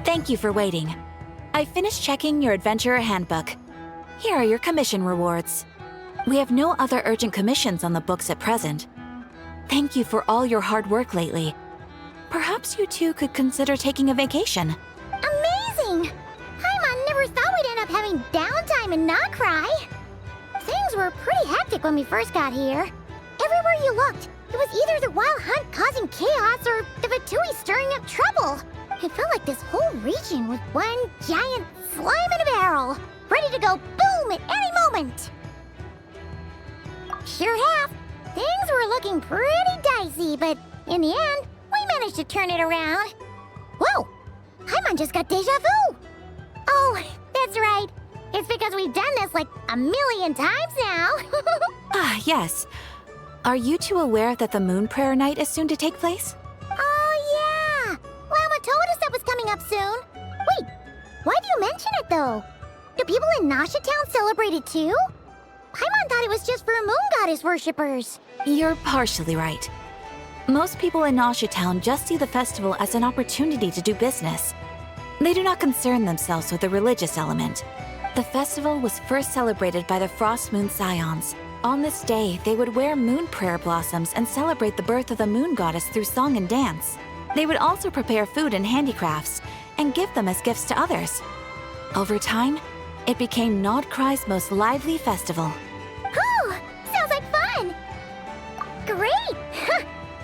Thank you for waiting. I finished checking your adventurer handbook. Here are your commission rewards. We have no other urgent commissions on the books at present. Thank you for all your hard work lately. Perhaps you two could consider taking a vacation. Amazing! Paimon never thought we'd end up having downtime and not cry. Things were pretty hectic when we first got here. Everywhere you looked, it was either the wild hunt causing chaos or the Fatui stirring up trouble. It felt like this whole region was one giant slime in a barrel, ready to go boom at any moment. Sure have. Things were looking pretty dicey, but in the end, we managed to turn it around. Whoa! Paimon just got deja vu! Oh, that's right. It's because we've done this like a million times now. Ah, yes. Are you two aware that the Moon Prayer Night is soon to take place? Oh, yeah! Mama told us that was coming up soon. Wait, why do you mention it, though? Do people in Nasha Town celebrate it, too? Paimon thought it was just for Moon Goddess worshippers. You're partially right. Most people in Nasha Town just see the festival as an opportunity to do business. They do not concern themselves with the religious element. The festival was first celebrated by the Frost Moon Scions. On this day, they would wear moon prayer blossoms and celebrate the birth of the Moon Goddess through song and dance. They would also prepare food and handicrafts and give them as gifts to others. Over time, it became Nodcry's most lively festival. Oh, sounds like fun! Great!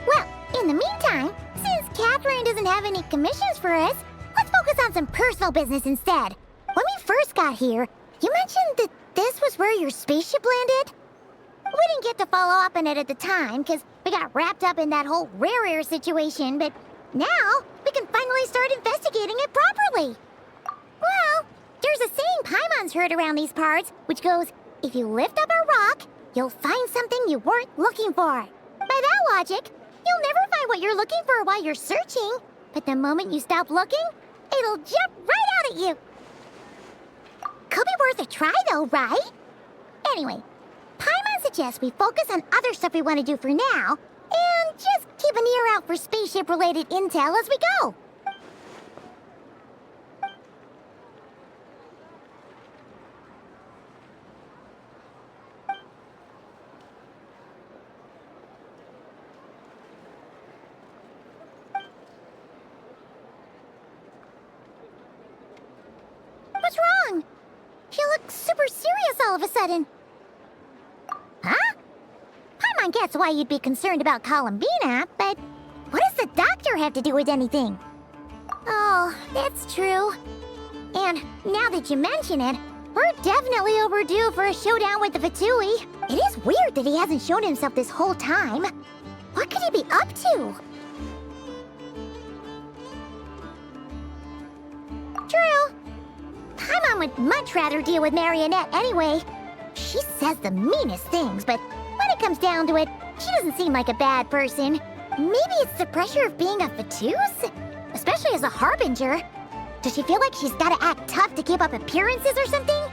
Well, in the meantime, since Catherine doesn't have any commissions for us, let's focus on some personal business instead. When we first got here, you mentioned that this was where your spaceship landed? We didn't get to follow up on it at the time, because we got wrapped up in that whole rare air situation, but now we can finally start investigating it properly. Well, there's a saying Paimon's heard around these parts, which goes, if you lift up a rock, you'll find something you weren't looking for. By that logic, you'll never find what you're looking for while you're searching, but the moment you stop looking, it'll jump right out at you. Could be worth a try though, right? Anyway, Paimon suggests we focus on other stuff we want to do for now, and just keep an ear out for spaceship-related intel as we go. What's wrong? She looks super serious all of a sudden. Huh? Paimon gets why you'd be concerned about Columbina, but what does the doctor have to do with anything? Oh, that's true. And now that you mention it, we're definitely overdue for a showdown with the Fatui. It is weird that he hasn't shown himself this whole time. What could he be up to? True. Paimon would much rather deal with Marionette anyway. She says the meanest things, but when it comes down to it, she doesn't seem like a bad person. Maybe it's the pressure of being a Fatuse? Especially as a Harbinger. Does she feel like she's gotta act tough to keep up appearances or something?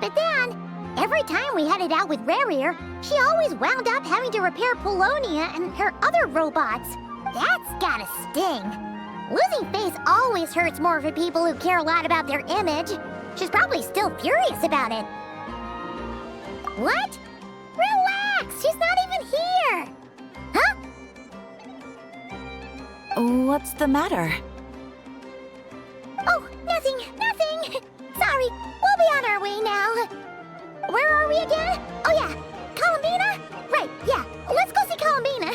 But then, every time we headed out with Rarier, she always wound up having to repair Polonia and her other robots. That's gotta sting. Losing face always hurts more for people who care a lot about their image. She's probably still furious about it. What? Relax! She's not even here! Huh? What's the matter? Oh, nothing. Sorry, we'll be on our way now. Where are we again? Oh yeah, Columbina? Right, yeah, let's go see Columbina.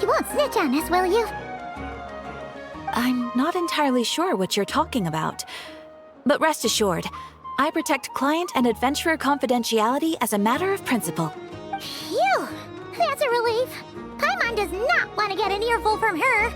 You won't snitch on us, will you? I'm not entirely sure what you're talking about. But rest assured, I protect client and adventurer confidentiality as a matter of principle. Phew! That's a relief. Paimon does not want to get an earful from her.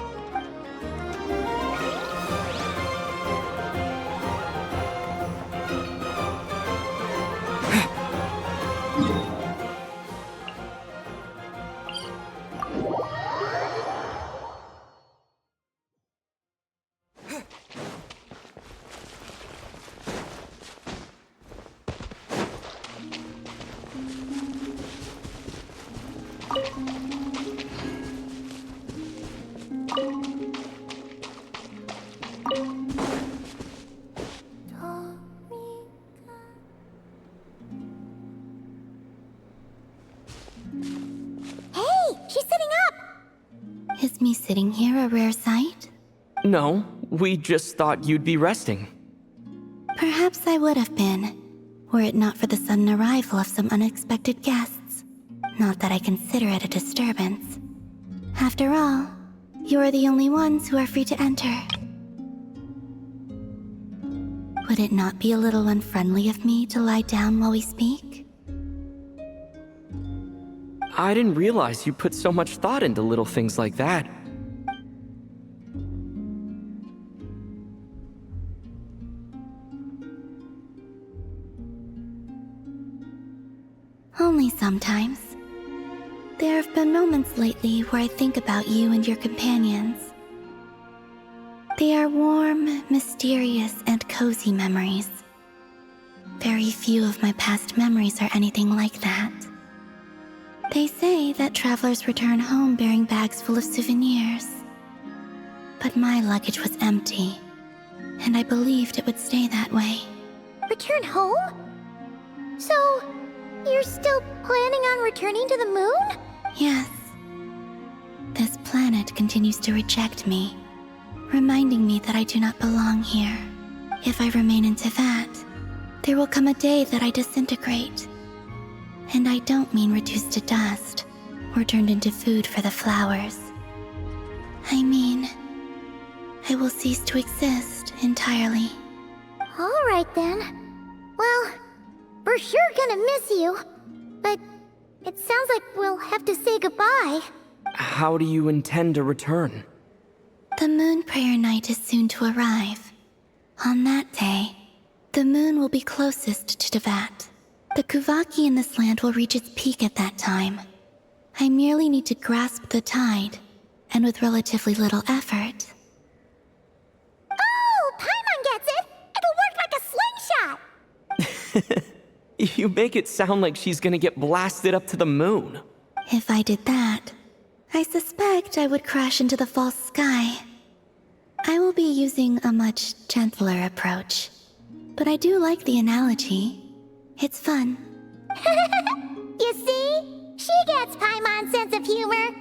Is me sitting here a rare sight? No, we just thought you'd be resting. Perhaps I would have been, were it not for the sudden arrival of some unexpected guests. Not that I consider it a disturbance. After all, you are the only ones who are free to enter. Would it not be a little unfriendly of me to lie down while we speak? I didn't realize you put so much thought into little things like that. Only sometimes. There have been moments lately where I think about you and your companions. They are warm, mysterious, and cozy memories. Very few of my past memories are anything like that. They say that travelers return home bearing bags full of souvenirs. But my luggage was empty, and I believed it would stay that way. Return home? So, you're still planning on returning to the moon? Yes. This planet continues to reject me, reminding me that I do not belong here. If I remain in Teyvat, there will come a day that I disintegrate. And I don't mean reduced to dust, or turned into food for the flowers. I mean, I will cease to exist entirely. Alright then. Well, we're sure gonna miss you. But it sounds like we'll have to say goodbye. How do you intend to return? The moon prayer night is soon to arrive. On that day, the moon will be closest to Teyvat. The Kuvaki in this land will reach its peak at that time. I merely need to grasp the tide, and with relatively little effort. Oh, Paimon gets it! It'll work like a slingshot! You make it sound like she's gonna get blasted up to the moon. If I did that, I suspect I would crash into the false sky. I will be using a much gentler approach, but I do like the analogy. It's fun. You see? She gets Paimon's sense of humor.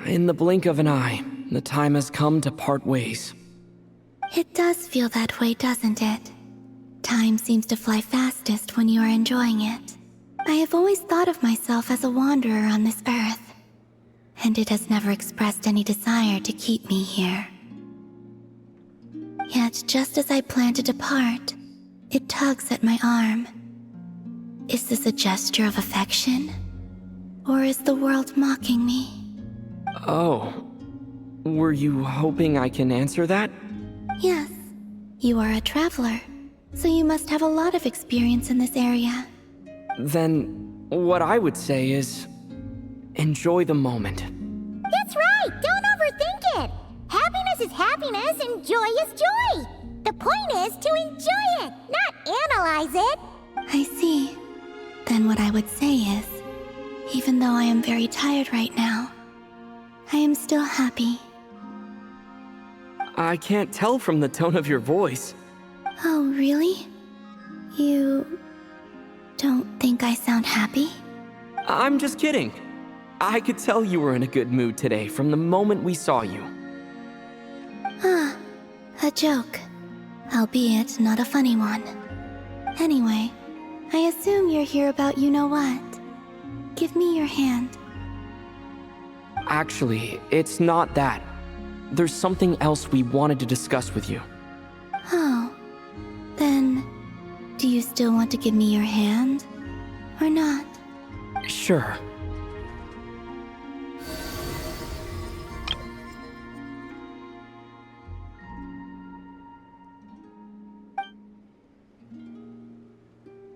In the blink of an eye, the time has come to part ways. It does feel that way, doesn't it? Time seems to fly fastest when you are enjoying it. I have always thought of myself as a wanderer on this earth, and it has never expressed any desire to keep me here. Yet, just as I plan to depart, it tugs at my arm. Is this a gesture of affection? Or is the world mocking me? Oh. Were you hoping I can answer that? Yes. You are a traveler, so you must have a lot of experience in this area. Then, what I would say is, enjoy the moment. That's right! Don't overthink it! Happiness is happiness and joy is joy! The point is to enjoy it, not analyze it! I see. Then what I would say is, even though I am very tired right now, I am still happy. I can't tell from the tone of your voice. Oh, really? You don't think I sound happy? I'm just kidding. I could tell you were in a good mood today from the moment we saw you. Ah, a joke. Albeit not a funny one. Anyway, I assume you're here about you-know-what. Give me your hand. Actually, it's not that. There's something else we wanted to discuss with you. Oh. Then, do you still want to give me your hand? Or not? Sure.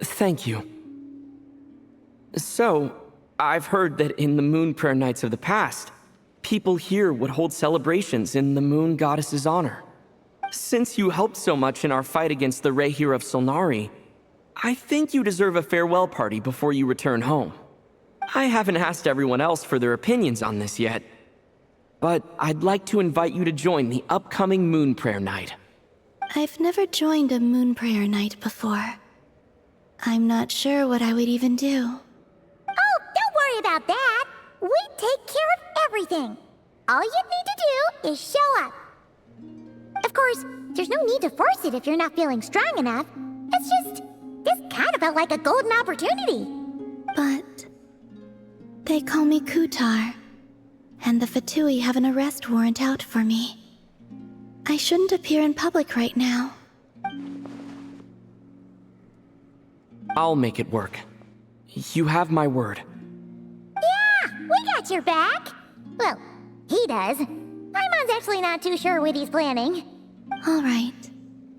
Thank you. So, I've heard that in the Moon Prayer Nights of the past, people here would hold celebrations in the Moon Goddess's honor. Since you helped so much in our fight against the Rehir of Solnari, I think you deserve a farewell party before you return home. I haven't asked everyone else for their opinions on this yet, but I'd like to invite you to join the upcoming Moon Prayer Night. I've never joined a Moon Prayer Night before. I'm not sure what I would even do. Oh, don't worry about that. We take care of everything. All you need to do is show up. Of course, there's no need to force it if you're not feeling strong enough. It's just, this kind of felt like a golden opportunity. But they call me Kutar, and the Fatui have an arrest warrant out for me. I shouldn't appear in public right now. I'll make it work. You have my word. Yeah, we got your back. Well, he does. Paimon's actually not too sure what he's planning. All right,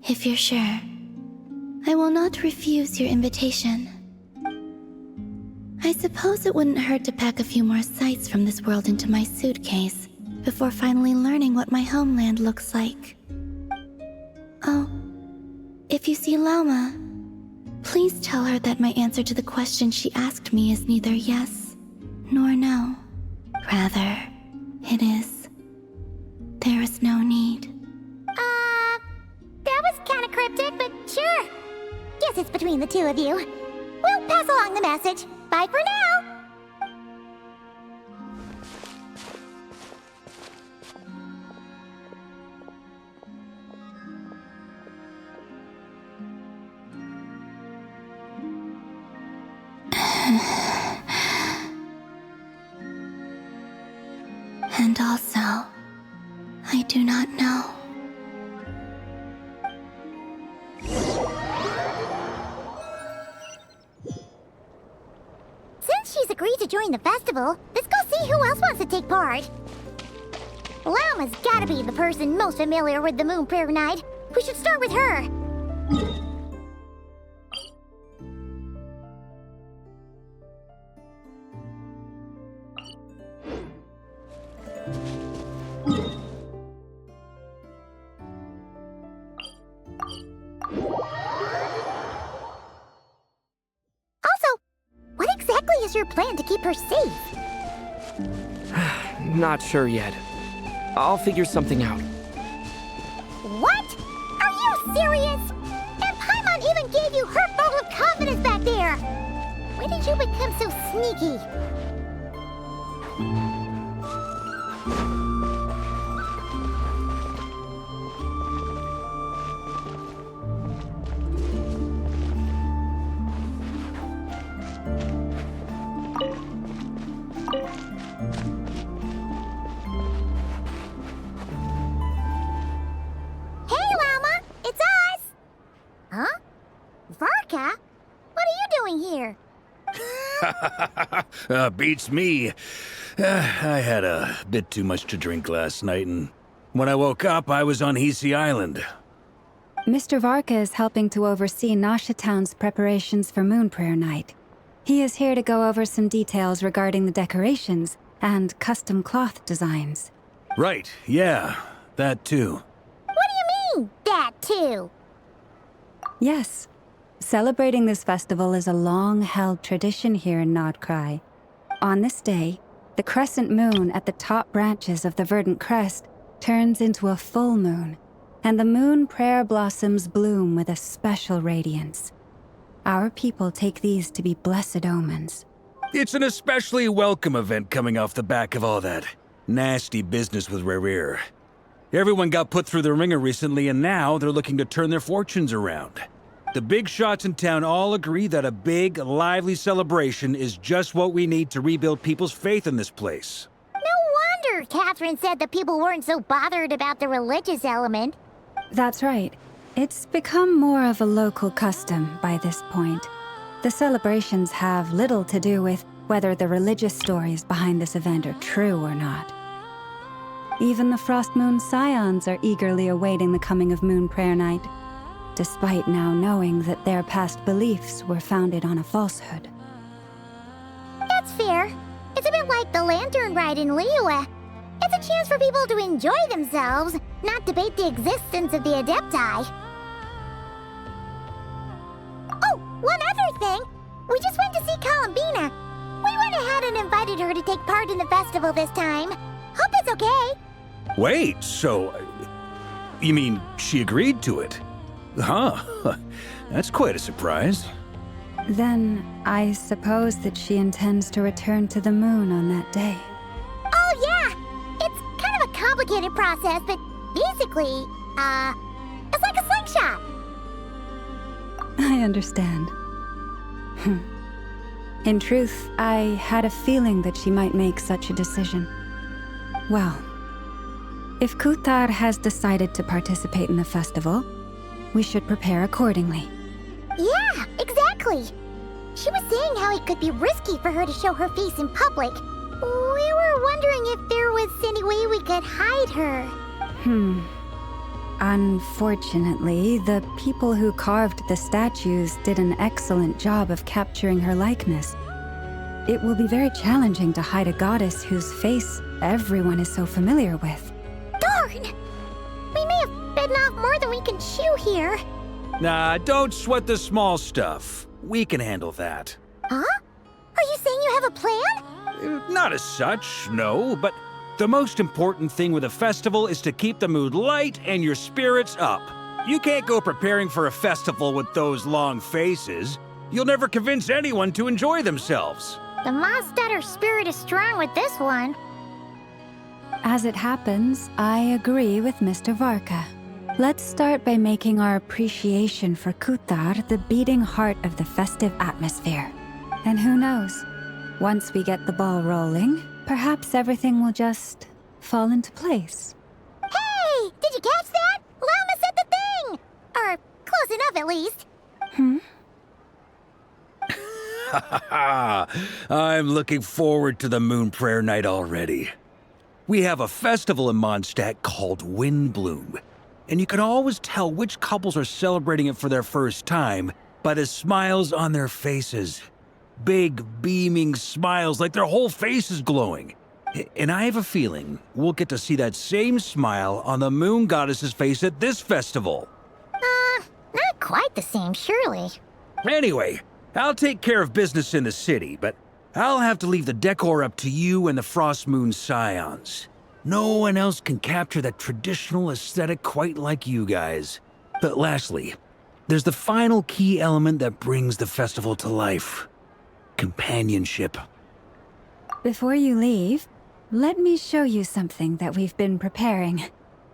if you're sure. I will not refuse your invitation. I suppose it wouldn't hurt to pack a few more sights from this world into my suitcase before finally learning what my homeland looks like. Oh, if you see Lauma, please tell her that my answer to the question she asked me is neither yes nor no. Rather, it is, there is no need. That was kind of cryptic, but sure. Guess it's between the two of you. We'll pass along the message. Bye for now. And also, I do not know. Since she's agreed to join the festival, let's go see who else wants to take part. Lauma's gotta be the person most familiar with the Moon Prayer Night. We should start with her. Is your plan to keep her safe? Not sure yet. I'll figure something out. What? Are you serious? And Paimon even gave you her vote of confidence back there! When did you become so sneaky? Beats me. I had a bit too much to drink last night, and when I woke up, I was on Hisi Island. Mr. Varka is helping to oversee Nasha Town's preparations for Moon Prayer Night. He is here to go over some details regarding the decorations and custom cloth designs. Right, yeah, that too. What do you mean, that too? Yes. Celebrating this festival is a long-held tradition here in Nodcry. On this day, the crescent moon at the top branches of the verdant crest turns into a full moon, and the moon prayer blossoms bloom with a special radiance. Our people take these to be blessed omens. It's an especially welcome event coming off the back of all that nasty business with Rehir. Everyone got put through the ringer recently, and now they're looking to turn their fortunes around. The big shots in town all agree that a big, lively celebration is just what we need to rebuild people's faith in this place. No sure Catherine said that people weren't so bothered about the religious element. That's right. It's become more of a local custom by this point. The celebrations have little to do with whether the religious stories behind this event are true or not. Even the Frost Moon Scions are eagerly awaiting the coming of Moon Prayer Night, despite now knowing that their past beliefs were founded on a falsehood. That's fair. It's a bit like the Lantern Ride in Liyue. It's a chance for people to enjoy themselves, not debate the existence of the Adepti. Oh, one other thing! We just went to see Columbina. We went ahead and invited her to take part in the festival this time. Hope it's okay. Wait, so... You mean she agreed to it? Huh. That's quite a surprise. Then, I suppose that she intends to return to the moon on that day. Oh, yeah! It's kind of a complicated process, but basically, it's like a slingshot. I understand. In truth, I had a feeling that she might make such a decision. Well, if Kutar has decided to participate in the festival, we should prepare accordingly. Yeah, exactly. She was saying how it could be risky for her to show her face in public. We were wondering if there was any way we could hide her. Unfortunately, the people who carved the statues did an excellent job of capturing her likeness. It will be very challenging to hide a goddess whose face everyone is so familiar with. Darn! We may have bitten off more than we can chew here. Nah, don't sweat the small stuff. We can handle that. Huh? Are you saying you have a plan? Not as such, no, but the most important thing with a festival is to keep the mood light and your spirits up. You can't go preparing for a festival with those long faces. You'll never convince anyone to enjoy themselves. The Mosstadter spirit is strong with this one. As it happens, I agree with Mr. Varka. Let's start by making our appreciation for Kutar the beating heart of the festive atmosphere. And who knows, once we get the ball rolling, perhaps everything will just fall into place. Hey! Did you catch that? Llama said the thing! Or close enough, at least. I'm looking forward to the Moon Prayer Night already. We have a festival in Mondstadt called Windbloom, and you can always tell which couples are celebrating it for their first time by the smiles on their faces. Big, beaming smiles like their whole face is glowing. And I have a feeling we'll get to see that same smile on the Moon Goddess's face at this festival. Not quite the same, surely. Anyway, I'll take care of business in the city, but I'll have to leave the decor up to you and the Frost Moon Scions. No one else can capture that traditional aesthetic quite like you guys. But lastly, there's the final key element that brings the festival to life. Companionship. Before you leave, let me show you something that we've been preparing.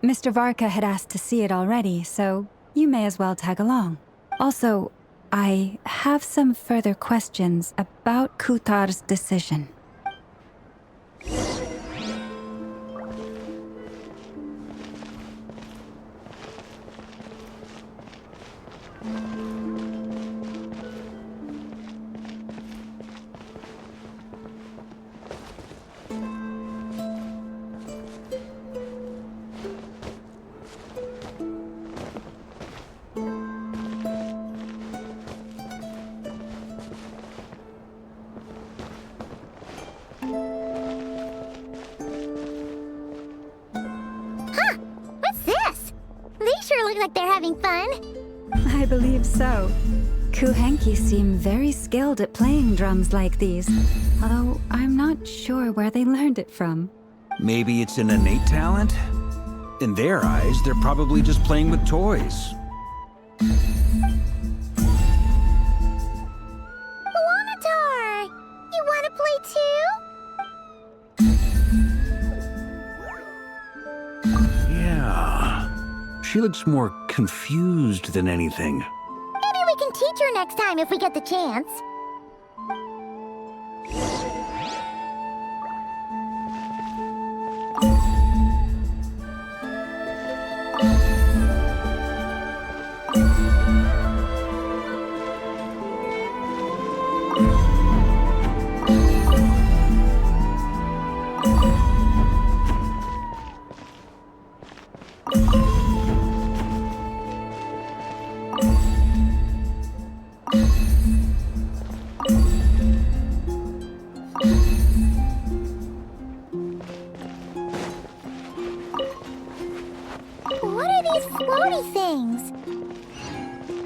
Mr. Varka had asked to see it already, so you may as well tag along. Also, I have some further questions about Kutar's decision. What's this? They sure look like they're having fun. I believe so. Kuhenki seem very skilled at playing drums like these, although I'm not sure where they learned it from. Maybe it's an innate talent? In their eyes, they're probably just playing with toys. Wanatar! You wanna play too? Yeah. She looks more confused than anything. Maybe we can teach her next time if we get the chance. these floaty things?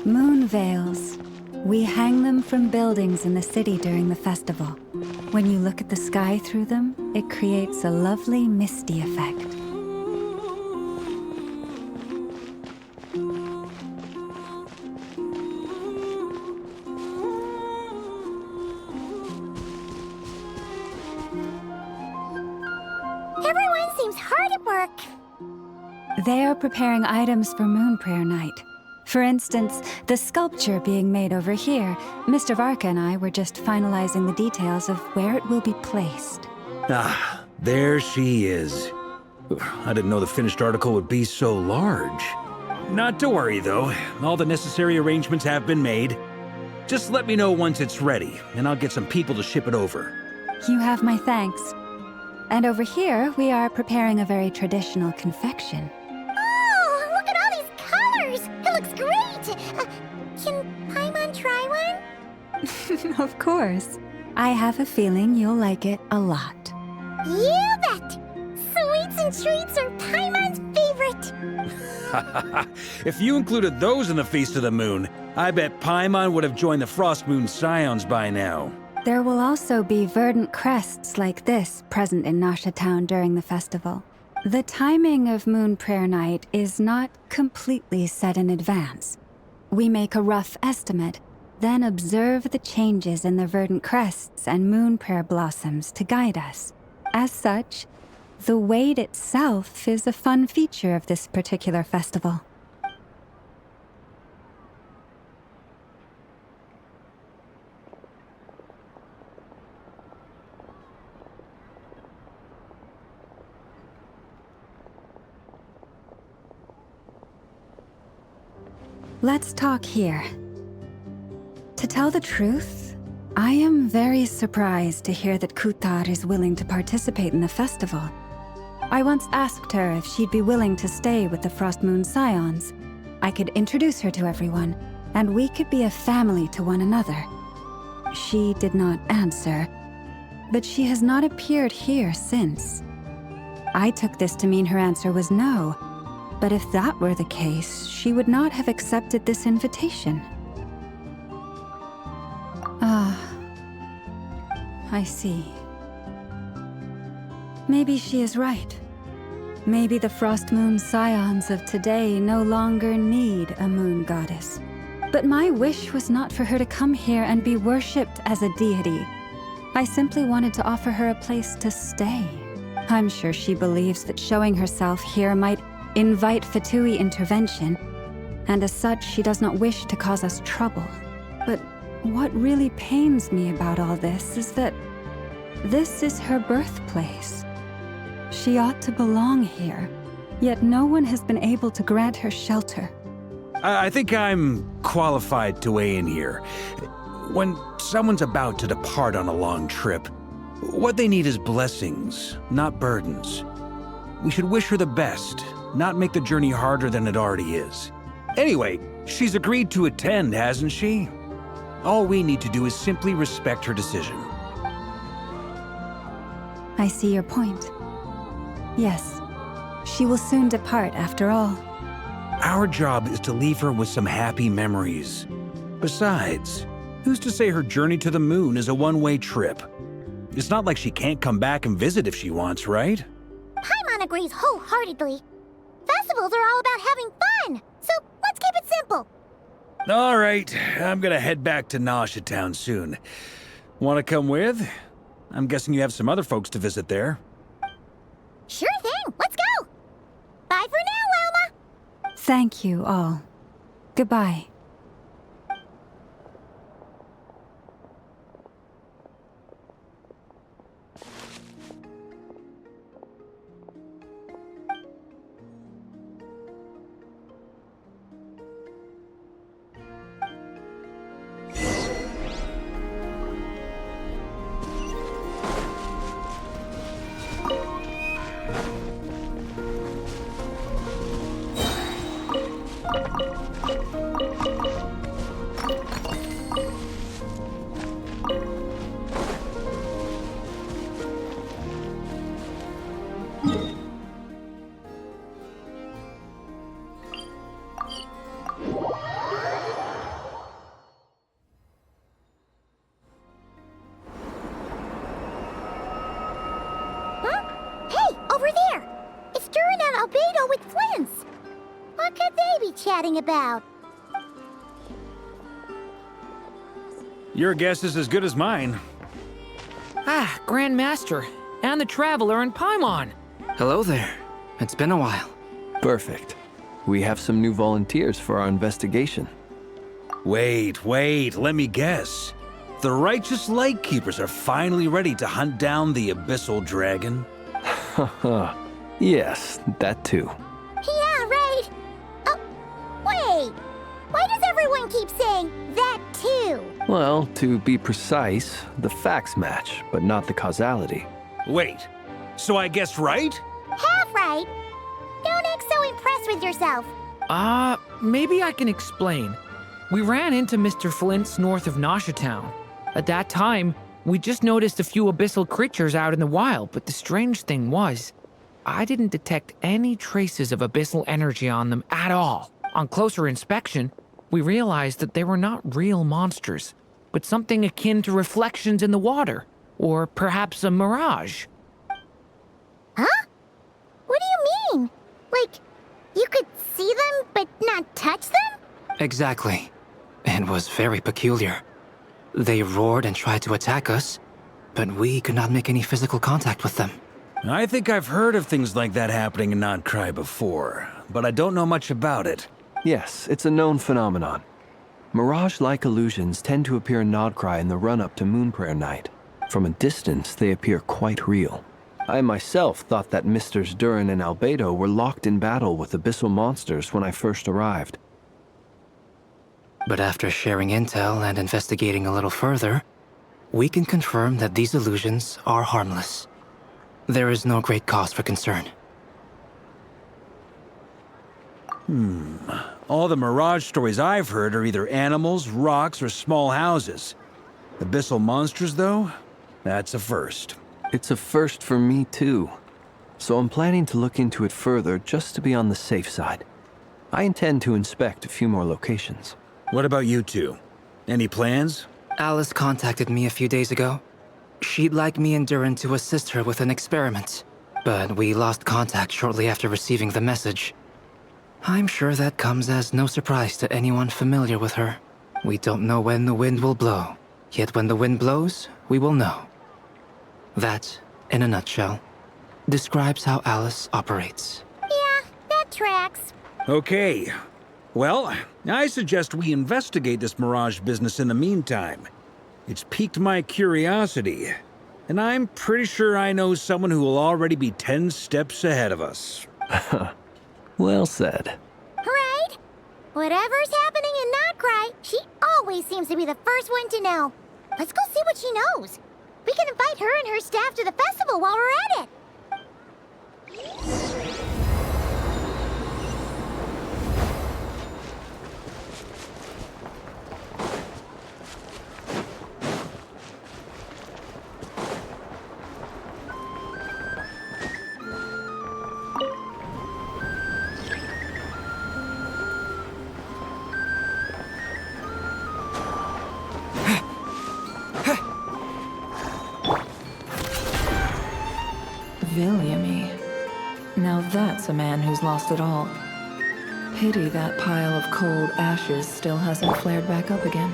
Moon veils. We hang them from buildings in the city during the festival. When you look at the sky through them, it creates a lovely misty effect. Everyone seems hard at work. They are preparing items for Moon Prayer Night. For instance, the sculpture being made over here, Mr. Varka and I were just finalizing the details of where it will be placed. Ah, there she is. I didn't know the finished article would be so large. Not to worry, though. All the necessary arrangements have been made. Just let me know once it's ready, and I'll get some people to ship it over. You have my thanks. And over here, we are preparing a very traditional confection. Oh, look at all these colors! It looks great! Can Paimon try one? Of course. I have a feeling you'll like it a lot. You bet! Sweets and treats are Paimon's favorite! If you included those in the Feast of the Moon, I bet Paimon would have joined the Frost Moon Scions by now. There will also be verdant crests like this present in Nasha Town during the festival. The timing of Moon Prayer Night is not completely set in advance. We make a rough estimate, then observe the changes in the verdant crests and moon prayer blossoms to guide us. As such, the wait itself is a fun feature of this particular festival. Let's talk here. To tell the truth, I am very surprised to hear that Kutar is willing to participate in the festival. I once asked her if she'd be willing to stay with the Frost Moon Scions. I could introduce her to everyone, and we could be a family to one another. She did not answer, but she has not appeared here since. I took this to mean her answer was no. But if that were the case, she would not have accepted this invitation. Ah, I see. Maybe she is right. Maybe the Frost Moon Scions of today no longer need a moon goddess. But my wish was not for her to come here and be worshipped as a deity. I simply wanted to offer her a place to stay. I'm sure she believes that showing herself here might invite Fatui intervention, and as such, she does not wish to cause us trouble. But what really pains me about all this is that this is her birthplace. She ought to belong here, yet no one has been able to grant her shelter. I think I'm qualified to weigh in here. When someone's about to depart on a long trip, what they need is blessings, not burdens. We should wish her the best, not make the journey harder than it already is. Anyway, she's agreed to attend, hasn't she? All we need to do is simply respect her decision. I see your point. Yes, she will soon depart after all. Our job is to leave her with some happy memories. Besides, who's to say her journey to the moon is a one-way trip? It's not like she can't come back and visit if she wants, right? Paimon agrees wholeheartedly. Festivals are all about having fun, so let's keep it simple. All right, I'm gonna head back to Nasha Town soon. Want to come with? I'm guessing you have some other folks to visit there. Sure thing, let's go! Bye for now, Wilma! Thank you all. Goodbye. What could they be chatting about? Your guess is as good as mine. Ah, Grand Master, and the Traveler and Paimon. Hello there. It's been a while. Perfect. We have some new volunteers for our investigation. Wait, let me guess. The righteous Lightkeepers are finally ready to hunt down the Abyssal Dragon? Haha. Yes, that too. Yeah, right. Oh, wait. Why does everyone keep saying that too? Well, to be precise, the facts match, but not the causality. Wait, so I guessed right? Half right. Don't act so impressed with yourself. Maybe I can explain. We ran into Mr. Flint's north of Nosha Town. At that time, we just noticed a few abyssal creatures out in the wild, but the strange thing was, I didn't detect any traces of abyssal energy on them at all. On closer inspection, we realized that they were not real monsters, but something akin to reflections in the water, or perhaps a mirage. Huh? What do you mean? Like, you could see them but not touch them? Exactly. It was very peculiar. They roared and tried to attack us, but we could not make any physical contact with them. I think I've heard of things like that happening in Nocturne before, but I don't know much about it. Yes, it's a known phenomenon. Mirage-like illusions tend to appear in Nocturne in the run-up to Moonprayer Night. From a distance, they appear quite real. I myself thought that Misters Durin and Albedo were locked in battle with abyssal monsters when I first arrived. But after sharing intel and investigating a little further, we can confirm that these illusions are harmless. There is no great cause for concern. All the Mirage stories I've heard are either animals, rocks, or small houses. Abyssal monsters, though? That's a first. It's a first for me, too. So I'm planning to look into it further just to be on the safe side. I intend to inspect a few more locations. What about you two? Any plans? Alice contacted me a few days ago. She'd like me and Durin to assist her with an experiment, but we lost contact shortly after receiving the message. I'm sure that comes as no surprise to anyone familiar with her. We don't know when the wind will blow, yet when the wind blows, we will know. That, in a nutshell, describes how Alice operates. Yeah, that tracks. Okay. Well, I suggest we investigate this Mirage business in the meantime. It's piqued my curiosity, and I'm pretty sure I know someone who will already be 10 steps ahead of us. Well said. Right? Whatever's happening in Nocturne, she always seems to be the first one to know. Let's go see what she knows. We can invite her and her staff to the festival while we're at it. Villiamy. Now that's a man who's lost it all. Pity that pile of cold ashes still hasn't flared back up again.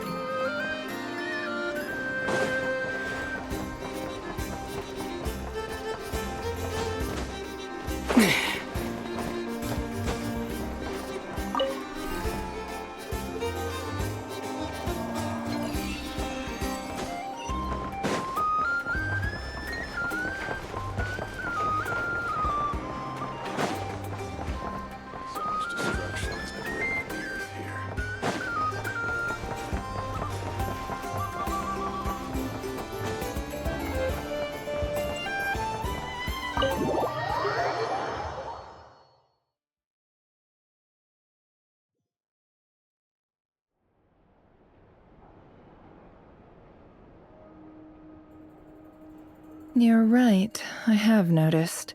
You're right, I have noticed.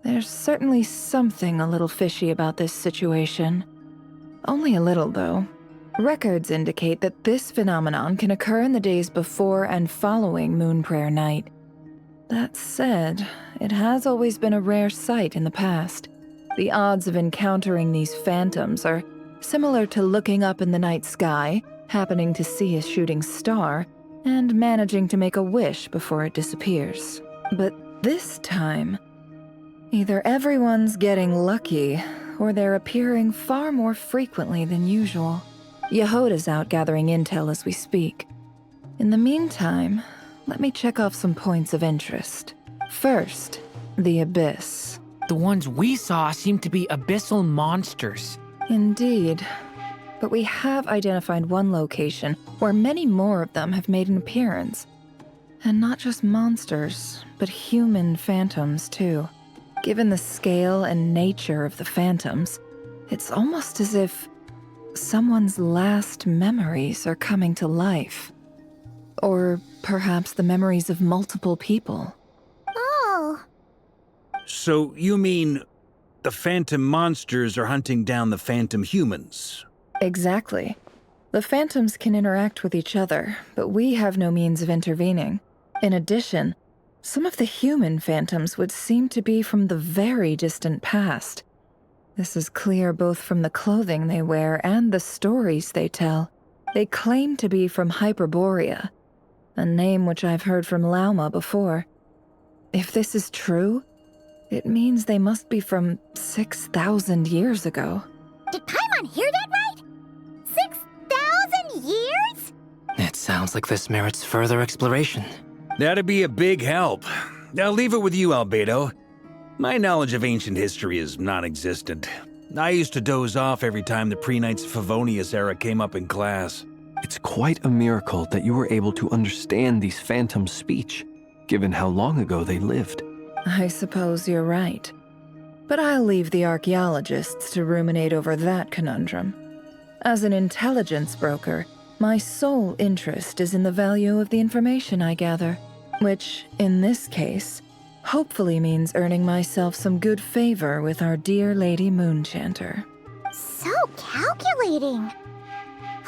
There's certainly something a little fishy about this situation. Only a little, though. Records indicate that this phenomenon can occur in the days before and following Moonprayer Night. That said, it has always been a rare sight in the past. The odds of encountering these phantoms are similar to looking up in the night sky, happening to see a shooting star, and managing to make a wish before it disappears. But this time, either everyone's getting lucky, or they're appearing far more frequently than usual. Yehoda's out gathering intel as we speak. In the meantime, let me check off some points of interest. First, the Abyss. The ones we saw seem to be abyssal monsters. Indeed. But we have identified one location where many more of them have made an appearance. And not just monsters, but human phantoms too. Given the scale and nature of the phantoms, it's almost as if someone's last memories are coming to life. Or perhaps the memories of multiple people. Oh. So you mean the phantom monsters are hunting down the phantom humans? Exactly. The phantoms can interact with each other, but we have no means of intervening. In addition, some of the human phantoms would seem to be from the very distant past. This is clear both from the clothing they wear and the stories they tell. They claim to be from Hyperborea, a name which I've heard from Lauma before. If this is true, it means they must be from 6,000 years ago. Did Paimon hear that right? 6,000 years? It sounds like this merits further exploration. That'd be a big help. I'll leave it with you, Albedo. My knowledge of ancient history is non-existent. I used to doze off every time the pre-Knights Favonius era came up in class. It's quite a miracle that you were able to understand these phantoms' speech, given how long ago they lived. I suppose you're right. But I'll leave the archaeologists to ruminate over that conundrum. As an intelligence broker, my sole interest is in the value of the information I gather, which, in this case, hopefully means earning myself some good favor with our dear Lady Moonchanter. So calculating.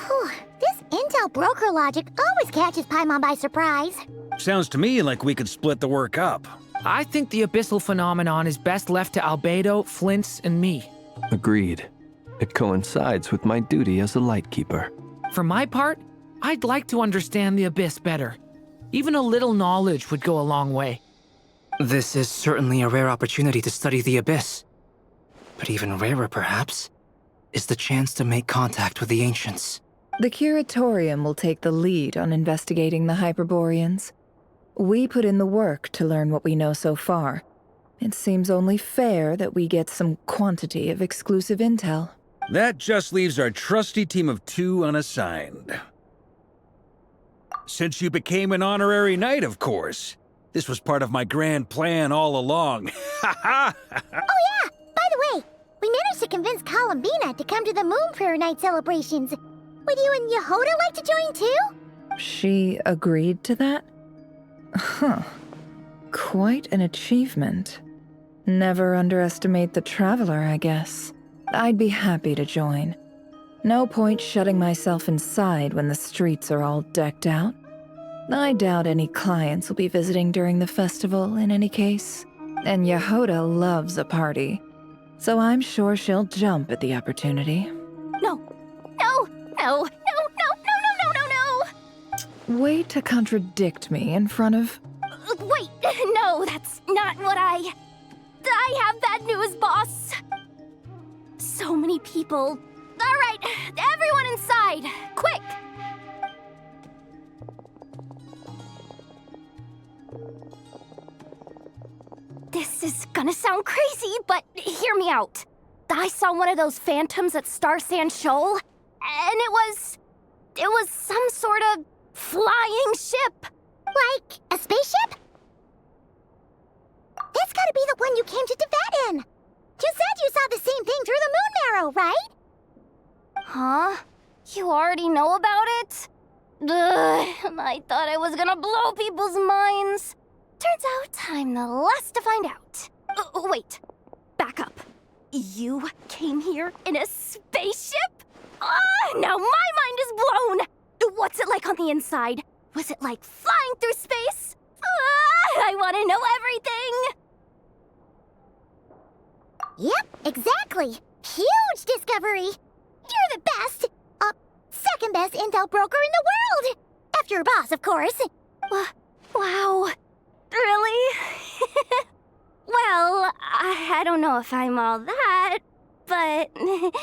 Whew, this intel broker logic always catches Paimon by surprise. Sounds to me like we could split the work up. I think the abyssal phenomenon is best left to Albedo, Flint's, and me. Agreed. It coincides with my duty as a lightkeeper. For my part, I'd like to understand the abyss better. Even a little knowledge would go a long way. This is certainly a rare opportunity to study the abyss. But even rarer, perhaps, is the chance to make contact with the ancients. The Curatorium will take the lead on investigating the Hyperboreans. We put in the work to learn what we know so far. It seems only fair that we get some quantity of exclusive intel. That just leaves our trusty team of 2 unassigned. Since you became an honorary knight, of course. This was part of my grand plan all along. Ha ha! Oh yeah! By the way, we managed to convince Columbina to come to the Moonprayer Night celebrations. Would you and Yehoda like to join too? She agreed to that? Huh. Quite an achievement. Never underestimate the traveler, I guess. I'd be happy to join. No point shutting myself inside when the streets are all decked out. I doubt any clients will be visiting during the festival in any case. And Yehoda loves a party, so I'm sure she'll jump at the opportunity. No. No! No! No! No! No! No! No! No! Way to contradict me in front of... Wait! No, that's not what I have bad news, boss! So many people. Alright, everyone inside! Quick! This is gonna sound crazy, but hear me out. I saw one of those phantoms at Star Sand Shoal, and it was some sort of flying ship. Like a spaceship? That's gotta be the one you came to Tibet in. You said you saw the same thing through the moon marrow, right? Huh? You already know about it? Ugh, I thought I was gonna blow people's minds. Turns out I'm the last to find out. Wait, back up. You came here in a spaceship? Now my mind is blown! What's it like on the inside? Was it like flying through space? I want to know everything! Yep, exactly. Huge discovery. You're the best. Second best intel broker in the world. After your boss, of course. Wow. Really? Well, I don't know if I'm all that, but...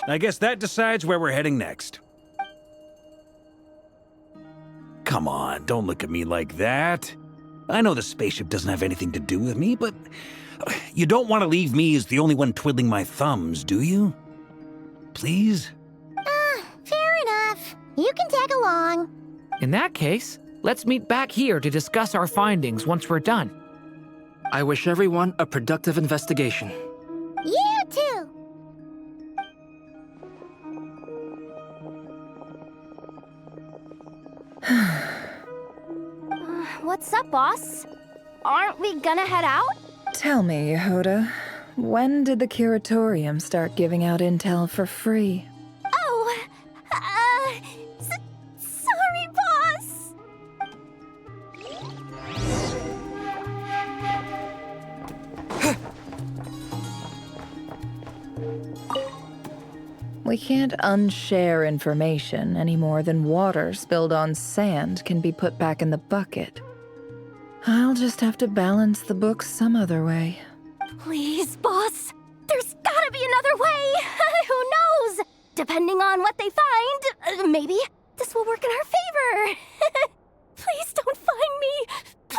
I guess that decides where we're heading next. Come on, don't look at me like that. I know the spaceship doesn't have anything to do with me, but you don't want to leave me as the only one twiddling my thumbs, do you? Please? Fair enough. You can tag along. In that case, let's meet back here to discuss our findings once we're done. I wish everyone a productive investigation. You too. What's up, boss? Aren't we gonna head out? Tell me, Yehuda, when did the Curatorium start giving out intel for free? Oh, sorry, boss. We can't unshare information any more than water spilled on sand can be put back in the bucket. I'll just have to balance the books some other way. Please, boss. There's gotta be another way. Who knows? Depending on what they find, maybe this will work in our favor. Please don't find me. Please.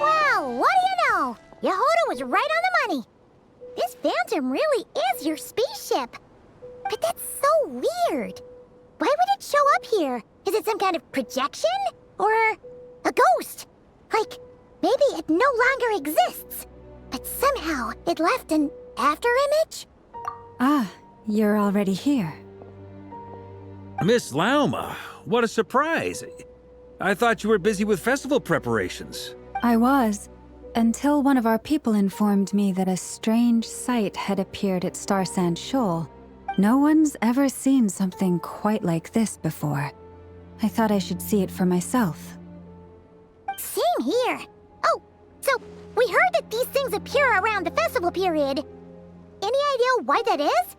Well, what do you know? Yehuda was right on the money. This Phantom really is your spaceship. But that's so weird. Why would it show up here? Is it some kind of projection? Or a ghost? Like, maybe it no longer exists, but somehow it left an afterimage? Ah, you're already here. Miss Lauma, what a surprise. I thought you were busy with festival preparations. I was, until one of our people informed me that a strange sight had appeared at Starsand Shoal. No one's ever seen something quite like this before. I thought I should see it for myself. Same here. Oh, so we heard that these things appear around the festival period. Any idea why that is?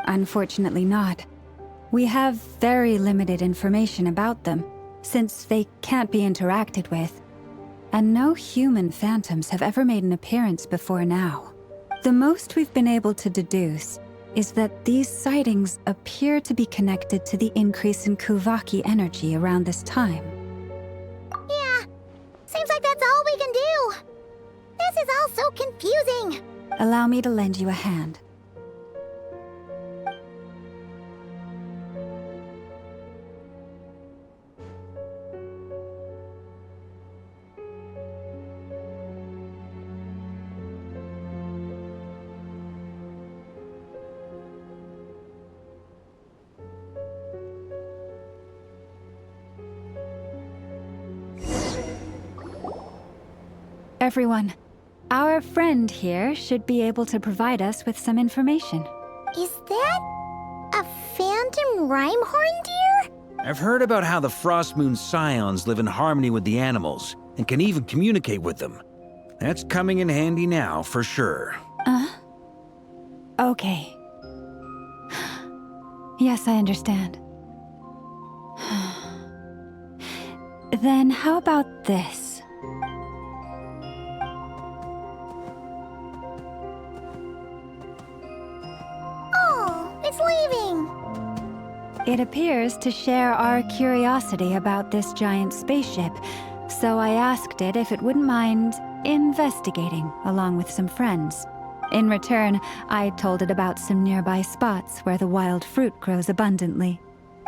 Unfortunately not. We have very limited information about them, since they can't be interacted with. And no human phantoms have ever made an appearance before now. The most we've been able to deduce is that these sightings appear to be connected to the increase in Kuvaki energy around this time. Yeah, seems like that's all we can do. This is all so confusing. Allow me to lend you a hand. Everyone, our friend here should be able to provide us with some information. Is that a phantom Rhymehorn deer? I've heard about how the Frost Moon Scions live in harmony with the animals and can even communicate with them. That's coming in handy now, for sure. Okay. Yes, I understand. Then how about this? Oh, it's leaving. It appears to share our curiosity about this giant spaceship, So I asked it if it wouldn't mind investigating along with some friends. In return, I told it about some nearby spots where the wild fruit grows abundantly.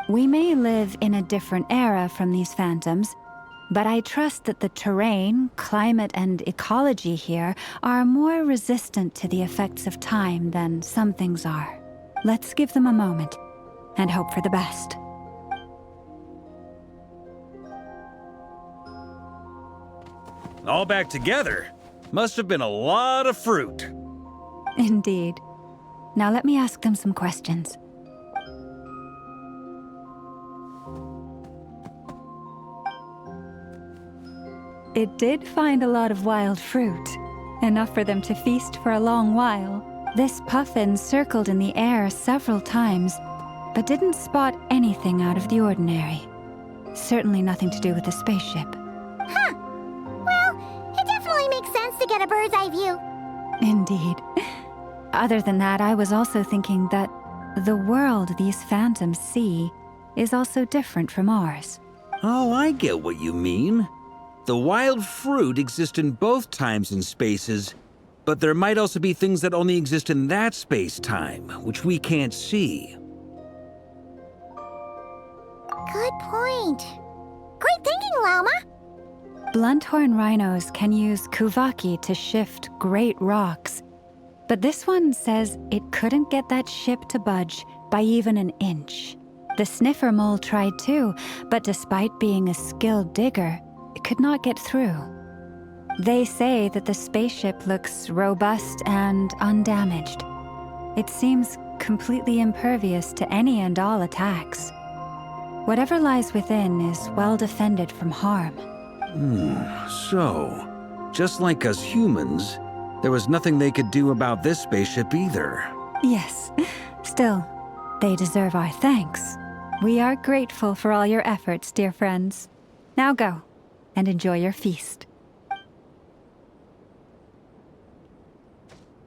We may live in a different era from these phantoms, but I trust that the terrain, climate, and ecology here are more resistant to the effects of time than some things are. Let's give them a moment and hope for the best. All back together? Must have been a lot of fruit. Indeed. Now let me ask them some questions. It did find a lot of wild fruit, enough for them to feast for a long while. This puffin circled in the air several times, but didn't spot anything out of the ordinary. Certainly nothing to do with the spaceship. Huh. Well, it definitely makes sense to get a bird's eye view. Indeed. Other than that, I was also thinking that the world these phantoms see is also different from ours. Oh, I get what you mean. The wild fruit exist in both times and spaces, but there might also be things that only exist in that space-time, which we can't see. Good point. Great thinking, Llama. Blunthorn rhinos can use kuvaki to shift great rocks, but this one says it couldn't get that ship to budge by even an inch. The sniffer mole tried too, but despite being a skilled digger, it could not get through. They say that the spaceship looks robust and undamaged. It seems completely impervious to any and all attacks. Whatever lies within is well defended from harm. So, just like us humans, there was nothing they could do about this spaceship either. Yes. Still, they deserve our thanks. We are grateful for all your efforts, dear friends. Now go and enjoy your feast.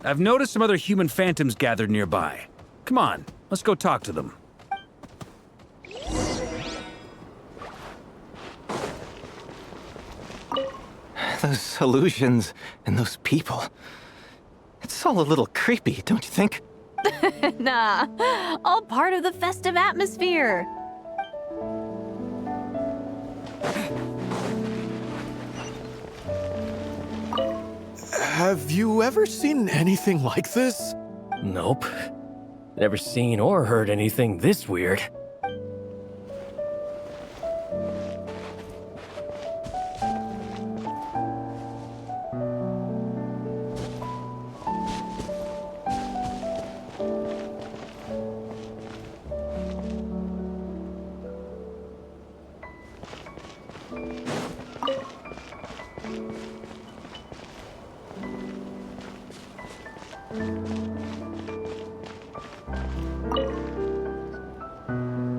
I've noticed some other human phantoms gathered nearby. Come on, let's go talk to them. Those illusions and those people. It's all a little creepy, don't you think? Nah, all part of the festive atmosphere. Have you ever seen anything like this? Nope. Never seen or heard anything this weird.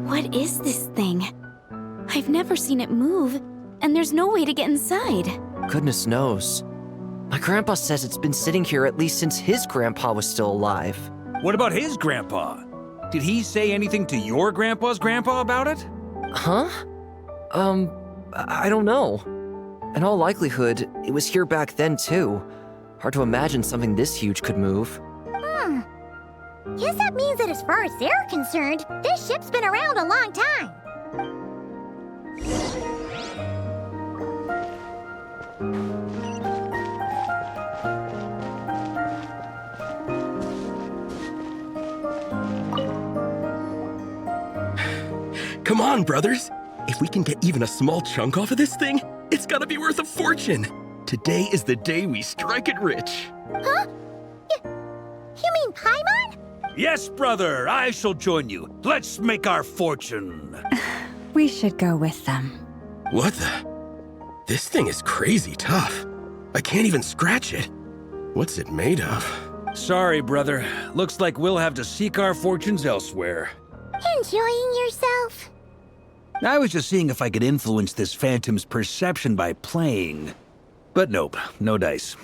What is this thing? I've never seen it move, and there's no way to get inside. Goodness knows. My grandpa says it's been sitting here at least since his grandpa was still alive. What about his grandpa? Did he say anything to your grandpa's grandpa about it? Huh? I don't know. In all likelihood, it was here back then too. Hard to imagine something this huge could move. Guess that means that as far as they're concerned, this ship's been around a long time. Come on, brothers. If we can get even a small chunk off of this thing, it's gotta be worth a fortune. Today is the day we strike it rich. Huh? You mean Paimon? Yes, brother, I shall join you. Let's make our fortune. We should go with them. What the? This thing is crazy tough. I can't even scratch it. What's it made of? Sorry, brother. Looks like we'll have to seek our fortunes elsewhere. Enjoying yourself? I was just seeing if I could influence this phantom's perception by playing. But nope, no dice.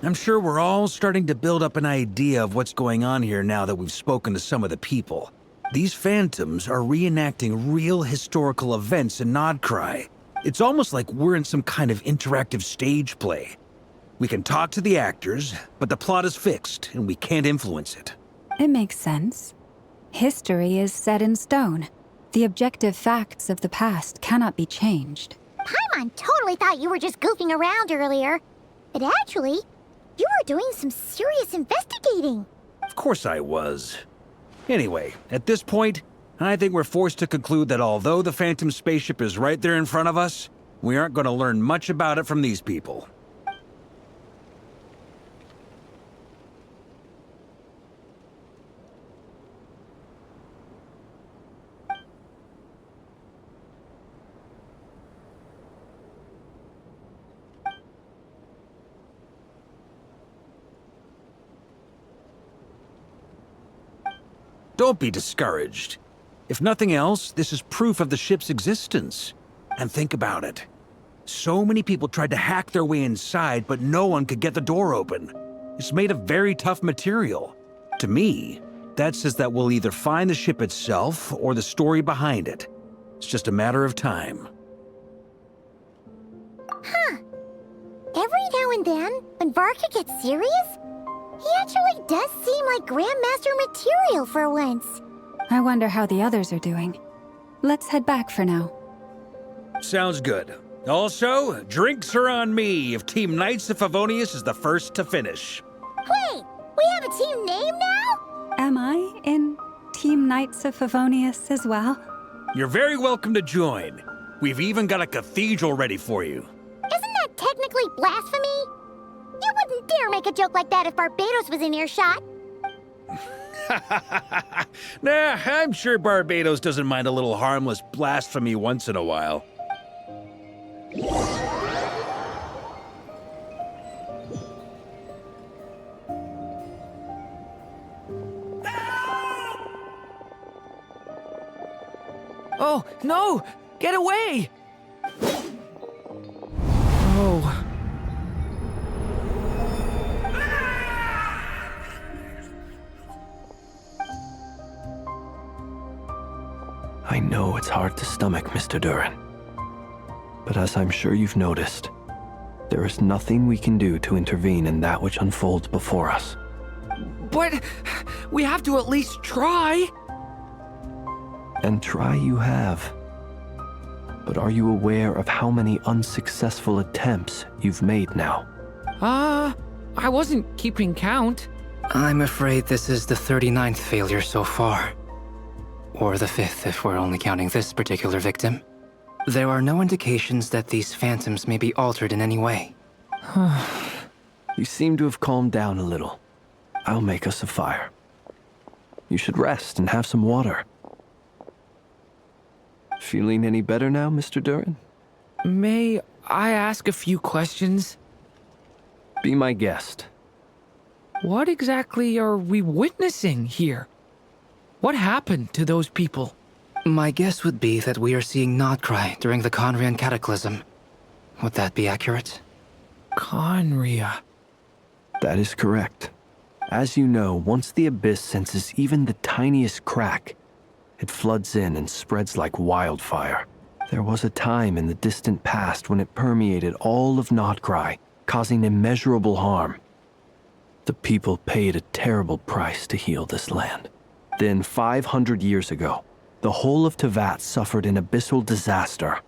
I'm sure we're all starting to build up an idea of what's going on here now that we've spoken to some of the people. These phantoms are reenacting real historical events in Nodcry. It's almost like we're in some kind of interactive stage play. We can talk to the actors, but the plot is fixed, and we can't influence it. It makes sense. History is set in stone. The objective facts of the past cannot be changed. Paimon totally thought you were just goofing around earlier. But actually, you were doing some serious investigating. Of course I was. Anyway, at this point, I think we're forced to conclude that although the Phantom spaceship is right there in front of us, we aren't going to learn much about it from these people. Don't be discouraged. If nothing else, this is proof of the ship's existence. And think about it. So many people tried to hack their way inside, but no one could get the door open. It's made of very tough material. To me, that says that we'll either find the ship itself or the story behind it. It's just a matter of time. Huh. Every now and then, when Varka gets serious, he actually does seem like Grandmaster material for once. I wonder how the others are doing. Let's head back for now. Sounds good. Also, drinks are on me if Team Knights of Favonius is the first to finish. Wait, we have a team name now? Am I in Team Knights of Favonius as well? You're very welcome to join. We've even got a cathedral ready for you. Isn't that technically blasphemy? You wouldn't dare make a joke like that if Barbados was in earshot. Nah, I'm sure Barbados doesn't mind a little harmless blasphemy once in a while. Oh, no! Get away! Oh. I know it's hard to stomach, Mr. Durin. But as I'm sure you've noticed, there is nothing we can do to intervene in that which unfolds before us. But we have to at least try. And try you have. But are you aware of how many unsuccessful attempts you've made now? I wasn't keeping count. I'm afraid this is the 39th failure so far. Or the 5th if we're only counting this particular victim. There are no indications that these phantoms may be altered in any way. You seem to have calmed down a little. I'll make us a fire. You should rest and have some water. Feeling any better now, Mr. Durin? May I ask a few questions? Be my guest. What exactly are we witnessing here? What happened to those people? My guess would be that we are seeing Nodcry during the Conrian Cataclysm. Would that be accurate? Conria. That is correct. As you know, once the Abyss senses even the tiniest crack, it floods in and spreads like wildfire. There was a time in the distant past when it permeated all of Nodcry, causing immeasurable harm. The people paid a terrible price to heal this land. Then, 500 years ago, the whole of Teyvat suffered an abyssal disaster.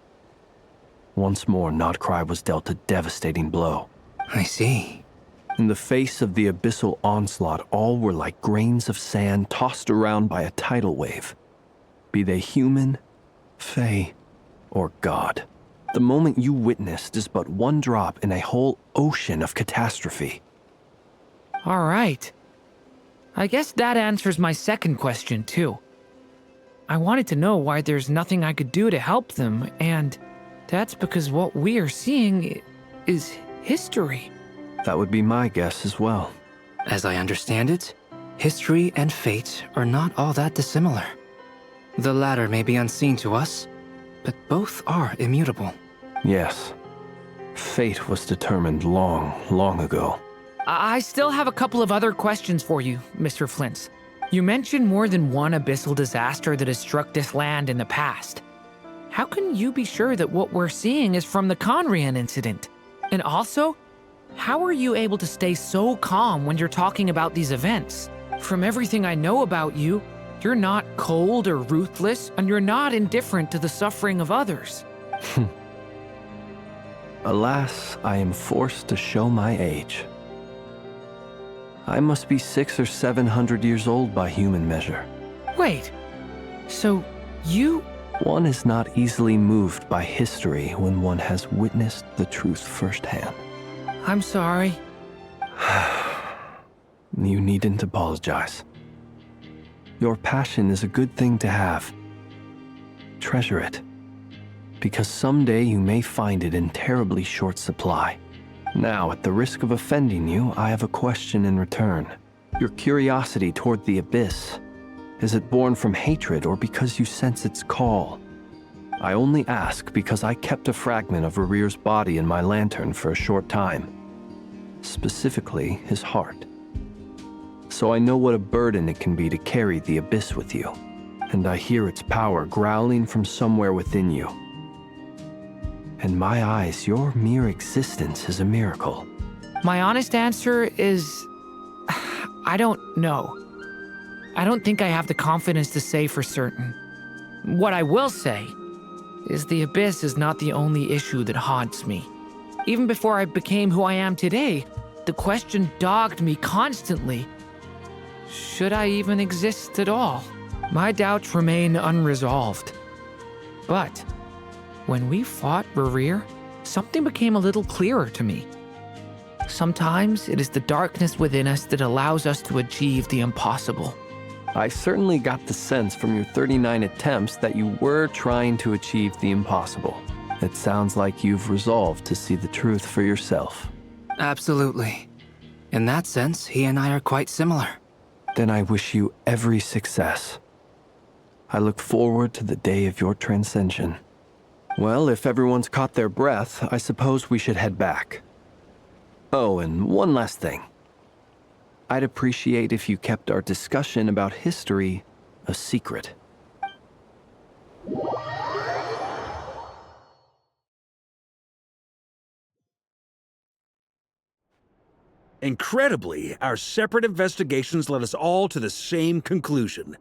Once more, Nodcry was dealt a devastating blow. I see. In the face of the abyssal onslaught, all were like grains of sand tossed around by a tidal wave. Be they human, fae, or god. The moment you witnessed is but one drop in a whole ocean of catastrophe. All right. I guess that answers my second question, too. I wanted to know why there's nothing I could do to help them, and that's because what we are seeing is history. That would be my guess as well. As I understand it, history and fate are not all that dissimilar. The latter may be unseen to us, but both are immutable. Yes. Fate was determined long, long ago. I still have a couple of other questions for you, Mr. Flint. You mentioned more than one abyssal disaster that has struck this land in the past. How can you be sure that what we're seeing is from the Conrian incident? And also, how are you able to stay so calm when you're talking about these events? From everything I know about you, you're not cold or ruthless, and you're not indifferent to the suffering of others. Alas, I am forced to show my age. I must be 600 or 700 years old by human measure. Wait, so you... One is not easily moved by history when one has witnessed the truth firsthand. I'm sorry. You needn't apologize. Your passion is a good thing to have. Treasure it, because someday you may find it in terribly short supply. Now, at the risk of offending you, I have a question in return. Your curiosity toward the Abyss, is it born from hatred or because you sense its call? I only ask because I kept a fragment of Rerear's body in my lantern for a short time. Specifically, his heart. So I know what a burden it can be to carry the Abyss with you. And I hear its power growling from somewhere within you. In my eyes, your mere existence is a miracle. My honest answer is... I don't know. I don't think I have the confidence to say for certain. What I will say is the Abyss is not the only issue that haunts me. Even before I became who I am today, the question dogged me constantly. Should I even exist at all? My doubts remain unresolved. But when we fought Rerear, something became a little clearer to me. Sometimes it is the darkness within us that allows us to achieve the impossible. I certainly got the sense from your 39 attempts that you were trying to achieve the impossible. It sounds like you've resolved to see the truth for yourself. Absolutely. In that sense, he and I are quite similar. Then I wish you every success. I look forward to the day of your transcension. Well, if everyone's caught their breath, I suppose we should head back. Oh, and one last thing. I'd appreciate if you kept our discussion about history a secret. Incredibly, our separate investigations led us all to the same conclusion.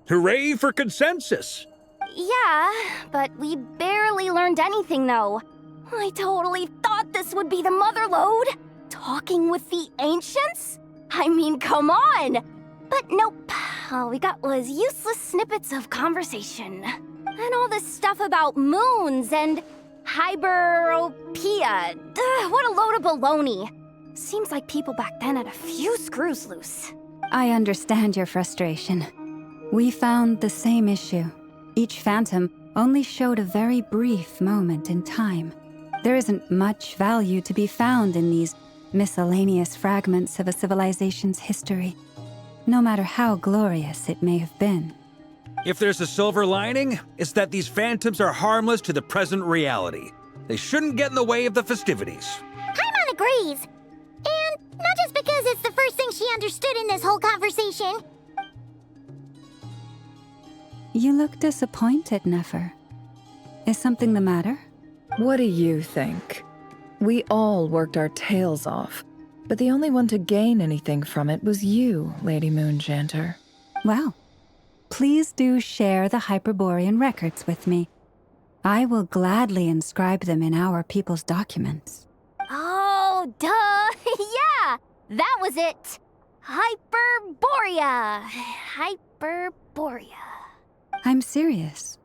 Hooray for consensus! Yeah, but we barely learned anything, though. I totally thought this would be the mother lode. Talking with the ancients? I mean, come on! But nope, all we got was useless snippets of conversation. And all this stuff about moons and hyperopia. What a load of baloney. Seems like people back then had a few screws loose. I understand your frustration. We found the same issue. Each phantom only showed a very brief moment in time. There isn't much value to be found in these miscellaneous fragments of a civilization's history, no matter how glorious it may have been. If there's a silver lining, it's that these phantoms are harmless to the present reality. They shouldn't get in the way of the festivities. Paimon agrees. And not just because it's the first thing she understood in this whole conversation. You look disappointed, Nefer. Is something the matter? What do you think? We all worked our tails off, but the only one to gain anything from it was you, Lady Moonjanter. Well, please do share the Hyperborean records with me. I will gladly inscribe them in our people's documents. Oh, duh! Yeah! That was it! Hyperborea! Hyperborea. I'm serious.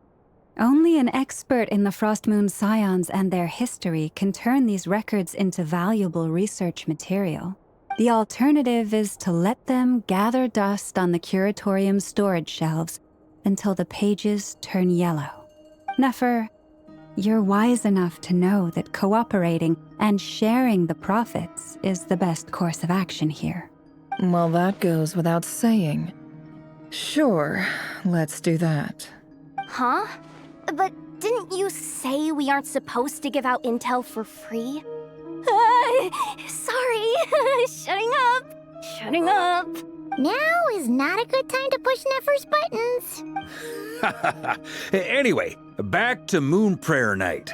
Only an expert in the Frostmoon Scions and their history can turn these records into valuable research material. The alternative is to let them gather dust on the Curatorium's storage shelves until the pages turn yellow. Nefer, you're wise enough to know that cooperating and sharing the profits is the best course of action here. Well, that goes without saying. Sure, let's do that. Huh? But didn't you say we aren't supposed to give out intel for free? Sorry. Shutting up. Now is not a good time to push Nefer's buttons. Anyway, back to Moon Prayer Night.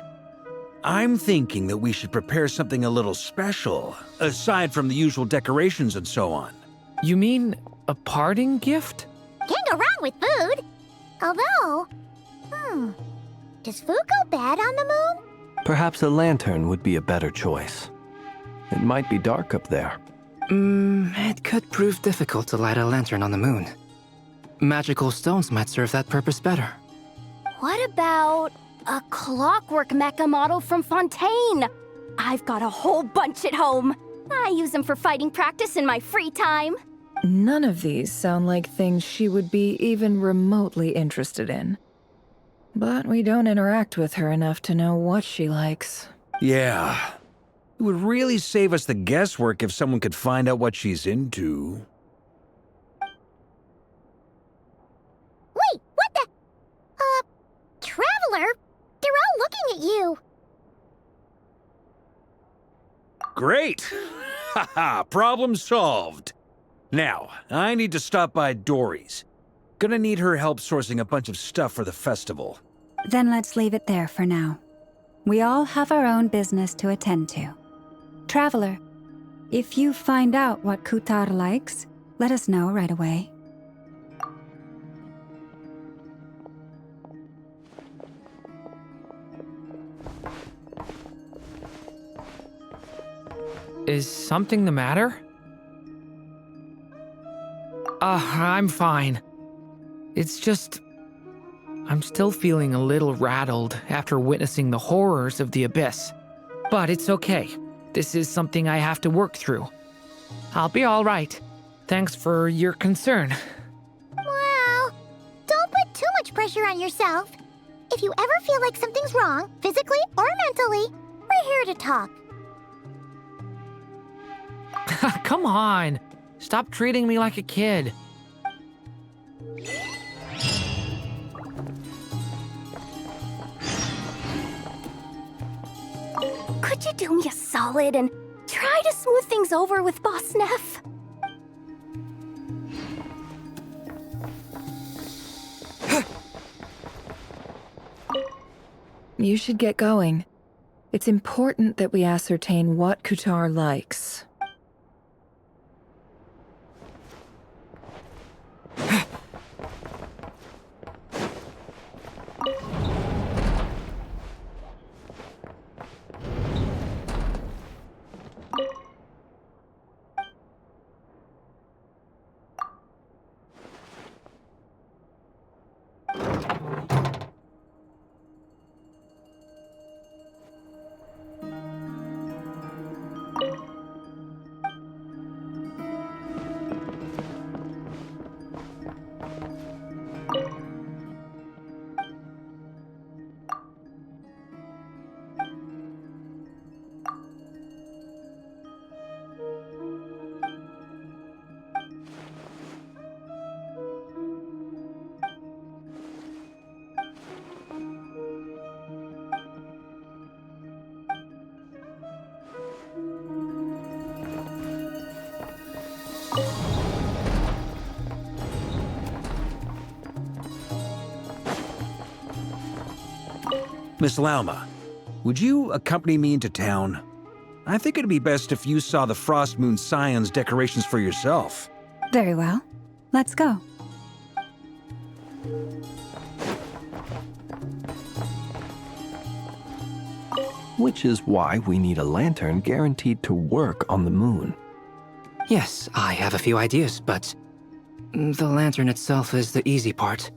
I'm thinking that we should prepare something a little special, aside from the usual decorations and so on. You mean a parting gift? Can't go wrong with food. Although, does food go bad on the moon? Perhaps a lantern would be a better choice. It might be dark up there. It could prove difficult to light a lantern on the moon. Magical stones might serve that purpose better. What about a clockwork mecha model from Fontaine? I've got a whole bunch at home. I use them for fighting practice in my free time. None of these sound like things she would be even remotely interested in. But we don't interact with her enough to know what she likes. Yeah. It would really save us the guesswork if someone could find out what she's into. Wait, what the? Traveler? They're all looking at you. Great! Haha, problem solved. Now, I need to stop by Dory's. Gonna need her help sourcing a bunch of stuff for the festival. Then let's leave it there for now. We all have our own business to attend to. Traveler, if you find out what Kutar likes, let us know right away. Is something the matter? I'm fine. It's just... I'm still feeling a little rattled after witnessing the horrors of the Abyss. But it's okay. This is something I have to work through. I'll be all right. Thanks for your concern. Well, don't put too much pressure on yourself. If you ever feel like something's wrong, physically or mentally, we're here to talk. Come on. Stop treating me like a kid. Could you do me a solid and try to smooth things over with Boss Neff? You should get going. It's important that we ascertain what Kutar likes. Miss Lauma, would you accompany me into town? I think it'd be best if you saw the Frost Moon Scion's decorations for yourself. Very well. Let's go. Which is why we need a lantern guaranteed to work on the moon. Yes, I have a few ideas, but the lantern itself is the easy part.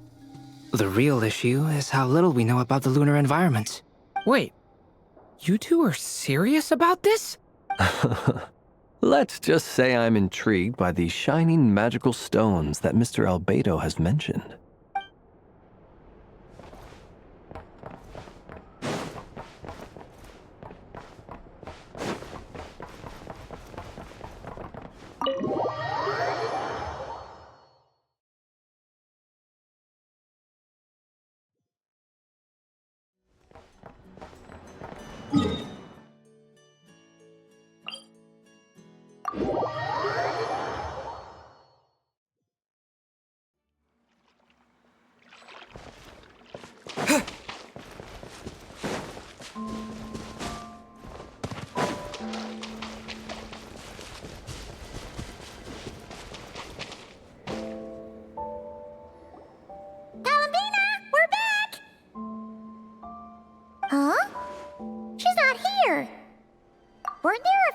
The real issue is how little we know about the lunar environment. Wait, you two are serious about this? Let's just say I'm intrigued by these shining magical stones that Mr. Albedo has mentioned.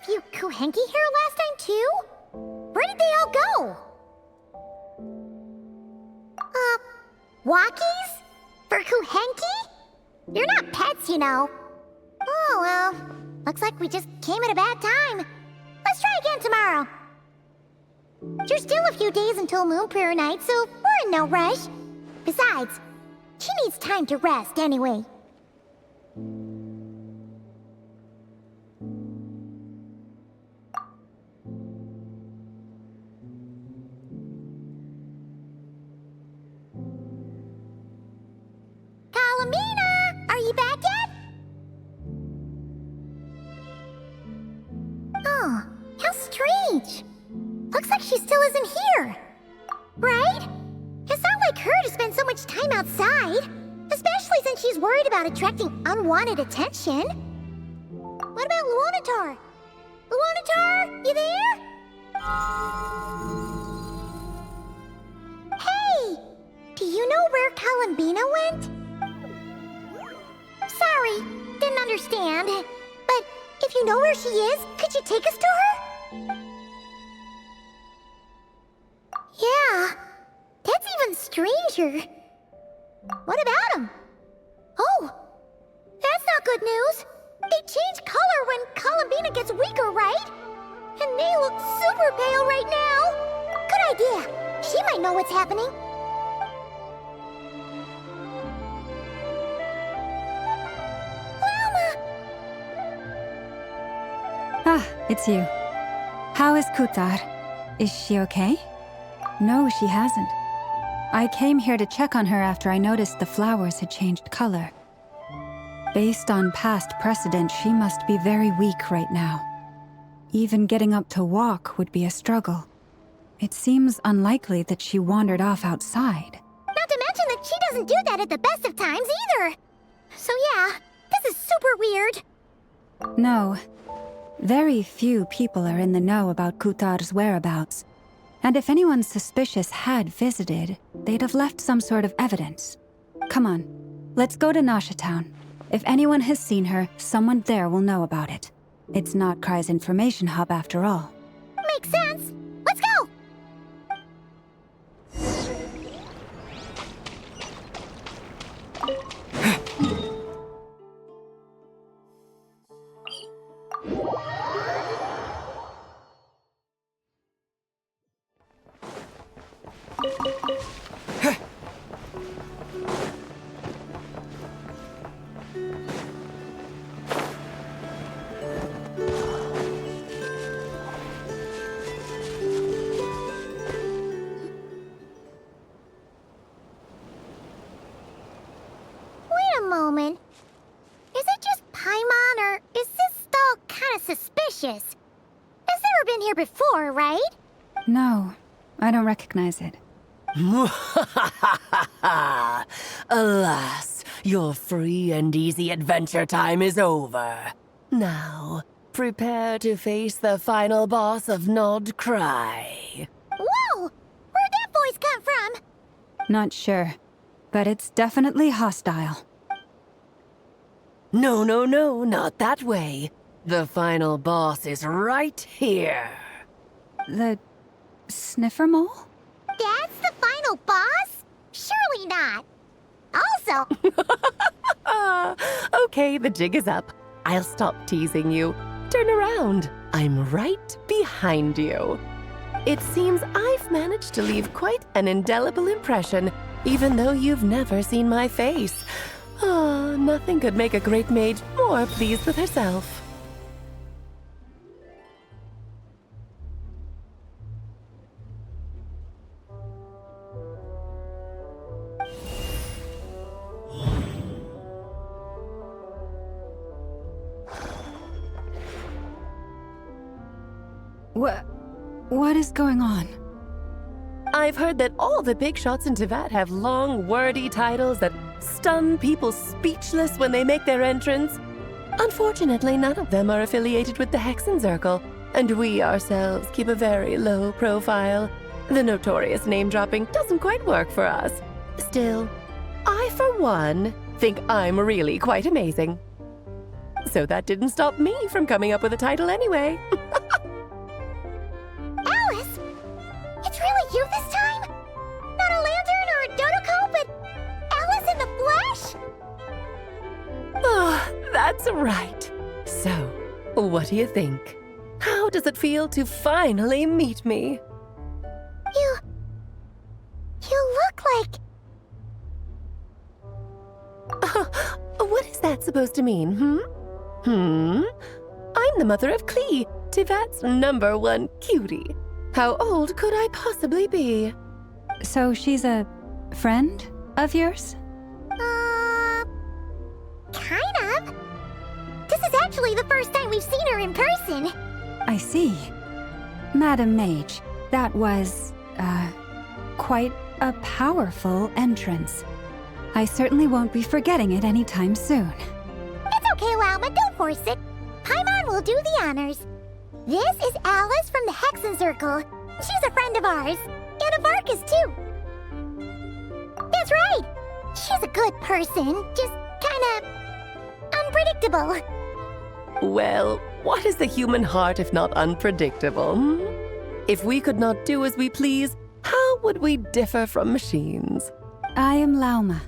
few Kuhenki here last time, too? Where did they all go? Walkies? For Kuhenki? You're not pets, you know. Oh, well. Looks like we just came at a bad time. Let's try again tomorrow. There's still a few days until Moon Prayer Night, so we're in no rush. Besides, she needs time to rest anyway. Kalamina! Are you back yet? Oh, how strange. Looks like she still isn't here. Right? It's not like her to spend so much time outside. Especially since she's worried about attracting unwanted attention. What about Luonatar? Luonatar, you there? Hey! Do you know where Kalambina went? Sorry, didn't understand. But if you know where she is, could you take us to her? Yeah, that's even stranger. What about him? Oh, that's not good news. They change color when Kalambina gets weaker, right? And they look super pale right now. Good idea. She might know what's happening. Ah, it's you. How is Kutar? Is she okay? No, she hasn't. I came here to check on her after I noticed the flowers had changed color. Based on past precedent, she must be very weak right now. Even getting up to walk would be a struggle. It seems unlikely that she wandered off outside. Not to mention that she doesn't do that at the best of times either. So yeah, this is super weird. No. Very few people are in the know about Kutar's whereabouts. And if anyone suspicious had visited, they'd have left some sort of evidence. Come on, let's go to Nasha Town. If anyone has seen her, someone there will know about it. It's not Cry's information hub after all. Makes sense. Let's go! Moment. Is it just Paimon, or is this stall kind of suspicious? It's never been here before, right? No, I don't recognize it. Alas, your free and easy adventure time is over. Now, prepare to face the final boss of Nod Cry. Whoa! Where'd that voice come from? Not sure, but it's definitely hostile. No, not that way. The final boss is right here. The sniffer mole? That's the final boss? Surely not. Also... Okay, the jig is up. I'll stop teasing you. Turn around. I'm right behind you. It seems I've managed to leave quite an indelible impression, even though you've never seen my face. Ah, nothing could make a great mage more pleased with herself. What is going on? I've heard that all the big shots in Tevat have long, wordy titles that stun people speechless when they make their entrance. Unfortunately, none of them are affiliated with the Hexen Circle, and we ourselves keep a very low profile. The notorious name-dropping doesn't quite work for us. Still, I, for one, think I'm really quite amazing. So that didn't stop me from coming up with a title anyway. Alice? It's really you this time? Not a lantern or a Dodoko, but Alice in the flesh? Oh, that's right. So, what do you think? How does it feel to finally meet me? You look like... What is that supposed to mean, I'm the mother of Klee, Tivat's #1 cutie. How old could I possibly be? So she's a friend of yours? Kind of. This is actually the first time we've seen her in person. I see. Madam Mage, that was, quite a powerful entrance. I certainly won't be forgetting it anytime soon. It's okay, Lauma, don't force it. Paimon will do the honors. This is Alice from the Hexen Circle. She's a friend of ours. And of Arcus, too. That's right. She's a good person, just kinda... unpredictable. Well, what is the human heart if not unpredictable? If we could not do as we please, how would we differ from machines? I am Lauma,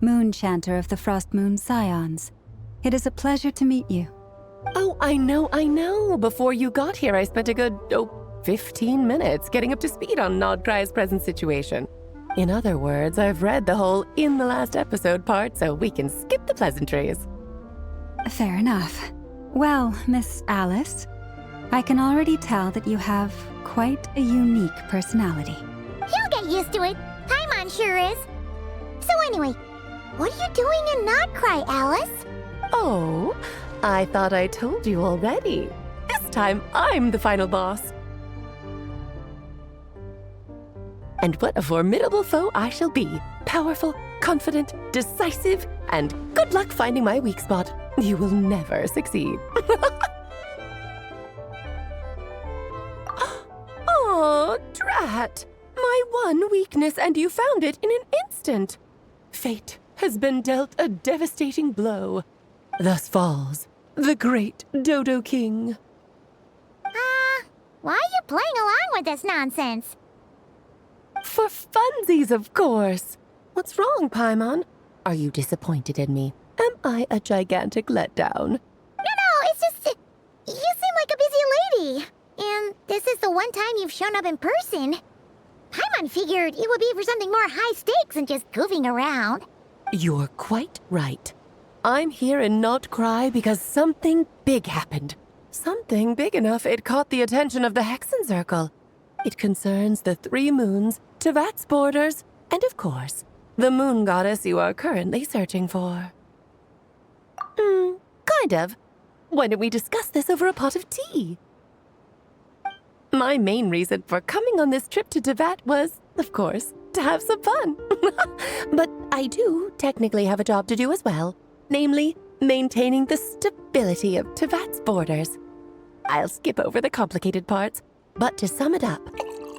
Moon Chanter of the Frost Moon Scions. It is a pleasure to meet you. Oh, I know. Before you got here, I spent a good, 15 minutes getting up to speed on Nodcry's present situation. In other words, I've read the whole in the last episode part, so we can skip the pleasantries. Fair enough. Well, Miss Alice, I can already tell that you have quite a unique personality. He'll get used to it. Paimon sure is. So anyway, what are you doing in Nodcry, Alice? Oh, I thought I told you already. This time, I'm the final boss. And what a formidable foe I shall be. Powerful, confident, decisive, and good luck finding my weak spot. You will never succeed. Oh, drat! My one weakness, and you found it in an instant. Fate has been dealt a devastating blow. Thus falls the great Dodo King. Why are you playing along with this nonsense? For funsies, of course. What's wrong, Paimon? Are you disappointed in me? Am I a gigantic letdown? No, it's just... you seem like a busy lady. And this is the one time you've shown up in person. Paimon figured it would be for something more high stakes than just goofing around. You're quite right. I'm here in Nodcry because something big happened. Something big enough it caught the attention of the Hexen Circle. It concerns the 3 moons, Tivat's borders, and of course, the moon goddess you are currently searching for. Kind of. Why don't we discuss this over a pot of tea? My main reason for coming on this trip to Tivat was, of course, to have some fun. But I do technically have a job to do as well, namely, maintaining the stability of Tivat's borders. I'll skip over the complicated parts, but to sum it up,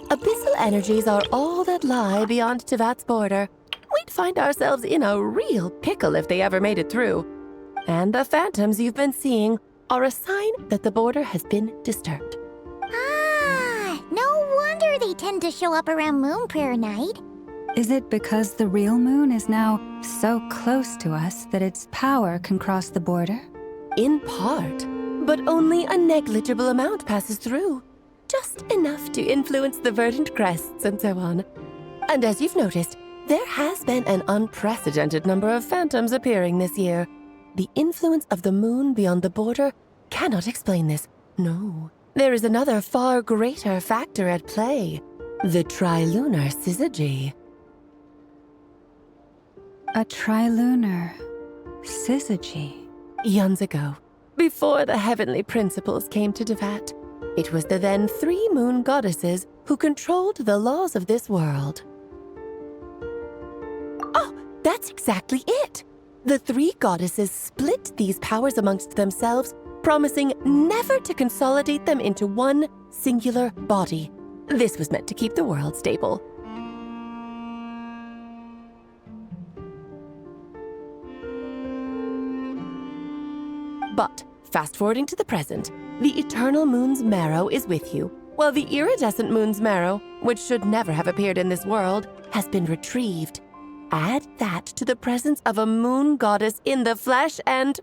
abyssal energies are all that lie beyond Tivat's border. We'd find ourselves in a real pickle if they ever made it through. And the phantoms you've been seeing are a sign that the border has been disturbed. No wonder they tend to show up around Moon Prayer Night. Is it because the real moon is now so close to us that its power can cross the border? In part, but only a negligible amount passes through. Just enough to influence the verdant crests and so on. And as you've noticed, there has been an unprecedented number of phantoms appearing this year. The influence of the moon beyond the border cannot explain this. No, there is another far greater factor at play. The trilunar syzygy. A trilunar syzygy? Eons ago, before the heavenly principles came to Tivat, it was the then 3 moon goddesses who controlled the laws of this world. Oh, that's exactly it! The 3 goddesses split these powers amongst themselves, promising never to consolidate them into one singular body. This was meant to keep the world stable. But, fast forwarding to the present, the eternal moon's marrow is with you, while the iridescent moon's marrow, which should never have appeared in this world, has been retrieved. Add that to the presence of a moon goddess in the flesh and...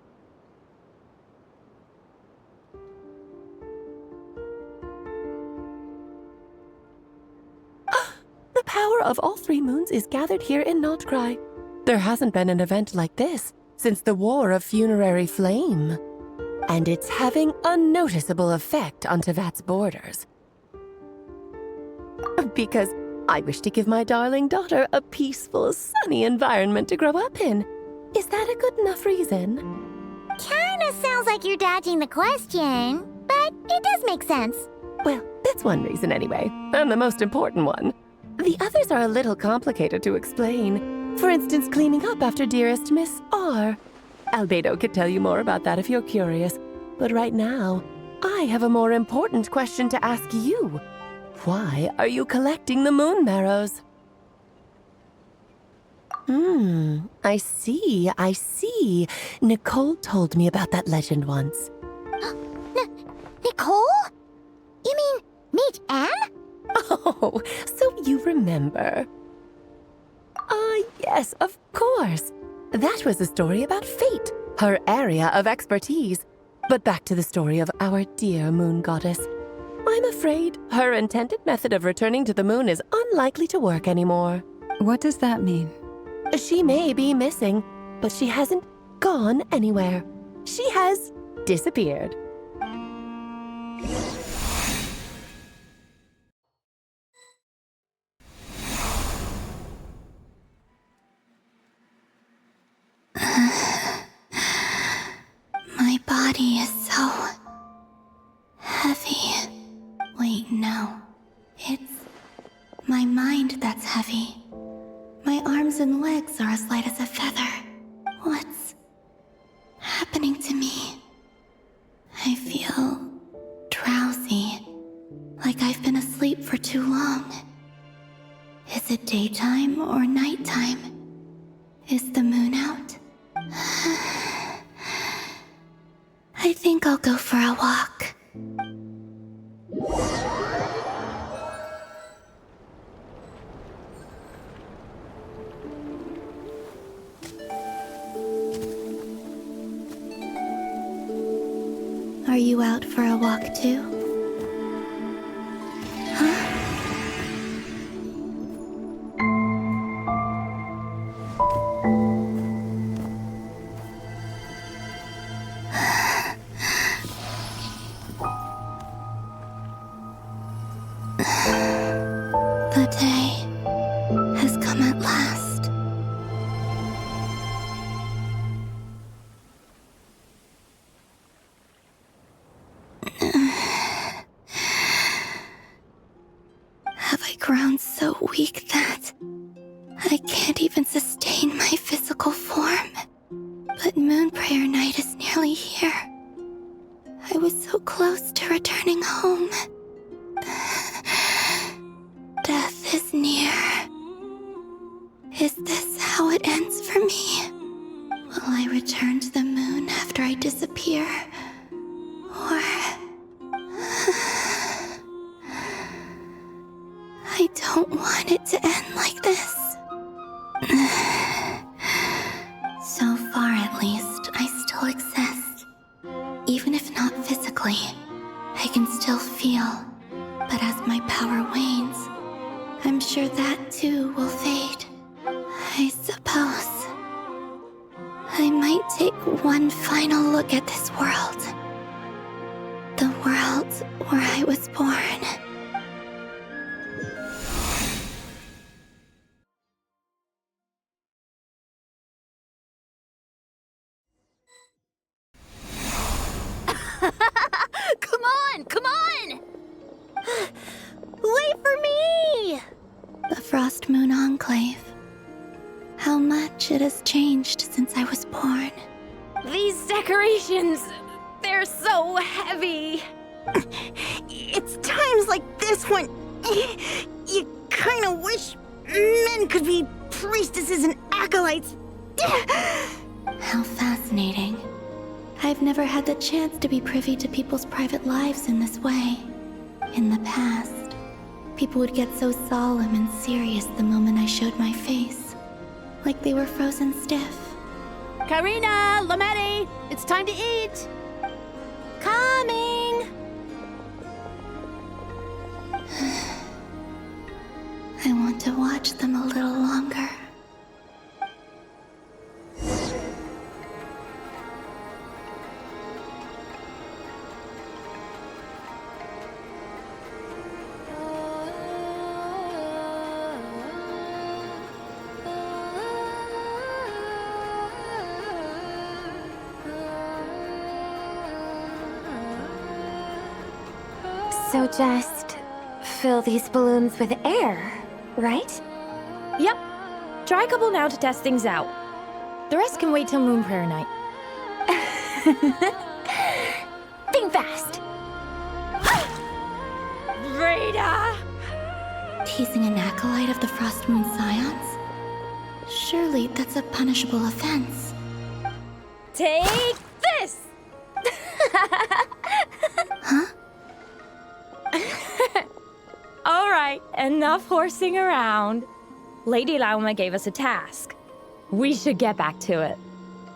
the power of all three moons is gathered here in Notcry. There hasn't been an event like this since the War of Funerary Flame. And it's having a noticeable effect on Tevat's borders. Because I wish to give my darling daughter a peaceful, sunny environment to grow up in. Is that a good enough reason? Kinda sounds like you're dodging the question, but it does make sense. Well, that's one reason anyway, and the most important one. The others are a little complicated to explain. For instance, cleaning up after dearest Miss R. Albedo could tell you more about that if you're curious. But right now, I have a more important question to ask you. Why are you collecting the moon marrows? I see. Nicole told me about that legend once. Nicole? You mean meet Anne? Oh, so you remember. Yes, of course. That was a story about fate, her area of expertise. But back to the story of our dear moon goddess. I'm afraid her intended method of returning to the moon is unlikely to work anymore. What does that mean? She may be missing, but she hasn't gone anywhere. She has disappeared. My body is so heavy. Wait, no. It's my mind that's heavy. My arms and legs are as light as a feather. What's happening to me? I feel drowsy, like I've been asleep for too long. Is it daytime or nighttime? Is the moon out? I think I'll go for a walk. Are you out for a walk too? The day has come at last. Have I grown so weak that I can't even sustain my physical form? But Moon Prayer Night is nearly here. I was so close to returning home. Death is near. Is this how it ends for me? Will I return to the moon after I disappear? Or... I don't want it to end like this. So far, at least, I still exist. Even if not physically, I can still feel. But as my power wanes, I'm sure that too will fade. I suppose I might take one final look at this world. The world where I was born. Come on! Wait for me! The Frost Moon Enclave. How much it has changed since I was born. These decorations, they're so heavy. It's times like this when you kind of wish men could be priestesses and acolytes. How fascinating. I've never had the chance to be privy to people's private lives in this way. In the past, people would get so solemn and serious the moment I showed my face, like they were frozen stiff. Karina, Lametti, it's time to eat. Coming. I want to watch them a little longer. So just fill these balloons with air, right? Yep. Try a couple now to test things out. The rest can wait till Moon Prayer night. Think fast. Rita! Teasing an acolyte of the Frost Moon Scions? Surely that's a punishable offense. Take this! Huh? All right, enough horsing around. Lady Lauma gave us a task. We should get back to it.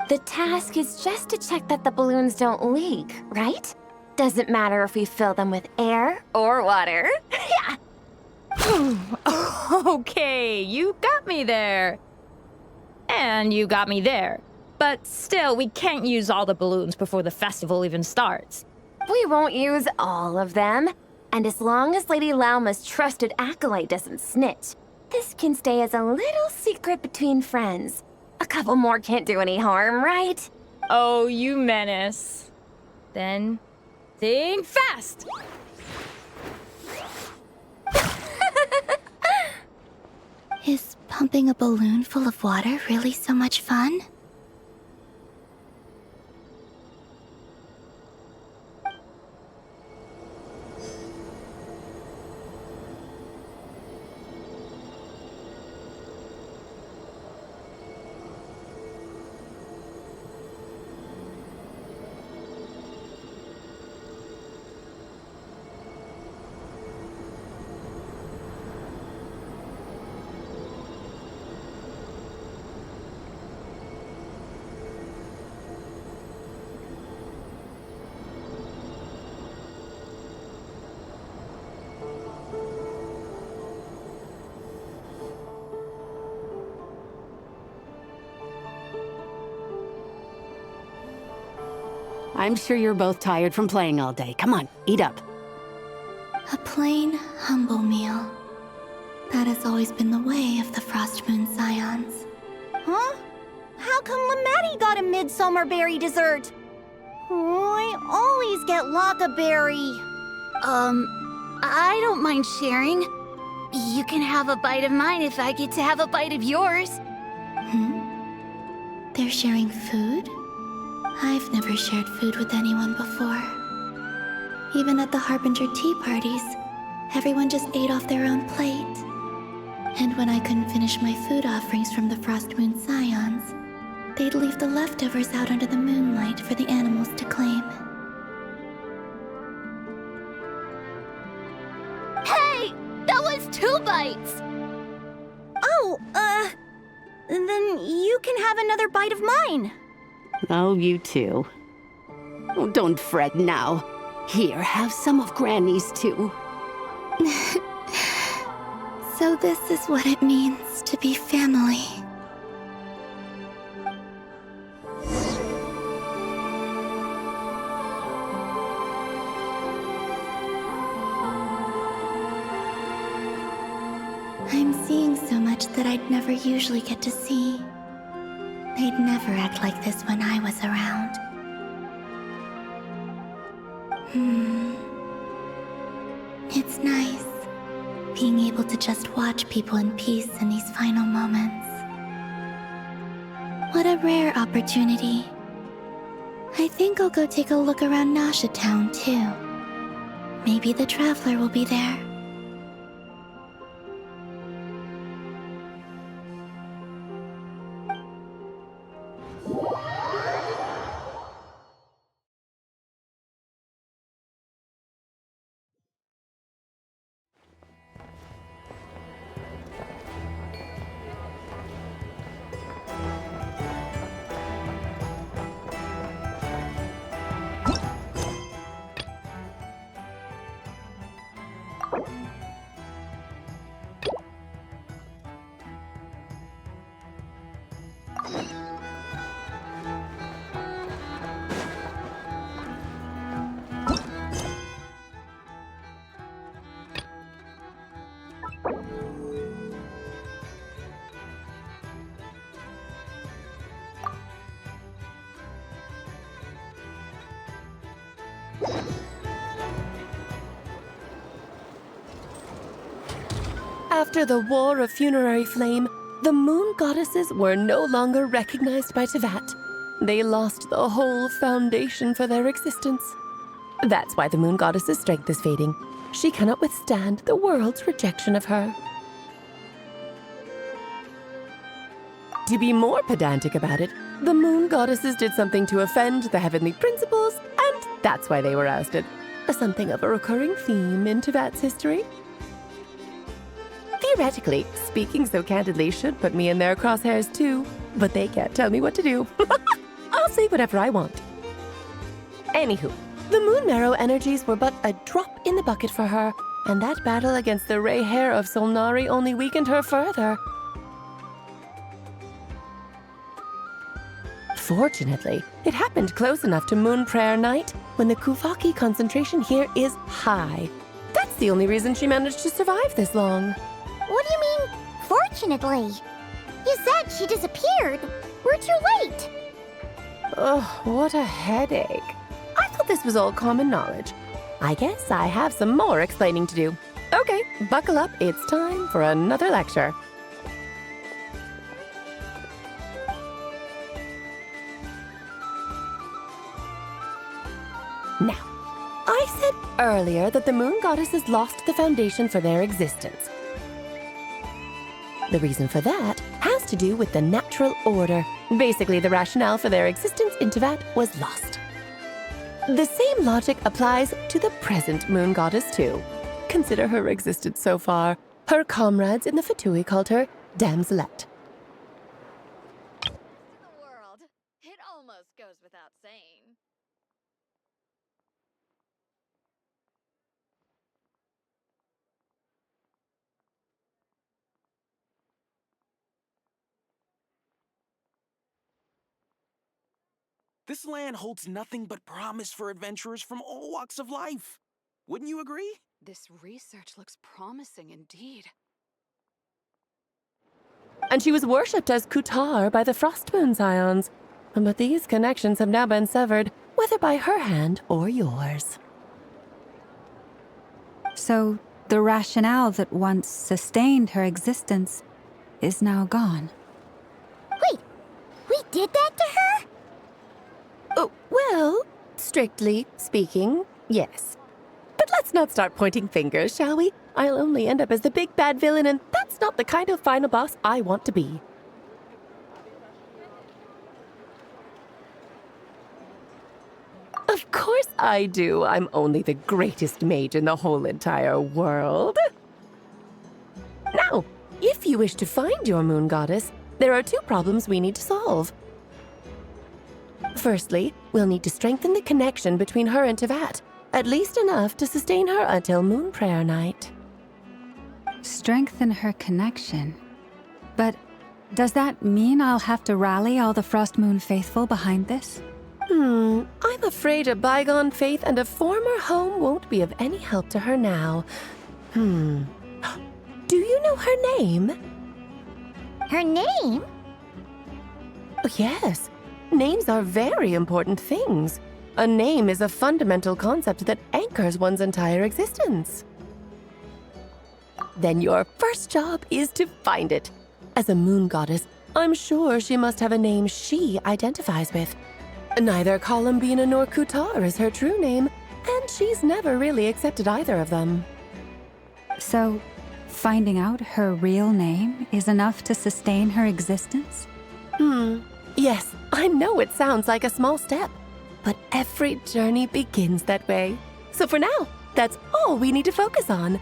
The task is just to check that the balloons don't leak, right? Doesn't matter if we fill them with air or water. Yeah. Okay, you got me there. And you got me there. But still, we can't use all the balloons before the festival even starts. We won't use all of them. And as long as Lady Lauma's trusted acolyte doesn't snitch, this can stay as a little secret between friends. A couple more can't do any harm, right? Oh, you menace. Then, think fast! Is pumping a balloon full of water really so much fun? I'm sure you're both tired from playing all day. Come on, eat up. A plain, humble meal. That has always been the way of the Frost Moon Scions. Huh? How come Lametti got a midsummer berry dessert? Oh, I always get Lockaberry. I don't mind sharing. You can have a bite of mine if I get to have a bite of yours. They're sharing food? I've never shared food with anyone before. Even at the Harbinger tea parties, everyone just ate off their own plate. And when I couldn't finish my food offerings from the Frost Moon Scions, they'd leave the leftovers out under the moonlight for the animals to claim. Hey! That was 2 bites! Oh, then you can have another bite of mine. Oh, you too. Oh, don't fret now. Here, have some of Granny's too. So this is what it means to be family. I'm seeing so much that I'd never usually get to see. They'd never act like this when I was around. It's nice, being able to just watch people in peace in these final moments. What a rare opportunity. I think I'll go take a look around Nasha Town, too. Maybe the Traveler will be there. After the War of Funerary Flame, the moon goddesses were no longer recognized by Tevat. They lost the whole foundation for their existence. That's why the moon goddess's strength is fading. She cannot withstand the world's rejection of her. To be more pedantic about it, the moon goddesses did something to offend the heavenly principles, and that's why they were ousted. Something of a recurring theme in Tevat's history. Theoretically, speaking so candidly should put me in their crosshairs too, but they can't tell me what to do. I'll say whatever I want. Anywho, the Moon Marrow energies were but a drop in the bucket for her, and that battle against the Ray Hair of Solnari only weakened her further. Fortunately, it happened close enough to Moon Prayer Night when the Kuvaki concentration here is high. That's the only reason she managed to survive this long. What do you mean, fortunately? You said she disappeared. We're too late. Ugh, what a headache. I thought this was all common knowledge. I guess I have some more explaining to do. Okay, buckle up. It's time for another lecture. Now, I said earlier that the moon goddesses lost the foundation for their existence. The reason for that has to do with the natural order. Basically, the rationale for their existence in Tevat was lost. The same logic applies to the present moon goddess too. Consider her existence so far. Her comrades in the Fatui called her Damselette. The world. It almost goes without saying. This land holds nothing but promise for adventurers from all walks of life. Wouldn't you agree? This research looks promising indeed. And she was worshipped as Kutar by the Frostmoon Scions. But these connections have now been severed, whether by her hand or yours. So, the rationale that once sustained her existence is now gone. Wait, we did that to her? Oh, well, strictly speaking, yes. But let's not start pointing fingers, shall we? I'll only end up as the big bad villain, and that's not the kind of final boss I want to be. Of course I do. I'm only the greatest mage in the whole entire world. Now, if you wish to find your moon goddess, there are two problems we need to solve. Firstly, we'll need to strengthen the connection between her and Tevat, at least enough to sustain her until Moon Prayer Night. Strengthen her connection. But does that mean I'll have to rally all the Frostmoon faithful behind this? I'm afraid a bygone faith and a former home won't be of any help to her now. Do you know her name? Her name? Oh, yes. Names are very important things. A name is a fundamental concept that anchors one's entire existence. Then your first job is to find it. As a moon goddess, I'm sure she must have a name she identifies with. Neither Columbina nor Kutar is her true name, and she's never really accepted either of them. So, finding out her real name is enough to sustain her existence? Yes, I know it sounds like a small step, but every journey begins that way. So for now, that's all we need to focus on.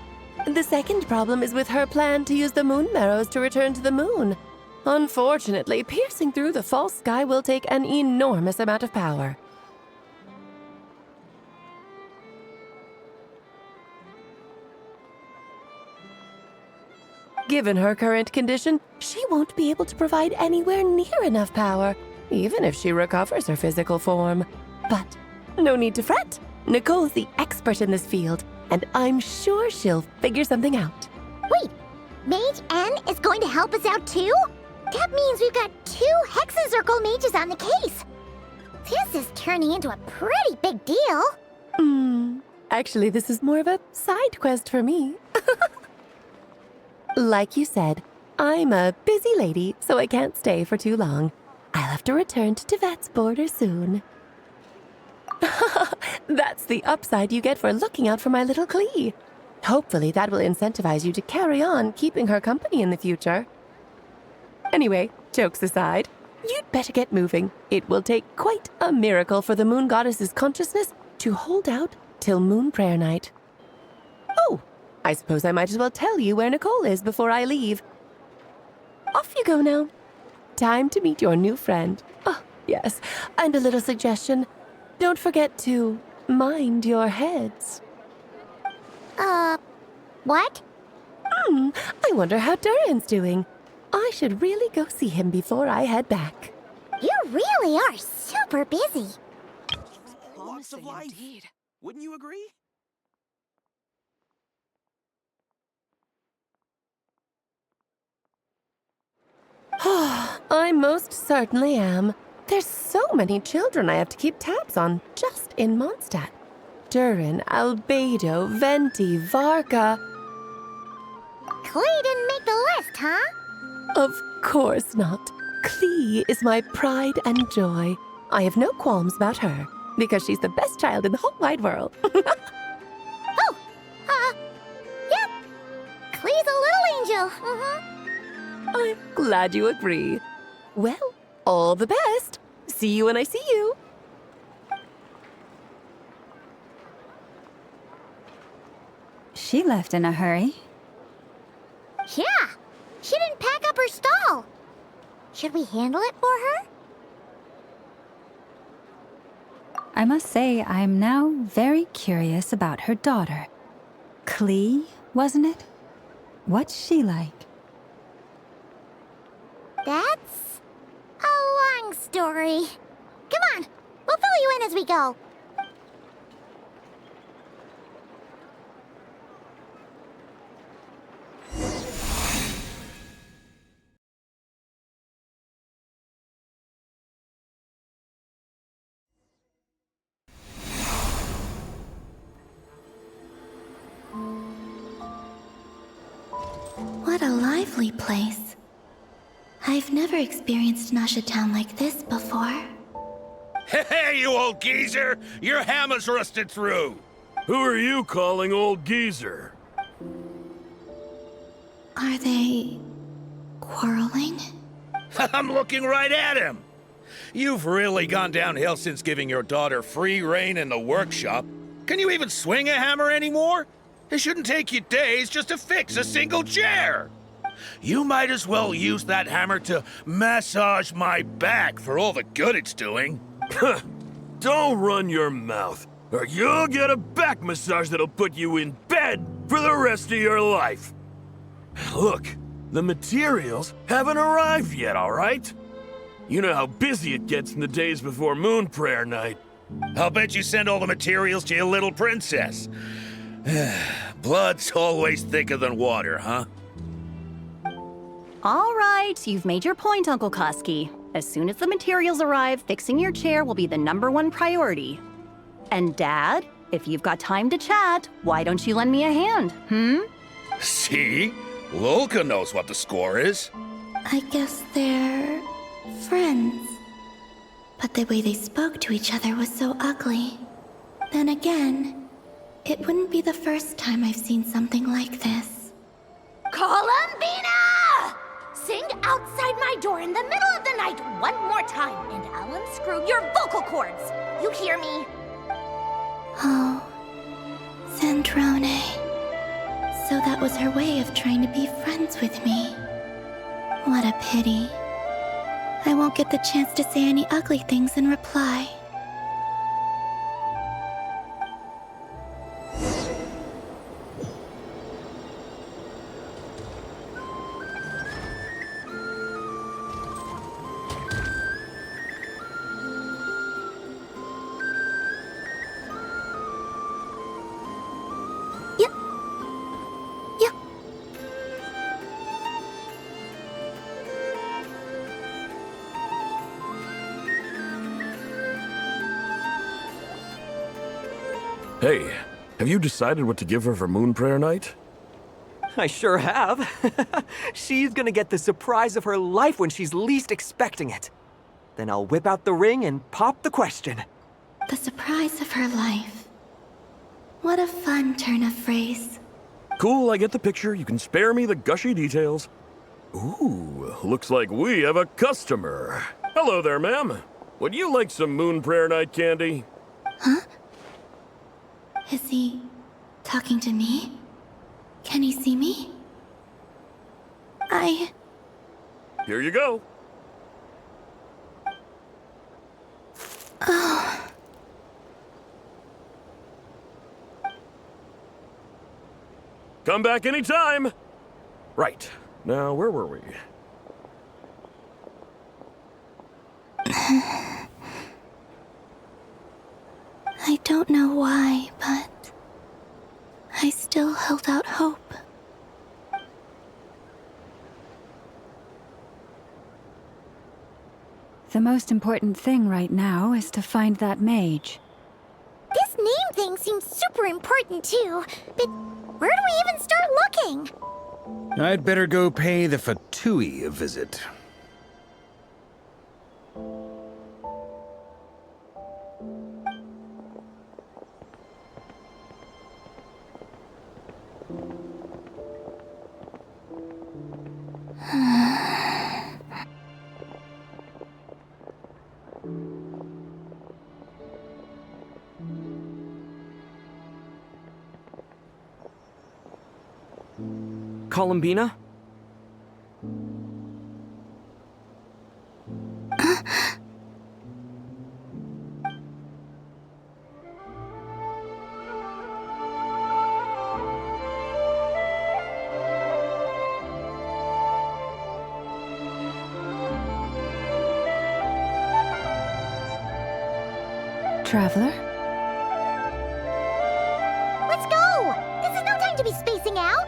The second problem is with her plan to use the moon marrows to return to the moon. Unfortunately, piercing through the false sky will take an enormous amount of power. Given her current condition, she won't be able to provide anywhere near enough power, even if she recovers her physical form. But no need to fret. Nicole's the expert in this field, and I'm sure she'll figure something out. Wait, Mage N is going to help us out too? That means we've got 2 Hexacircle mages on the case. This is turning into a pretty big deal. Actually, this is more of a side quest for me. Like you said, I'm a busy lady, so I can't stay for too long. I'll have to return to Tevat's border soon. That's the upside you get for looking out for my little Klee. Hopefully that will incentivize you to carry on keeping her company in the future. Anyway, jokes aside, you'd better get moving. It will take quite a miracle for the Moon Goddess's consciousness to hold out till Moon Prayer Night. Oh, I suppose I might as well tell you where Nicole is before I leave. Off you go now. Time to meet your new friend. Oh, yes, and a little suggestion. Don't forget to mind your heads. What? I wonder how Durin's doing. I should really go see him before I head back. You really are super busy. Walks of life. Wouldn't you agree? I most certainly am. There's so many children I have to keep tabs on just in Mondstadt. Durin, Albedo, Venti, Varka. Klee didn't make the list, huh? Of course not. Klee is my pride and joy. I have no qualms about her, because she's the best child in the whole wide world. Yep. Klee's a little angel. I'm glad you agree. Well, all the best. See you when I see you. She left in a hurry. Yeah, she didn't pack up her stall. Should we handle it for her? I must say, I'm now very curious about her daughter. Klee, wasn't it? What's she like? That's a long story. Come on, we'll fill you in as we go. What a lively place. I've never experienced Nasha Town like this before. Hey, you old geezer! Your hammer's rusted through! Who are you calling old geezer? Are they quarreling? I'm looking right at him! You've really gone downhill since giving your daughter free rein in the workshop. Can you even swing a hammer anymore? It shouldn't take you days just to fix a single chair. You might as well use that hammer to massage my back for all the good it's doing. Don't run your mouth, or you'll get a back massage that'll put you in bed for the rest of your life. Look, the materials haven't arrived yet, all right? You know how busy it gets in the days before Moon Prayer Night. I'll bet you send all the materials to your little princess. Blood's always thicker than water, huh? All right, you've made your point, Uncle Koski. As soon as the materials arrive, fixing your chair will be the #1 priority. And Dad, if you've got time to chat, why don't you lend me a hand, See? Lolka knows what the score is. I guess they're friends. But the way they spoke to each other was so ugly. Then again, it wouldn't be the first time I've seen something like this. Columbina! Sing outside my door in the middle of the night one more time, and I'll unscrew your vocal cords. You hear me? Oh, Zandrone. So that was her way of trying to be friends with me. What a pity. I won't get the chance to say any ugly things in reply. Hey, have you decided what to give her for Moon Prayer Night? I sure have. She's gonna get the surprise of her life when she's least expecting it. Then I'll whip out the ring and pop the question. The surprise of her life. What a fun turn of phrase. Cool, I get the picture. You can spare me the gushy details. Ooh, looks like we have a customer. Hello there, ma'am. Would you like some Moon Prayer Night candy? Huh? Is he talking to me? Can he see me? Here you go. Oh. Come back anytime. Right. Now, where were we? I don't know why, but I still held out hope. The most important thing right now is to find that mage. This name thing seems super important too, but where do we even start looking? I'd better go pay the Fatui a visit. Columbina? Traveler? Let's go! This is no time to be spacing out!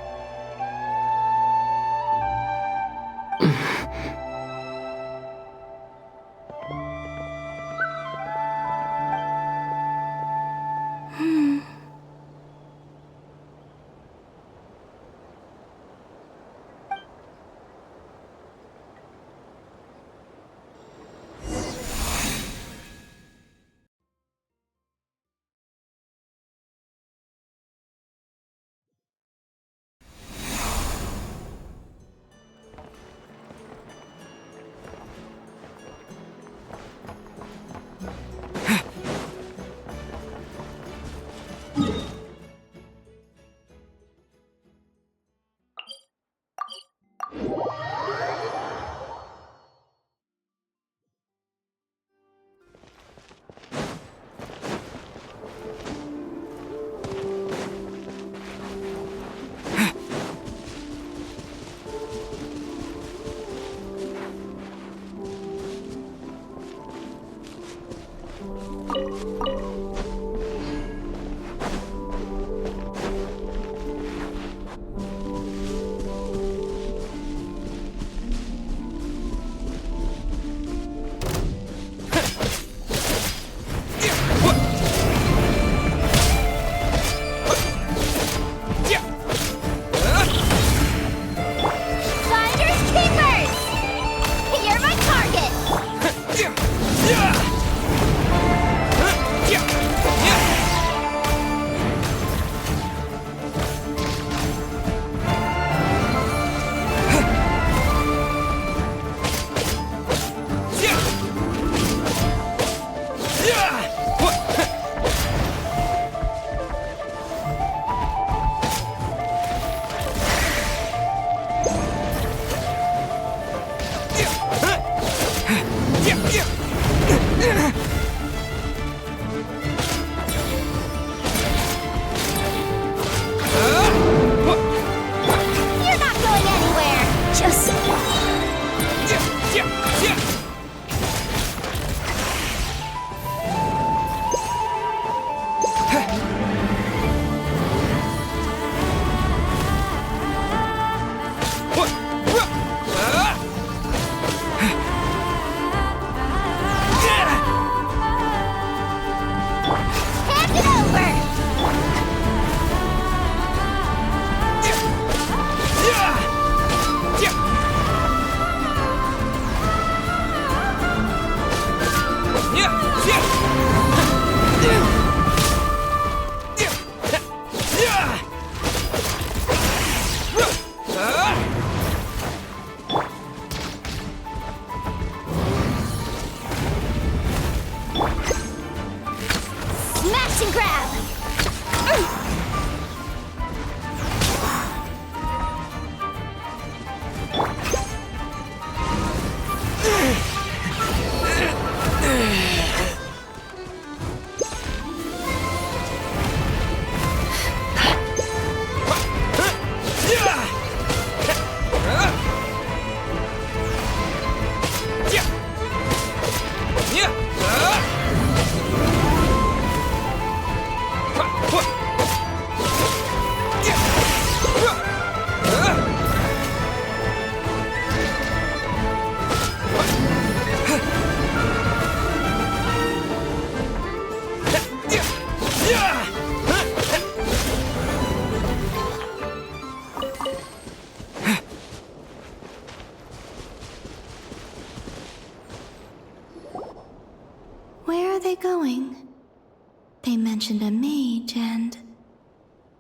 mentioned a mage and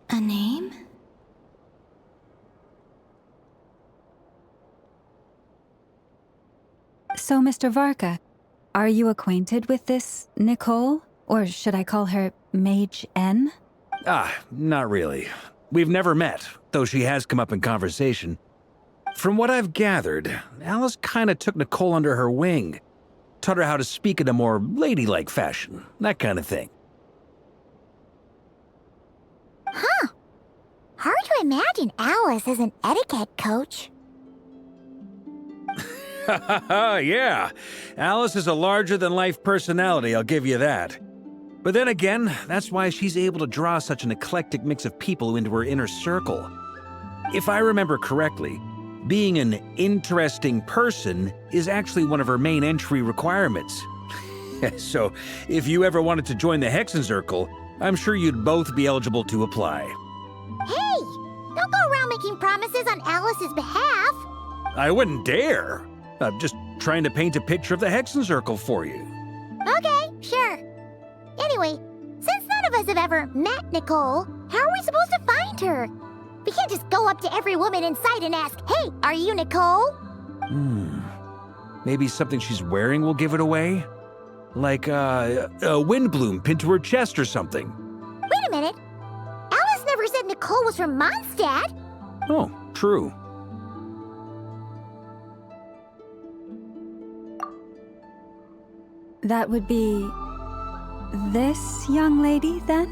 a name? So, Mr. Varka, are you acquainted with this Nicole? Or should I call her Mage N? Not really. We've never met, though she has come up in conversation. From what I've gathered, Alice kinda took Nicole under her wing. Taught her how to speak in a more ladylike fashion, that kind of thing. Huh. Hard to imagine Alice as an etiquette coach. Yeah, Alice is a larger-than-life personality, I'll give you that. But then again, that's why she's able to draw such an eclectic mix of people into her inner circle. If I remember correctly, being an interesting person is actually one of her main entry requirements. So, if you ever wanted to join the Hexenzirkel, I'm sure you'd both be eligible to apply. Hey! Don't go around making promises on Alice's behalf. I wouldn't dare. I'm just trying to paint a picture of the Hexenzirkel for you. Okay, sure. Anyway, since none of us have ever met Nicole, how are we supposed to find her? We can't just go up to every woman in sight and ask, "Hey, are you Nicole?" Maybe something she's wearing will give it away? Like a windbloom pinned to her chest or something. Wait a minute. Alice never said Nicole was from Mondstadt. Oh, true. That would be this young lady, then?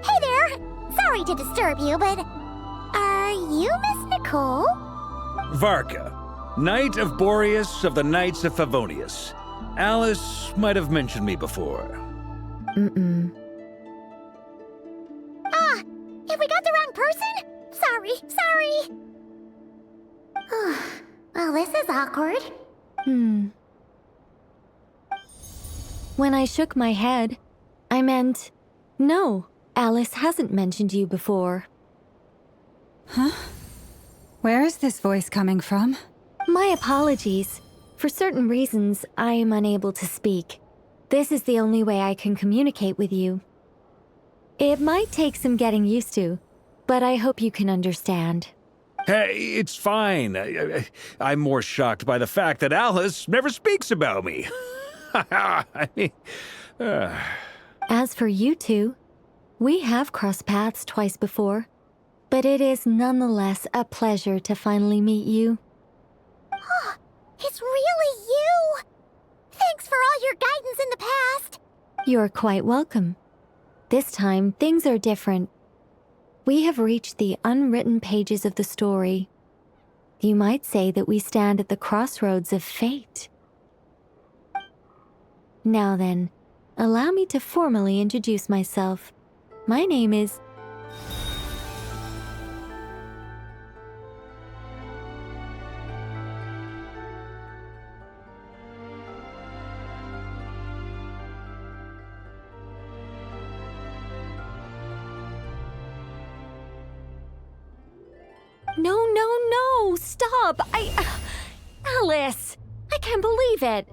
Hey there! Sorry to disturb you, but are you Miss Nicole? Varka, Knight of Boreas of the Knights of Favonius. Alice might have mentioned me before. Have we got the wrong person? Sorry. Well, this is awkward. When I shook my head, I meant, no, Alice hasn't mentioned you before. Huh? Where is this voice coming from? My apologies. For certain reasons, I am unable to speak. This is the only way I can communicate with you. It might take some getting used to, but I hope you can understand. Hey, it's fine. I'm more shocked by the fact that Alice never speaks about me. I mean, As for you two, we have crossed paths twice before, but it is nonetheless a pleasure to finally meet you. It's really you! Thanks for all your guidance in the past. You're quite welcome. This time, things are different. We have reached the unwritten pages of the story. You might say that we stand at the crossroads of fate. Now then, allow me to formally introduce myself. My name is... No, stop! Alice! I can't believe it!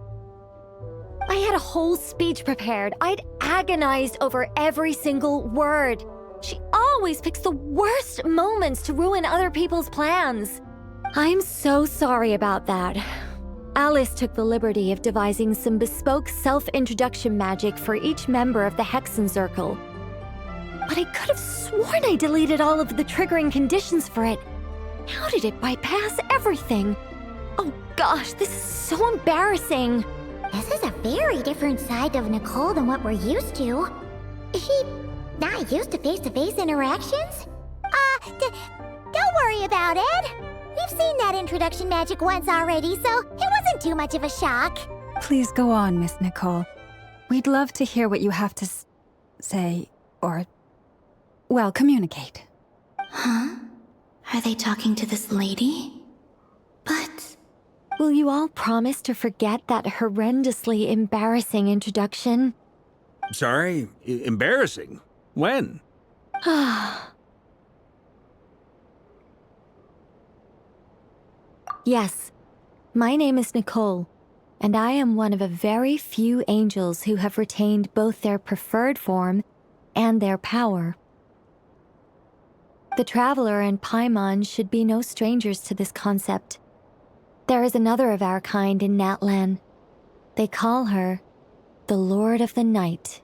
I had a whole speech prepared. I'd agonized over every single word. She always picks the worst moments to ruin other people's plans. I'm so sorry about that. Alice took the liberty of devising some bespoke self-introduction magic for each member of the Hexenzirkel. But I could have sworn I deleted all of the triggering conditions for it. How did it bypass everything? Oh gosh, this is so embarrassing. This is a very different side of Nicole than what we're used to. Is she not used to face-to-face interactions? Don't worry about it. We've seen that introduction magic once already, so it wasn't too much of a shock. Please go on, Miss Nicole. We'd love to hear what you have to say, or, well, communicate. Huh? Are they talking to this lady? But... Will you all promise to forget that horrendously embarrassing introduction? sorry, embarrassing. When? Yes. My name is Nicole, and I am one of a very few angels who have retained both their preferred form and their power. The Traveler and Paimon should be no strangers to this concept. There is another of our kind in Natlan. They call her the Lord of the Night.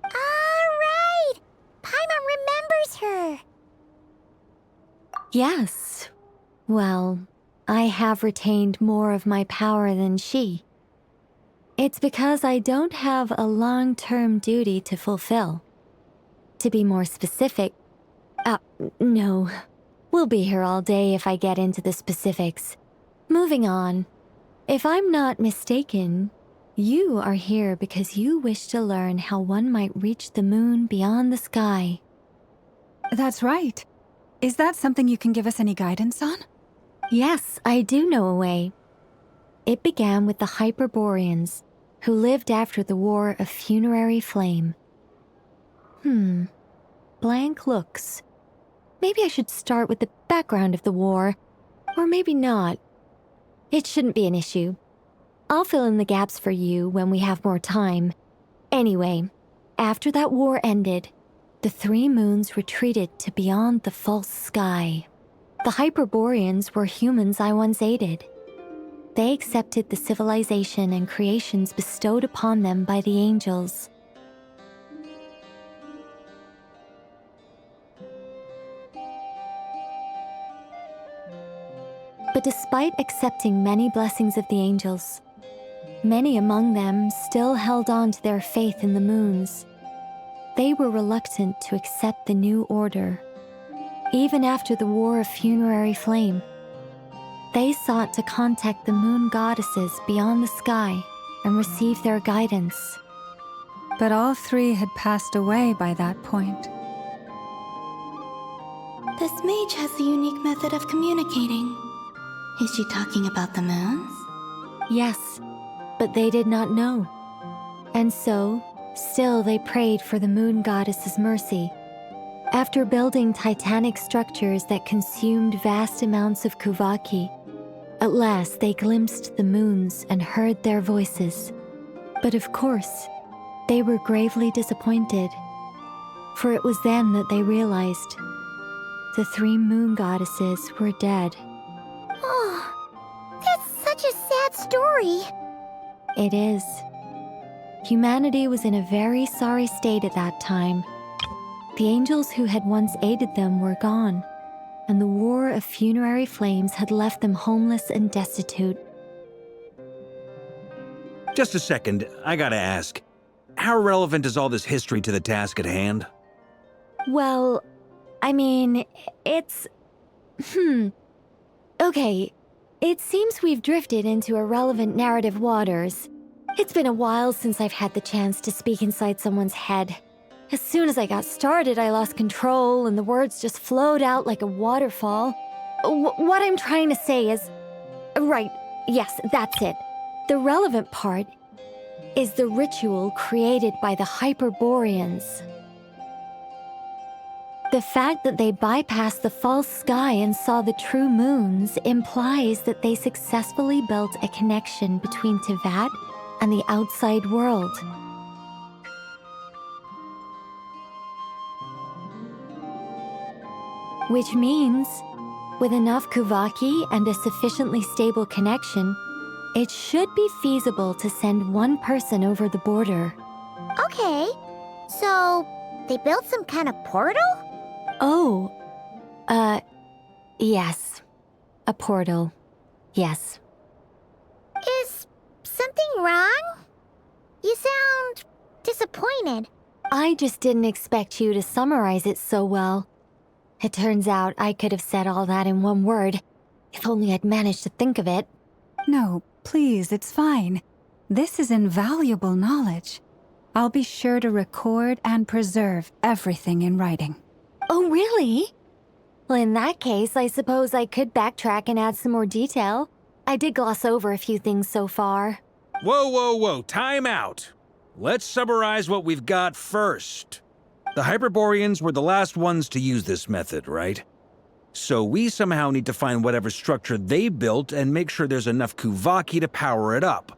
All right! Paimon remembers her! Yes. Well, I have retained more of my power than she. It's because I don't have a long-term duty to fulfill. To be more specific, no. We'll be here all day if I get into the specifics. Moving on. If I'm not mistaken, you are here because you wish to learn how one might reach the moon beyond the sky. That's right. Is that something you can give us any guidance on? Yes, I do know a way. It began with the Hyperboreans, who lived after the War of Funerary Flame. Blank looks. Maybe I should start with the background of the war, or maybe not. It shouldn't be an issue. I'll fill in the gaps for you when we have more time. Anyway, after that war ended, the three moons retreated to beyond the false sky. The Hyperboreans were humans I once aided. They accepted the civilization and creations bestowed upon them by the angels. But despite accepting many blessings of the angels, many among them still held on to their faith in the moons. They were reluctant to accept the new order. Even after the War of Funerary Flame, they sought to contact the moon goddesses beyond the sky and receive their guidance. But all three had passed away by that point. This mage has a unique method of communicating. Is she talking about the moons? Yes, but they did not know. And so, still they prayed for the moon goddess's mercy. After building titanic structures that consumed vast amounts of Kuvaki, at last they glimpsed the moons and heard their voices. But of course, they were gravely disappointed, for it was then that they realized the three moon goddesses were dead. Oh, that's such a sad story. It is. Humanity was in a very sorry state at that time. The angels who had once aided them were gone, and the War of Funerary Flames had left them homeless and destitute. Just a second, I gotta ask. How relevant is all this history to the task at hand? Well, I mean, it's... Okay, it seems we've drifted into irrelevant narrative waters. It's been a while since I've had the chance to speak inside someone's head. As soon as I got started, I lost control and the words just flowed out like a waterfall. What I'm trying to say is... Right, yes, that's it. The relevant part is the ritual created by the Hyperboreans. The fact that they bypassed the false sky and saw the true moons implies that they successfully built a connection between Teyvat and the outside world. Which means, with enough Kuvaki and a sufficiently stable connection, it should be feasible to send one person over the border. Okay, so they built some kind of portal? Oh, yes. A portal. Yes. Is something wrong? You sound disappointed. I just didn't expect you to summarize it so well. It turns out I could have said all that in one word, if only I'd managed to think of it. No, please, it's fine. This is invaluable knowledge. I'll be sure to record and preserve everything in writing. Oh, really? Well, in that case, I suppose I could backtrack and add some more detail. I did gloss over a few things so far. Whoa, time out. Let's summarize what we've got first. The Hyperboreans were the last ones to use this method, right? So we somehow need to find whatever structure they built and make sure there's enough Kuvaki to power it up.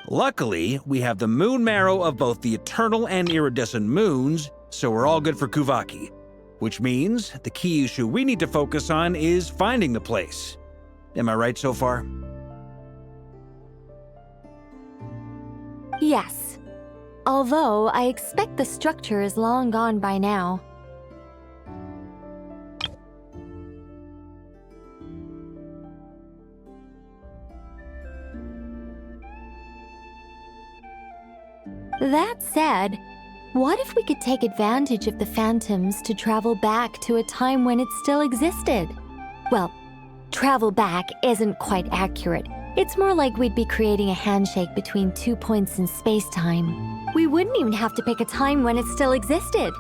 Luckily, we have the moon marrow of both the eternal and iridescent moons, so we're all good for Kuvaki. Which means the key issue we need to focus on is finding the place. Am I right so far? Yes. Although I expect the structure is long gone by now. That said, what if we could take advantage of the phantoms to travel back to a time when it still existed? Well, travel back isn't quite accurate. It's more like we'd be creating a handshake between 2 points in space-time. We wouldn't even have to pick a time when it still existed.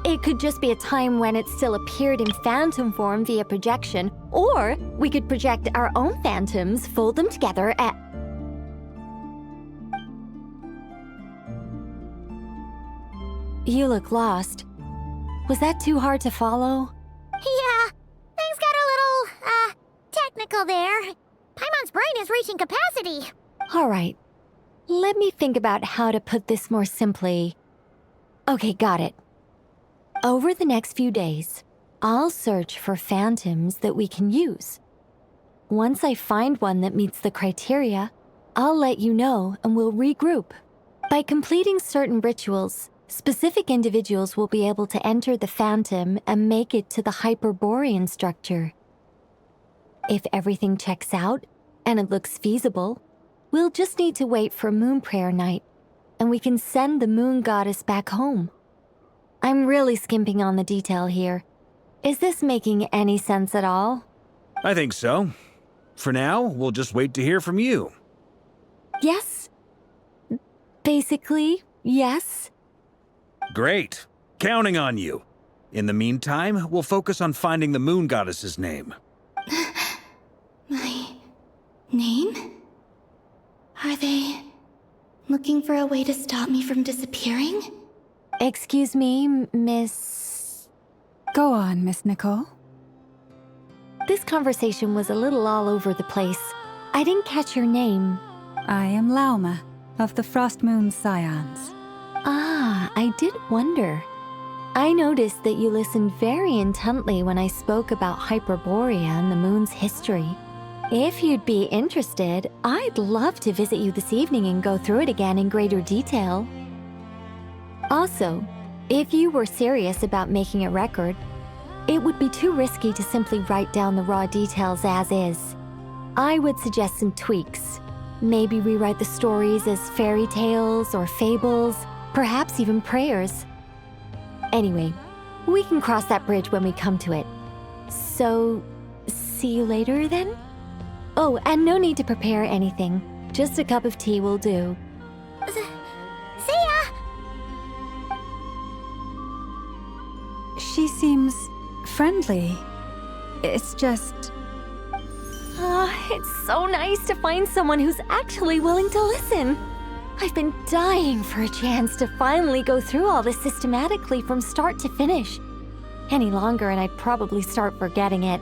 It could just be a time when it still appeared in phantom form via projection, or we could project our own phantoms, fold them together, and... You look lost. Was that too hard to follow? Yeah, things got a little, technical there. Paimon's brain is reaching capacity. All right. Let me think about how to put this more simply. Okay, got it. Over the next few days, I'll search for phantoms that we can use. Once I find one that meets the criteria, I'll let you know and we'll regroup. By completing certain rituals, specific individuals will be able to enter the phantom and make it to the Hyperborean structure. If everything checks out and it looks feasible, we'll just need to wait for Moon Prayer Night, and we can send the Moon Goddess back home. I'm really skimping on the detail here. Is this making any sense at all? I think so. For now, we'll just wait to hear from you. Yes. Basically, yes. Great. Counting on you. In the meantime, we'll focus on finding the Moon Goddess's name. My name? Are they looking for a way to stop me from disappearing? Excuse me, Miss... Go on, Miss Nicole. This conversation was a little all over the place. I didn't catch your name. I am Lauma, of the Frost Moon Scions. Ah, I did wonder. I noticed that you listened very intently when I spoke about Hyperborea and the moon's history. If you'd be interested, I'd love to visit you this evening and go through it again in greater detail. Also, if you were serious about making a record, it would be too risky to simply write down the raw details as is. I would suggest some tweaks. Maybe rewrite the stories as fairy tales or fables, perhaps even prayers. Anyway, we can cross that bridge when we come to it. So, see you later then? Oh, and no need to prepare anything. Just a cup of tea will do. See ya! She seems friendly. It's just... It's so nice to find someone who's actually willing to listen. I've been dying for a chance to finally go through all this systematically from start to finish. Any longer and I'd probably start forgetting it.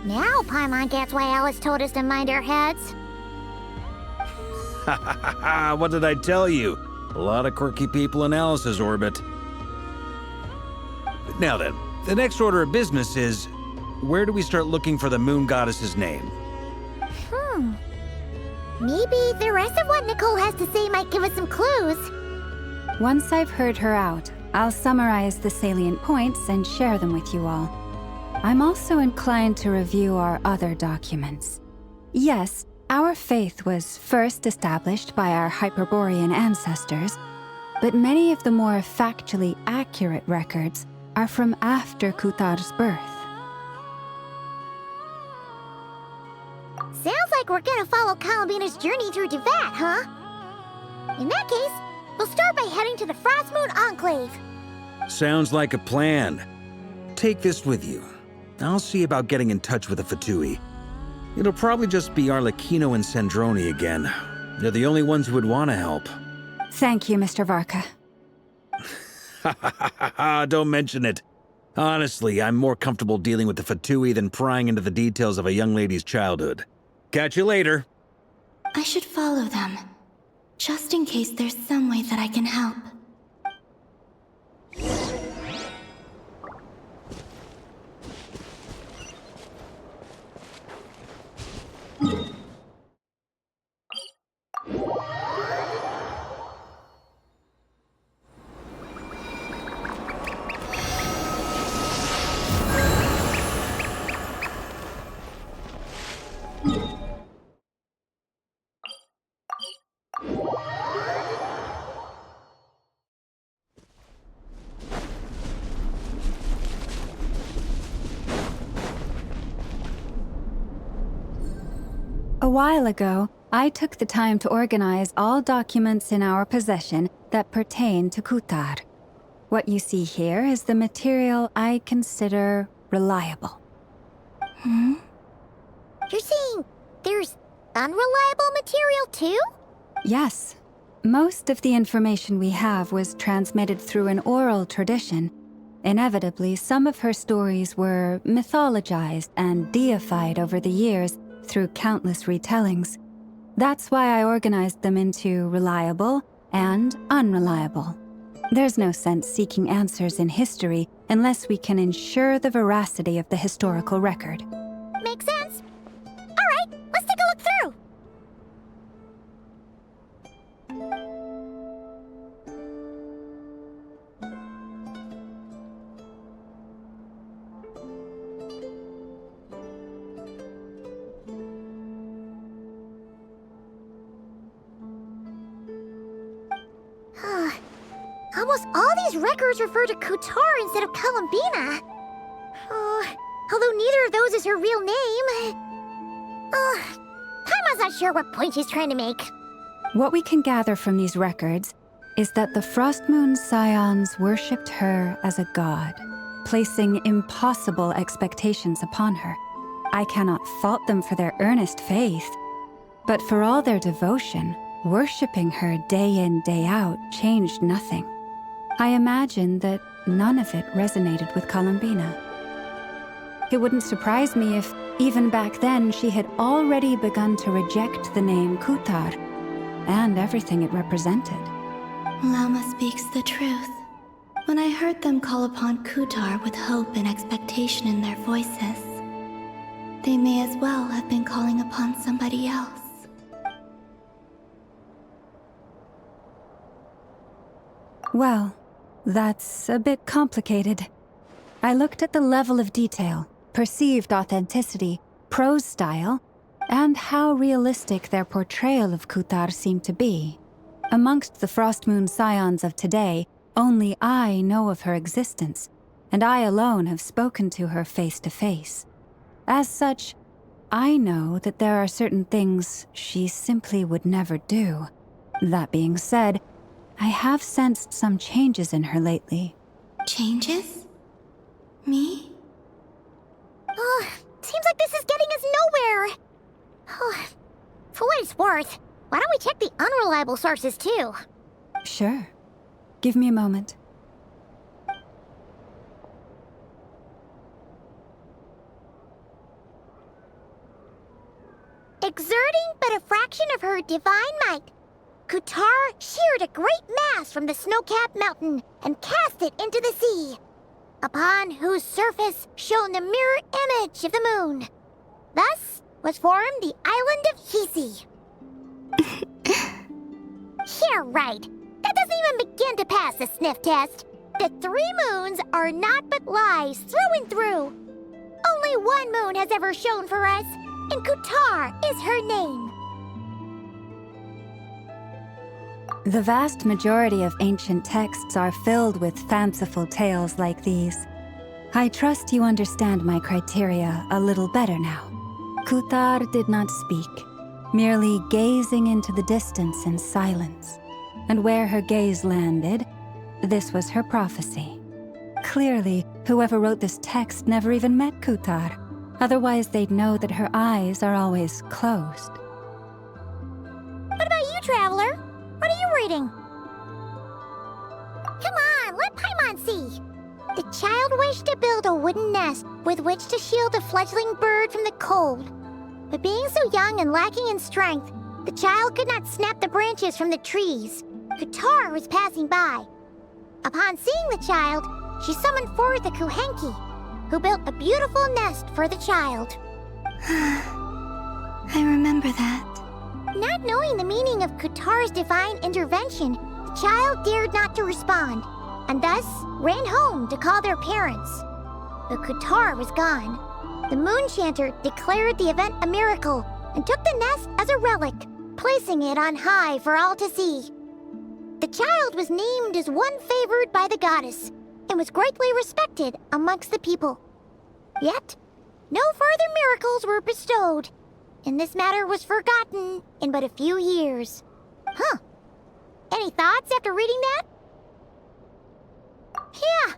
Now Paimon gets why Alice told us to mind our heads. Ha ha ha ha! What did I tell you? A lot of quirky people in Alice's orbit. Now then, the next order of business is, where do we start looking for the Moon Goddess's name? Maybe the rest of what Nicole has to say might give us some clues. Once I've heard her out, I'll summarize the salient points and share them with you all. I'm also inclined to review our other documents. Yes, our faith was first established by our Hyperborean ancestors, but many of the more factually accurate records are from after Kuthar's birth. Sounds like we're gonna follow Columbina's journey through Devat, huh? In that case, we'll start by heading to the Frost Moon Enclave. Sounds like a plan. Take this with you. I'll see about getting in touch with the Fatui. It'll probably just be Arlecchino and Sandroni again. They're the only ones who would want to help. Thank you, Mr. Varka. Ha ha ha ha! Don't mention it. Honestly, I'm more comfortable dealing with the Fatui than prying into the details of a young lady's childhood. Catch you later. I should follow them, just in case there's some way that I can help. A while ago, I took the time to organize all documents in our possession that pertain to Kutar. What you see here is the material I consider reliable. You're saying there's unreliable material too? Yes. Most of the information we have was transmitted through an oral tradition. Inevitably, some of her stories were mythologized and deified over the years through countless retellings. That's why I organized them into reliable and unreliable. There's no sense seeking answers in history unless we can ensure the veracity of the historical record. Makes sense. Alright, let's take a look through. Almost all these records refer to Kutar instead of Columbina. Although neither of those is her real name. Paimon's not sure what point she's trying to make. What we can gather from these records is that the Frost Moon Scions worshipped her as a god, placing impossible expectations upon her. I cannot fault them for their earnest faith, but for all their devotion, worshipping her day in, day out changed nothing. I imagine that none of it resonated with Columbina. It wouldn't surprise me if, even back then, she had already begun to reject the name Kutar and everything it represented. Lama speaks the truth. When I heard them call upon Kutar with hope and expectation in their voices, they may as well have been calling upon somebody else. Well, that's a bit complicated. I looked at the level of detail, perceived authenticity, prose style, and how realistic their portrayal of Kutar seemed to be. Amongst the Frost Moon Scions of today, only I know of her existence, and I alone have spoken to her face to face. As such, I know that there are certain things she simply would never do. That being said, I have sensed some changes in her lately. Changes? Me? Seems like this is getting us nowhere. For what it's worth, why don't we check the unreliable sources too? Sure. Give me a moment. Exerting but a fraction of her divine might, Kutar sheared a great mass from the snow-capped mountain and cast it into the sea, upon whose surface shone the mirror image of the moon. Thus was formed the island of Hisi. Yeah, right. That doesn't even begin to pass the sniff test. The 3 moons are naught but lies through and through. Only one moon has ever shone for us, and Kutar is her name. The vast majority of ancient texts are filled with fanciful tales like these. I trust you understand my criteria a little better now. Kutar did not speak, merely gazing into the distance in silence. And where her gaze landed, this was her prophecy. Clearly, whoever wrote this text never even met Kutar. Otherwise, they'd know that her eyes are always closed. What about you, Traveler? What are you reading? Come on, let Paimon see. The child wished to build a wooden nest with which to shield the fledgling bird from the cold. But being so young and lacking in strength, the child could not snap the branches from the trees. Godtier was passing by. Upon seeing the child, she summoned forth a Kuhenki, who built a beautiful nest for the child. I remember that. Not knowing the meaning of Godtier's divine intervention, the child dared not to respond, and thus ran home to call their parents. But Godtier was gone. The moon chanter declared the event a miracle and took the nest as a relic, placing it on high for all to see. The child was named as one favored by the goddess and was greatly respected amongst the people. Yet, no further miracles were bestowed, and this matter was forgotten in but a few years. Huh. Any thoughts after reading that? Yeah.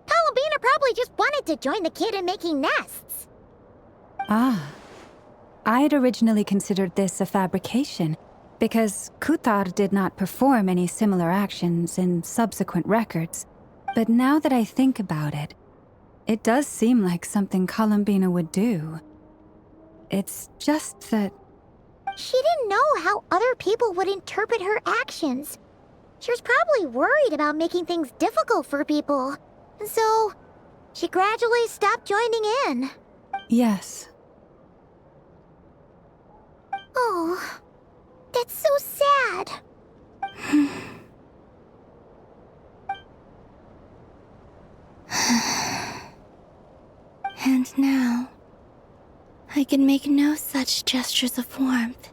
Columbina probably just wanted to join the kid in making nests. Ah. I had originally considered this a fabrication, because Godtier did not perform any similar actions in subsequent records. But now that I think about it, it does seem like something Columbina would do. It's just that... She didn't know how other people would interpret her actions. She was probably worried about making things difficult for people. And so, she gradually stopped joining in. Yes. Oh, that's so sad. And now, I can make no such gestures of warmth,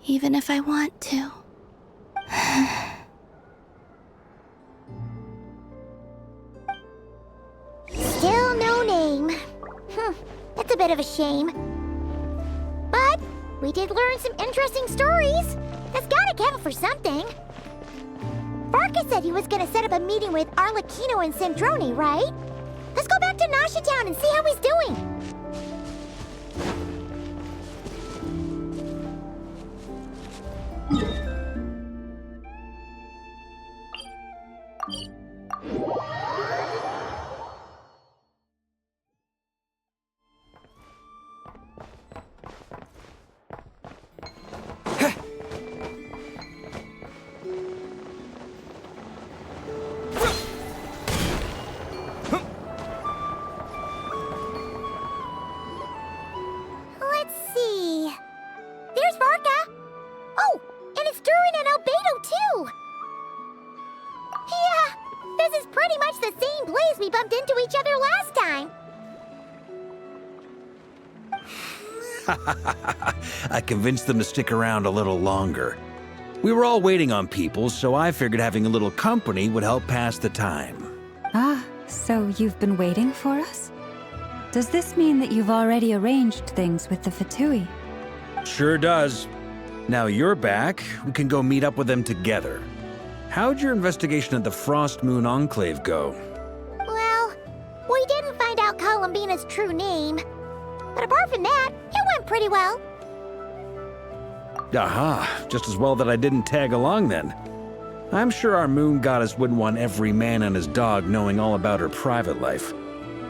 even if I want to. Still no name. That's a bit of a shame. But we did learn some interesting stories. That's gotta count for something. Varka said he was gonna set up a meeting with Arlecchino and Sandrone, right? Let's go back to Nasha Town and see how he's doing. Let's see. There's Varka. Oh, and it's Durin and Albedo too. Yeah, this is pretty much the same place we bumped into each other last time. I convinced them to stick around a little longer. We were all waiting on people, so I figured having a little company would help pass the time. Ah, so you've been waiting for us? Does this mean that you've already arranged things with the Fatui? Sure does. Now you're back, we can go meet up with them together. How'd your investigation at the Frost Moon Enclave go? Well, we didn't find out Columbina's true name. But apart from that, it went pretty well. Aha, just as well that I didn't tag along then. I'm sure our moon goddess wouldn't want every man and his dog knowing all about her private life.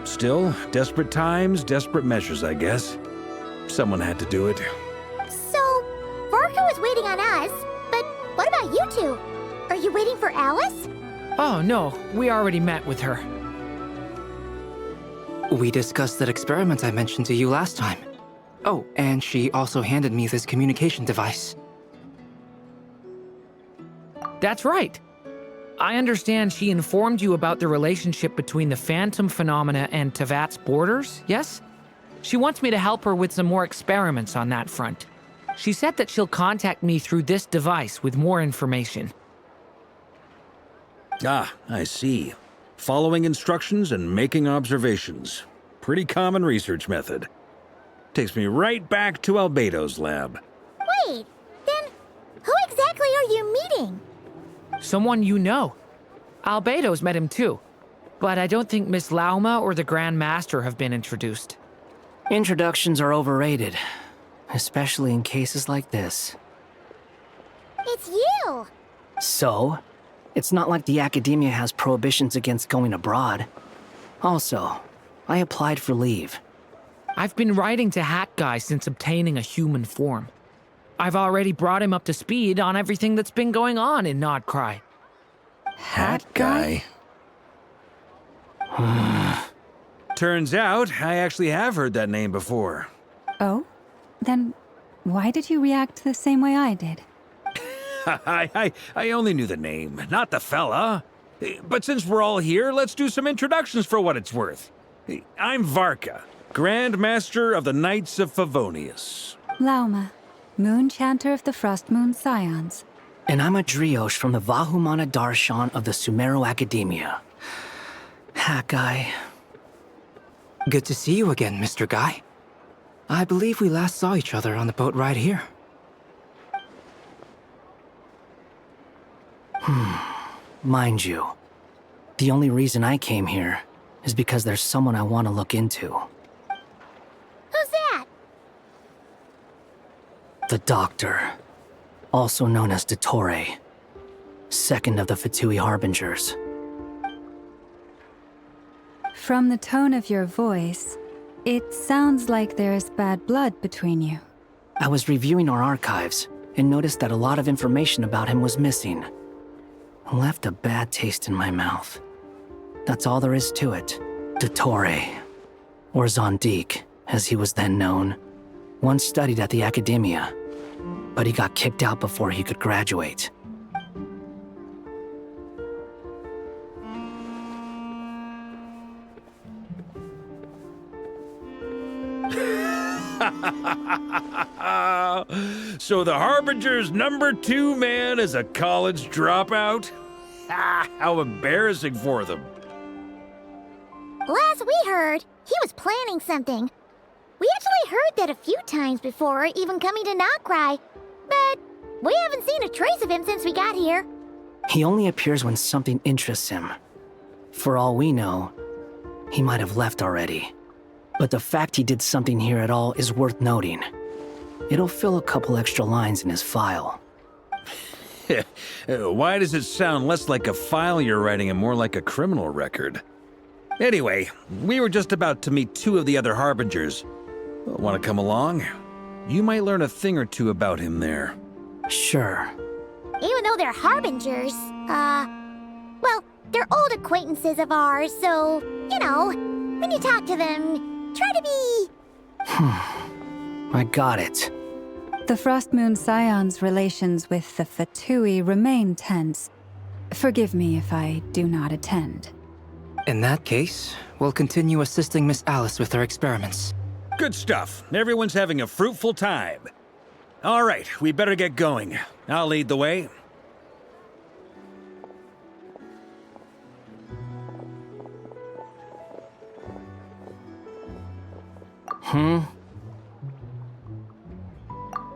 Still, desperate times, desperate measures, I guess. Someone had to do it. So, Varka was waiting on us, but what about you two? Are you waiting for Alice? Oh, no. We already met with her. We discussed that experiment I mentioned to you last time. Oh, and she also handed me this communication device. That's right. I understand she informed you about the relationship between the phantom phenomena and Tevat's borders, yes? She wants me to help her with some more experiments on that front. She said that she'll contact me through this device with more information. Ah, I see. Following instructions and making observations. Pretty common research method. Takes me right back to Albedo's lab. Wait, then who exactly are you meeting? Someone you know. Albedo's met him too. But I don't think Miss Lauma or the Grand Master have been introduced. Introductions are overrated, especially in cases like this. It's you! So? It's not like the Academia has prohibitions against going abroad. Also, I applied for leave. I've been writing to Hat Guy since obtaining a human form. I've already brought him up to speed on everything that's been going on in Nodcry. Hat Guy? Turns out, I actually have heard that name before. Oh? Then why did you react the same way I did? I only knew the name, not the fella. But since we're all here, let's do some introductions for what it's worth. I'm Varka, Grand Master of the Knights of Favonius. Lauma, Moon Chanter of the Frost Moon Scions. And I'm a Drioche from the Vahumana Darshan of the Sumeru Academia. Hat Guy. Good to see you again, Mr. Guy. I believe we last saw each other on the boat ride here. Mind you, the only reason I came here is because there's someone I want to look into. Who's that? The Doctor, also known as Dottore, second of the Fatui Harbingers. From the tone of your voice, it sounds like there's bad blood between you. I was reviewing our archives and noticed that a lot of information about him was missing. Left a bad taste in my mouth. That's all there is to it. Dottore, or Zondique, as he was then known, once studied at the Academia, but he got kicked out before he could graduate. So the Harbinger's #2 man is a college dropout? How embarrassing for them. Last we heard, he was planning something. We actually heard that a few times before, even coming to Noctry, but we haven't seen a trace of him since we got here. He only appears when something interests him. For all we know, he might have left already. But the fact he did something here at all is worth noting. It'll fill a couple extra lines in his file. Why does it sound less like a file you're writing and more like a criminal record? Anyway, we were just about to meet 2 of the other Harbingers. Want to come along? You might learn a thing or two about him there. Sure. Even though they're Harbingers, well, they're old acquaintances of ours, so, you know, when you talk to them, try to be... I got it. The Frost Moon Scions' relations with the Fatui remain tense. Forgive me if I do not attend. In that case, we'll continue assisting Miss Alice with her experiments. Good stuff. Everyone's having a fruitful time. All right, we better get going. I'll lead the way.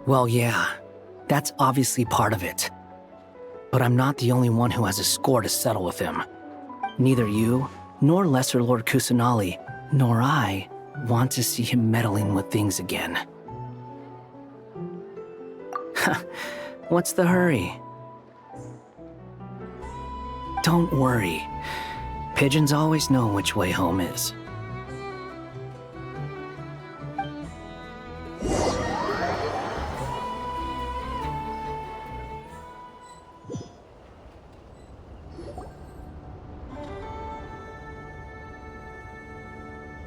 Well, yeah, that's obviously part of it. But I'm not the only one who has a score to settle with him. Neither you, nor Lesser Lord Kusanali, nor I want to see him meddling with things again. What's the hurry? Don't worry. Pigeons always know which way home is.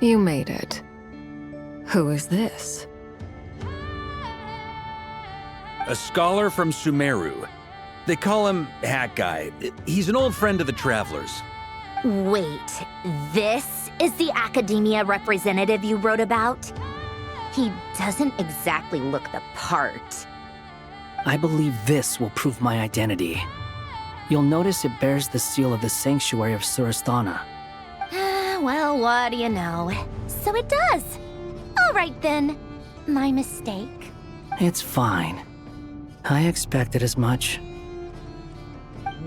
You made it. Who is this? A scholar from Sumeru. They call him Hat Guy. He's an old friend of the Travelers. Wait, this is the Academia representative you wrote about? He doesn't exactly look the part. I believe this will prove my identity. You'll notice it bears the seal of the Sanctuary of Surasthana. Well, what do you know? So it does. All right then. My mistake. It's fine. I expected as much.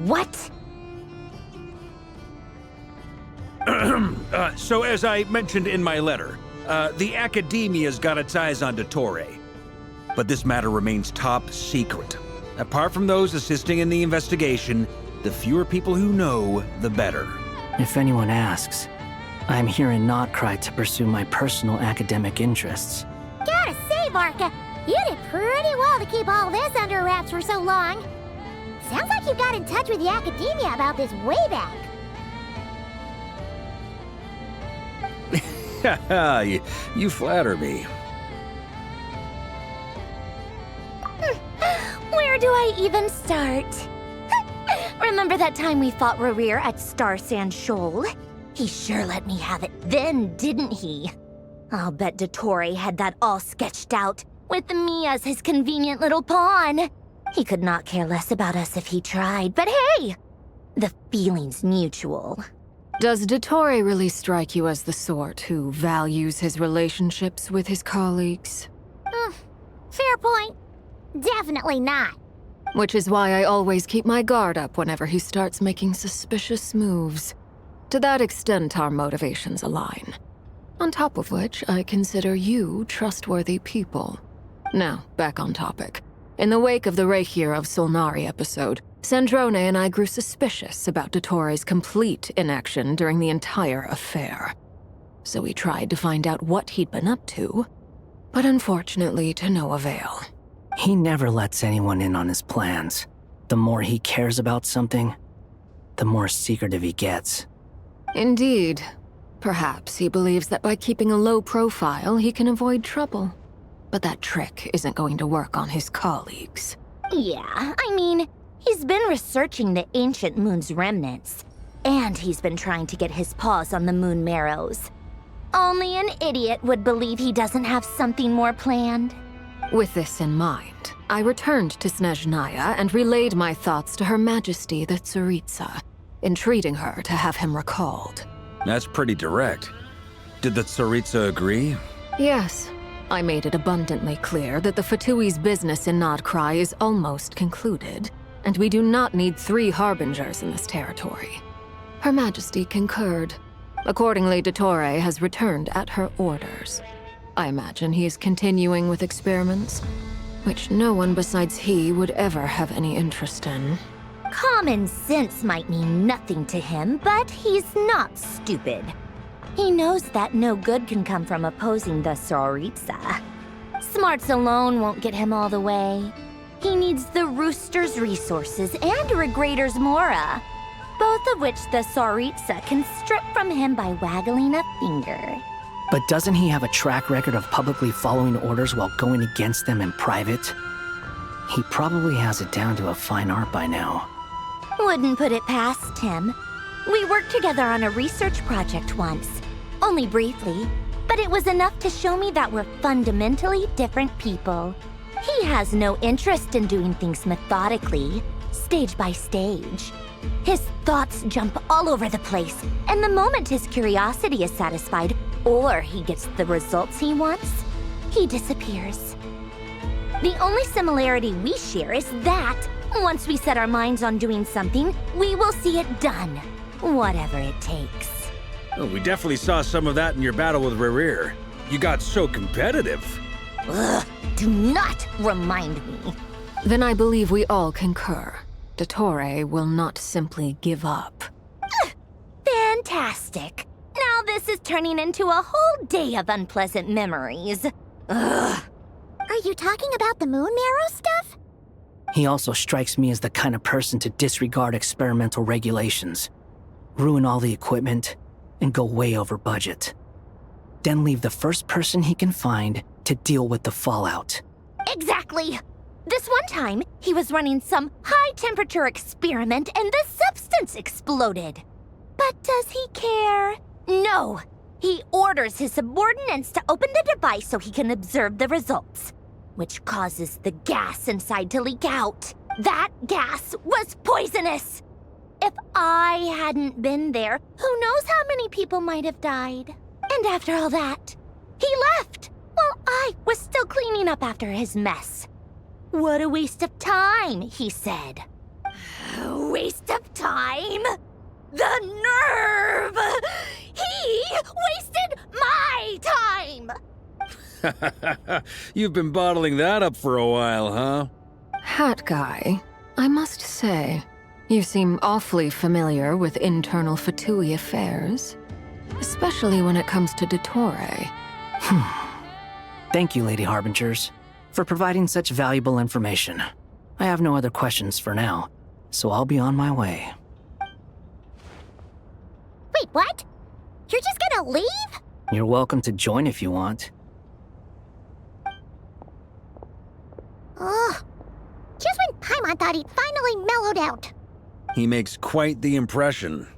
What? So as I mentioned in my letter, the Academia's got its eyes on Dottore. But this matter remains top secret. Apart from those assisting in the investigation, the fewer people who know, the better. If anyone asks, I'm here in Noctry to pursue my personal academic interests. Gotta say, Barca, you did pretty well to keep all this under wraps for so long. Sounds like you got in touch with the academia about this way back. Haha, you flatter me. Where do I even start? Remember that time we fought Rerir at Star Sand Shoal? He sure let me have it then, didn't he? I'll bet Dottore had that all sketched out, with me as his convenient little pawn. He could not care less about us if he tried, but hey! The feeling's mutual. Does Dottore really strike you as the sort who values his relationships with his colleagues? Fair point. Definitely not. Which is why I always keep my guard up whenever he starts making suspicious moves. To that extent, our motivations align. On top of which, I consider you trustworthy people. Now, back on topic. In the wake of the Reikir of Solnari episode, Sandrone and I grew suspicious about Dottore's complete inaction during the entire affair. So we tried to find out what he'd been up to, but unfortunately to no avail. He never lets anyone in on his plans. The more he cares about something, the more secretive he gets. Indeed. Perhaps he believes that by keeping a low profile, he can avoid trouble. But that trick isn't going to work on his colleagues. Yeah, I mean, he's been researching the ancient moon's remnants. And he's been trying to get his paws on the moon marrows. Only an idiot would believe he doesn't have something more planned. With this in mind, I returned to Snezhnaya and relayed my thoughts to Her Majesty the Tsaritsa, entreating her to have him recalled. That's pretty direct. Did the Tsaritsa agree? Yes. I made it abundantly clear that the Fatui's business in Noctry is almost concluded, and we do not need 3 harbingers in this territory. Her Majesty concurred. Accordingly, Dottore has returned at her orders. I imagine he is continuing with experiments, which no one besides he would ever have any interest in. Common sense might mean nothing to him, but he's not stupid. He knows that no good can come from opposing the Tsaritsa. Smarts alone won't get him all the way. He needs the Rooster's resources and Regrator's Mora, both of which the Tsaritsa can strip from him by waggling a finger. But doesn't he have a track record of publicly following orders while going against them in private? He probably has it down to a fine art by now. Wouldn't put it past him. We worked together on a research project once. Only briefly, but it was enough to show me that we're fundamentally different people. He has no interest in doing things methodically, stage by stage. His thoughts jump all over the place, and the moment his curiosity is satisfied, or he gets the results he wants, he disappears. The only similarity we share is that, once we set our minds on doing something, we will see it done, whatever it takes. Well, we definitely saw some of that in your battle with Rerir. You got so competitive. Ugh, do not remind me. Then I believe we all concur. Dottore will not simply give up. Fantastic. Now this is turning into a whole day of unpleasant memories. Ugh. Are you talking about the moon marrow stuff? He also strikes me as the kind of person to disregard experimental regulations, ruin all the equipment, and go way over budget. Then leave the first person he can find to deal with the fallout. Exactly. This one time, he was running some high-temperature experiment and the substance exploded. But does he care? No. He orders his subordinates to open the device so he can observe the results, which causes the gas inside to leak out. That gas was poisonous. If I hadn't been there, who knows how many people might have died. And after all that, he left while I was still cleaning up after his mess. What a waste of time, he said. Waste of time? The nerve! He wasted my time! You've been bottling that up for a while, huh? Hat guy, I must say, you seem awfully familiar with internal Fatui affairs. Especially when it comes to Dottore. Thank you, Lady Harbingers, for providing such valuable information. I have no other questions for now, so I'll be on my way. Wait, what? You're just gonna leave? You're welcome to join if you want. Ugh. Just when Paimon thought he'd finally mellowed out. He makes quite the impression.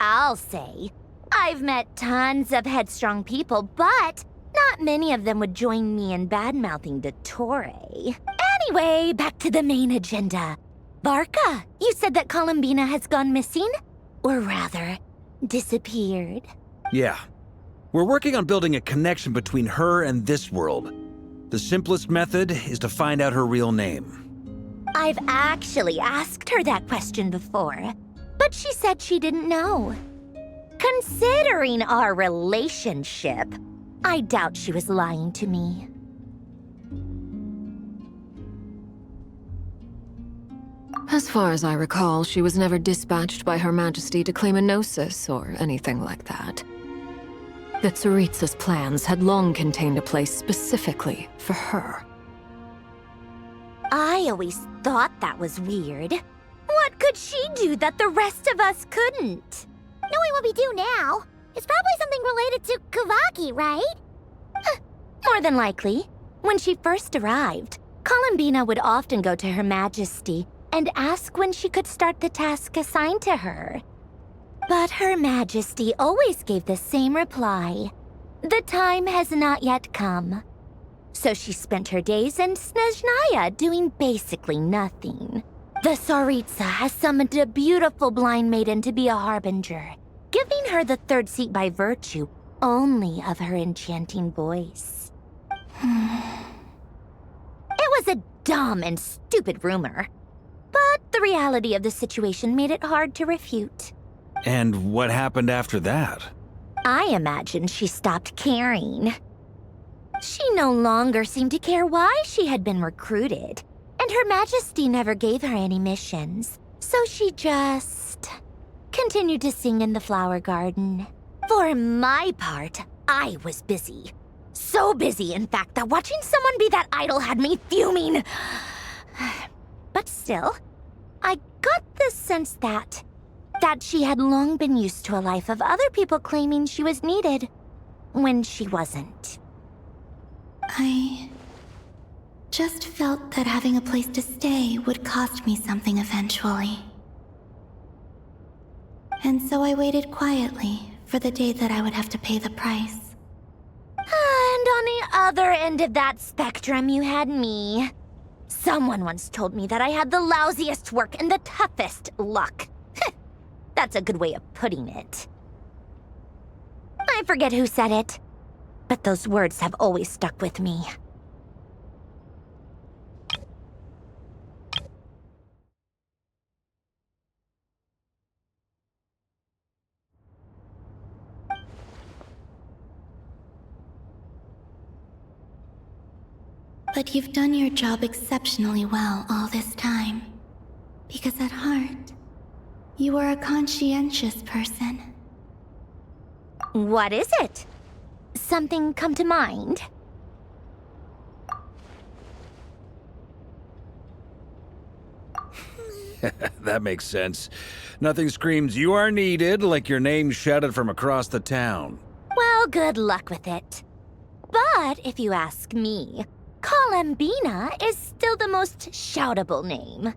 I'll say. I've met tons of headstrong people, but not many of them would join me in bad-mouthing Dottore. Anyway, back to the main agenda. Barca, you said that Columbina has gone missing? Or rather, disappeared. Yeah. We're working on building a connection between her and this world. The simplest method is to find out her real name. I've actually asked her that question before, but she said she didn't know. Considering our relationship, I doubt she was lying to me. As far as I recall, she was never dispatched by Her Majesty to claim a gnosis or anything like that. The Tsaritsa's plans had long contained a place specifically for her. I always thought that was weird. What could she do that the rest of us couldn't? Knowing what we do now, it's probably something related to Kavaki, right? More than likely. When she first arrived, Columbina would often go to Her Majesty and ask when she could start the task assigned to her. But Her Majesty always gave the same reply. The time has not yet come. So she spent her days in Snezhnaya doing basically nothing. The Tsaritsa has summoned a beautiful blind maiden to be a harbinger, giving her the third seat by virtue only of her enchanting voice. It was a dumb and stupid rumor, but the reality of the situation made it hard to refute. And what happened after that? I imagine she stopped caring. She no longer seemed to care why she had been recruited, and Her Majesty never gave her any missions, so she just continued to sing in the flower garden. For my part, I was busy. So busy, in fact, that watching someone be that idol had me fuming. But still, I got the sense that she had long been used to a life of other people claiming she was needed when she wasn't. I just felt that having a place to stay would cost me something eventually. And so I waited quietly for the day that I would have to pay the price. And on the other end of that spectrum, you had me. Someone once told me that I had the lousiest work and the toughest luck. That's a good way of putting it. I forget who said it, but those words have always stuck with me. But you've done your job exceptionally well all this time. Because at heart, you are a conscientious person. What is it? Something come to mind? That makes sense. Nothing screams you are needed like your name shouted from across the town. Well, good luck with it. But if you ask me, Columbina is still the most shoutable name.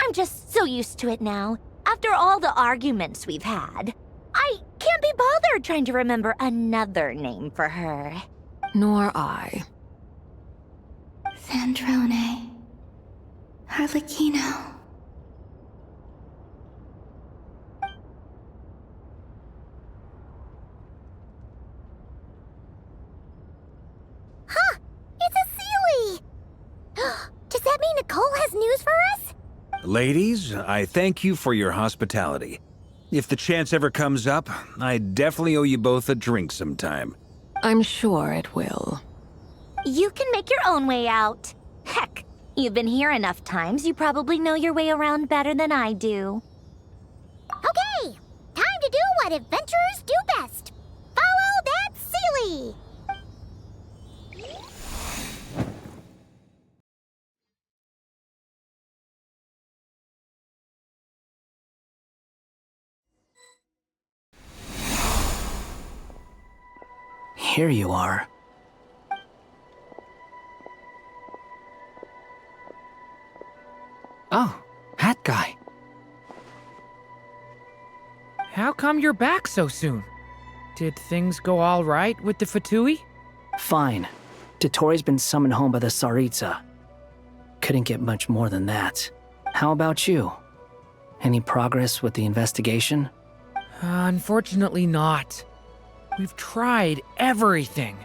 I'm just so used to it now. After all the arguments we've had, I can't be bothered trying to remember another name for her. Nor I. Sandrone. Harlequino. Huh! It's a Sealy! Does that mean Nicole has news for us? Ladies, I thank you for your hospitality. If the chance ever comes up, I definitely owe you both a drink sometime. I'm sure it will. You can make your own way out. Heck, you've been here enough times, you probably know your way around better than I do. Okay, time to do what adventurers do best. Exactly! Here you are. Oh, hat guy. How come you're back so soon? Did things go all right with the Fatui? Fine. Dottore been summoned home by the Tsaritsa. Couldn't get much more than that. How about you? Any progress with the investigation? Unfortunately not. We've tried everything.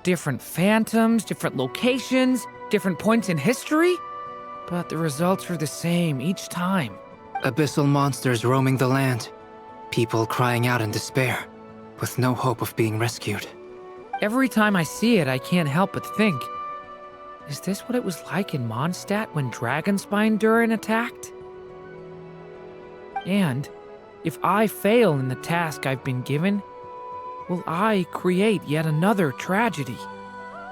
Different phantoms, different locations, different points in history. But the results are the same each time. Abyssal monsters roaming the land. People crying out in despair, with no hope of being rescued. Every time I see it, I can't help but think, is this what it was like in Mondstadt when Dragonspine Durin attacked? And if I fail in the task I've been given, will I create yet another tragedy?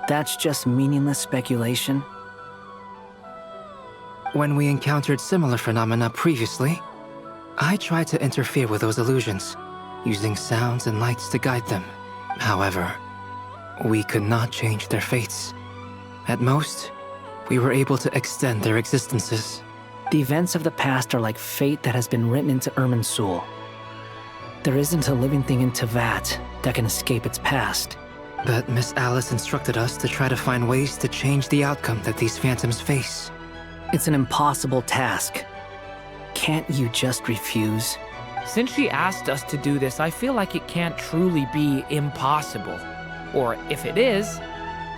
That's just meaningless speculation. When we encountered similar phenomena previously, I tried to interfere with those illusions, using sounds and lights to guide them. However, we could not change their fates. At most, we were able to extend their existences. The events of the past are like fate that has been written into Irminsul. There isn't a living thing in Teyvat that can escape its past. But Miss Alice instructed us to try to find ways to change the outcome that these phantoms face. It's an impossible task. Can't you just refuse? Since she asked us to do this, I feel like it can't truly be impossible. Or if it is,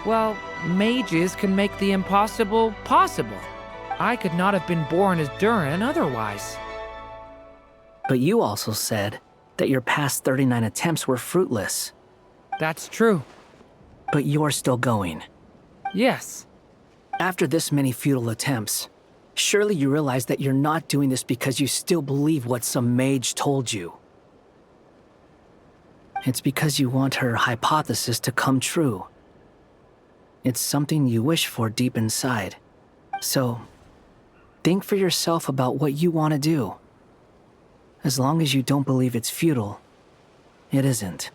well, mages can make the impossible possible. I could not have been born as Durin otherwise. But you also said that your past 39 attempts were fruitless. That's true. But you're still going. Yes. After this many futile attempts, surely you realize that you're not doing this because you still believe what some mage told you. It's because you want her hypothesis to come true. It's something you wish for deep inside. So, think for yourself about what you want to do. As long as you don't believe it's futile, it isn't.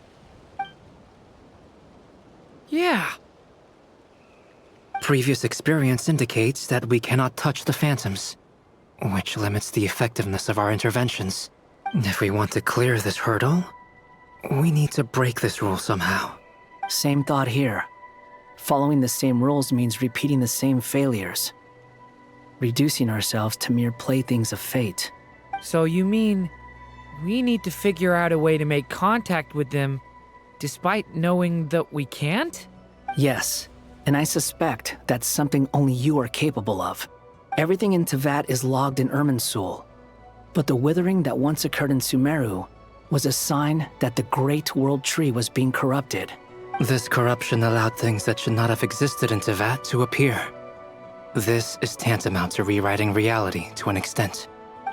Yeah. Previous experience indicates that we cannot touch the phantoms, which limits the effectiveness of our interventions. If we want to clear this hurdle, we need to break this rule somehow. Same thought here. Following the same rules means repeating the same failures. Reducing ourselves to mere playthings of fate. So you mean we need to figure out a way to make contact with them despite knowing that we can't? Yes, and I suspect that's something only you are capable of. Everything in Teyvat is logged in Irminsul, but the withering that once occurred in Sumeru was a sign that the Great World Tree was being corrupted. This corruption allowed things that should not have existed in Teyvat to appear. This is tantamount to rewriting reality to an extent.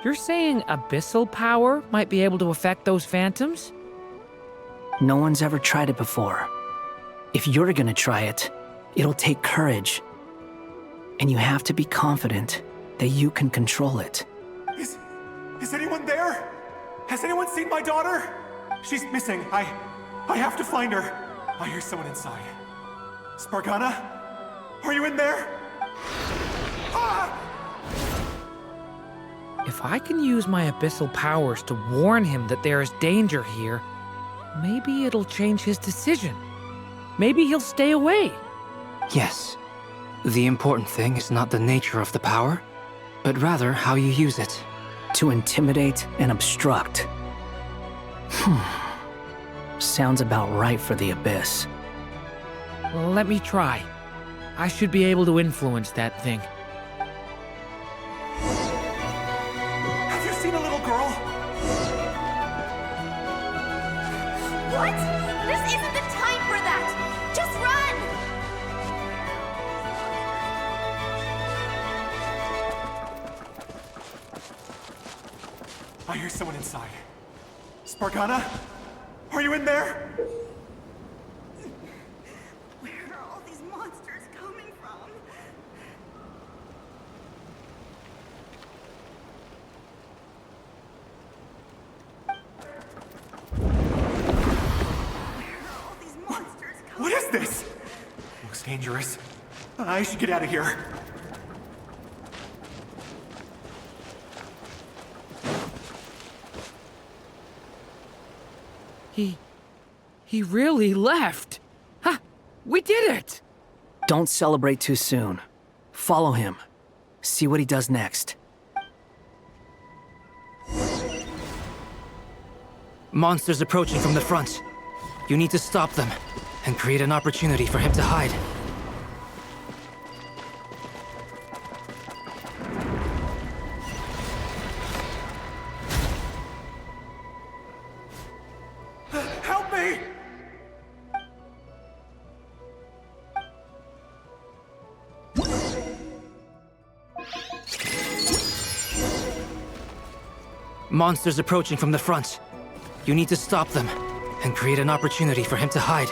You're saying abyssal power might be able to affect those phantoms? No one's ever tried it before. If you're gonna try it, it'll take courage. And you have to be confident that you can control it. Is anyone there? Has anyone seen my daughter? She's missing. I have to find her. I hear someone inside. Spargana? Are you in there? Ah! If I can use my abyssal powers to warn him that there is danger here, maybe it'll change his decision. Maybe he'll stay away. Yes. The important thing is not the nature of the power, but rather how you use it. To intimidate and obstruct. Sounds about right for the Abyss. Well, let me try. I should be able to influence that thing. Have you seen a little girl? What? This isn't the time for that! Just run! I hear someone inside. Spargana? Are you in there? dangerous. I should get out of here. He really left. Ha! We did it! Don't celebrate too soon. Follow him. See what he does next. Monsters approaching from the front. You need to stop them and create an opportunity for him to hide. Help me! Monsters approaching from the front. You need to stop them and create an opportunity for him to hide.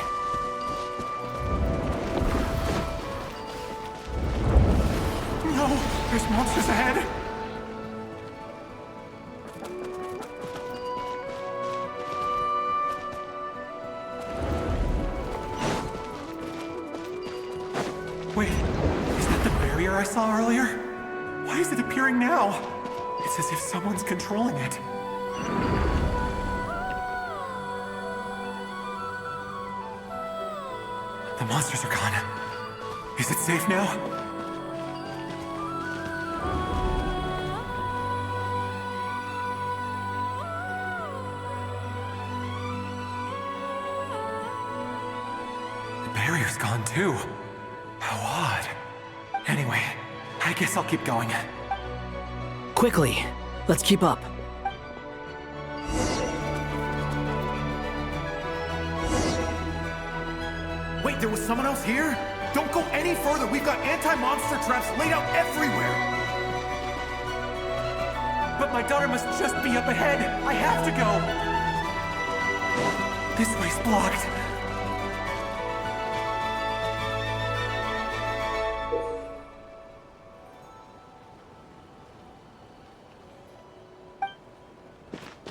No! There's monsters ahead! Wait, is that the barrier I saw earlier? Why is it appearing now? It's as if someone's controlling it. The monsters are gone. Is it safe now? The barrier's gone too. How odd. Anyway, I guess I'll keep going. Quickly, let's keep up. Wait, there was someone else here? Don't go any further. We've got anti-monster traps laid out everywhere. But my daughter must just be up ahead. I have to go. This way's blocked.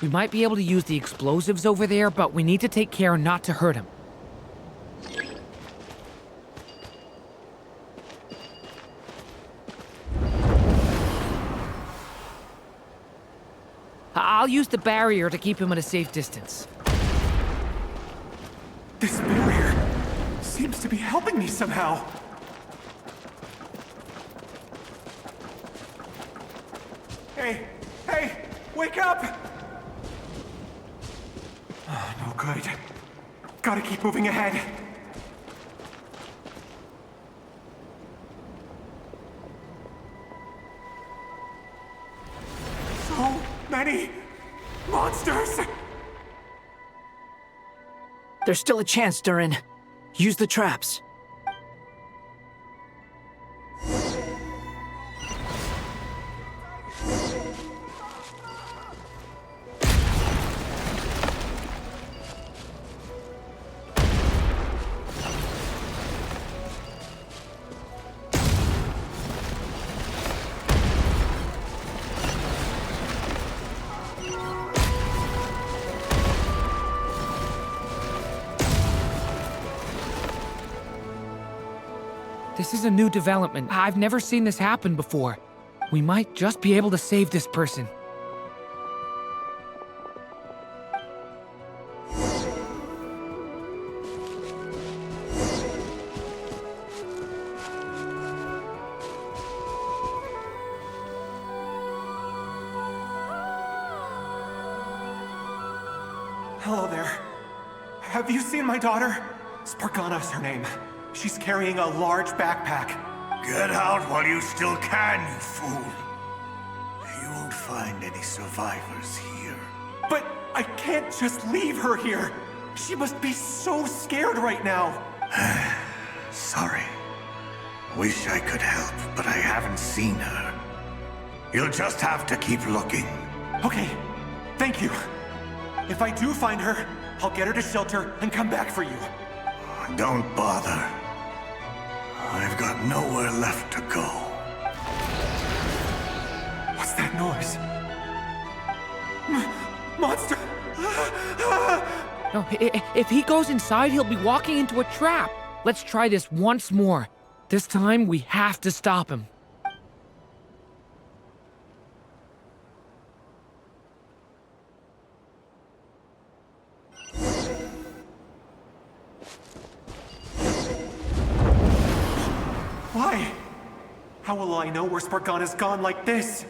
We might be able to use the explosives over there, but we need to take care not to hurt him. I'll use the barrier to keep him at a safe distance. This barrier seems to be helping me somehow. Hey, wake up! Oh, no good. Gotta keep moving ahead. So many monsters! There's still a chance, Durin. Use the traps. This is a new development. I've never seen this happen before. We might just be able to save this person. Hello there. Have you seen my daughter? Spargana's her name. She's carrying a large backpack. Get out while you still can, you fool. You won't find any survivors here. But I can't just leave her here. She must be so scared right now. Sorry. Wish I could help, but I haven't seen her. You'll just have to keep looking. Okay, thank you. If I do find her, I'll get her to shelter and come back for you. Don't bother. I've got nowhere left to go. What's that noise? Monster! No, if he goes inside, he'll be walking into a trap. Let's try this once more. This time, we have to stop him. Why? How will I know where Spargana's gone like this?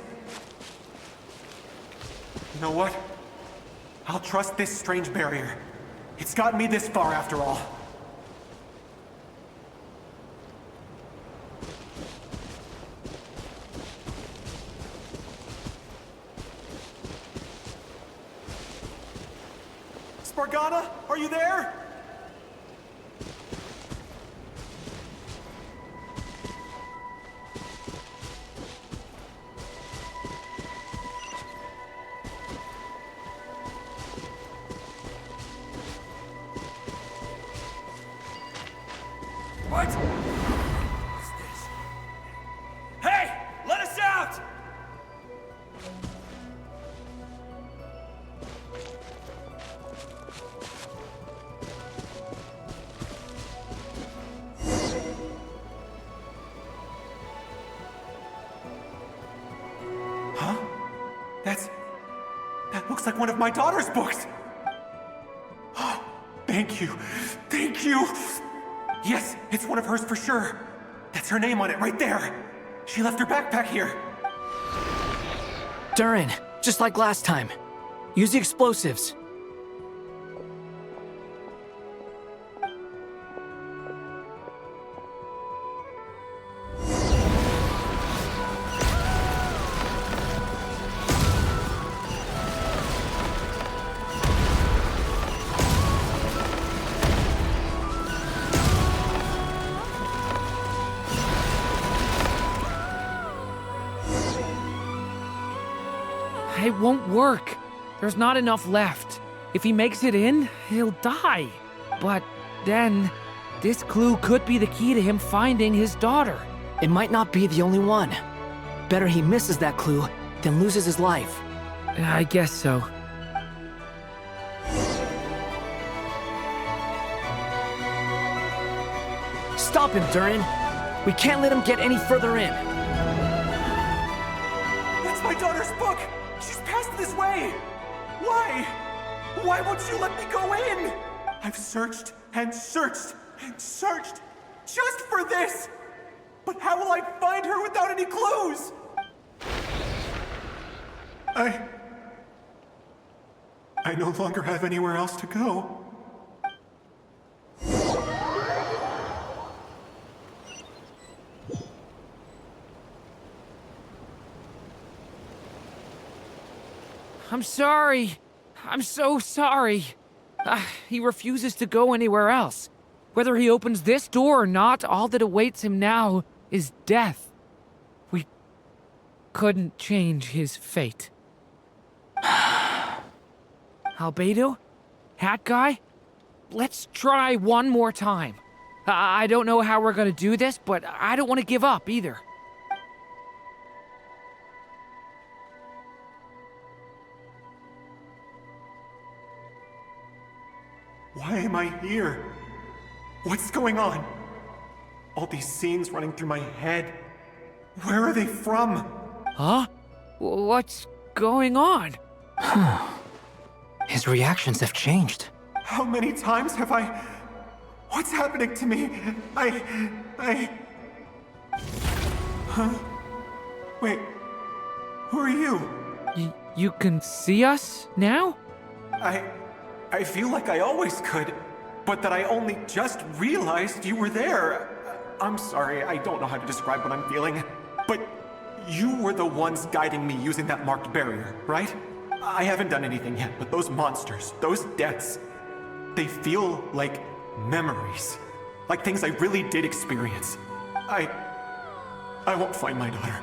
You know what? I'll trust this strange barrier. It's gotten me this far after all. Spargana, are you there? What? What's this? Hey! Let us out! Huh? That looks like one of my daughter's books! Oh, thank you. Thank you! Yes, it's one of hers for sure. That's her name on it right there. She left her backpack here. Durin, just like last time. Use the explosives. It won't work. There's not enough left. If he makes it in, he'll die. But then, this clue could be the key to him finding his daughter. It might not be the only one. Better he misses that clue than loses his life. I guess so. Stop him, Durin. We can't let him get any further in. That's my daughter's book! She's passed this way! Why? Why won't you let me go in? I've searched and searched and searched just for this! But how will I find her without any clues? I no longer have anywhere else to go. I'm sorry. I'm so sorry. He refuses to go anywhere else. Whether he opens this door or not, all that awaits him now is death. We couldn't change his fate. Albedo? Hat Guy? Let's try one more time. I don't know how we're gonna do this, but I don't want to give up either. Why am I here? What's going on? All these scenes running through my head. Where are they from? Huh? What's going on? His reactions have changed. How many times have I... What's happening to me? Huh? Wait, who are you? You can see us now? I feel like I always could, but that I only just realized you were there. I'm sorry, I don't know how to describe what I'm feeling, but you were the ones guiding me using that marked barrier, right? I haven't done anything yet, but those monsters, those deaths, they feel like memories. Like things I really did experience. I won't find my daughter.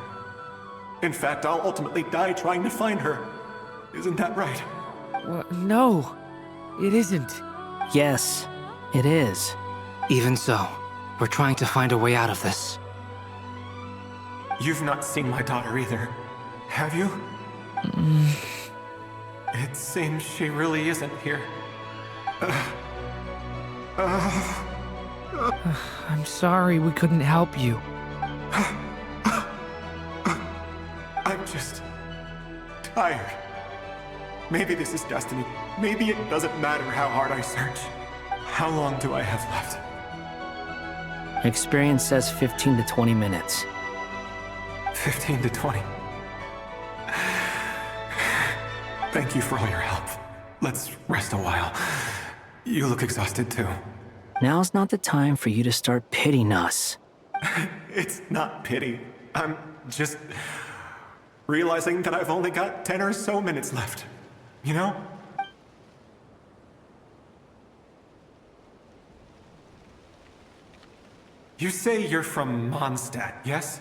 In fact, I'll ultimately die trying to find her. Isn't that right? Well, no, it isn't. Yes, it is. Even so, we're trying to find a way out of this. You've not seen my daughter either, have you? It seems she really isn't here. I'm sorry we couldn't help you. I'm just tired. Maybe this is destiny. Maybe it doesn't matter how hard I search. How long do I have left? Experience says 15 to 20 minutes. 15 to 20. Thank you for all your help. Let's rest a while. You look exhausted too. Now's not the time for you to start pitying us. It's not pity. I'm just realizing that I've only got 10 or so minutes left. You know? You say you're from Mondstadt, yes?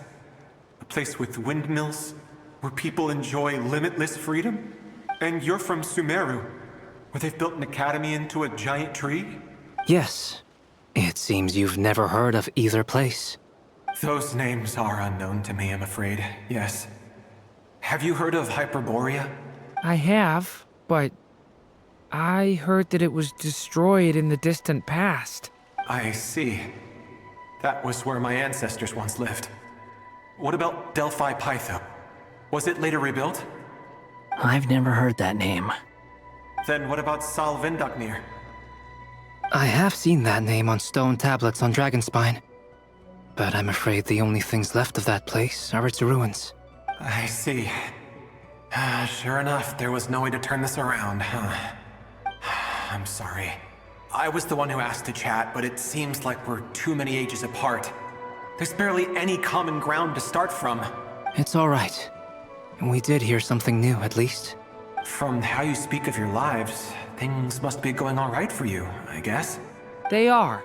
A place with windmills, where people enjoy limitless freedom? And you're from Sumeru, where they've built an academy into a giant tree? Yes. It seems you've never heard of either place. Those names are unknown to me, I'm afraid, yes. Have you heard of Hyperborea? I have, but I heard that it was destroyed in the distant past. I see. That was where my ancestors once lived. What about Delphi Pytho? Was it later rebuilt? I've never heard that name. Then what about Salvindagnir? I have seen that name on stone tablets on Dragonspine. But I'm afraid the only things left of that place are its ruins. I see. Sure enough, there was no way to turn this around, huh? I'm sorry. I was the one who asked to chat, but it seems like we're too many ages apart. There's barely any common ground to start from. It's all right. We did hear something new, at least. From how you speak of your lives, things must be going all right for you, I guess. They are.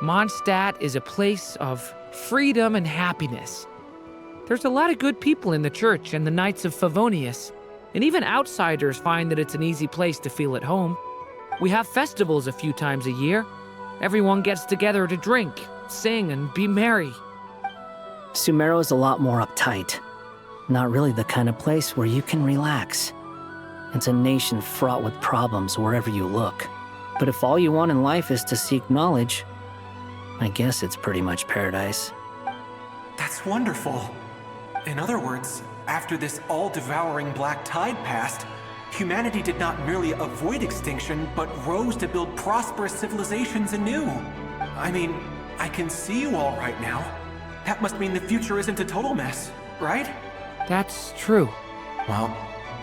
Mondstadt is a place of freedom and happiness. There's a lot of good people in the church and the Knights of Favonius, and even outsiders find that it's an easy place to feel at home. We have festivals a few times a year. Everyone gets together to drink, sing, and be merry. Sumeru's a lot more uptight. Not really the kind of place where you can relax. It's a nation fraught with problems wherever you look. But if all you want in life is to seek knowledge, I guess it's pretty much paradise. That's wonderful. In other words, after this all-devouring black tide passed, humanity did not merely avoid extinction, but rose to build prosperous civilizations anew. I mean, I can see you all right now. That must mean the future isn't a total mess, right? That's true. Well,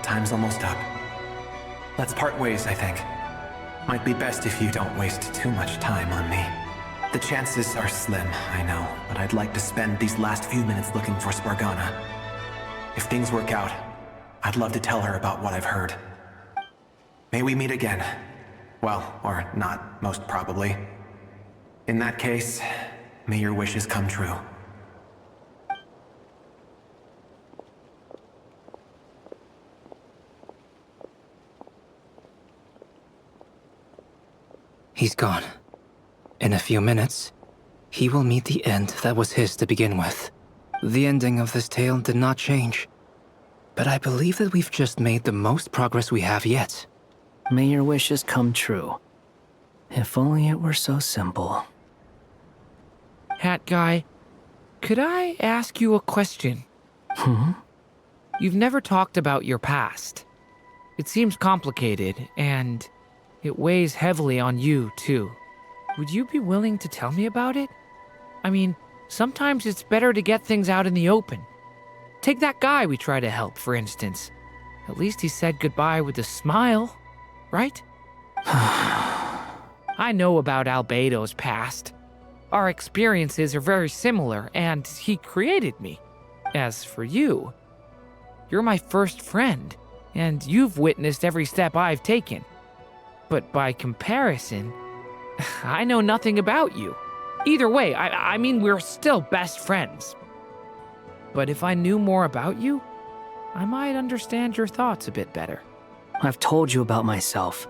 time's almost up. Let's part ways, I think. Might be best if you don't waste too much time on me. The chances are slim, I know, but I'd like to spend these last few minutes looking for Spargana. If things work out, I'd love to tell her about what I've heard. May we meet again. Well, or not, most probably. In that case, may your wishes come true. He's gone. In a few minutes, he will meet the end that was his to begin with. The ending of this tale did not change, but I believe that we've just made the most progress we have yet. May your wishes come true. If only it were so simple. Hat Guy, could I ask you a question? You've never talked about your past. It seems complicated, and it weighs heavily on you, too. Would you be willing to tell me about it? I mean, sometimes it's better to get things out in the open. Take that guy we try to help, for instance. At least he said goodbye with a smile, right? I know about Albedo's past. Our experiences are very similar, and he created me. As for you, you're my first friend, and you've witnessed every step I've taken. But by comparison, I know nothing about you. Either way, I mean, we're still best friends. But if I knew more about you, I might understand your thoughts a bit better. I've told you about myself.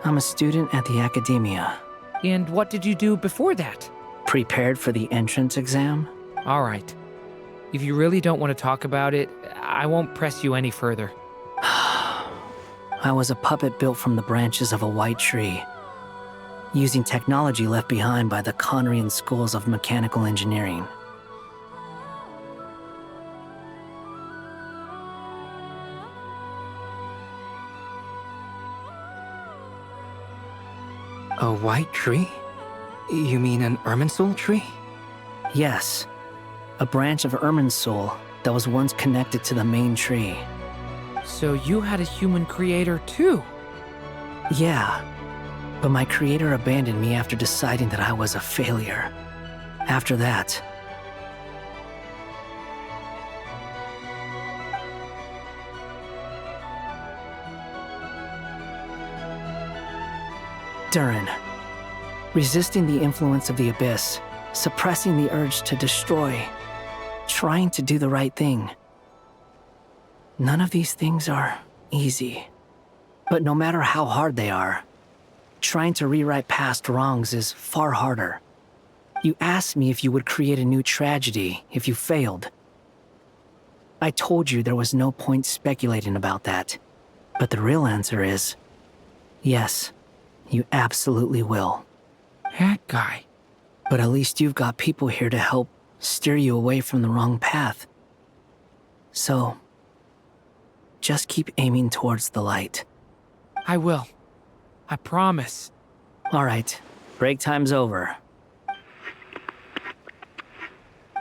I'm a student at the academia. And what did you do before that? Prepared for the entrance exam. All right. If you really don't want to talk about it, I won't press you any further. I was a puppet built from the branches of a white tree. using technology left behind by the Conrian schools of mechanical engineering. A white tree? You mean an Irminsul tree? Yes, a branch of Irminsul that was once connected to the main tree. So you had a human creator too? Yeah, but my creator abandoned me after deciding that I was a failure. After that, Durin, resisting the influence of the Abyss, suppressing the urge to destroy, trying to do the right thing. None of these things are easy. But no matter how hard they are, trying to rewrite past wrongs is far harder. You asked me if you would create a new tragedy if you failed. I told you there was no point speculating about that. But the real answer is, yes, you absolutely will. That guy. But at least you've got people here to help steer you away from the wrong path. So, just keep aiming towards the light. I will. I promise. All right, break time's over.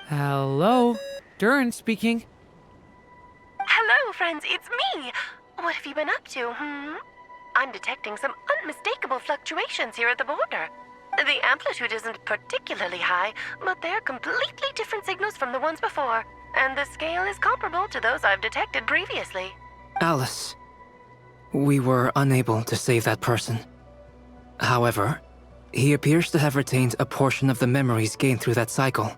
Hello? Durin speaking. Hello, friends, it's me! What have you been up to, I'm detecting some unmistakable fluctuations here at the border. The amplitude isn't particularly high, but they're completely different signals from the ones before, and the scale is comparable to those I've detected previously. Alice, we were unable to save that person. However, he appears to have retained a portion of the memories gained through that cycle,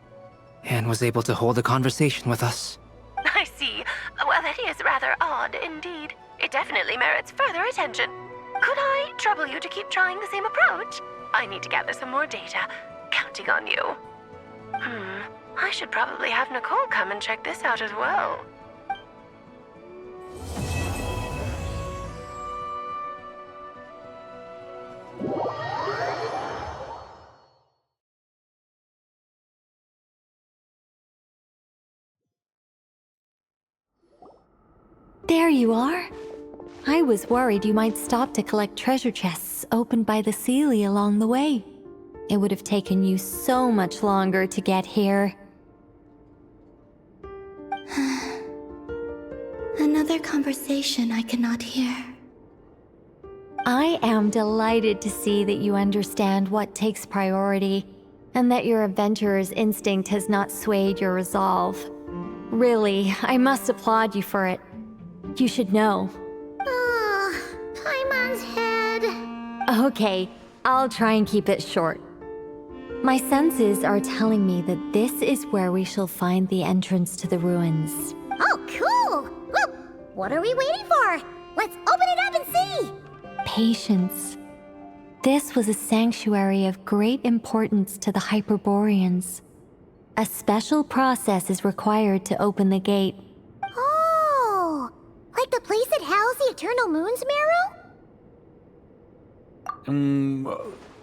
and was able to hold a conversation with us. I see. Well, that is rather odd indeed. It definitely merits further attention. Could I trouble you to keep trying the same approach? I need to gather some more data. Counting on you. I should probably have Nicole come and check this out as well. There you are. I was worried you might stop to collect treasure chests opened by the Seelie along the way. It would have taken you so much longer to get here. Another conversation I cannot hear. I am delighted to see that you understand what takes priority, and that your adventurer's instinct has not swayed your resolve. Really, I must applaud you for it. You should know. Paimon's head. Okay, I'll try and keep it short. My senses are telling me that this is where we shall find the entrance to the ruins. Oh, cool! Well, what are we waiting for? Let's open it up and see! Patience. This was a sanctuary of great importance to the Hyperboreans. A special process is required to open the gate. Oh! Like the place that housed the Eternal Moon's marrow?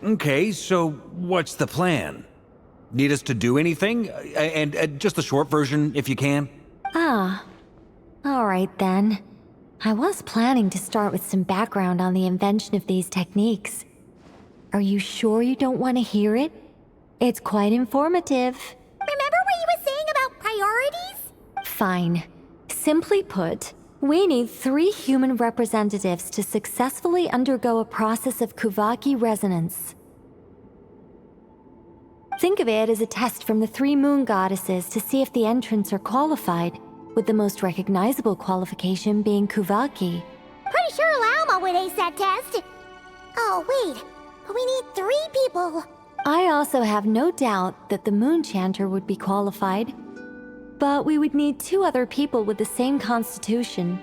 Okay, so what's the plan? Need us to do anything? And just the short version, if you can. Ah. All right then. I was planning to start with some background on the invention of these techniques. Are you sure you don't want to hear it? It's quite informative. Remember what you were saying about priorities? Fine. Simply put, we need 3 human representatives to successfully undergo a process of Kuvaki resonance. Think of it as a test from the 3 moon goddesses to see if the entrants are qualified, with the most recognizable qualification being Kuvaki. Pretty sure Lauma would ace that test. Oh, wait. We need 3 people. I also have no doubt that the Moon Chanter would be qualified. But we would need 2 other people with the same constitution.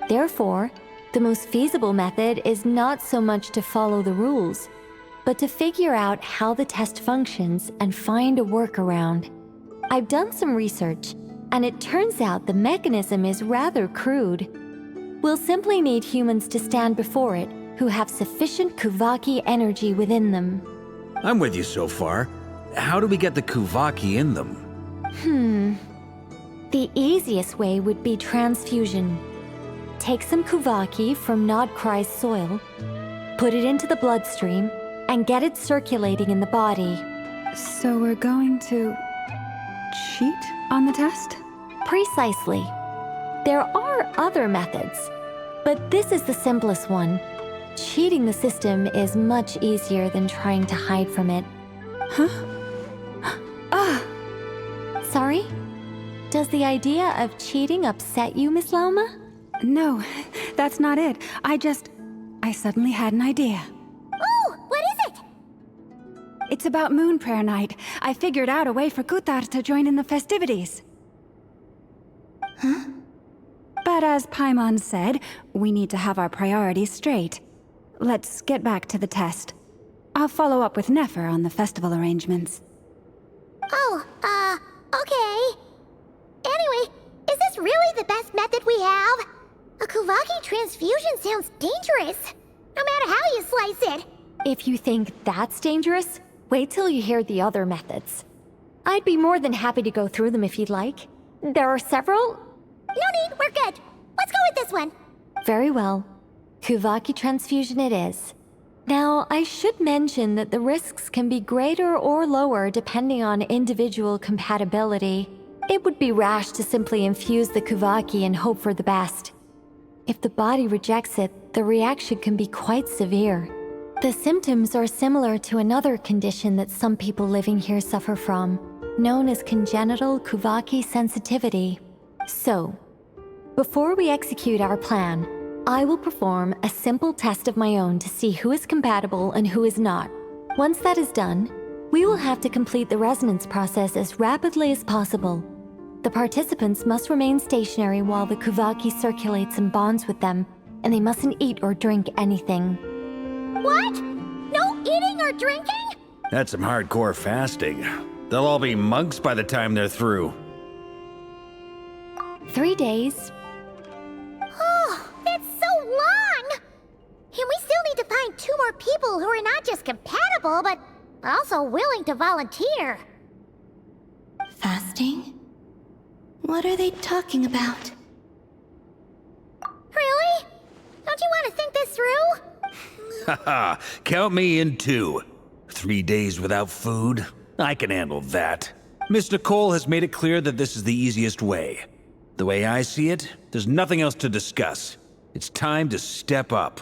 Therefore, the most feasible method is not so much to follow the rules, but to figure out how the test functions and find a workaround. I've done some research, and it turns out the mechanism is rather crude. We'll simply need humans to stand before it, who have sufficient Kuvaki energy within them. I'm with you so far. How do we get the Kuvaki in them? The easiest way would be transfusion. Take some Kuvaki from Nodcry's soil, put it into the bloodstream, and get it circulating in the body. So we're going to cheat on the test? Precisely. There are other methods, but this is the simplest one. Cheating the system is much easier than trying to hide from it. Huh? Sorry? Does the idea of cheating upset you, Miss Lauma? No, that's not it. I suddenly had an idea. Ooh, what is it? It's about Moon Prayer Night. I figured out a way for Godtier to join in the festivities. Huh? But as Paimon said, we need to have our priorities straight. Let's get back to the test. I'll follow up with Nefer on the festival arrangements. Oh, okay. Anyway, is this really the best method we have? A Kuvaki transfusion sounds dangerous, no matter how you slice it. If you think that's dangerous, wait till you hear the other methods. I'd be more than happy to go through them if you'd like. There are several. No need, we're good. Let's go with this one. Very well. Kuvaki transfusion it is. Now, I should mention that the risks can be greater or lower depending on individual compatibility. It would be rash to simply infuse the Kuvaki and hope for the best. If the body rejects it, the reaction can be quite severe. The symptoms are similar to another condition that some people living here suffer from, known as congenital Kuvaki sensitivity. So, before we execute our plan, I will perform a simple test of my own to see who is compatible and who is not. Once that is done, we will have to complete the resonance process as rapidly as possible. The participants must remain stationary while the Kuvaki circulates and bonds with them, and they mustn't eat or drink anything. What? No eating or drinking? That's some hardcore fasting. They'll all be monks by the time they're through. 3 days. Oh, that's so long! And we still need to find 2 more people who are not just compatible, but also willing to volunteer. Fasting? What are they talking about? Really? Don't you want to think this through? Haha, count me in too. 3 days without food? I can handle that. Miss Nicole has made it clear that this is the easiest way. The way I see it, there's nothing else to discuss. It's time to step up.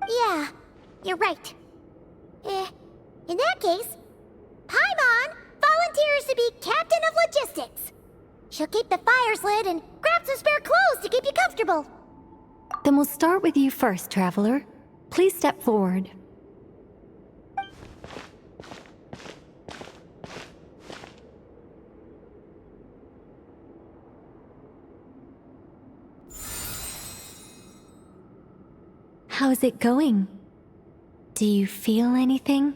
Yeah, you're right. In that case, Paimon volunteers to be Captain of Logistics. She'll keep the fires lit and grab some spare clothes to keep you comfortable. Then we'll start with you first, Traveler. Please step forward. How's it going? Do you feel anything?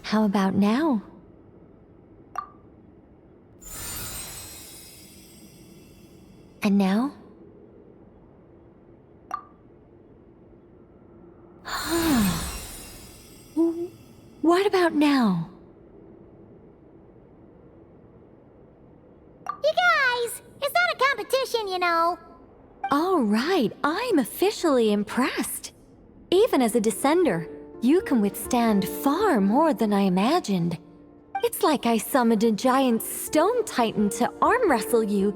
How about now? And now? What about now? You guys, it's not a competition, you know. All right, I'm officially impressed. Even as a descender, you can withstand far more than I imagined. It's like I summoned a giant stone titan to arm wrestle you,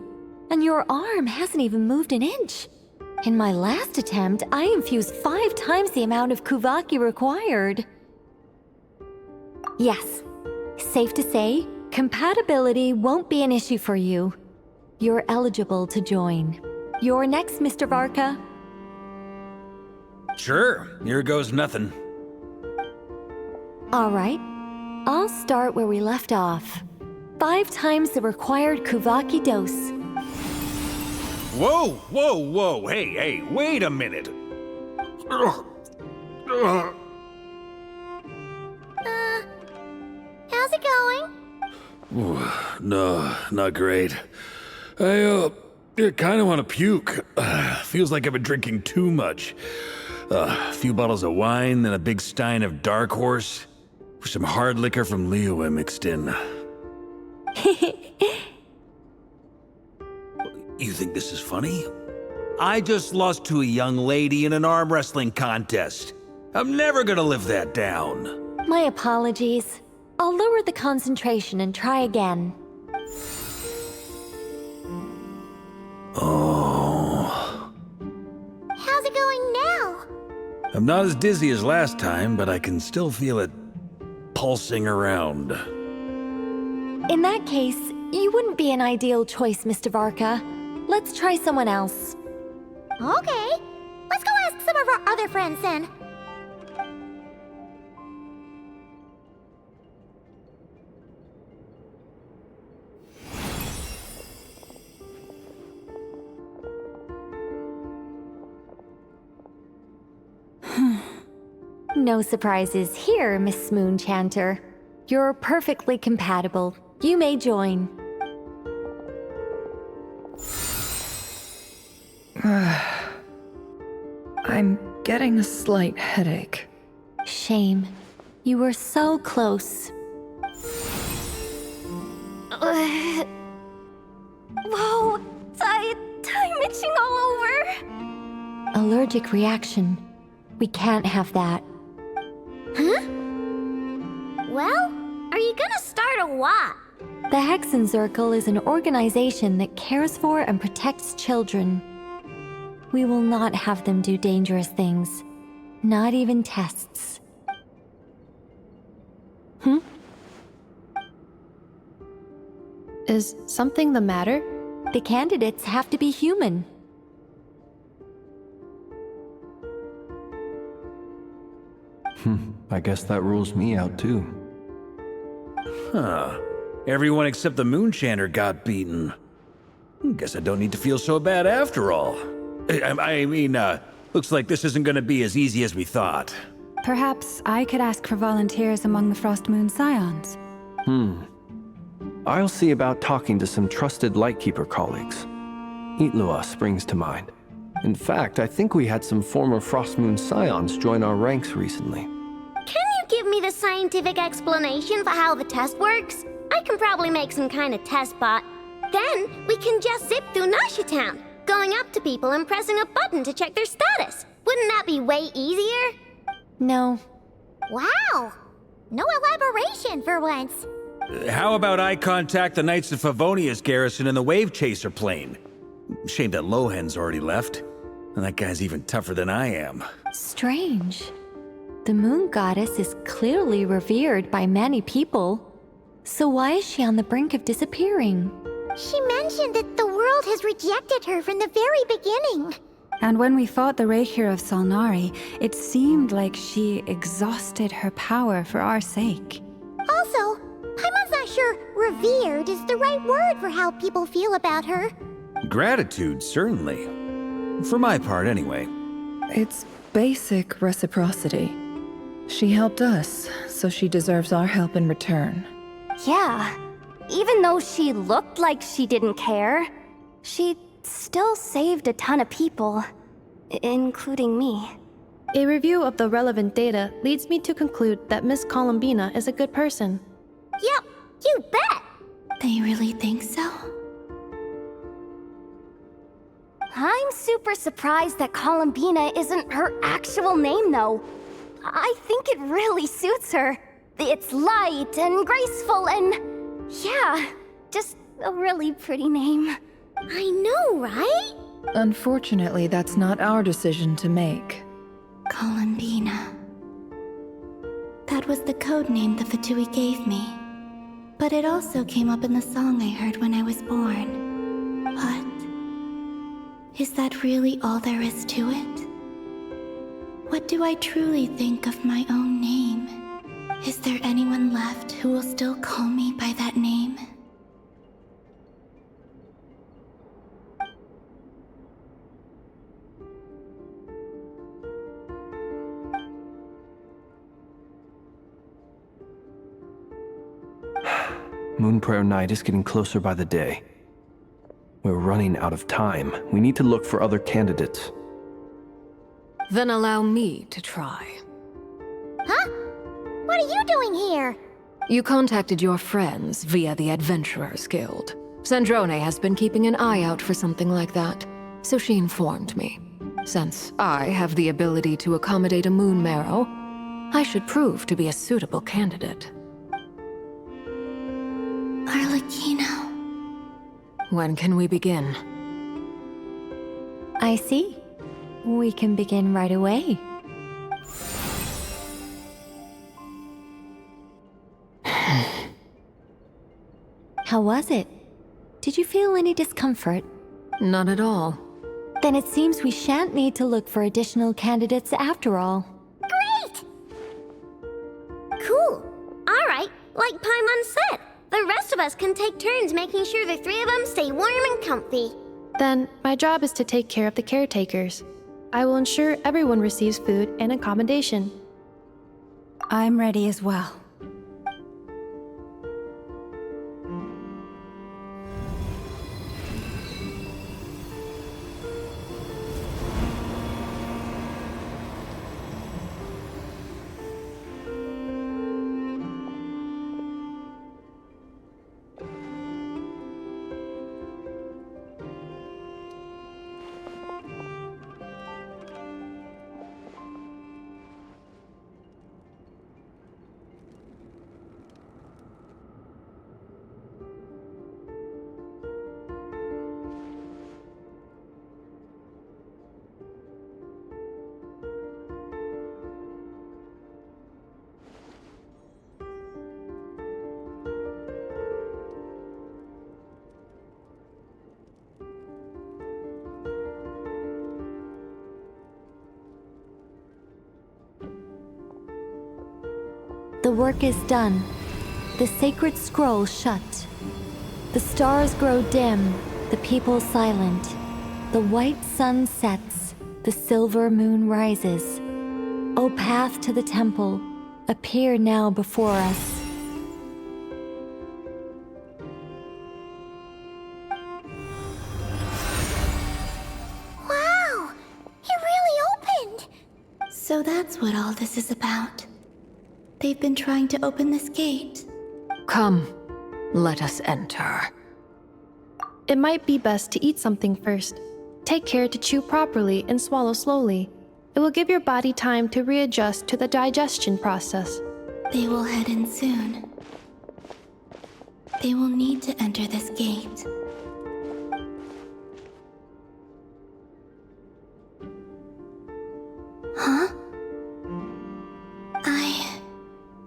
and your arm hasn't even moved an inch. In my last attempt, I infused 5 times the amount of Kuvaki required. Yes, safe to say, compatibility won't be an issue for you. You're eligible to join. You're next, Mr. Varka. Sure, here goes nothing. All right, I'll start where we left off. 5 times the required Kuvaki dose. Whoa, whoa, whoa, hey, wait a minute. How's it going? No, not great. I kind of want to puke. Feels like I've been drinking too much. A few bottles of wine, then a big stein of Dark Horse, with some hard liquor from Liyue mixed in. You think this is funny? I just lost to a young lady in an arm wrestling contest. I'm never gonna live that down. My apologies. I'll lower the concentration and try again. Oh. How's it going now? I'm not as dizzy as last time, but I can still feel it pulsing around. In that case, you wouldn't be an ideal choice, Mr. Varka. Let's try someone else. Okay. Let's go ask some of our other friends then. No surprises here, Miss Moonchanter. You're perfectly compatible. You may join. I'm getting a slight headache. Shame. You were so close. Whoa! I'm itching all over! Allergic reaction. We can't have that. Huh? Well, are you gonna start a what? The Hexen Circle is an organization that cares for and protects children. We will not have them do dangerous things. Not even tests. Is something the matter? The candidates have to be human. I guess that rules me out too. Huh. Everyone except the Moonchanter got beaten. Guess I don't need to feel so bad after all. I mean, looks like this isn't gonna be as easy as we thought. Perhaps I could ask for volunteers among the Frost Moon Scions. I'll see about talking to some trusted Lightkeeper colleagues. Itlua springs to mind. In fact, I think we had some former Frost Moon Scions join our ranks recently. Can you give me the scientific explanation for how the test works? I can probably make some kind of test bot. Then we can just zip through Nashitown, going up to people and pressing a button to check their status. Wouldn't that be way easier? No. Wow! No elaboration for once. How about I contact the Knights of Favonia's garrison in the Wave Chaser plane? Shame that Lohan's already left. And that guy's even tougher than I am. Strange. The moon goddess is clearly revered by many people. So why is she on the brink of disappearing? She mentioned that the world has rejected her from the very beginning. And when we fought the Rakier of Solnari, it seemed like she exhausted her power for our sake. Also, Paimon's not sure revered is the right word for how people feel about her. Gratitude, certainly. For my part, anyway. It's basic reciprocity. She helped us, so she deserves our help in return. Yeah. Even though she looked like she didn't care, she still saved a ton of people, including me. A review of the relevant data leads me to conclude that Miss Columbina is a good person. Yep, you bet! They really think so? I'm super surprised that Columbina isn't her actual name, though. I think it really suits her. It's light and graceful and... yeah, just a really pretty name. I know, right? Unfortunately, that's not our decision to make. Columbina. That was the code name the Fatui gave me. But it also came up in the song I heard when I was born. But... is that really all there is to it? What do I truly think of my own name? Is there anyone left who will still call me by that name? Moon Prayer Night is getting closer by the day. We're running out of time. We need to look for other candidates. Then allow me to try. Huh? What are you doing here? You contacted your friends via the Adventurers Guild. Sandrone has been keeping an eye out for something like that, so she informed me. Since I have the ability to accommodate a moon marrow, I should prove to be a suitable candidate. Arlecchino. When can we begin? I see. We can begin right away. How was it? Did you feel any discomfort? Not at all. Then it seems we shan't need to look for additional candidates after all. Great! Cool. All right, like Paimon said, the rest of us can take turns making sure the three of them stay warm and comfy. Then, my job is to take care of the caretakers. I will ensure everyone receives food and accommodation. I'm ready as well. The work is done. The sacred scroll shut. The stars grow dim, the people silent. The white sun sets, the silver moon rises. O path to the temple, appear now before us. Wow! It really opened! So that's what all this is about. They've been trying to open this gate. Come, let us enter. It might be best to eat something first. Take care to chew properly and swallow slowly. It will give your body time to readjust to the digestion process. They will head in soon. They will need to enter this gate. Huh? I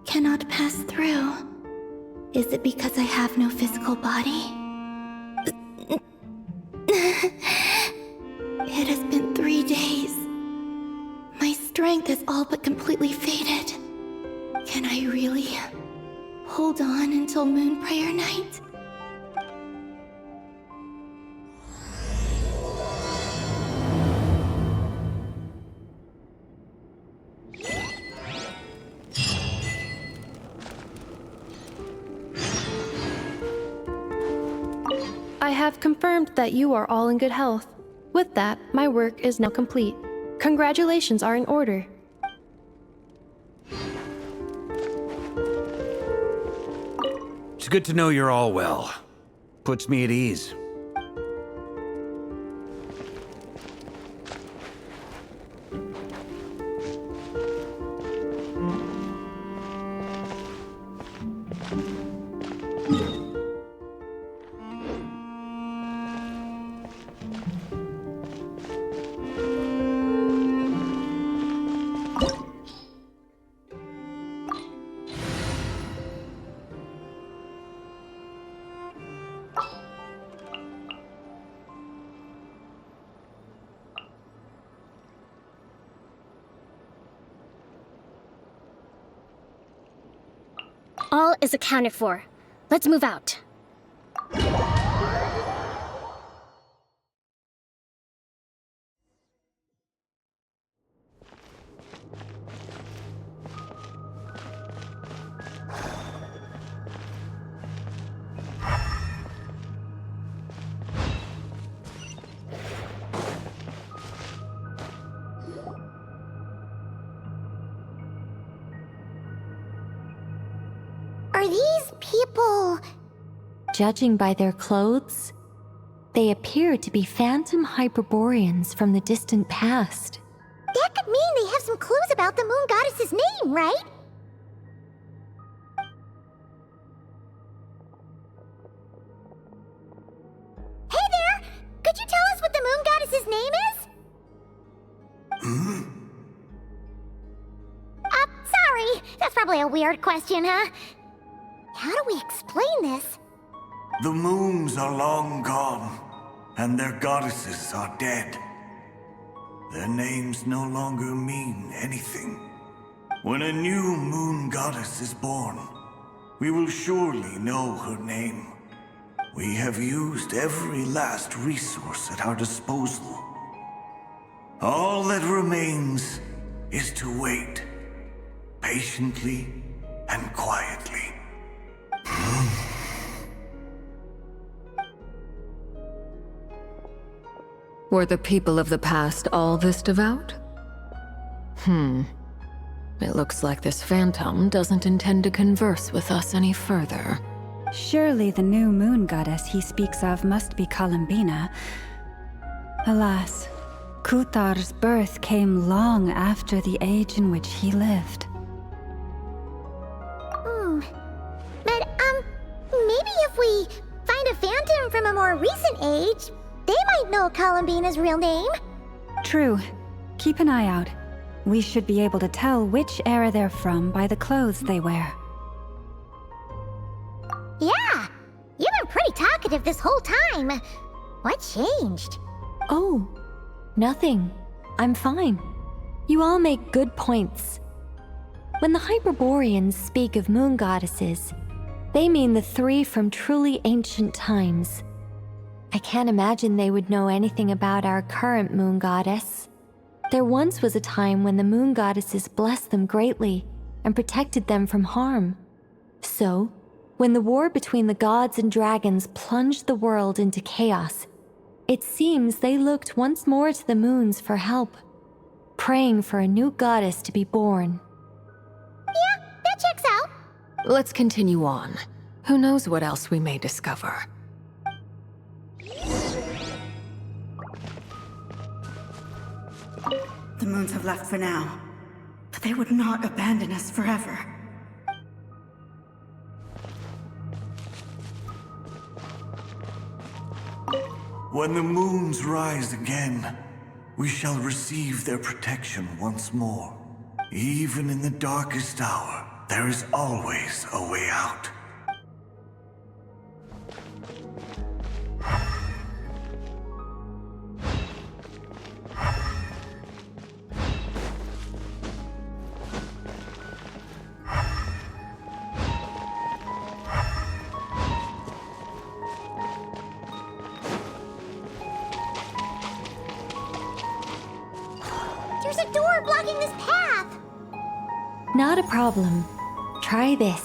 cannot pass through. Is it because I have no physical body? It has been 3 days. My strength has all but completely faded. Can I really hold on until Moon Prayer Night? I have confirmed that you are all in good health. With that, my work is now complete. Congratulations are in order. It's good to know you're all well. Puts me at ease. All is accounted for. Let's move out. people? Judging by their clothes, they appear to be phantom Hyperboreans from the distant past. That could mean they have some clues about the moon goddess's name, right? Hey there! Could you tell us what the moon goddess's name is? Sorry. That's probably a weird question, huh? How do we explain this? The moons are long gone, and their goddesses are dead. Their names no longer mean anything. When a new moon goddess is born, we will surely know her name. We have used every last resource at our disposal. All that remains is to wait, patiently and quietly. Were the people of the past all this devout? It looks like this phantom doesn't intend to converse with us any further. Surely the new moon goddess he speaks of must be Columbina. Alas, Kuthar's birth came long after the age in which he lived. But, maybe if we find a phantom from a more recent age, they might know Columbina's real name. True. Keep an eye out. We should be able to tell which era they're from by the clothes they wear. Yeah, you've been pretty talkative this whole time. What changed? Oh, nothing. I'm fine. You all make good points. When the Hyperboreans speak of moon goddesses, they mean the three from truly ancient times. I can't imagine they would know anything about our current moon goddess. There once was a time when the moon goddesses blessed them greatly and protected them from harm. So, when the war between the gods and dragons plunged the world into chaos, it seems they looked once more to the moons for help, praying for a new goddess to be born. Yeah, that checks out. Let's continue on. Who knows what else we may discover? The moons have left for now, but they would not abandon us forever. When the moons rise again, we shall receive their protection once more. Even in the darkest hour, there is always a way out. There's a door blocking this path. Not a problem. Try this.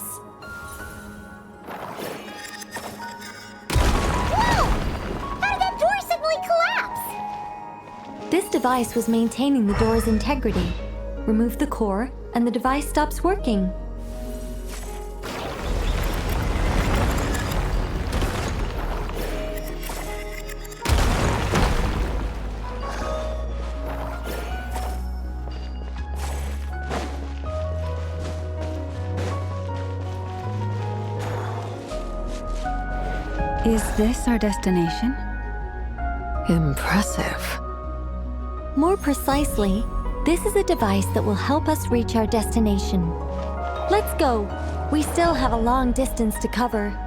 Whoa! How did that door suddenly collapse? This device was maintaining the door's integrity. Remove the core, and the device stops working. Is this our destination? Impressive. More precisely, this is a device that will help us reach our destination. Let's go. We still have a long distance to cover.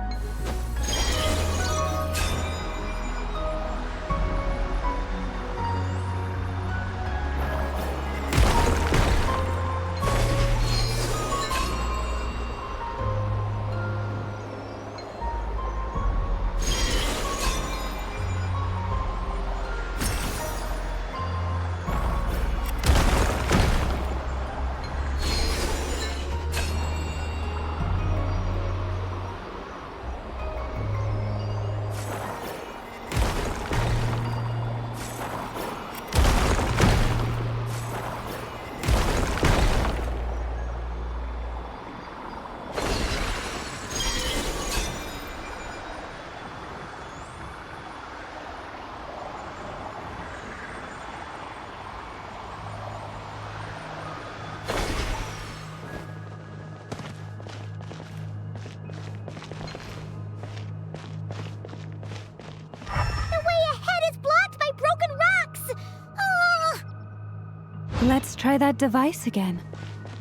Let's try that device again.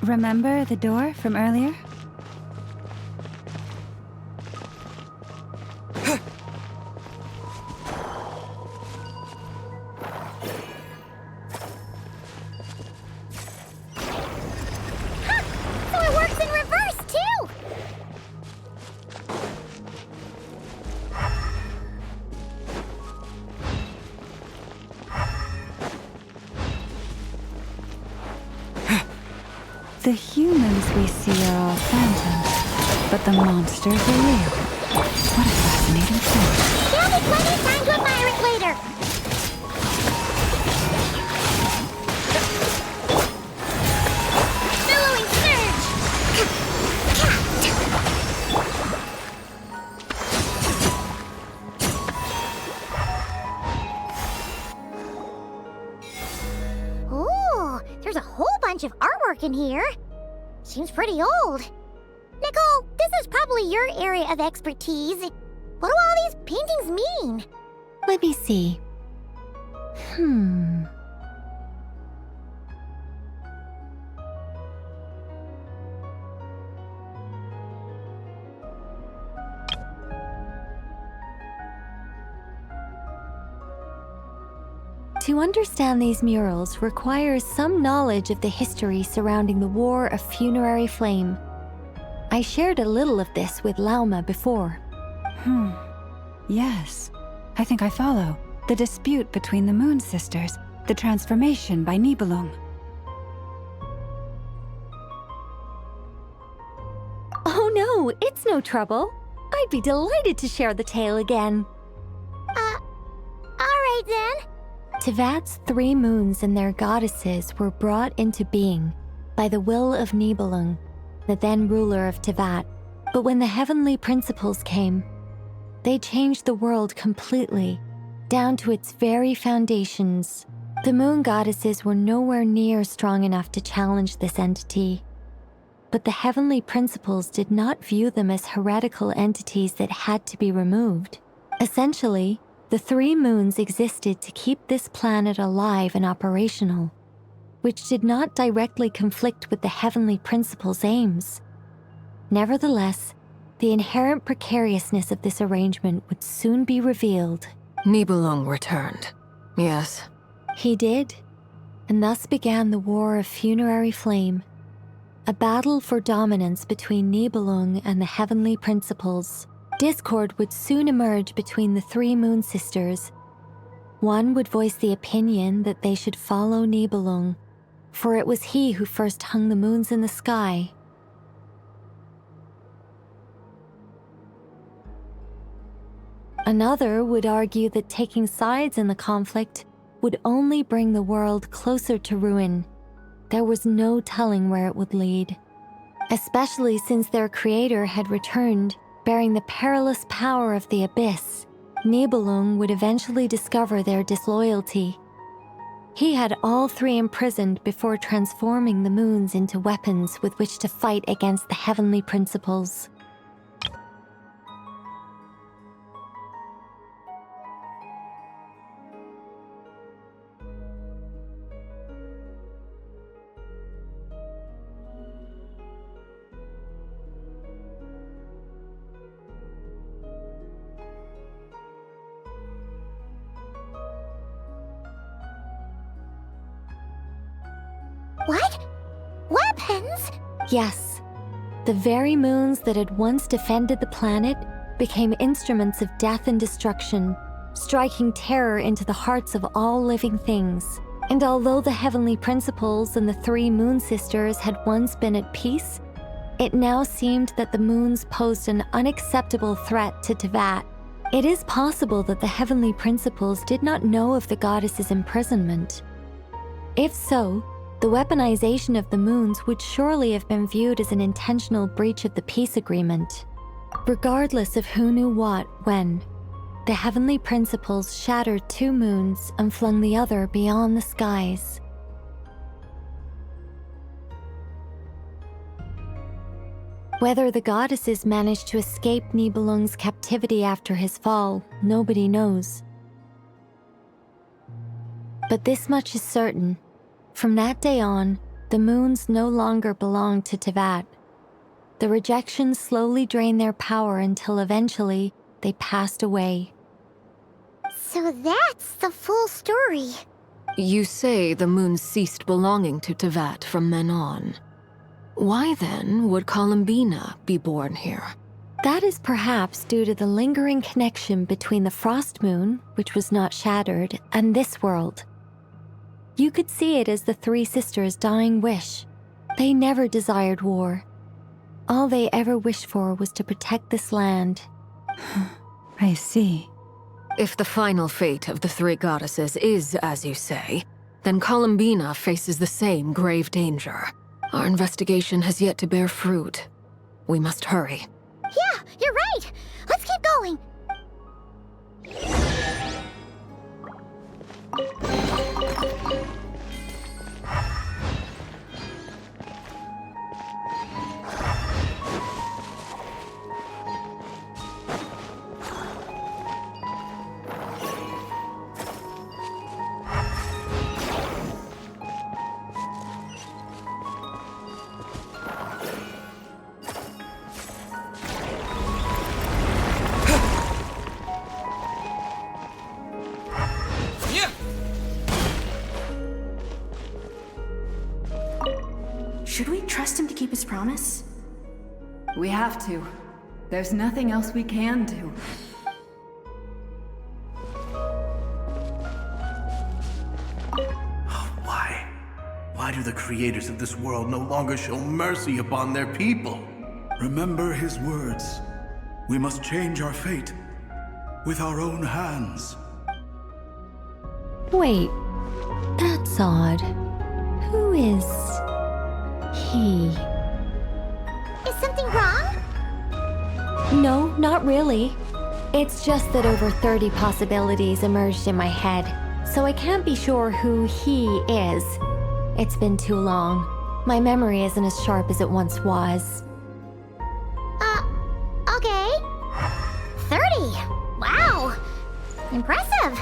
Remember the door from earlier? So it works in reverse, too! The humans we see are all phantoms, but the monsters are real. What a fascinating thought. There'll be plenty of time to admire it later! Billowing surge! Ooh, there's a whole bunch of artwork in here. Seems pretty old. Nicole, this is probably your area of expertise. What do all these paintings mean? Let me see. To understand these murals requires some knowledge of the history surrounding the War of Funerary Flame. I shared a little of this with Lauma before. Yes, I think I follow. The dispute between the Moon Sisters, the transformation by Nibelung. Oh no, it's no trouble. I'd be delighted to share the tale again. Alright then. Tevat's 3 moons and their goddesses were brought into being by the will of Nibelung, the then ruler of Tevat. But when the heavenly principles came, they changed the world completely, down to its very foundations. The moon goddesses were nowhere near strong enough to challenge this entity. But the heavenly principles did not view them as heretical entities that had to be removed. Essentially, the 3 moons existed to keep this planet alive and operational, which did not directly conflict with the heavenly principles' aims. Nevertheless, the inherent precariousness of this arrangement would soon be revealed. Nibelung returned. Yes. He did, and thus began the War of Funerary Flame, a battle for dominance between Nibelung and the heavenly principles. Discord would soon emerge between the 3 moon sisters. One would voice the opinion that they should follow Nibelung, for it was he who first hung the moons in the sky. Another would argue that taking sides in the conflict would only bring the world closer to ruin. There was no telling where it would lead, especially since their creator had returned, bearing the perilous power of the abyss. Nibelung would eventually discover their disloyalty. He had all 3 imprisoned before transforming the moons into weapons with which to fight against the heavenly principles. What? Weapons? Yes. The very moons that had once defended the planet became instruments of death and destruction, striking terror into the hearts of all living things. And although the heavenly principles and the 3 moon sisters had once been at peace, it now seemed that the moons posed an unacceptable threat to Tevat. It is possible that the heavenly principles did not know of the goddess's imprisonment. If so, the weaponization of the moons would surely have been viewed as an intentional breach of the peace agreement. Regardless of who knew what, when, the heavenly principles shattered 2 moons and flung the other beyond the skies. Whether the goddesses managed to escape Nibelung's captivity after his fall, nobody knows. But this much is certain. From that day on, the moons no longer belonged to Teyvat. The rejections slowly drained their power until eventually they passed away. So that's the full story. You say the moon ceased belonging to Teyvat from then on. Why then would Columbina be born here? That is perhaps due to the lingering connection between the Frost Moon, which was not shattered, and this world. You could see it as the three sisters' dying wish. They never desired war. All they ever wished for was to protect this land. I see. If the final fate of the three goddesses is as you say, then Columbina faces the same grave danger. Our investigation has yet to bear fruit. We must hurry. Yeah, you're right. Let's keep going. Should we trust him to keep his promise? We have to. There's nothing else we can do. Why? Why do the creators of this world no longer show mercy upon their people? Remember his words. We must change our fate with our own hands. Wait, that's odd. Who is he? Is something wrong? No, not really. It's just that over 30 possibilities emerged in my head, so I can't be sure who he is. It's been too long. My memory isn't as sharp as it once was. Okay. 30. Wow. Impressive.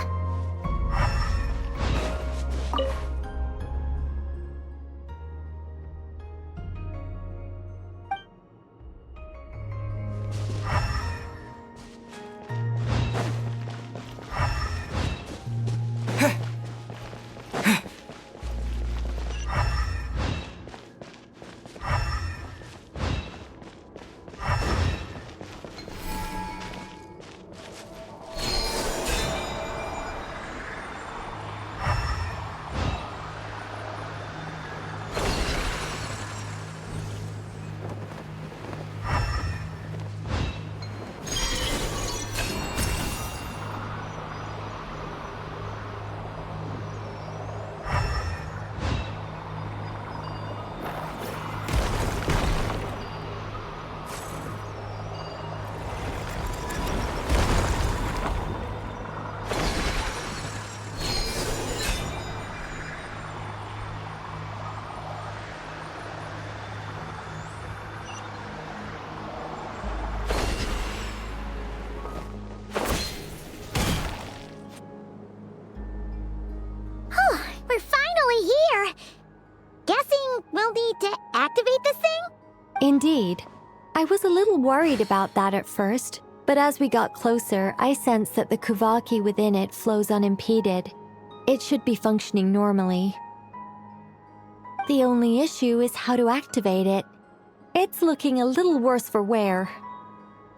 We're finally here. Guessing we'll need to activate this thing? Indeed. I was a little worried about that at first, but as we got closer, I sensed that the Kuvaki within it flows unimpeded. It should be functioning normally. The only issue is how to activate it. It's looking a little worse for wear.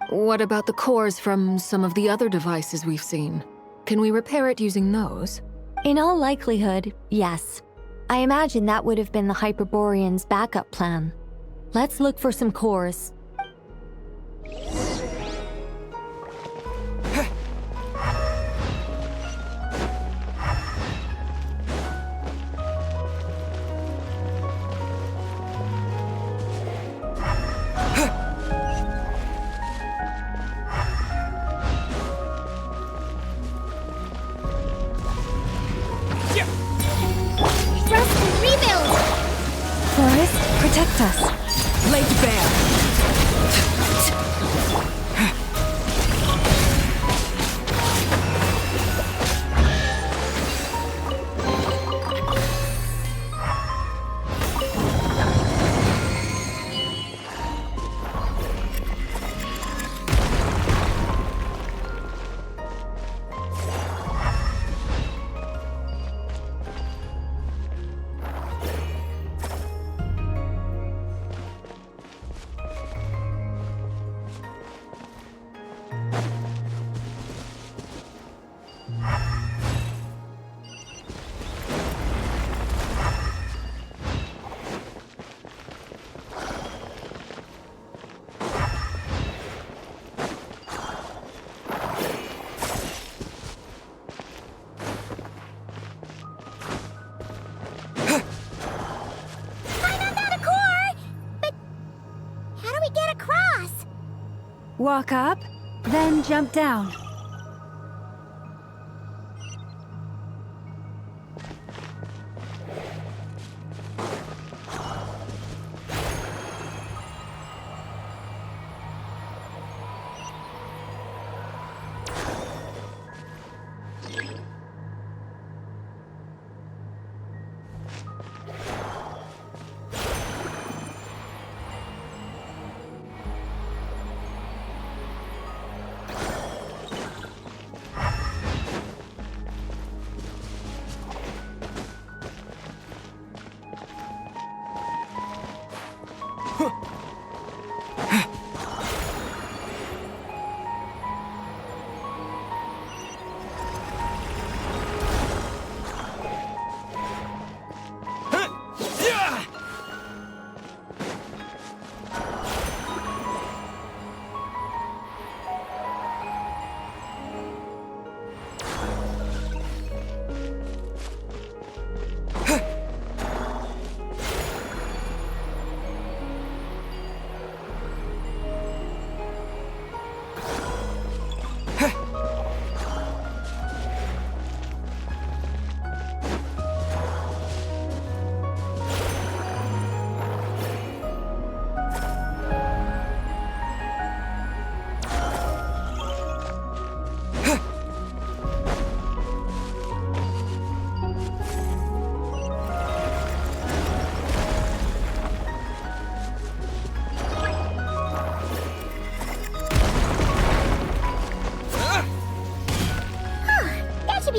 What about the cores from some of the other devices we've seen? Can we repair it using those? In all likelihood, yes. I imagine that would have been the Hyperborean's backup plan. Let's look for some cores. Protect us. Laid bare. Walk up, then jump down.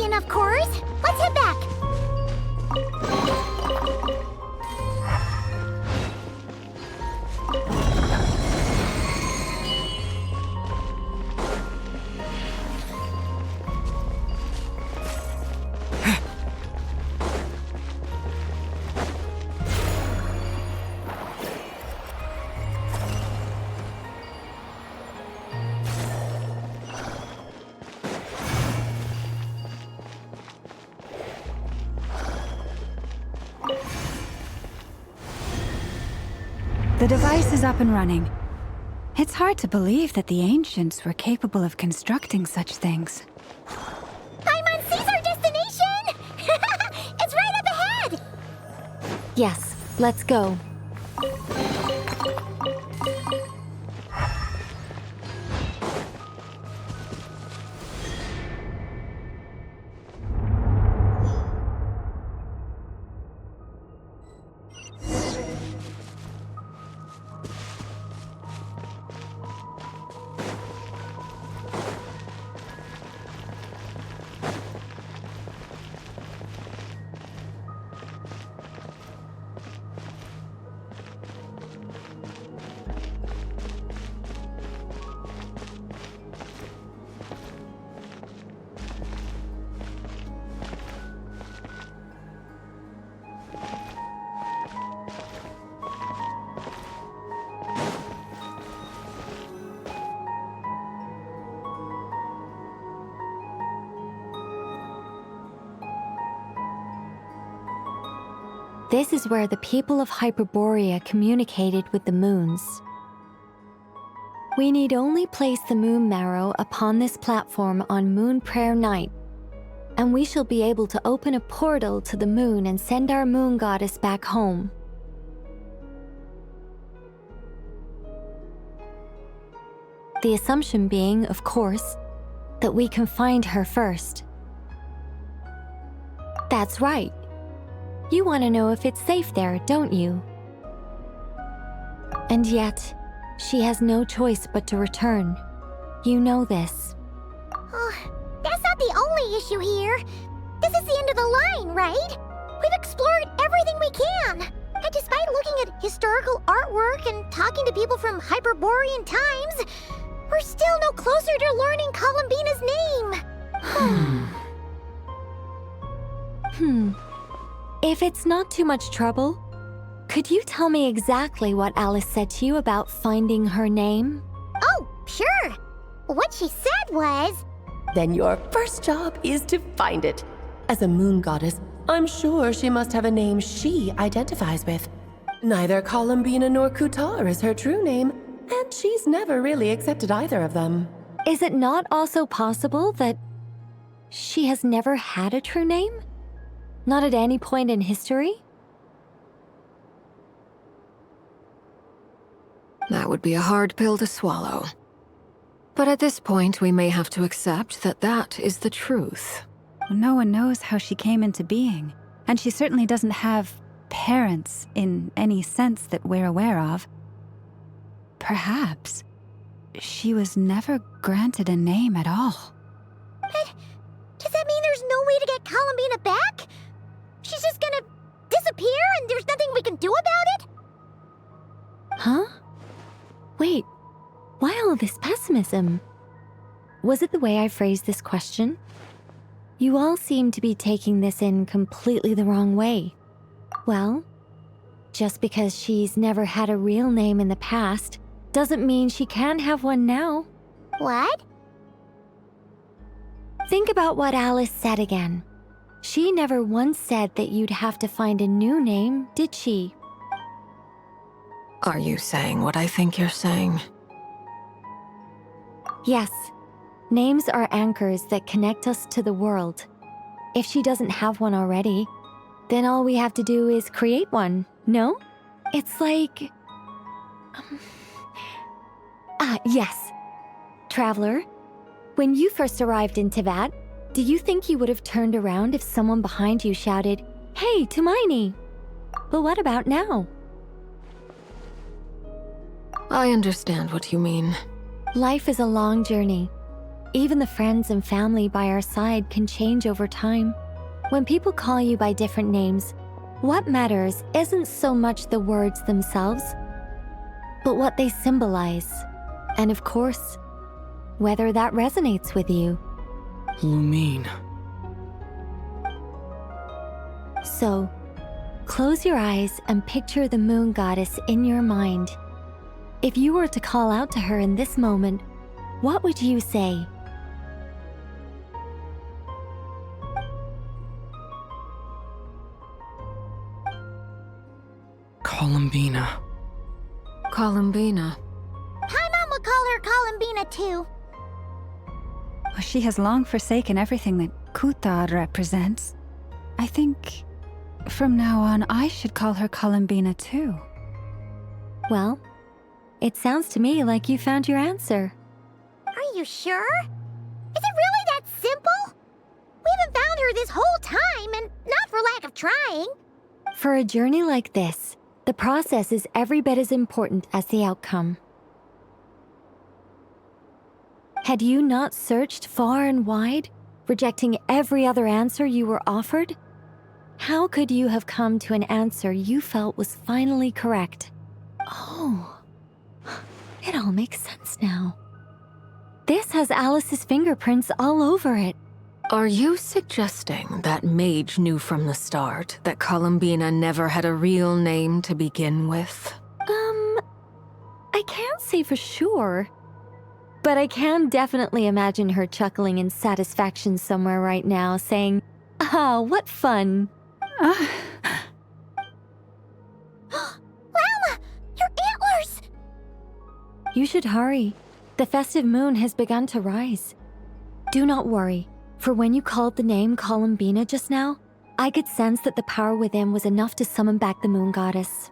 Enough cores. Let's head back. The device is up and running. It's hard to believe that the ancients were capable of constructing such things. Paimon sees our destination! It's right up ahead! Yes, let's go. This is where the people of Hyperborea communicated with the moons. We need only place the moon marrow upon this platform on Moon Prayer Night, and we shall be able to open a portal to the moon and send our moon goddess back home. The assumption being, of course, that we can find her first. That's right. You want to know if it's safe there, don't you? And yet, she has no choice but to return. You know this. Oh, that's not the only issue here. This is the end of the line, right? We've explored everything we can. And despite looking at historical artwork and talking to people from Hyperborean times, we're still no closer to learning Columbina's name. If it's not too much trouble, could you tell me exactly what Alice said to you about finding her name? Oh, sure. What she said was... Then your first job is to find it. As a moon goddess, I'm sure she must have a name she identifies with. Neither Columbina nor Kutar is her true name, And she's never really accepted either of them. Is it not also possible that she has never had a true name? Not at any point in history? That would be a hard pill to swallow. But at this point, we may have to accept that that is the truth. No one knows how she came into being, and she certainly doesn't have parents in any sense that we're aware of. Perhaps she was never granted a name at all. But does that mean there's no way to get Columbina back? She's just gonna disappear and there's nothing we can do about it? Huh? Wait, why all this pessimism? Was it the way I phrased this question? You all seem to be taking this in completely the wrong way. Well, just because she's never had a real name in the past doesn't mean she can't have one now. What? Think about what Alice said again. She never once said that you'd have to find a new name, did she? Are you saying what I think you're saying? Yes. Names are anchors that connect us to the world. If she doesn't have one already, then all we have to do is create one, no? It's like... yes. Traveler, when you first arrived in Teyvat, do you think you would have turned around if someone behind you shouted, "Hey, Tumaini"? But what about now? I understand what you mean. Life is a long journey. Even the friends and family by our side can change over time. When people call you by different names, what matters isn't so much the words themselves, but what they symbolize. And of course, whether that resonates with you. Lumine. So, close your eyes and picture the moon goddess in your mind. If you were to call out to her in this moment, what would you say? Columbina. Columbina. Paimon would call her Columbina too. Well, she has long forsaken everything that Kuthar represents. I think from now on I should call her Columbina too. Well, it sounds to me like you found your answer. Are you sure? Is it really that simple? We haven't found her this whole time, and not for lack of trying. For a journey like this, the process is every bit as important as the outcome. Had you not searched far and wide, rejecting every other answer you were offered? How could you have come to an answer you felt was finally correct? Oh, it all makes sense now. This has Alice's fingerprints all over it. Are you suggesting that Mage knew from the start that Columbina never had a real name to begin with? I can't say for sure. But I can definitely imagine her chuckling in satisfaction somewhere right now, saying, "Ah, what fun." Llama! Your antlers! You should hurry. The festive moon has begun to rise. Do not worry, for when you called the name Columbina just now, I could sense that the power within was enough to summon back the moon goddess.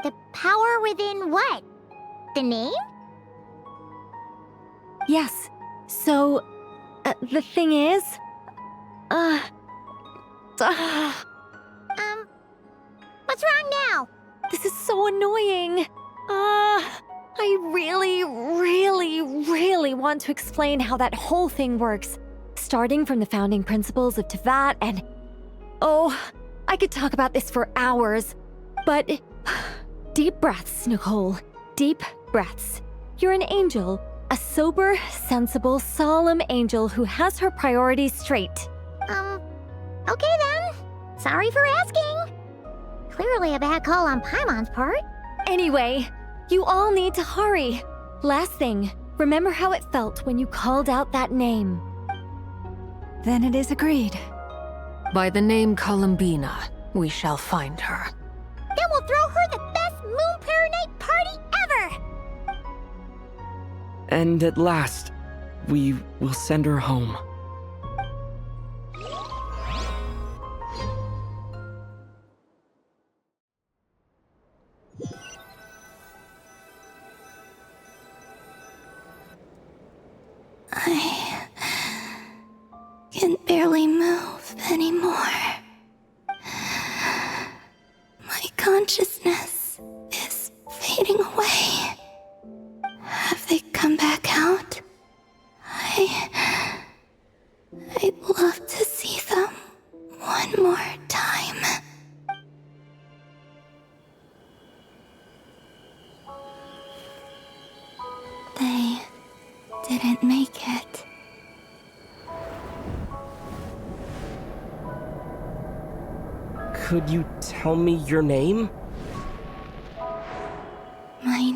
The power within what? The name? Yes. So, the thing is... What's wrong now? This is so annoying. I really want to explain how that whole thing works. Starting from the founding principles of Teyvat and... Oh, I could talk about this for hours. But... Deep breaths, Nicole. Deep breaths. You're an angel. A sober, sensible, solemn angel who has her priorities straight. Okay then. Sorry for asking. Clearly a bad call on Paimon's part. Anyway, you all need to hurry. Last thing, remember how it felt when you called out that name. Then it is agreed. By the name Columbina, we shall find her. Then we'll throw her the best Moon Pair Night party ever! And at last, we will send her home. I can barely move anymore. My consciousness is fading away. Have they come back out? I'd love to see them one more time. They didn't make it. Could you tell me your name? My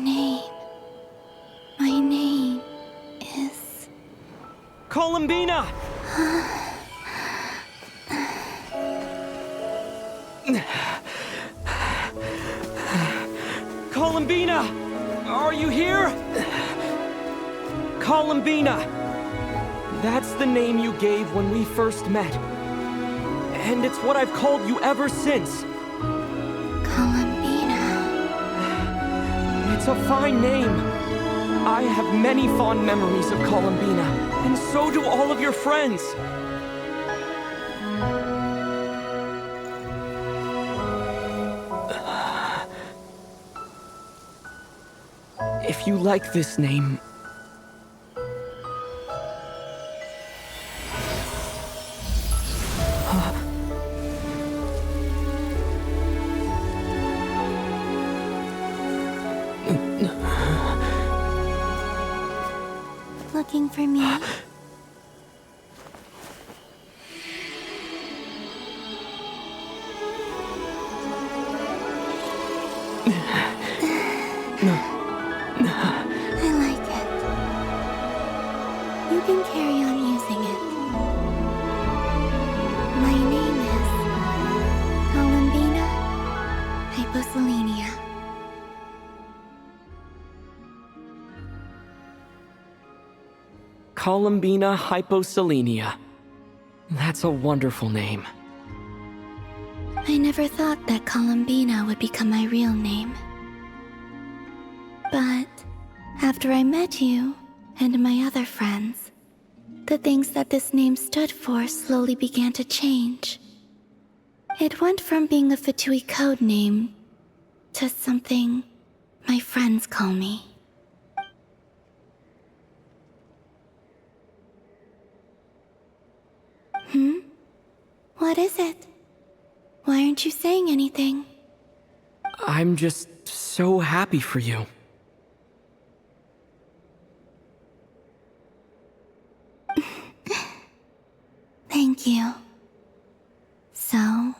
name is... Columbina! Columbina! Are you here? Columbina! That's the name you gave when we first met. And it's what I've called you ever since. Columbina. It's a fine name. I have many fond memories of Columbina, and so do all of your friends. If you like this name... Looking for me? I like it. You can carry on using it. My name is Columbina Hyposelenia. Columbina Hyposelenia. That's a wonderful name. I never thought that Columbina would become my real name. But after I met you and my other friends, the things that this name stood for slowly began to change. It went from being a Fatui code name to something my friends call me. What is it? Why aren't you saying anything? I'm just so happy for you. Thank you. So,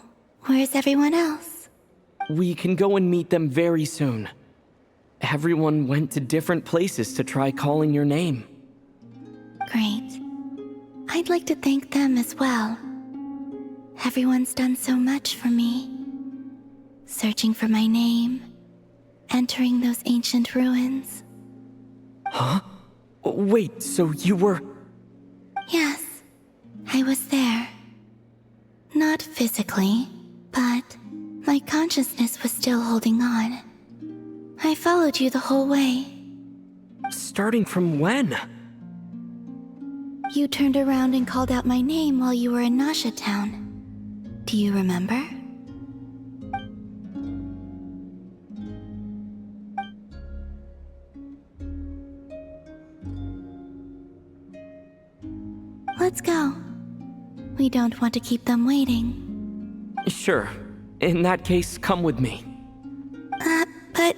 where's everyone else? We can go and meet them very soon. Everyone went to different places to try calling your name. Great. I'd like to thank them as well. Everyone's done so much for me. Searching for my name, entering those ancient ruins. Huh? Wait, so you were... Yes, I was there. Not physically, but my consciousness was still holding on. I followed you the whole way. Starting from when? You turned around and called out my name while you were in Nasha Town. Do you remember? Let's go. We don't want to keep them waiting. Sure. In that case, come with me. But...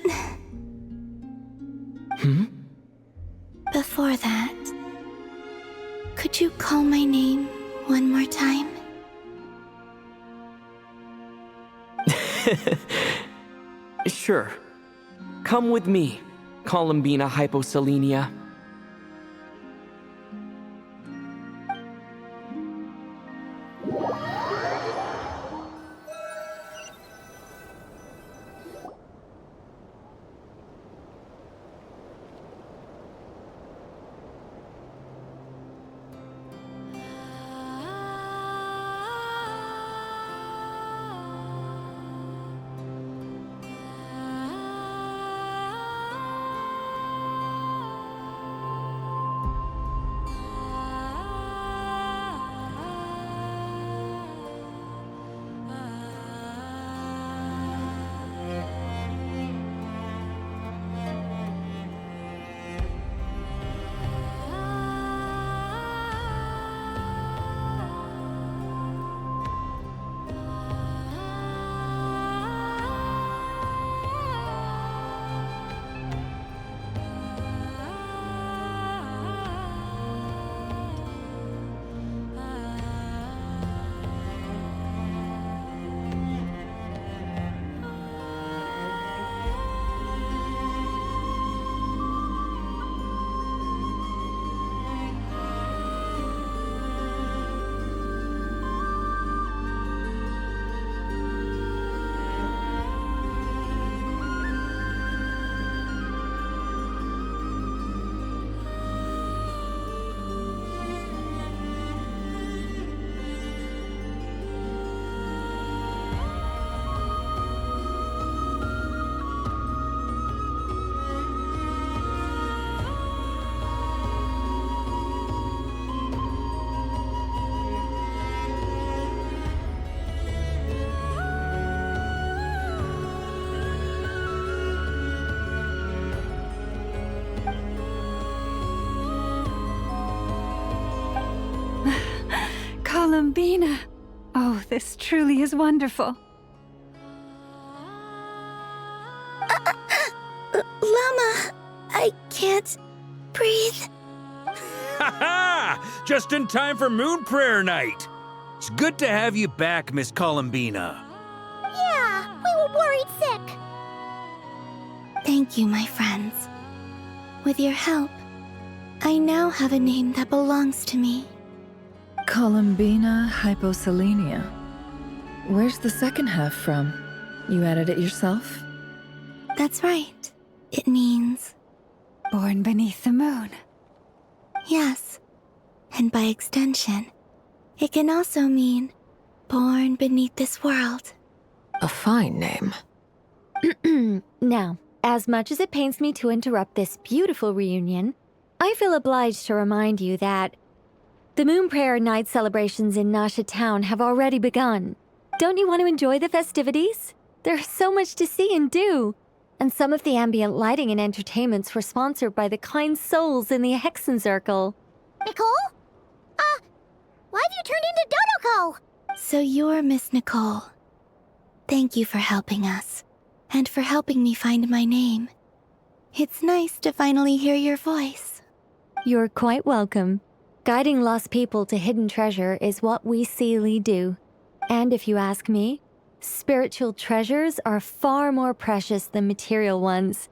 Hmm? Before that, could you call my name one more time? Sure. Come with me, Columbina Hyposelenia. Columbina! Oh, this truly is wonderful. Llama, I can't breathe. Ha ha! Just in time for Moon Prayer Night. It's good to have you back, Miss Columbina. Yeah, we were worried sick. Thank you, my friends. With your help, I now have a name that belongs to me. Columbina hyposelenia. Where's the second half from? You added it yourself? That's right. It means... Born beneath the moon. Yes. And by extension, it can also mean born beneath this world. A fine name. Now, as much as it pains me to interrupt this beautiful reunion, I feel obliged to remind you that the Moon Prayer Night celebrations in Nasha Town have already begun. Don't you want to enjoy the festivities? There's so much to see and do. And some of the ambient lighting and entertainments were sponsored by the kind souls in the Hexen Circle. Nicole? Why have you turned into Dodoko? So you're Miss Nicole. Thank you for helping us, and for helping me find my name. It's nice to finally hear your voice. You're quite welcome. Guiding lost people to hidden treasure is what we Seelie do. And if you ask me, spiritual treasures are far more precious than material ones.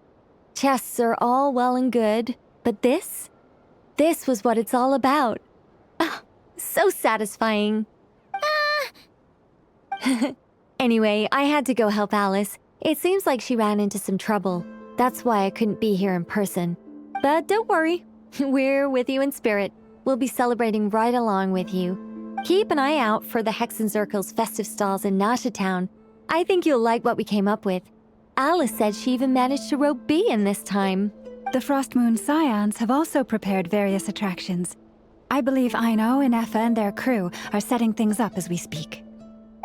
Chests are all well and good, but this was what it's all about. Ah, so satisfying. Anyway, I had to go help Alice. It seems like she ran into some trouble. That's why I couldn't be here in person. But don't worry, we're with you in spirit. We'll be celebrating right along with you. Keep an eye out for the Hexen Circle's festive stalls in Nasha Town. I think you'll like what we came up with. Alice said she even managed to rope B in this time. The Frost Moon Scions have also prepared various attractions. I believe Aino, Ineffa, and their crew are setting things up as we speak.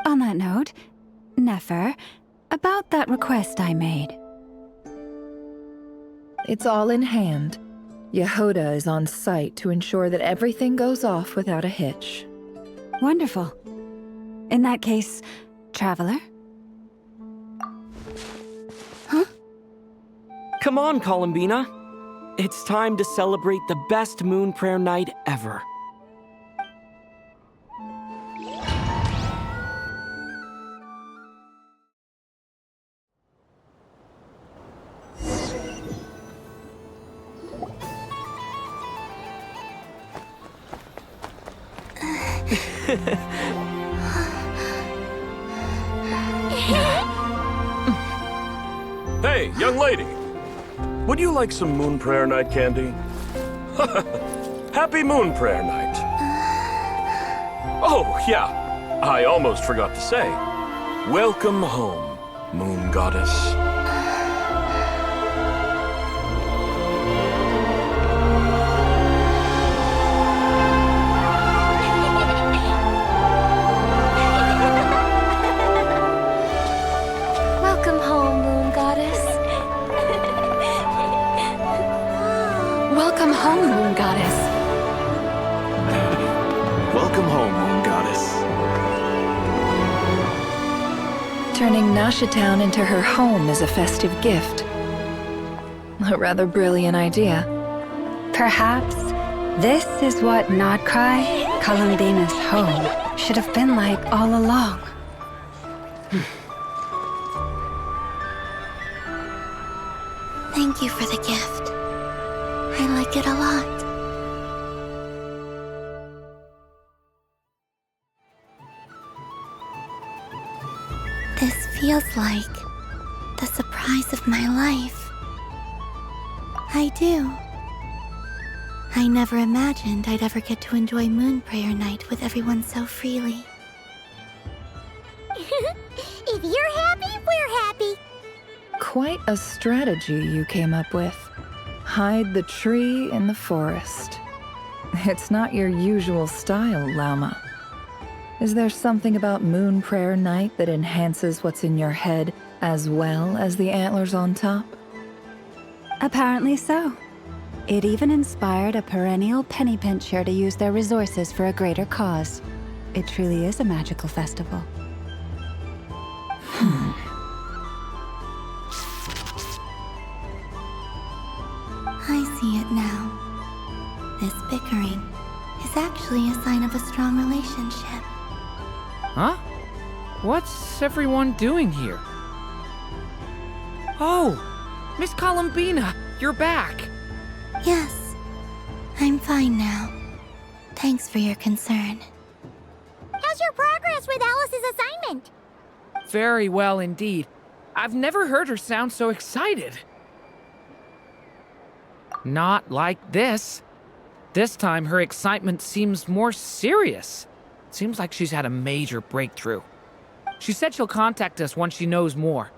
On that note, Nefer, about that request I made. It's all in hand. Yehoda is on site to ensure that everything goes off without a hitch. Wonderful. In that case, Traveler? Huh? Come on, Columbina. It's time to celebrate the best Moon Prayer Night ever. Hey, young lady. Would you like some Moon Prayer Night candy? Happy Moon Prayer Night. Oh, yeah. I almost forgot to say. Welcome home, Moon Goddess. Welcome home, Moon Goddess. Welcome home, Moon Goddess. Welcome home, Moon Goddess. Turning Nasha Town into her home is a festive gift. A rather brilliant idea. Perhaps this is what Notcry, Columbina's home, should have been like all along. Thank you for the gift. I like it a lot. This feels like the surprise of my life. I do. I never imagined I'd ever get to enjoy Moon Prayer Night with everyone so freely. If you're happy, we're happy. Quite a strategy you came up with. Hide the tree in the forest. It's not your usual style, Llama. Is there something about Moon Prayer Night that enhances what's in your head as well as the antlers on top? Apparently so. It even inspired a perennial penny pincher to use their resources for a greater cause. it truly is a magical festival. I see it now. This bickering is actually a sign of a strong relationship. Huh? What's everyone doing here? Oh, Miss Columbina, you're back. Yes, I'm fine now. Thanks for your concern. How's your progress with Alice's assignment? Very well indeed. I've never heard her sound so excited. Not like this. This time her excitement seems more serious. Seems like she's had a major breakthrough. She said she'll contact us once she knows more.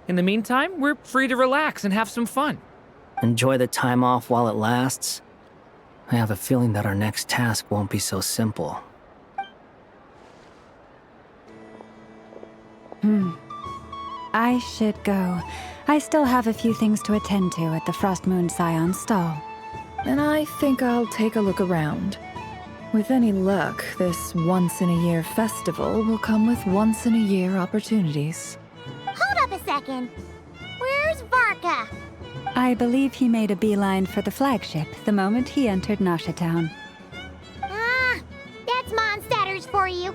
In the meantime, we're free to relax and have some fun. Enjoy the time off while it lasts. I have a feeling that our next task won't be so simple. I should go. I still have a few things to attend to at the Frost Moon Scion stall. And I think I'll take a look around. With any luck, this once-in-a-year festival will come with once-in-a-year opportunities. Hold up a second. Where's Varka? I believe he made a beeline for the flagship the moment he entered Noshatown. Ah, that's Mondstadters for you.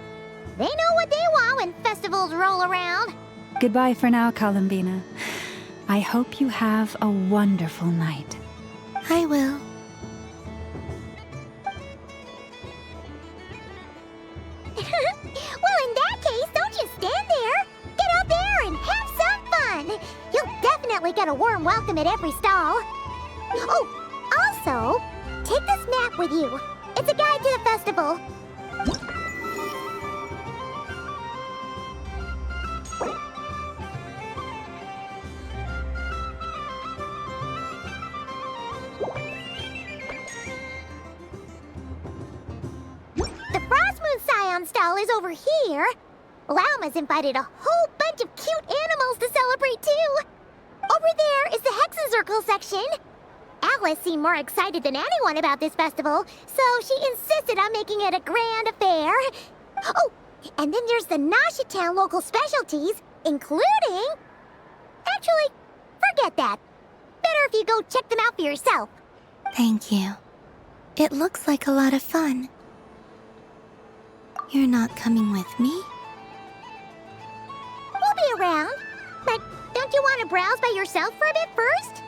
They know what they want when festivals roll around. Goodbye for now, Columbina. I hope you have a wonderful night. I will. Well, in that case, don't just stand there. Get out there and have some fun. You'll definitely get a warm welcome at every stall. Oh, also, take this map with you. It's a guide to the festival. The Frost Moon Scion stall is over here. Lauma's invited a whole bunch of cute animals to celebrate too. Over there is the Hexen section. Alice seemed more excited than anyone about this festival, so she insisted on making it a grand affair. Oh, and then there's the Noshatown local specialties, including... Actually, forget that. Better if you go check them out for yourself. Thank you. It looks like a lot of fun. You're not coming with me? We'll be around. But don't you want to browse by yourself for a bit first?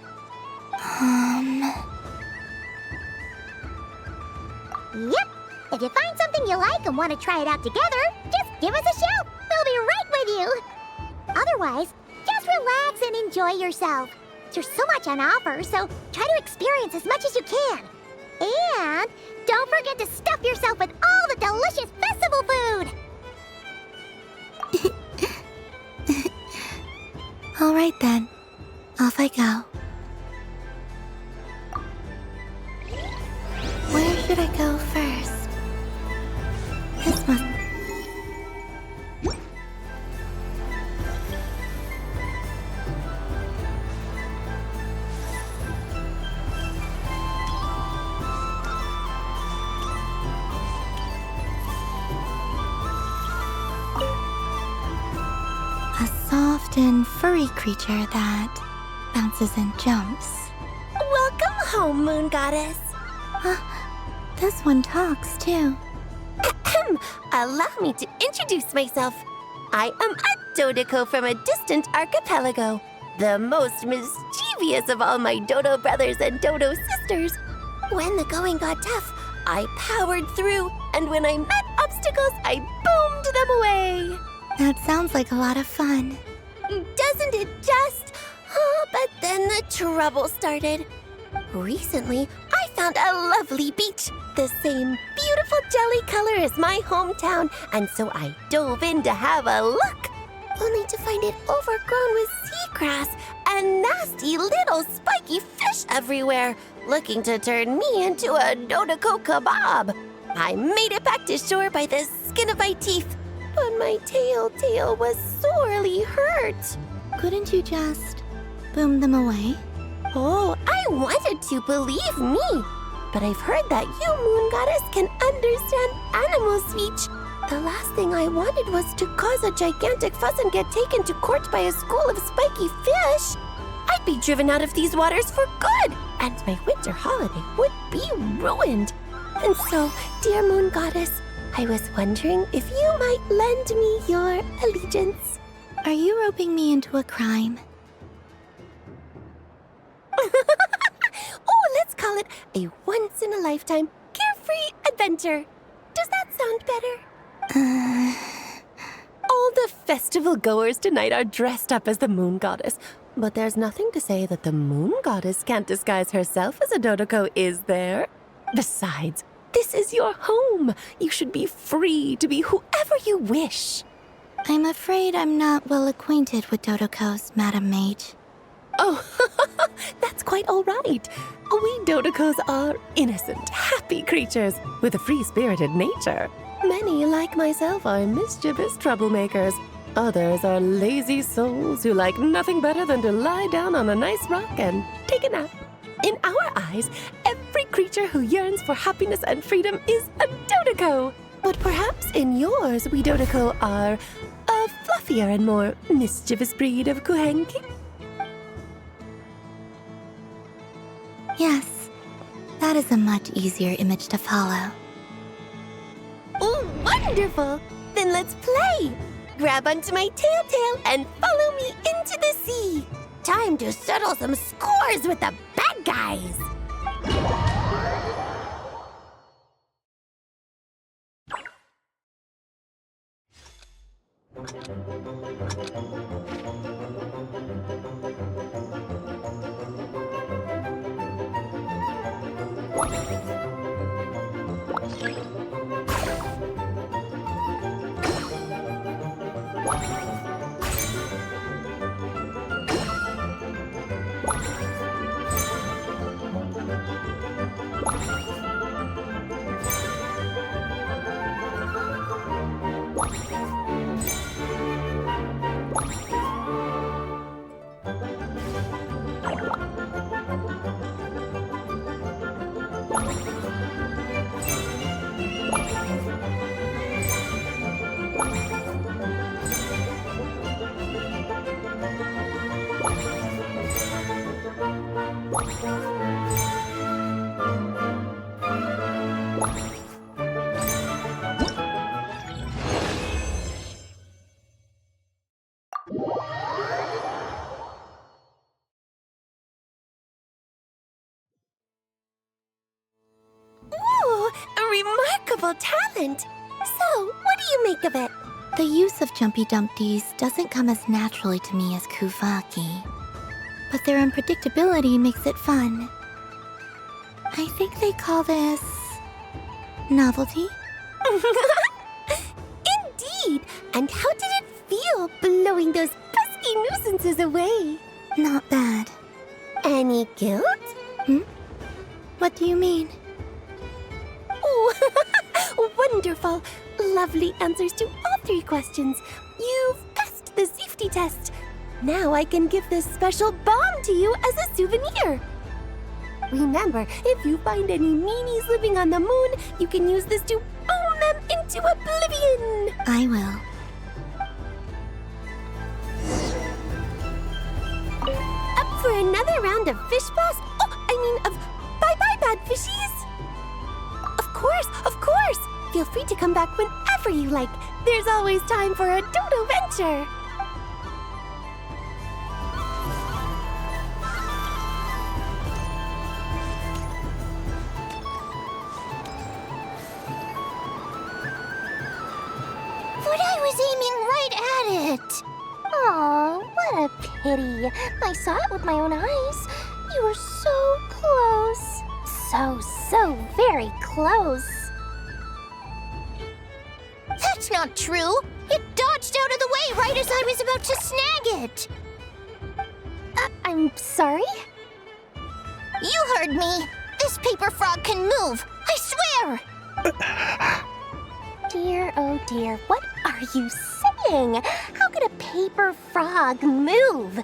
Yep. If you find something you like and want to try it out together, just give us a shout. We'll be right with you. Otherwise, just relax and enjoy yourself. There's so much on offer, so try to experience as much as you can. And don't forget to stuff yourself with all the delicious festival food. All right then. Off I go. Where should I go first? This must... A soft and furry creature that bounces and jumps. Welcome home, Moon Goddess. This one talks too. Allow me to introduce myself. I am a Dodico from a distant archipelago, the most mischievous of all my Dodo brothers and Dodo sisters. When the going got tough, I powered through, and when I met obstacles, I boomed them away. That sounds like a lot of fun. Doesn't it just? Oh, but then the trouble started. Recently, I found a lovely beach, the same beautiful jelly color as my hometown, and so I dove in to have a look, only to find it overgrown with seagrass and nasty little spiky fish everywhere, looking to turn me into a Dodico kebab. I made it back to shore by the skin of my teeth, but my tail was sorely hurt. Couldn't you just boom them away? Oh, I wanted to, believe me. But I've heard that you, Moon Goddess, can understand animal speech. The last thing I wanted was to cause a gigantic fuss and get taken to court by a school of spiky fish. I'd be driven out of these waters for good, and my winter holiday would be ruined. And so, dear Moon Goddess, I was wondering if you might lend me your allegiance. Are you roping me into a crime? Oh, let's call it a once-in-a-lifetime carefree adventure. Does that sound better? All the festival goers tonight are dressed up as the Moon Goddess, but there's nothing to say that the Moon Goddess can't disguise herself as a Dodoko, is there? Besides, this is your home. You should be free to be whoever you wish. I'm afraid I'm not well acquainted with Dodokos, Madam Mage. Oh, that's quite all right. We Dodokos are innocent, happy creatures with a free-spirited nature. Many, like myself, are mischievous troublemakers. Others are lazy souls who like nothing better than to lie down on a nice rock and take a nap. In our eyes, every creature who yearns for happiness and freedom is a Dodoko. But perhaps in yours, we Dodoko are a fluffier and more mischievous breed of Kuhenki. Yes, that is a much easier image to follow. Oh, wonderful! Then let's play! Grab onto my tail and follow me into the sea! Time to settle some scores with the bad guys! Ooh, a remarkable talent! So, what do you make of it? The use of Jumpy Dumpties doesn't come as naturally to me as Kuvaki, but their unpredictability makes it fun. I think they call this novelty. Indeed! And how did it feel blowing those pesky nuisances away? Not bad. Any guilt? What do you mean? Oh, wonderful! Lovely answers to all 3 questions. You've passed the safety test. Now I can give this special bomb to you as a souvenir. Remember, if you find any meanies living on the moon, you can use this to boom them into oblivion. I will. Up for another round of fish boss? Of bye-bye bad fishies? Of course! Feel free to come back whenever you like. There's always time for a dodo venture. But I was aiming right at it. Aw, what a pity. I saw it with my own eyes. You were so close. So very close. That's not true. It dodged out of the way right as I was about to snag it. I'm sorry? You heard me. This paper frog can move. I swear. Dear, oh dear, what are you saying? How could a paper frog move?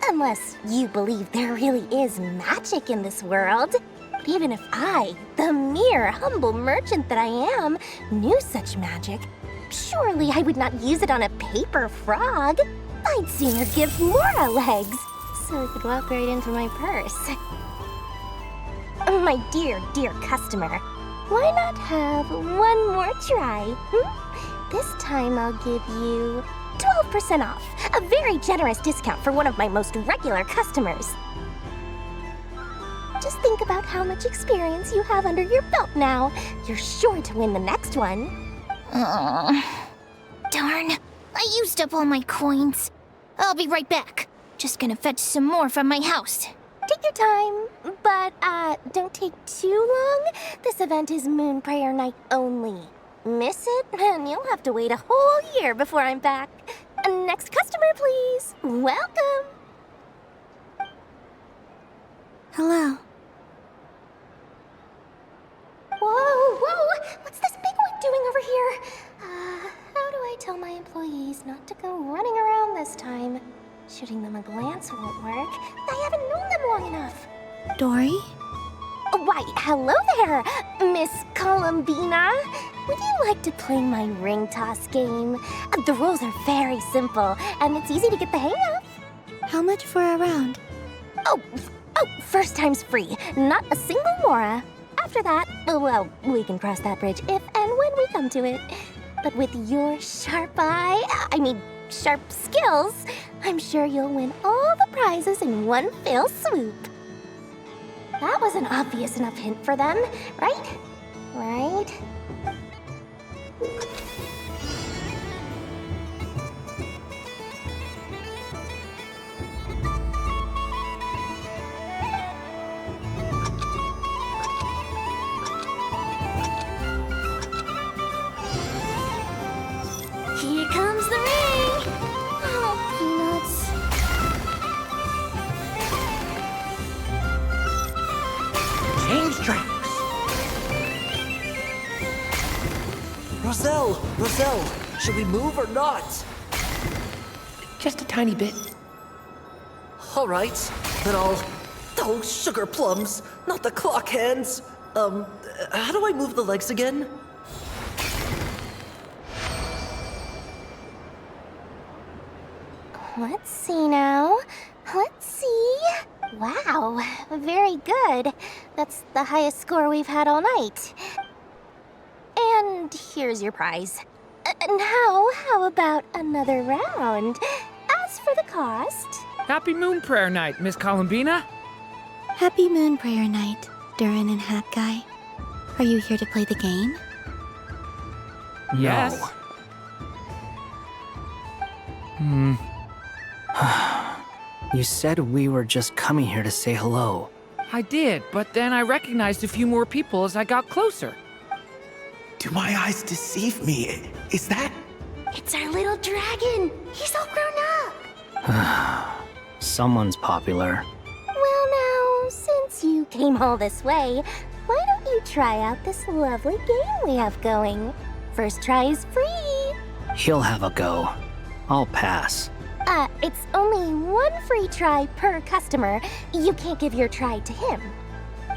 Unless you believe there really is magic in this world. But even if I, the mere humble merchant that I am, knew such magic, Surely I would not use it on a paper frog. I'd sooner give Mora legs, so it could walk right into my purse. My dear, dear customer, why not have one more try? This time I'll give you 12% off, a very generous discount for one of my most regular customers. Just think about how much experience you have under your belt now. You're sure to win the next one. Darn, I used up all my coins. I'll be right back. Just gonna fetch some more from my house. Take your time, but don't take too long. This event is Moon Prayer Night only. Miss it, and you'll have to wait a whole year before I'm back. Next customer, please. Welcome. Hello. Whoa! What's this bigwig doing over here? How do I tell my employees not to go running around this time? Shooting them a glance won't work. I haven't known them long enough. Dory? Why, hello there, Miss Columbina. Would you like to play my ring toss game? The rules are very simple, and it's easy to get the hang of. How much for a round? Oh, first time's free. Not a single Mora. After that, well, we can cross that bridge if and when we come to it. But with your sharp skills, I'm sure you'll win all the prizes in one fell swoop. That was an obvious enough hint for them, right? Right? Here comes the ring! Oh, peanuts. Change tracks! Roselle, should we move or not? Just a tiny bit. All right, then Oh, sugar plums, not the clock hands. How do I move the legs again? Let's see now. Let's see. Wow, very good. That's the highest score we've had all night. And here's your prize. Now, how about another round? As for the cost... Happy Moon Prayer Night, Miss Columbina. Happy Moon Prayer Night, Durin and Hat Guy. Are you here to play the game? Yes. You said we were just coming here to say hello. I did, but then I recognized a few more people as I got closer. Do my eyes deceive me? Is that... It's our little dragon. He's all grown up. Someone's popular. Well now, since you came all this way, why don't you try out this lovely game we have going? First try is free. He'll have a go. I'll pass. It's only one free try per customer. You can't give your try to him.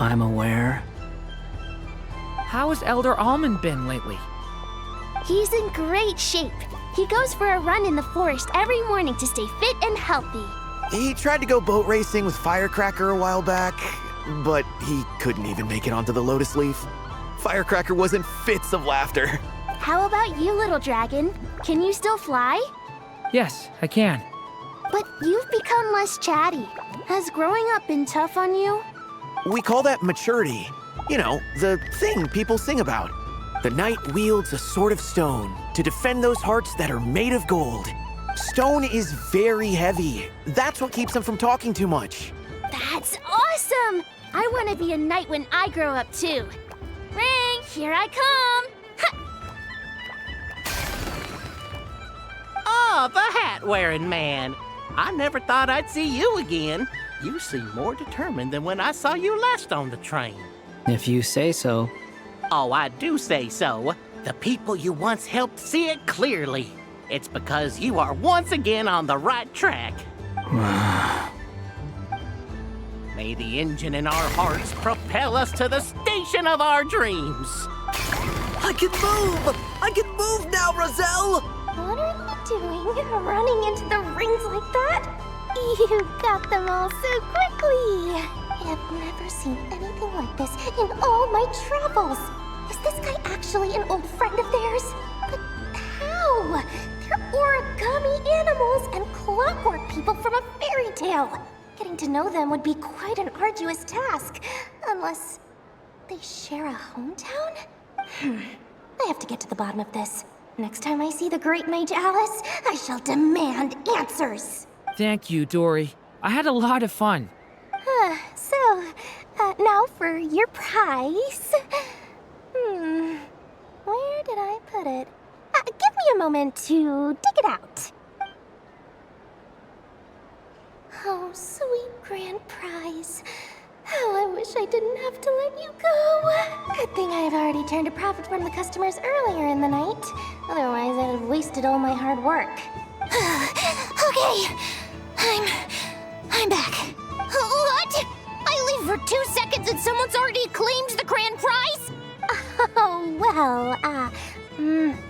I'm aware. How has Elder Almond been lately? He's in great shape. He goes for a run in the forest every morning to stay fit and healthy. He tried to go boat racing with Firecracker a while back, but he couldn't even make it onto the Lotus Leaf. Firecracker was in fits of laughter. How about you, little dragon? Can you still fly? Yes, I can. But you've become less chatty. Has growing up been tough on you? We call that maturity. You know, the thing people sing about. The knight wields a sword of stone to defend those hearts that are made of gold. Stone is very heavy. That's what keeps him from talking too much. That's awesome! I want to be a knight when I grow up too. Ring, here I come! Oh, the hat-wearing man. I never thought I'd see you again. You seem more determined than when I saw you last on the train. If you say so. Oh, I do say so. The people you once helped see it clearly. It's because you are once again on the right track. May the engine in our hearts propel us to the station of our dreams. I can move! I can move now, Roselle! What are you doing, running into the rings like that? You got them all so quickly. I have never seen anything like this in all my travels. Is this guy actually an old friend of theirs? But how? They're origami animals and clockwork people from a fairy tale. Getting to know them would be quite an arduous task, unless they share a hometown? I have to get to the bottom of this. Next time I see the Great Mage Alice, I shall demand answers. Thank you, Dory. I had a lot of fun. So, now for your prize. Where did I put it? Give me a moment to dig it out. Oh, sweet grand prize. How I wish I didn't have to let you go. Good thing I've already turned a profit from the customers earlier in the night. Otherwise, I'd have wasted all my hard work. Okay, I'm back. What? I leave for 2 seconds and someone's already claimed the grand prize? Oh, well,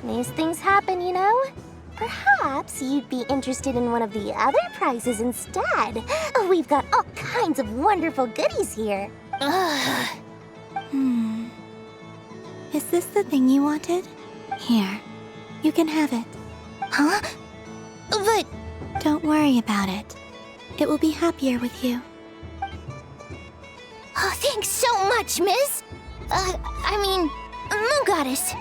these things happen, you know? Perhaps you'd be interested in one of the other prizes instead. We've got all kinds of wonderful goodies here. Is this the thing you wanted? Here, you can have it. Huh? But... Don't worry about it. It will be happier with you. Oh, thanks so much, miss. Moon Goddess.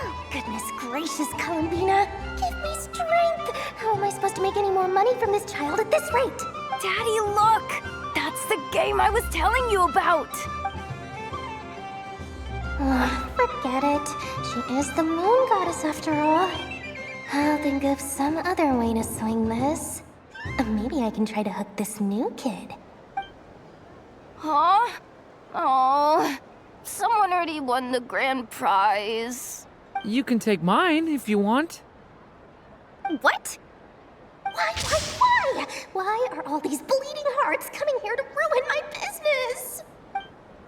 Oh, goodness gracious, Columbina. Give me strength. How am I supposed to make any more money from this child at this rate? Daddy, look! That's the game I was telling you about! Forget it. She is the Moon Goddess after all. I'll think of some other way to swing this. Maybe I can try to hook this new kid. Huh? Oh, someone already won the grand prize. You can take mine if you want. What? Why? Why are all these bleeding hearts coming here to ruin my business?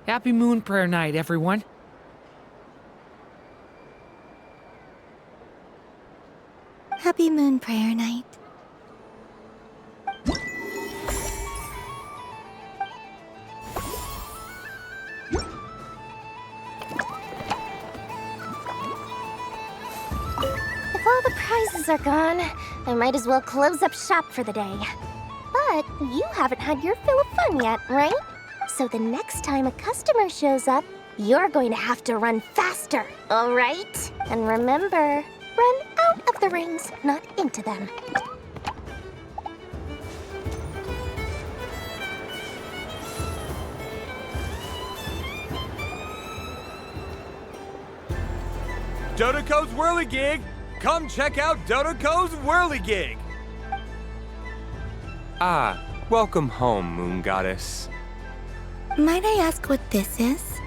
Happy Moon Prayer Night, everyone. Happy Moon Prayer Night. If all the prizes are gone, I might as well close up shop for the day. But you haven't had your fill of fun yet, right? So the next time a customer shows up, you're going to have to run faster, all right? And remember, run out of the rings, not into them. Dodoco's Whirligig! Come check out Dodoco's Whirligig! Ah, welcome home, Moon Goddess. Might I ask what this is?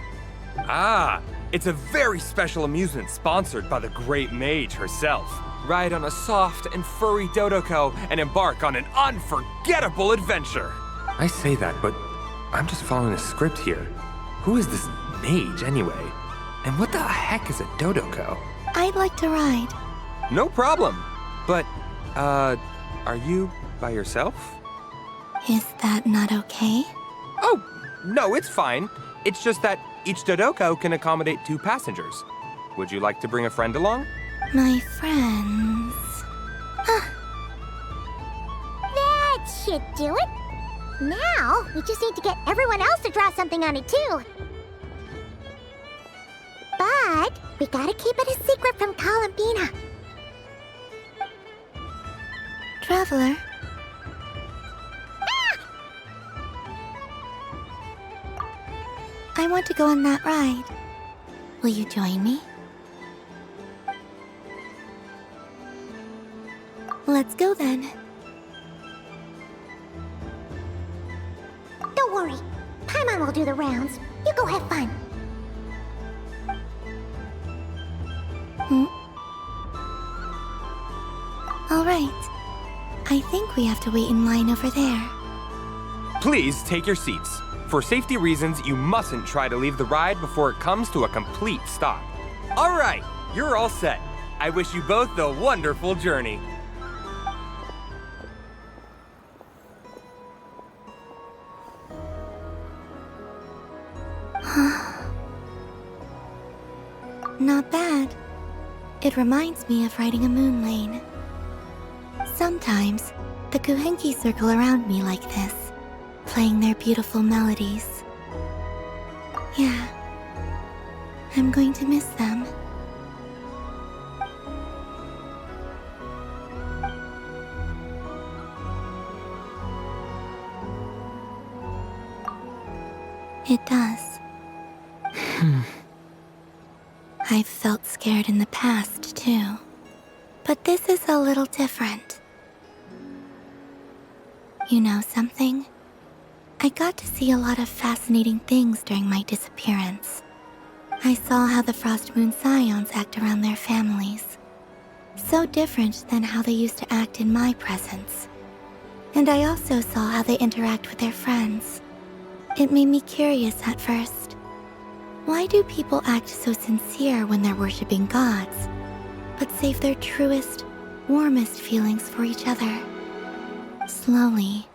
Ah, it's a very special amusement sponsored by the Great Mage herself. Ride on a soft and furry Dodoco and embark on an unforgettable adventure. I say that, but I'm just following a script here. Who is this mage, anyway? And what the heck is a Dodoco? I'd like to ride. No problem. But, are you by yourself? Is that not okay? Oh, no, it's fine. It's just that each Dodoco can accommodate 2 passengers. Would you like to bring a friend along? My friends... That should do it. Now, we just need to get everyone else to draw something on it, too. But we gotta keep it a secret from Columbina. Traveler? I want to go on that ride. Will you join me? Let's go then. Don't worry. Paimon will do the rounds. You go have fun. All right. I think we have to wait in line over there. Please take your seats. For safety reasons, you mustn't try to leave the ride before it comes to a complete stop. All right, you're all set. I wish you both a wonderful journey. Not bad. It reminds me of riding a moon lane. Sometimes, the Kuhenki circle around me like this, playing their beautiful melodies. Yeah, I'm going to miss them. It does. I've felt scared in the past, too. But this is a little different. You know something? I got to see a lot of fascinating things during my disappearance. I saw how the Frost Moon Scions act around their families. So different than how they used to act in my presence. And I also saw how they interact with their friends. It made me curious at first. Why do people act so sincere when they're worshipping gods, but save their truest, warmest feelings for each other? Slowly,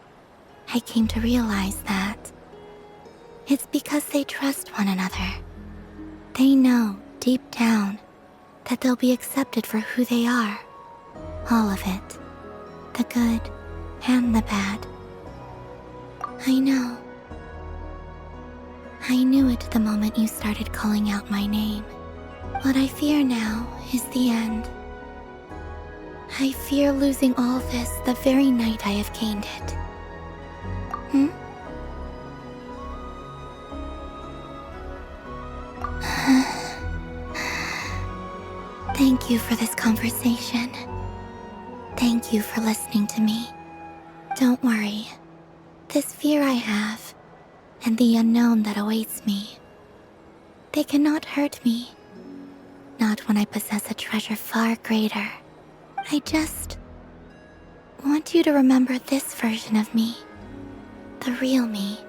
I came to realize that it's because they trust one another. They know, deep down, that they'll be accepted for who they are. All of it. The good and the bad. I know. I knew it the moment you started calling out my name. What I fear now is the end. I fear losing all this the very night I have gained it. Thank you for this conversation. Thank you for listening to me. Don't worry. This fear I have, and the unknown that awaits me, they cannot hurt me. Not when I possess a treasure far greater. I just want you to remember this version of me, the real me,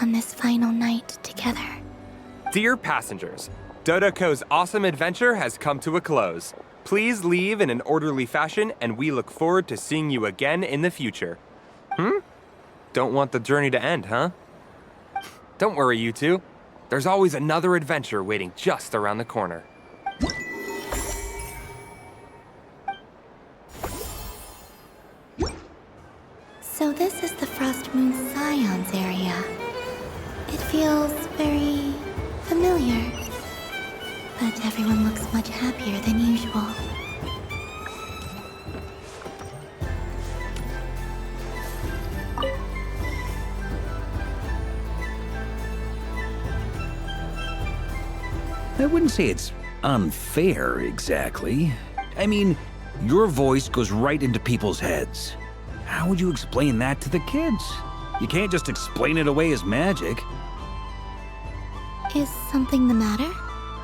on this final night together. Dear passengers, Dodoco's awesome adventure has come to a close. Please leave in an orderly fashion, and we look forward to seeing you again in the future. Don't want the journey to end, huh? Don't worry, you two. There's always another adventure waiting just around the corner. So this is the Frost Moon Scions area. It feels very familiar. But everyone looks much happier than usual. I wouldn't say it's unfair, exactly. I mean, your voice goes right into people's heads. How would you explain that to the kids? You can't just explain it away as magic. Is something the matter?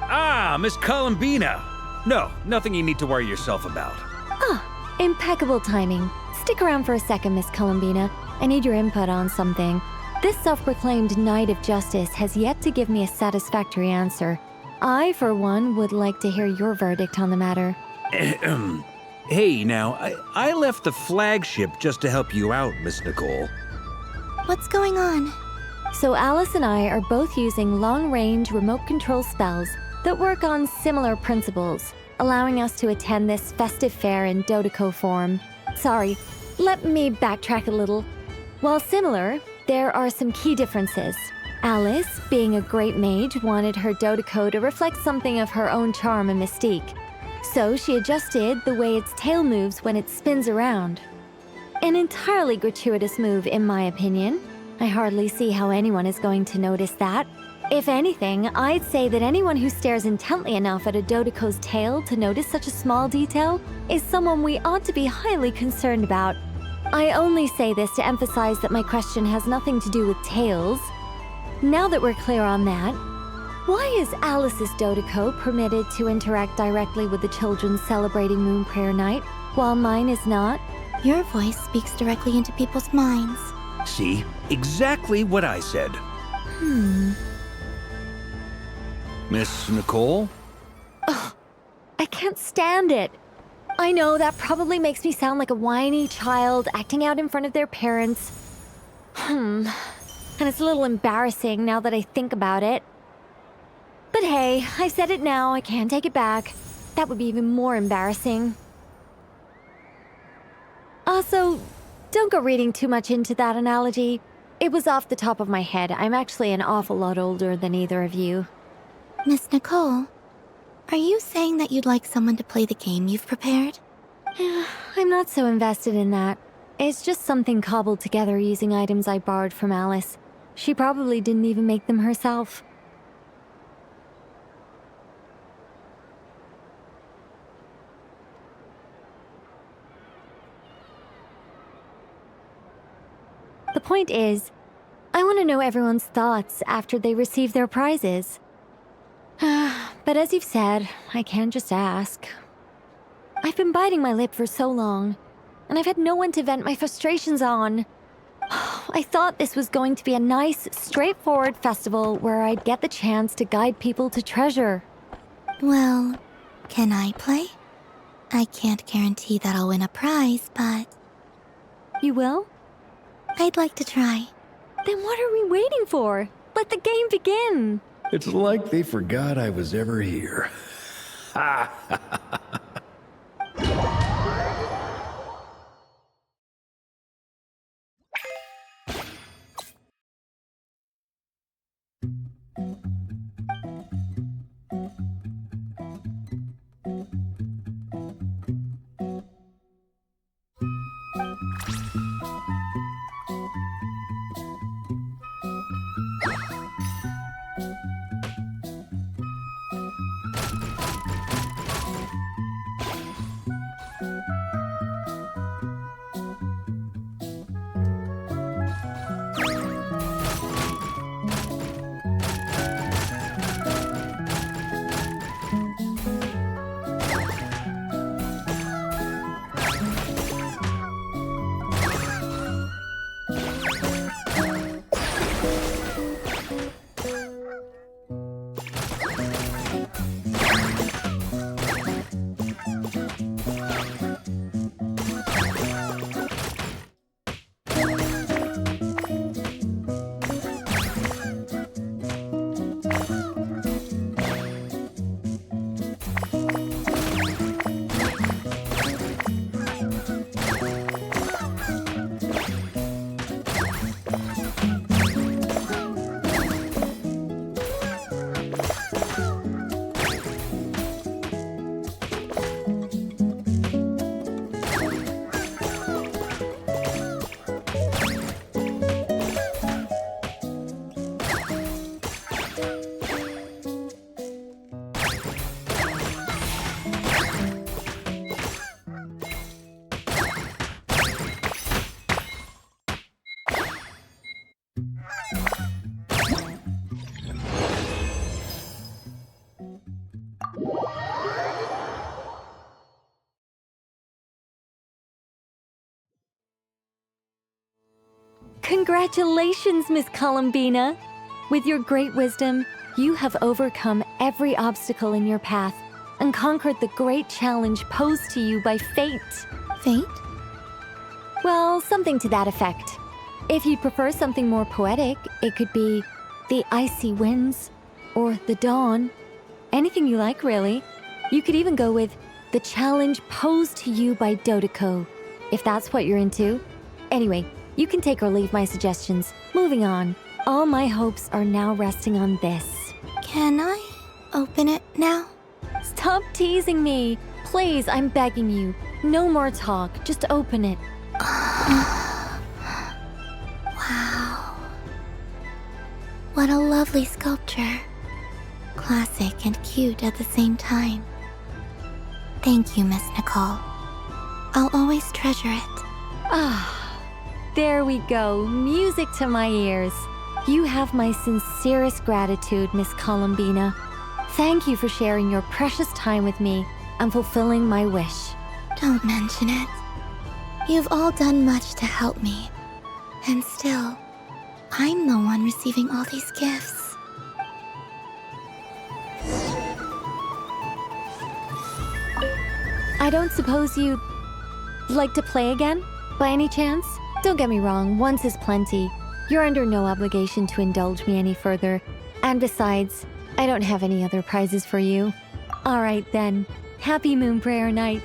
Ah, Miss Columbina! No, nothing you need to worry yourself about. Ah, impeccable timing. Stick around for a second, Miss Columbina. I need your input on something. This self-proclaimed Knight of Justice has yet to give me a satisfactory answer. I, for one, would like to hear your verdict on the matter. Hey, now, I left the flagship just to help you out, Miss Nicole. What's going on? So Alice and I are both using long-range remote control spells that work on similar principles, allowing us to attend this festive fair in Dodoco form. Sorry, let me backtrack a little. While similar, there are some key differences. Alice, being a great mage, wanted her Dodoco to reflect something of her own charm and mystique. So she adjusted the way its tail moves when it spins around. An entirely gratuitous move, in my opinion. I hardly see how anyone is going to notice that. If anything, I'd say that anyone who stares intently enough at a Dodoco's tail to notice such a small detail is someone we ought to be highly concerned about. I only say this to emphasize that my question has nothing to do with tails. Now that we're clear on that, why is Alice's Dodoco permitted to interact directly with the children celebrating Moon Prayer Night, while mine is not? Your voice speaks directly into people's minds. See? Exactly what I said. Hmm. Miss Nicole? I can't stand it. I know that probably makes me sound like a whiny child acting out in front of their parents. And it's a little embarrassing now that I think about it. But hey, I said it now, I can't take it back. That would be even more embarrassing. Also, don't go reading too much into that analogy. It was off the top of my head. I'm actually an awful lot older than either of you. Miss Nicole, are you saying that you'd like someone to play the game you've prepared? I'm not so invested in that. It's just something cobbled together using items I borrowed from Alice. She probably didn't even make them herself. The point is, I want to know everyone's thoughts after they receive their prizes. But as you've said, I can't just ask. I've been biting my lip for so long, and I've had no one to vent my frustrations on. I thought this was going to be a nice, straightforward festival where I'd get the chance to guide people to treasure. Well, can I play? I can't guarantee that I'll win a prize, but... You will? I'd like to try. Then what are we waiting for? Let the game begin! It's like they forgot I was ever here. Ha ha ha ha. Congratulations, Miss Columbina! With your great wisdom, you have overcome every obstacle in your path and conquered the great challenge posed to you by fate. Fate? Well, something to that effect. If you'd prefer something more poetic, it could be the icy winds or the dawn. Anything you like, really. You could even go with the challenge posed to you by Dodeko, if that's what you're into. Anyway, you can take or leave my suggestions. Moving on. All my hopes are now resting on this. Can I open it now? Stop teasing me. Please, I'm begging you. No more talk. Just open it. Wow. What a lovely sculpture. Classic and cute at the same time. Thank you, Miss Nicole. I'll always treasure it. There we go. Music to my ears. You have my sincerest gratitude, Miss Columbina. Thank you for sharing your precious time with me and fulfilling my wish. Don't mention it. You've all done much to help me. And still, I'm the one receiving all these gifts. I don't suppose you'd like to play again, by any chance? Don't get me wrong, once is plenty. You're under no obligation to indulge me any further. And besides, I don't have any other prizes for you. All right then. Happy Moon Prayer Night.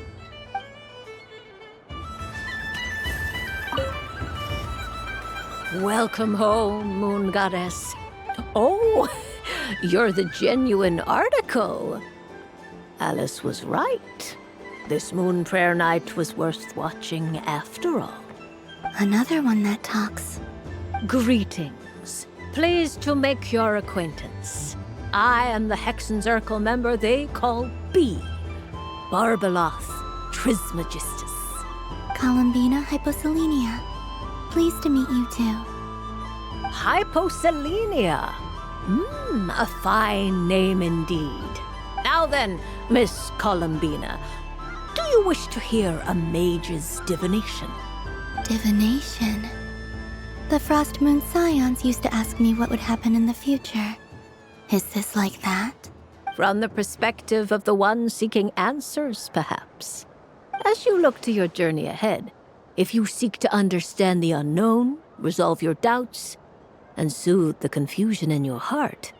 Welcome home, Moon Goddess. Oh, you're the genuine article. Alice was right. This Moon Prayer Night was worth watching after all. Another one that talks. Greetings. Pleased to make your acquaintance. I am the Hexenzirkel member they call B. Barbeloth Trismegistus. Columbina Hyposelenia. Pleased to meet you too. Hyposelenia. A fine name indeed. Now then, Miss Columbina, do you wish to hear a mage's divination? Divination? The Frost Moon Scions used to ask me what would happen in the future. Is this like that? From the perspective of the one seeking answers, perhaps. As you look to your journey ahead, if you seek to understand the unknown, resolve your doubts, and soothe the confusion in your heart,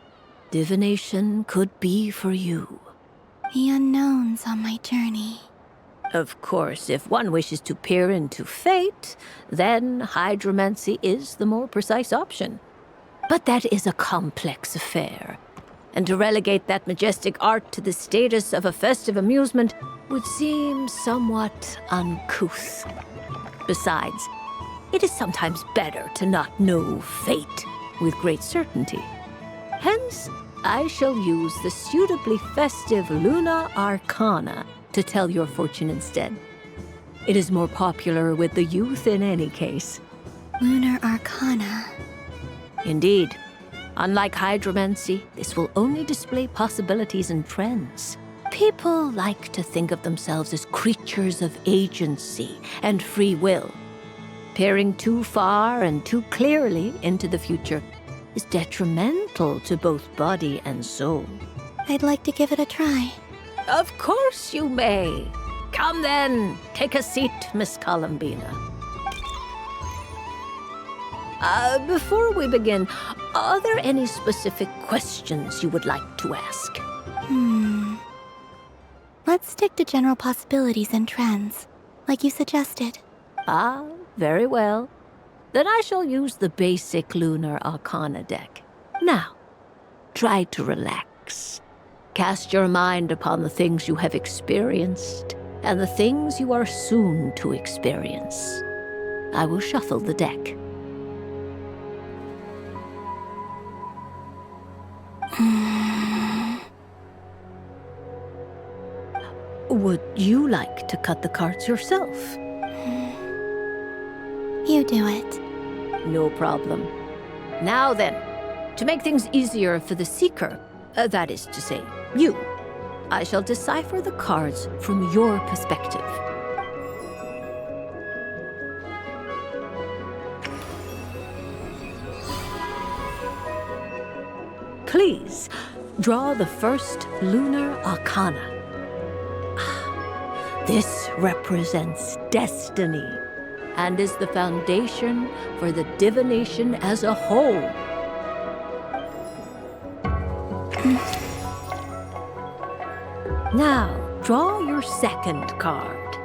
divination could be for you. The unknowns on my journey. Of course, if one wishes to peer into fate, then hydromancy is the more precise option. But that is a complex affair, and to relegate that majestic art to the status of a festive amusement would seem somewhat uncouth. Besides, it is sometimes better to not know fate with great certainty. Hence, I shall use the suitably festive Luna Arcana to tell your fortune instead. It is more popular with the youth in any case. Lunar Arcana. Indeed. Unlike hydromancy, this will only display possibilities and trends. People like to think of themselves as creatures of agency and free will. Peering too far and too clearly into the future is detrimental to both body and soul. I'd like to give it a try. Of course you may. Come then, take a seat, Miss Columbina. Before we begin, are there any specific questions you would like to ask? Let's stick to general possibilities and trends, like you suggested. Ah, very well. Then I shall use the basic Lunar Arcana deck. Now, try to relax. Cast your mind upon the things you have experienced and the things you are soon to experience. I will shuffle the deck. Would you like to cut the cards yourself? You do it. No problem. Now then, to make things easier for the seeker, that is to say, you, I shall decipher the cards from your perspective. Please, draw the first Lunar Arcana. This represents destiny and is the foundation for the divination as a whole. Now, draw your second card.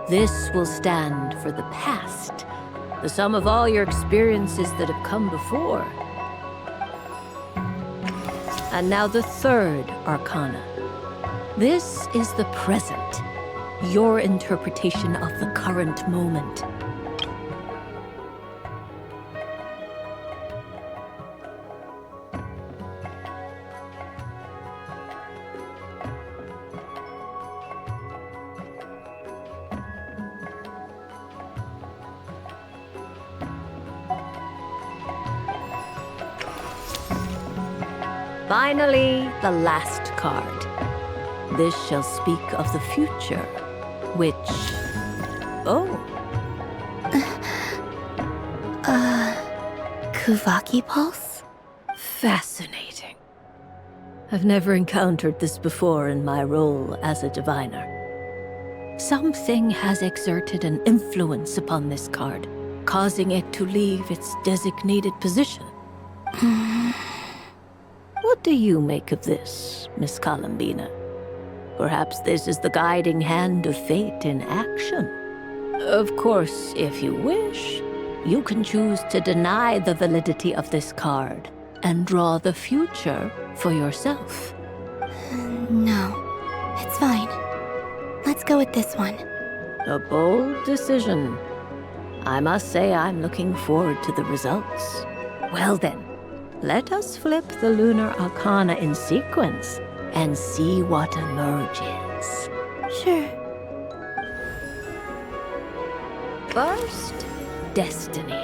This will stand for the past, the sum of all your experiences that have come before. And now the third Arcana. This is the present, your interpretation of the current moment. Finally, the last card. This shall speak of the future, which... Kuvaki Pulse? Fascinating. I've never encountered this before in my role as a diviner. something has exerted an influence upon this card, causing it to leave its designated position. What do you make of this, Miss Columbina? Perhaps this is the guiding hand of fate in action. Of course, if you wish, you can choose to deny the validity of this card and draw the future for yourself. No, it's fine. Let's go with this one. A bold decision. I must say I'm looking forward to the results. Well then, let us flip the Lunar Arcana in sequence and see what emerges. Sure. First, Destiny.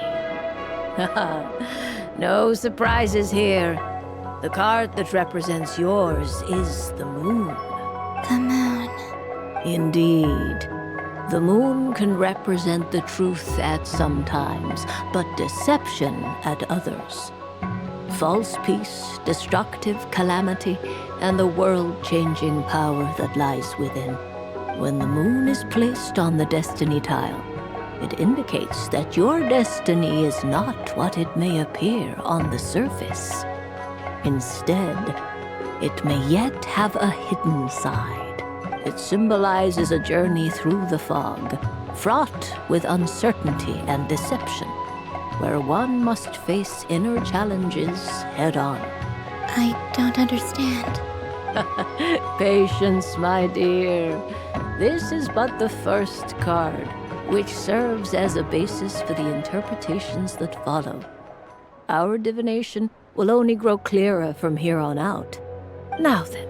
No surprises here. The card that represents yours is the Moon. The moon. Indeed. The moon can represent the truth at some times, but deception at others. False peace, destructive calamity, and the world-changing power that lies within. When the moon is placed on the destiny tile, it indicates that your destiny is not what it may appear on the surface. Instead, it may yet have a hidden side. It symbolizes a journey through the fog, fraught with uncertainty and deception, where one must face inner challenges head-on. I don't understand. Patience, my dear. This is but the first card, which serves as a basis for the interpretations that follow. Our divination will only grow clearer from here on out. Now then,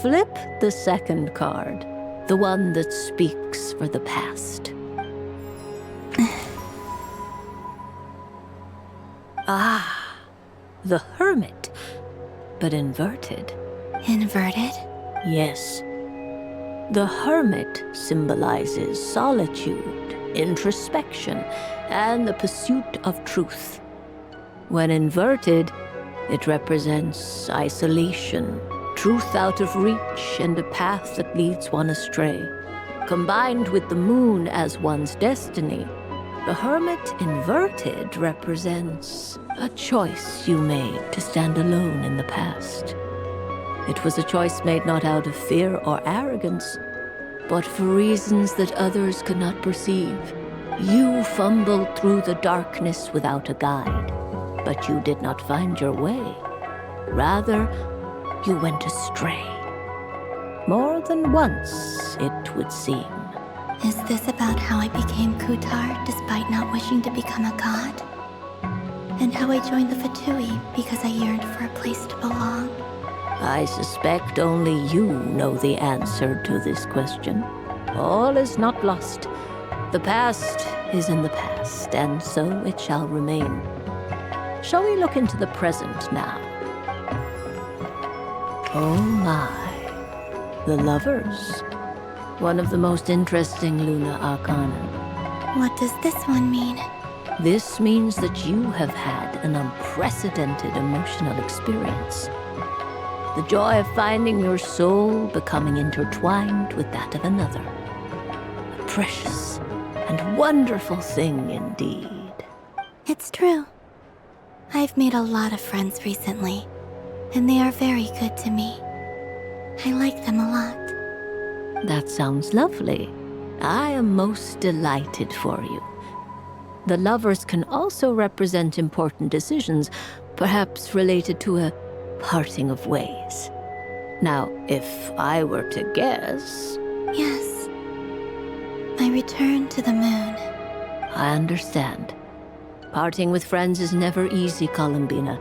flip the second card, the one that speaks for the past. The Hermit, but inverted. Inverted? Yes. The Hermit symbolizes solitude, introspection, and the pursuit of truth. When inverted, it represents isolation, truth out of reach, and a path that leads one astray. Combined with the moon as one's destiny, the Hermit inverted represents a choice you made to stand alone in the past. It was a choice made not out of fear or arrogance, but for reasons that others could not perceive. You fumbled through the darkness without a guide, but you did not find your way. Rather, you went astray. More than once, it would seem. Is this about how I became Kutar despite not wishing to become a god? And how I joined the Fatui because I yearned for a place to belong? I suspect only you know the answer to this question. All is not lost. The past is in the past, and so it shall remain. Shall we look into the present now? Oh my. The Lovers. One of the most interesting Lunar Arcana. What does this one mean? This means that you have had an unprecedented emotional experience. The joy of finding your soul becoming intertwined with that of another. A precious and wonderful thing indeed. It's true. I've made a lot of friends recently, and they are very good to me. I like them a lot. That sounds lovely. I am most delighted for you. The Lovers can also represent important decisions, perhaps related to a parting of ways. Now, if I were to guess... Yes. My return to the moon. I understand. Parting with friends is never easy, Columbina.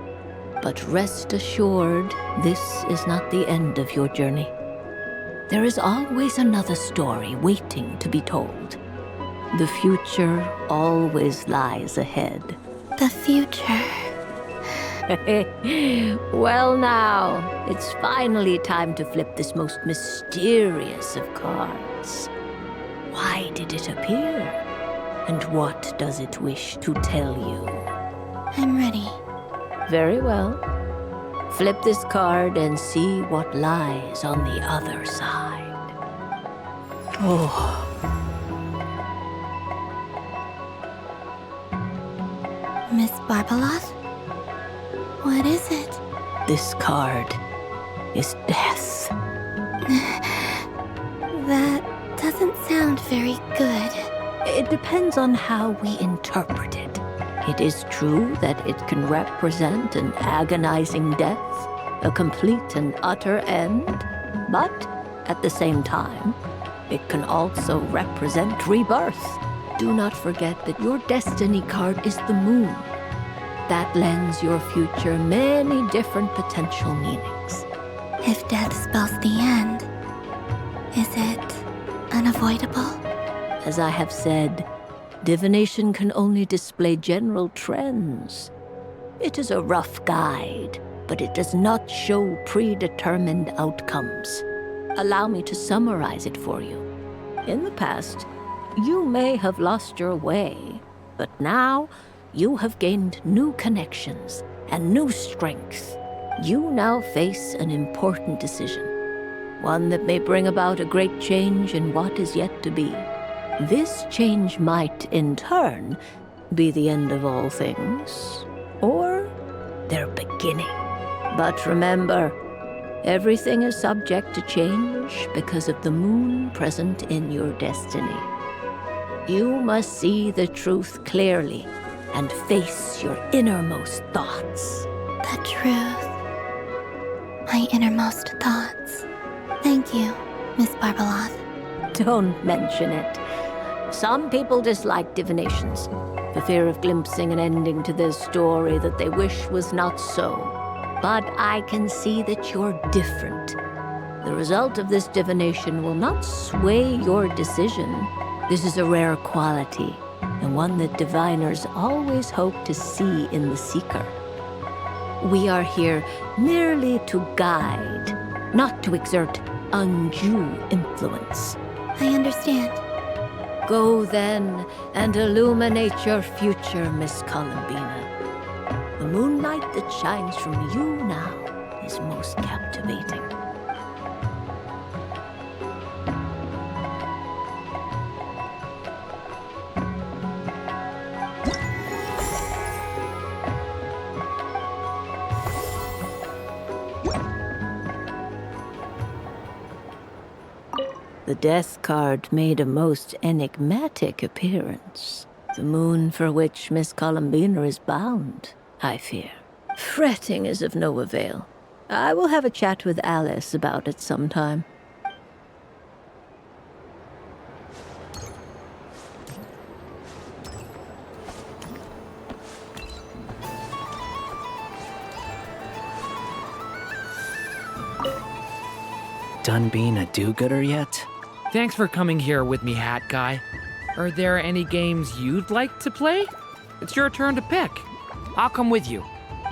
But rest assured, this is not the end of your journey. There is always another story waiting to be told. The future always lies ahead. The future. Well now, it's finally time to flip this most mysterious of cards. Why did it appear? And what does it wish to tell you? I'm ready. Very well. Flip this card and see what lies on the other side. Oh. Miss Barbeloth? What is it? This card is death. That doesn't sound very good. It depends on how we interpret it. It is true that it can represent an agonizing death, a complete and utter end, but at the same time, it can also represent rebirth. Do not forget that your destiny card is the moon. That lends your future many different potential meanings. If death spells the end, is it unavoidable? As I have said, divination can only display general trends. It is a rough guide, but it does not show predetermined outcomes. Allow me to summarize it for you. In the past, you may have lost your way, but now you have gained new connections and new strength. You now face an important decision, one that may bring about a great change in what is yet to be. This change might, in turn, be the end of all things, or their beginning. But remember, everything is subject to change because of the moon present in your destiny. You must see the truth clearly and face your innermost thoughts. The truth. My innermost thoughts. Thank you, Miss Barbeloth. Don't mention it. Some people dislike divinations, for fear of glimpsing an ending to their story that they wish was not so. But I can see that you're different. The result of this divination will not sway your decision. This is a rare quality, and one that diviners always hope to see in the seeker. We are here merely to guide, not to exert undue influence. I understand. Go then and illuminate your future, Miss Columbina. The moonlight that shines from you now is most captivating. The death card made a most enigmatic appearance. The moon for which Miss Columbina is bound, I fear. Fretting is of no avail. I will have a chat with Alice about it sometime. Done being a do-gooder yet? Thanks for coming here with me, Hat Guy. Are there any games you'd like to play? It's your turn to pick. I'll come with you.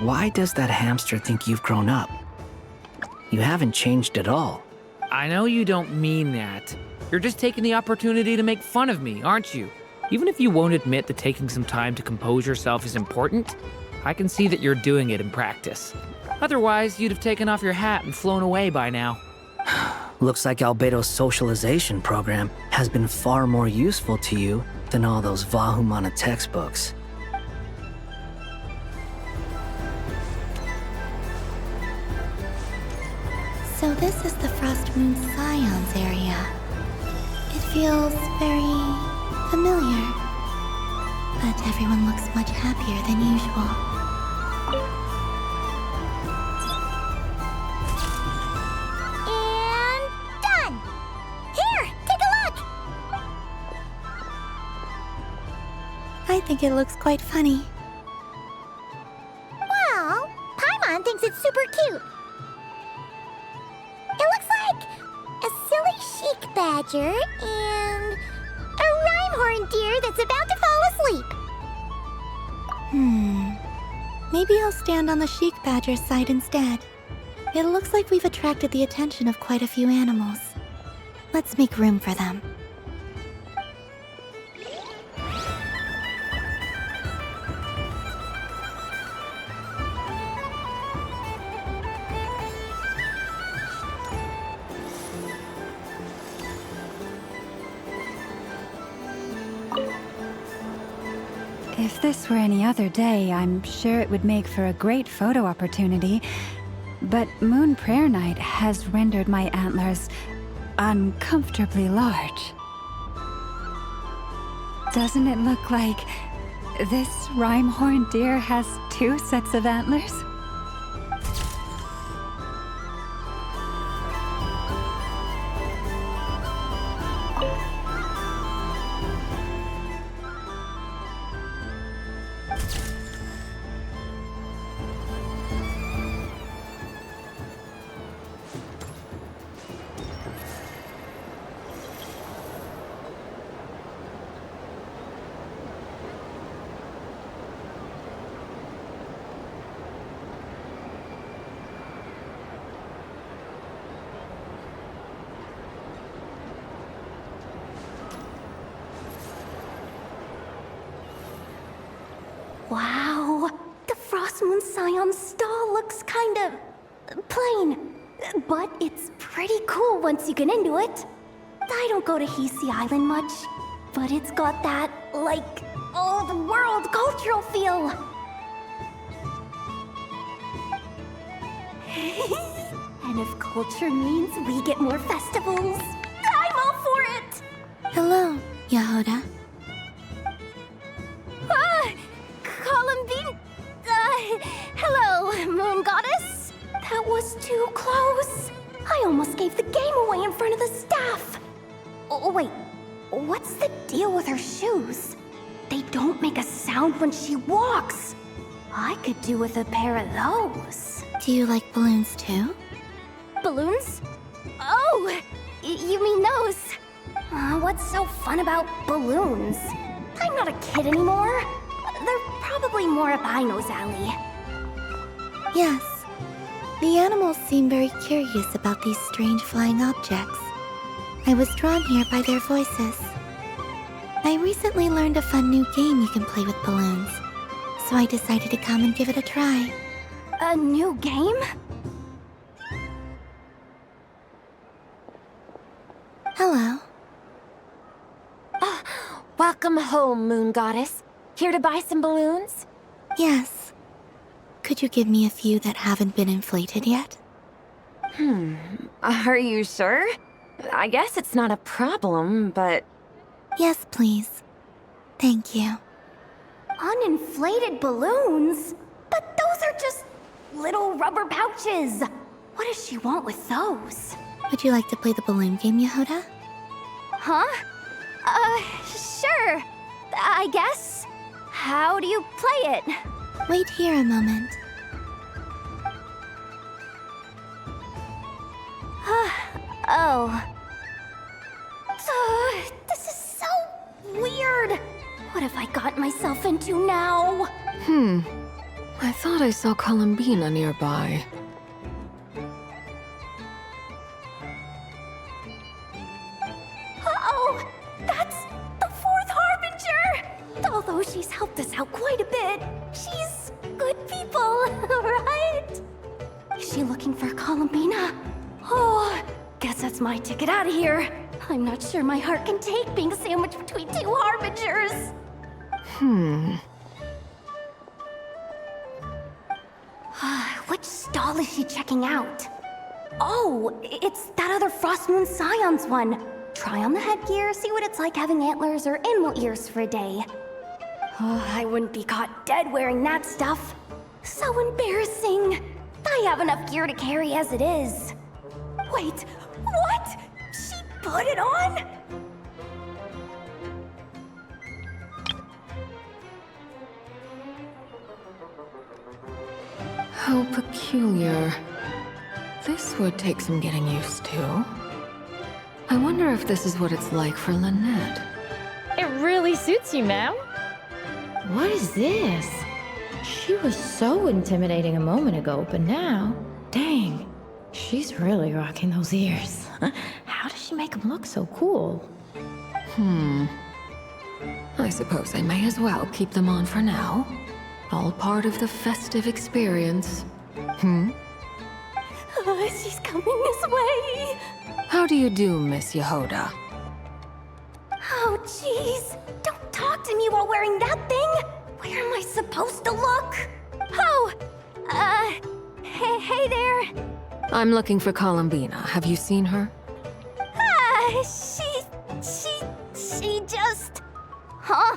Why does that hamster think you've grown up? You haven't changed at all. I know you don't mean that. You're just taking the opportunity to make fun of me, aren't you? Even if you won't admit that taking some time to compose yourself is important, I can see that you're doing it in practice. Otherwise, you'd have taken off your hat and flown away by now. Looks like Albedo's socialization program has been far more useful to you than all those Vahumana textbooks. So this is the Frost Moon Scions area. It feels very familiar. But everyone looks much happier than usual. I think it looks quite funny. Well, Paimon thinks it's super cute. It looks like a silly chic badger and a rhyme-horned deer that's about to fall asleep. Maybe I'll stand on the chic badger's side instead. It looks like we've attracted the attention of quite a few animals. Let's make room for them. If this were any other day, I'm sure it would make for a great photo opportunity. But Moon Prayer Night has rendered my antlers uncomfortably large. Doesn't it look like this rhyme-horned deer has 2 sets of antlers? Wow, the Frost Moon Scion's stall looks kind of plain, but it's pretty cool once you get into it. I don't go to Hisi Island much, but it's got that, like, old world cultural feel. And if culture means we get more festivals, I'm all for it! Hello, Yehoda. Columbine? Hello, Moon Goddess? That was too close. I almost gave the game away in front of the staff. Oh, wait, what's the deal with her shoes? They don't make a sound when she walks. I could do with a pair of those. Do you like balloons too? Balloons? Oh, you mean those? What's so fun about balloons? I'm not a kid anymore. They're probably more up Aino's alley. Yes. The animals seem very curious about these strange flying objects. I was drawn here by their voices. I recently learned a fun new game you can play with balloons, so I decided to come and give it a try. A new game? Hello. Welcome home, Moon Goddess. Here to buy some balloons? Yes. Could you give me a few that haven't been inflated yet? Are you sure? I guess it's not a problem, but... Yes, please. Thank you. Uninflated balloons? But those are just little rubber pouches. What does she want with those? Would you like to play the balloon game, Yehoda? Huh? Sure. I guess. How do you play it? Wait here a moment. Oh. This is so weird. What have I got myself into now? I thought I saw Columbina nearby. Uh-oh! That's the 4th Harbinger! Although she's helped us out quite a bit, she's good people, right? Is she looking for Columbina? Oh, guess that's my ticket out of here. I'm not sure my heart can take being sandwiched between 2 Harbingers. Which stall is she checking out? Oh, it's that other Frost Moon Scion's one. Try on the headgear, see what it's like having antlers or animal ears for a day. Oh, I wouldn't be caught dead wearing that stuff. So embarrassing. I have enough gear to carry as it is. Wait, what? She put it on? How peculiar. This would take some getting used to. I wonder if this is what it's like for Lynette. It really suits you, ma'am. What is this? She was so intimidating a moment ago, but now, dang, she's really rocking those ears. How does she make them look so cool? I suppose I may as well keep them on for now. All part of the festive experience. She's coming this way. How do you do, Miss Yehoda? Oh, jeez. Don't talk to me while wearing that thing. Where am I supposed to look? Oh, hey there. I'm looking for Columbina. Have you seen her? She just... Huh?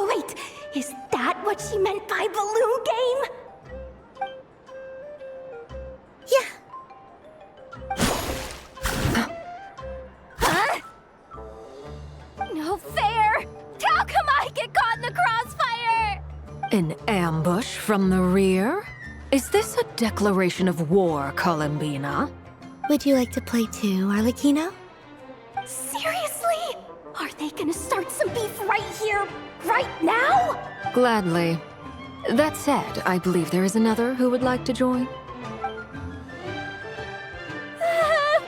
Wait, is that what she meant by balloon game? Huh? No fair! How come I get caught in the crossfire? An ambush from the rear? Is this a declaration of war, Columbina? Would you like to play too, Arlecchino? Seriously? Are they gonna start some beef right here, right now? Gladly. That said, I believe there is another who would like to join.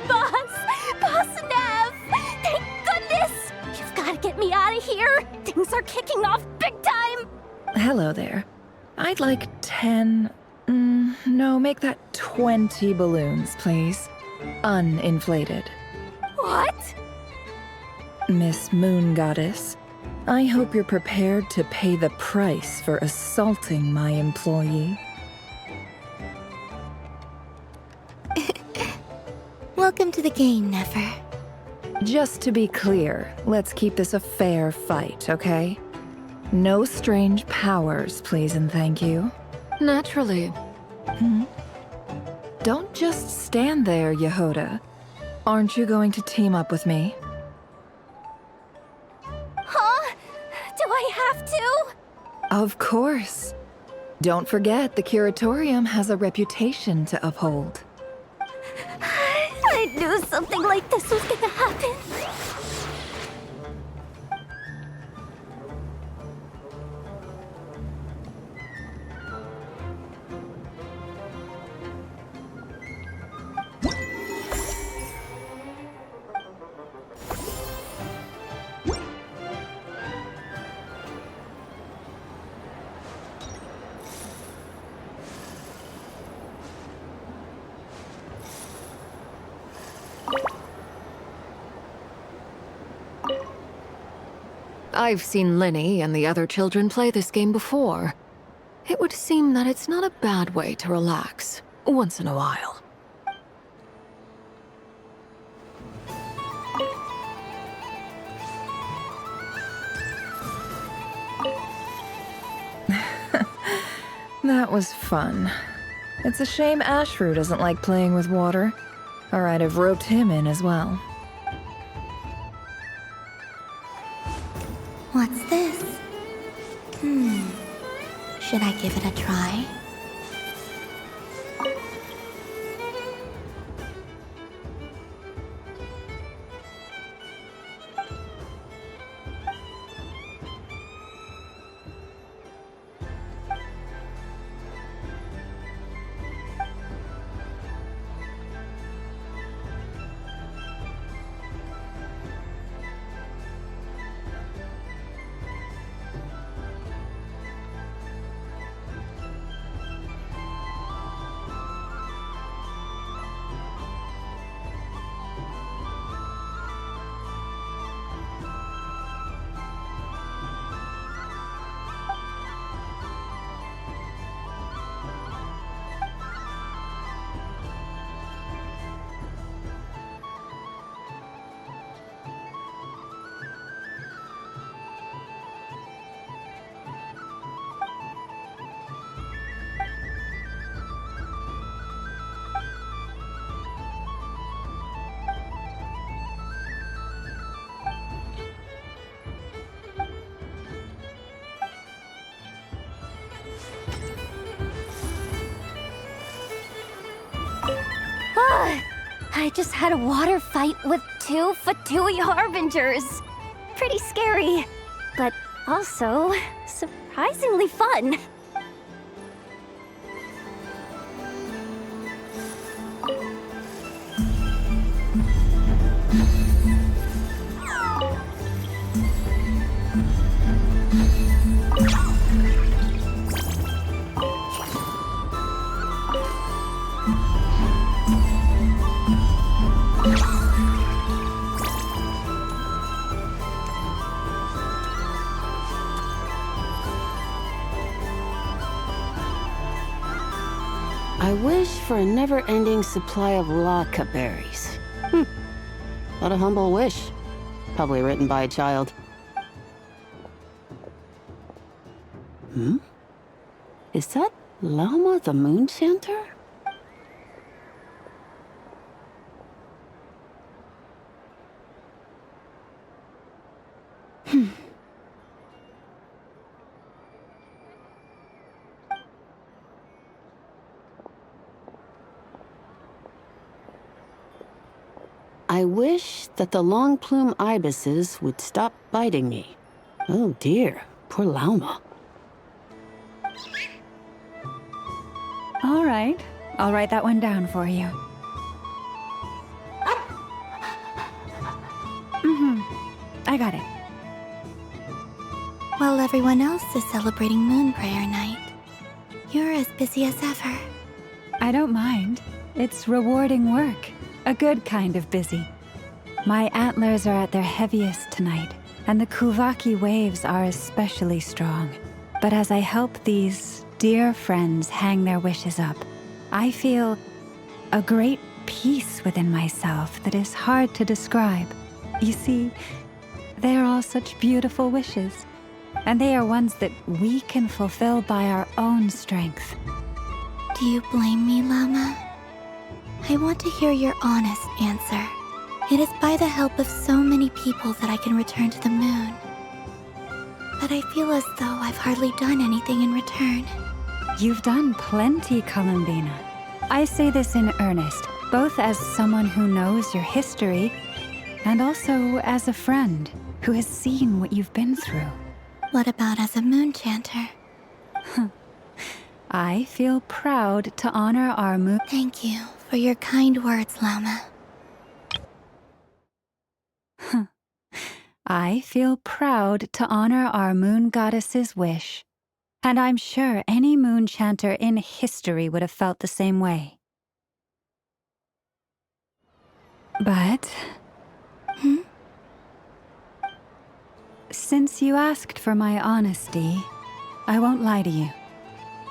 Boss Nev! Thank goodness! You've gotta get me out of here! Things are kicking off big time! Hello there. I'd like 10... no, make that 20 balloons, please. Uninflated. What? Miss Moon Goddess, I hope you're prepared to pay the price for assaulting my employee. Welcome to the game, Never. Just to be clear, let's keep this a fair fight, okay? No strange powers, please and thank you. Naturally. Don't just stand there, Yehoda. Aren't you going to team up with me? Huh? Do I have to? Of course. Don't forget, the Curatorium has a reputation to uphold. I knew something like this was gonna happen. I've seen Linny and the other children play this game before. It would seem that it's not a bad way to relax, once in a while. That was fun. It's a shame Ashru doesn't like playing with water, or I'd have roped him in as well. What's this? Should I give it a try? I just had a water fight with 2 Fatui Harbingers. Pretty scary, but also surprisingly fun. for a never-ending supply of laka berries. What a humble wish. Probably written by a child. Is that Lauma the Moon Chanter? I wish that the long plume ibises would stop biting me. Oh dear, poor Lauma. All right, I'll write that one down for you. I got it. While everyone else is celebrating Moon Prayer Night, you're as busy as ever. I don't mind. It's rewarding work. A good kind of busy. My antlers are at their heaviest tonight, and the Kuvaki waves are especially strong. But as I help these dear friends hang their wishes up, I feel a great peace within myself that is hard to describe. You see, they are all such beautiful wishes, and they are ones that we can fulfill by our own strength. Do you blame me, Lauma? I want to hear your honest answer. It is by the help of so many people that I can return to the moon. But I feel as though I've hardly done anything in return. You've done plenty, Columbina. I say this in earnest, both as someone who knows your history, and also as a friend who has seen what you've been through. What about as a moon chanter? I feel proud to honor our moon. Thank you for your kind words, Lauma. I feel proud to honor our moon goddess's wish, and I'm sure any moon chanter in history would have felt the same way. But... Since you asked for my honesty, I won't lie to you.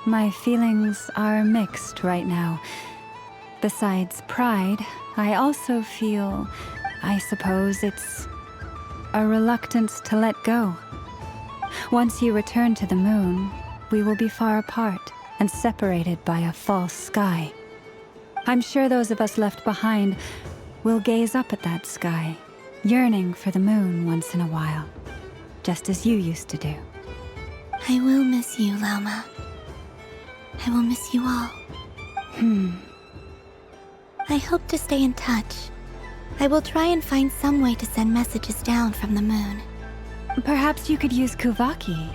My feelings are mixed right now. Besides pride, I also feel, I suppose it's a reluctance to let go. Once you return to the moon, we will be far apart and separated by a false sky. I'm sure those of us left behind will gaze up at that sky, yearning for the moon once in a while, just as you used to do. I will miss you, Lauma. I will miss you all. I hope to stay in touch. I will try and find some way to send messages down from the moon. Perhaps you could use Kuvaki.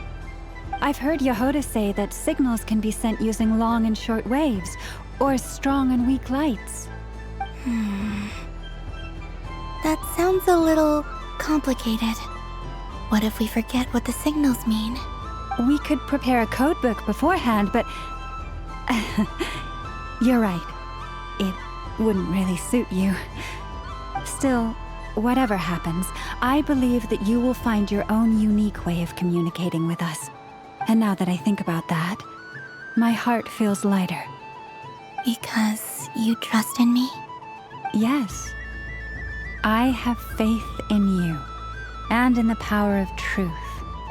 I've heard Yehoda say that signals can be sent using long and short waves, or strong and weak lights. That sounds a little complicated. What if we forget what the signals mean? We could prepare a codebook beforehand, but... You're right. It wouldn't really suit you. Still, whatever happens, I believe that you will find your own unique way of communicating with us. And now that I think about that, my heart feels lighter. Because you trust in me? Yes. I have faith in you, and in the power of truth.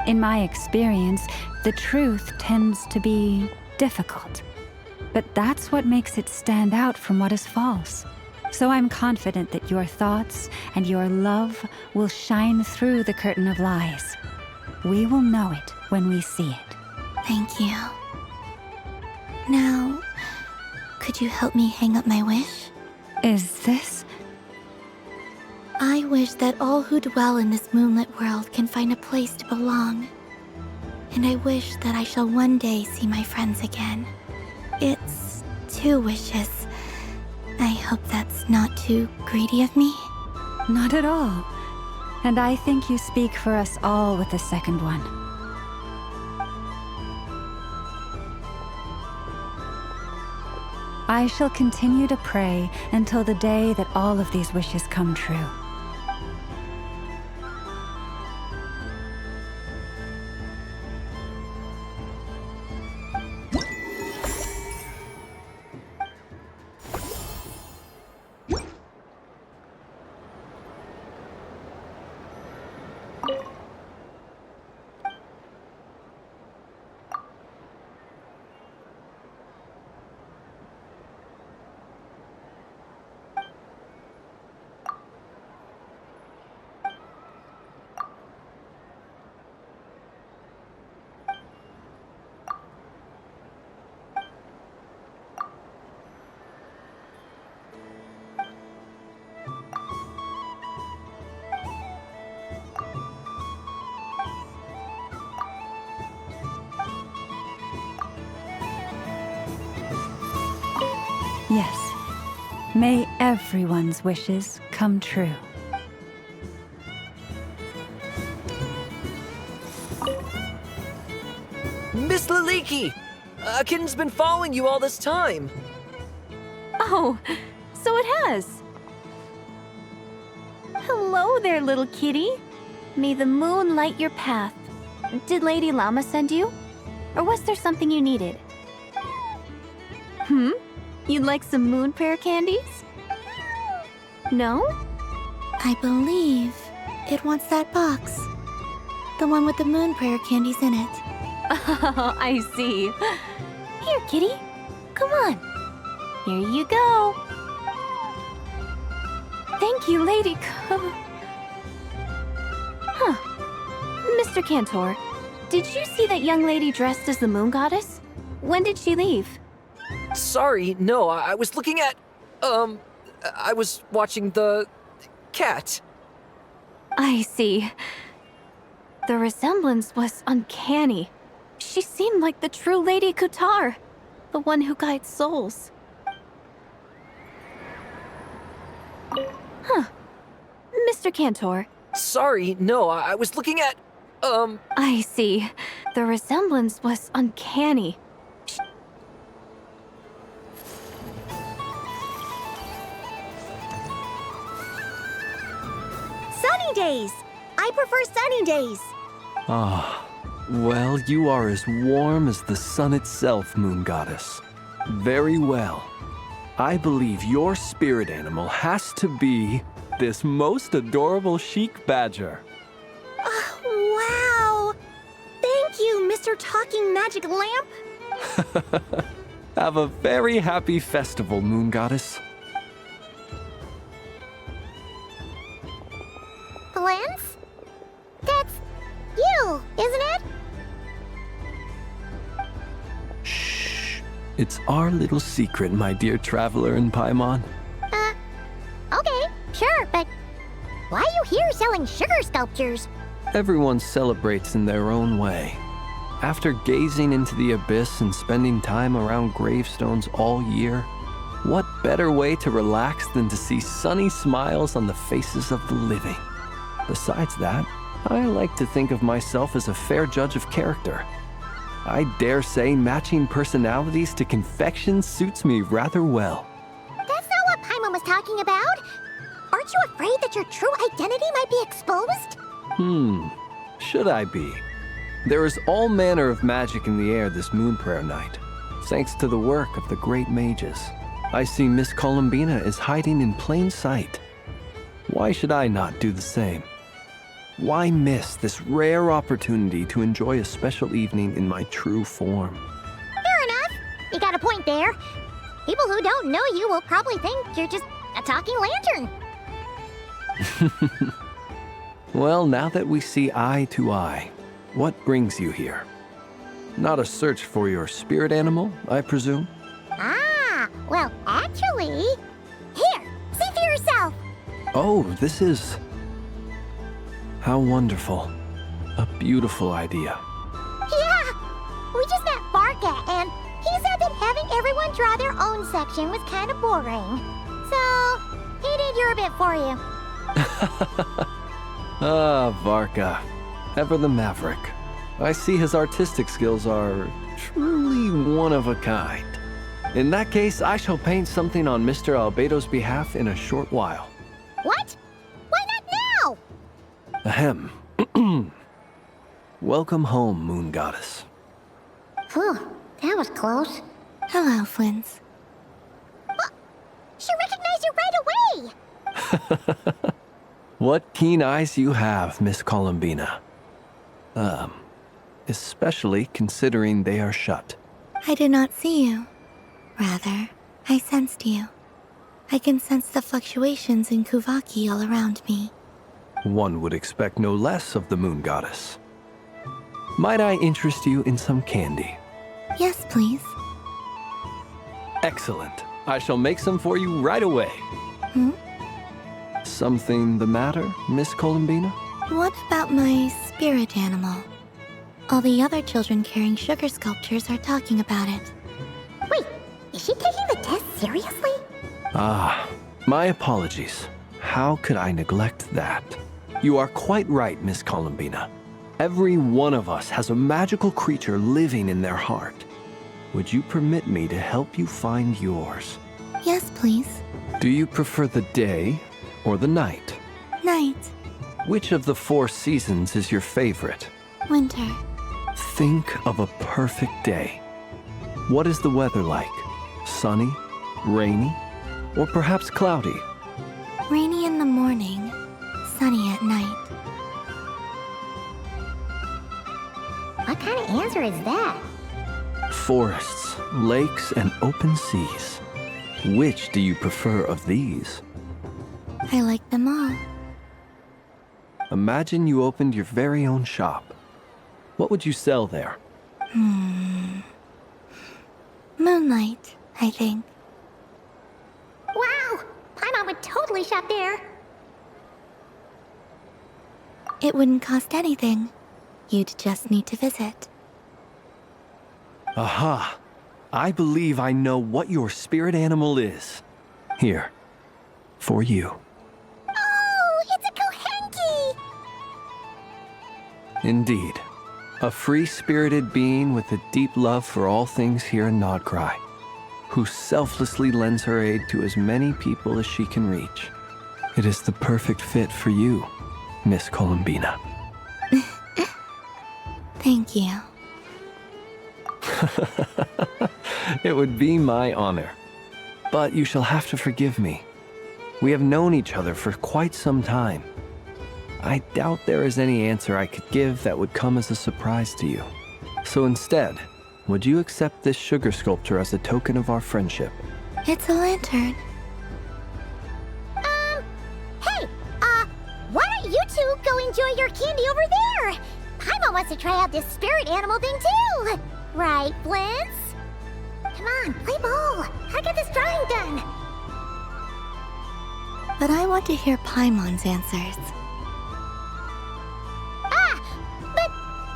In my experience, the truth tends to be difficult. But that's what makes it stand out from what is false. So I'm confident that your thoughts and your love will shine through the curtain of lies. We will know it when we see it. Thank you. Now, could you help me hang up my wish? Is this? I wish that all who dwell in this moonlit world can find a place to belong. And I wish that I shall one day see my friends again. It's 2 wishes. I hope that's not too greedy of me. Not at all. And I think you speak for us all with the second one. I shall continue to pray until the day that all of these wishes come true. Yes. May everyone's wishes come true. Miss Liliki! A kitten's been following you all this time. Oh, so it has. Hello there, little kitty. May the moon light your path. Did Lady Llama send you? Or was there something you needed? You'd like some moon prayer candies? No? I believe it wants that box. The one with the moon prayer candies in it. Oh, I see. Here, kitty. Come on. Here you go. Thank you, Lady Mr. Cantor, did you see that young lady dressed as the moon goddess? When did she leave? Sorry, no, I was looking at... I was watching the... cat. I see. The resemblance was uncanny. She seemed like the true Lady Kutar, the one who guides souls. Mr. Cantor. Sorry, no, I was looking at... I see. The resemblance was uncanny. Sunny days! I prefer sunny days. Ah, well, you are as warm as the sun itself, Moon Goddess. Very well. I believe your spirit animal has to be this most adorable chic badger. Wow! Thank you, Mr. Talking Magic Lamp. Have a very happy festival, Moon Goddess. Flint's? That's you, isn't it? It's our little secret, my dear traveler in Paimon. Okay, sure, but why are you here selling sugar sculptures? Everyone celebrates in their own way. After gazing into the abyss and spending time around gravestones all year, what better way to relax than to see sunny smiles on the faces of the living? Besides that, I like to think of myself as a fair judge of character. I dare say matching personalities to confection suits me rather well. That's not what Paimon was talking about. Aren't you afraid that your true identity might be exposed? Should I be? There is all manner of magic in the air this moon prayer night, thanks to the work of the great mages. I see Miss Columbina is hiding in plain sight. Why should I not do the same? Why miss this rare opportunity to enjoy a special evening in my true form? Fair enough. You got a point there. People who don't know you will probably think you're just a talking lantern. Well, now that we see eye to eye, what brings you here? Not a search for your spirit animal, I presume? Ah, well, actually... Here, see for yourself. Oh, this is... How wonderful. A beautiful idea. Yeah, we just met Barca, and he said that having everyone draw their own section was kind of boring. So, he did your bit for you. Ah, Varka. Ever the maverick. I see his artistic skills are truly one of a kind. In that case, I shall paint something on Mr. Albedo's behalf in a short while. What? Why not now? Ahem. Welcome home, Moon Goddess. Phew, that was close. Hello, Flins. She recognized you right away! What keen eyes you have, Miss Columbina. Especially considering they are shut. I did not see you. Rather, I sensed you. I can sense the fluctuations in Kuvaki all around me. One would expect no less of the moon goddess. Might I interest you in some candy? Yes, please. Excellent. I shall make some for you right away. Hmm? Something the matter, Miss Columbina? What about my spirit animal? All the other children carrying sugar sculptures are talking about it. Wait, is she taking the test seriously? Ah, my apologies. How could I neglect that? You are quite right, Miss Columbina. Every one of us has a magical creature living in their heart. Would you permit me to help you find yours? Yes, please. Do you prefer the day or the night? Night. Which of the 4 seasons is your favorite? Winter. Think of a perfect day. What is the weather like? Sunny, rainy, or perhaps cloudy? Rainy in the morning, sunny at night. What kind of answer is that? Forests, lakes, and open seas. Which do you prefer of these? I like them all. Imagine you opened your very own shop. What would you sell there? Moonlight, I think. Wow! Paimon would totally shop there. It wouldn't cost anything. You'd just need to visit. Aha! I believe I know what your spirit animal is. Here, for you. Oh, it's a Kohenki! Indeed. A free-spirited being with a deep love for all things here in Nodcry, who selflessly lends her aid to as many people as she can reach. It is the perfect fit for you, Miss Columbina. Thank you. It would be my honor. But you shall have to forgive me. We have known each other for quite some time. I doubt there is any answer I could give that would come as a surprise to you. So instead, would you accept this sugar sculpture as a token of our friendship? It's a lantern. Hey, why don't you two go enjoy your candy over there? Paimon wants to try out this spirit animal thing too. Right, Blintz? Come on, play ball. I got this drawing done. But I want to hear Paimon's answers. But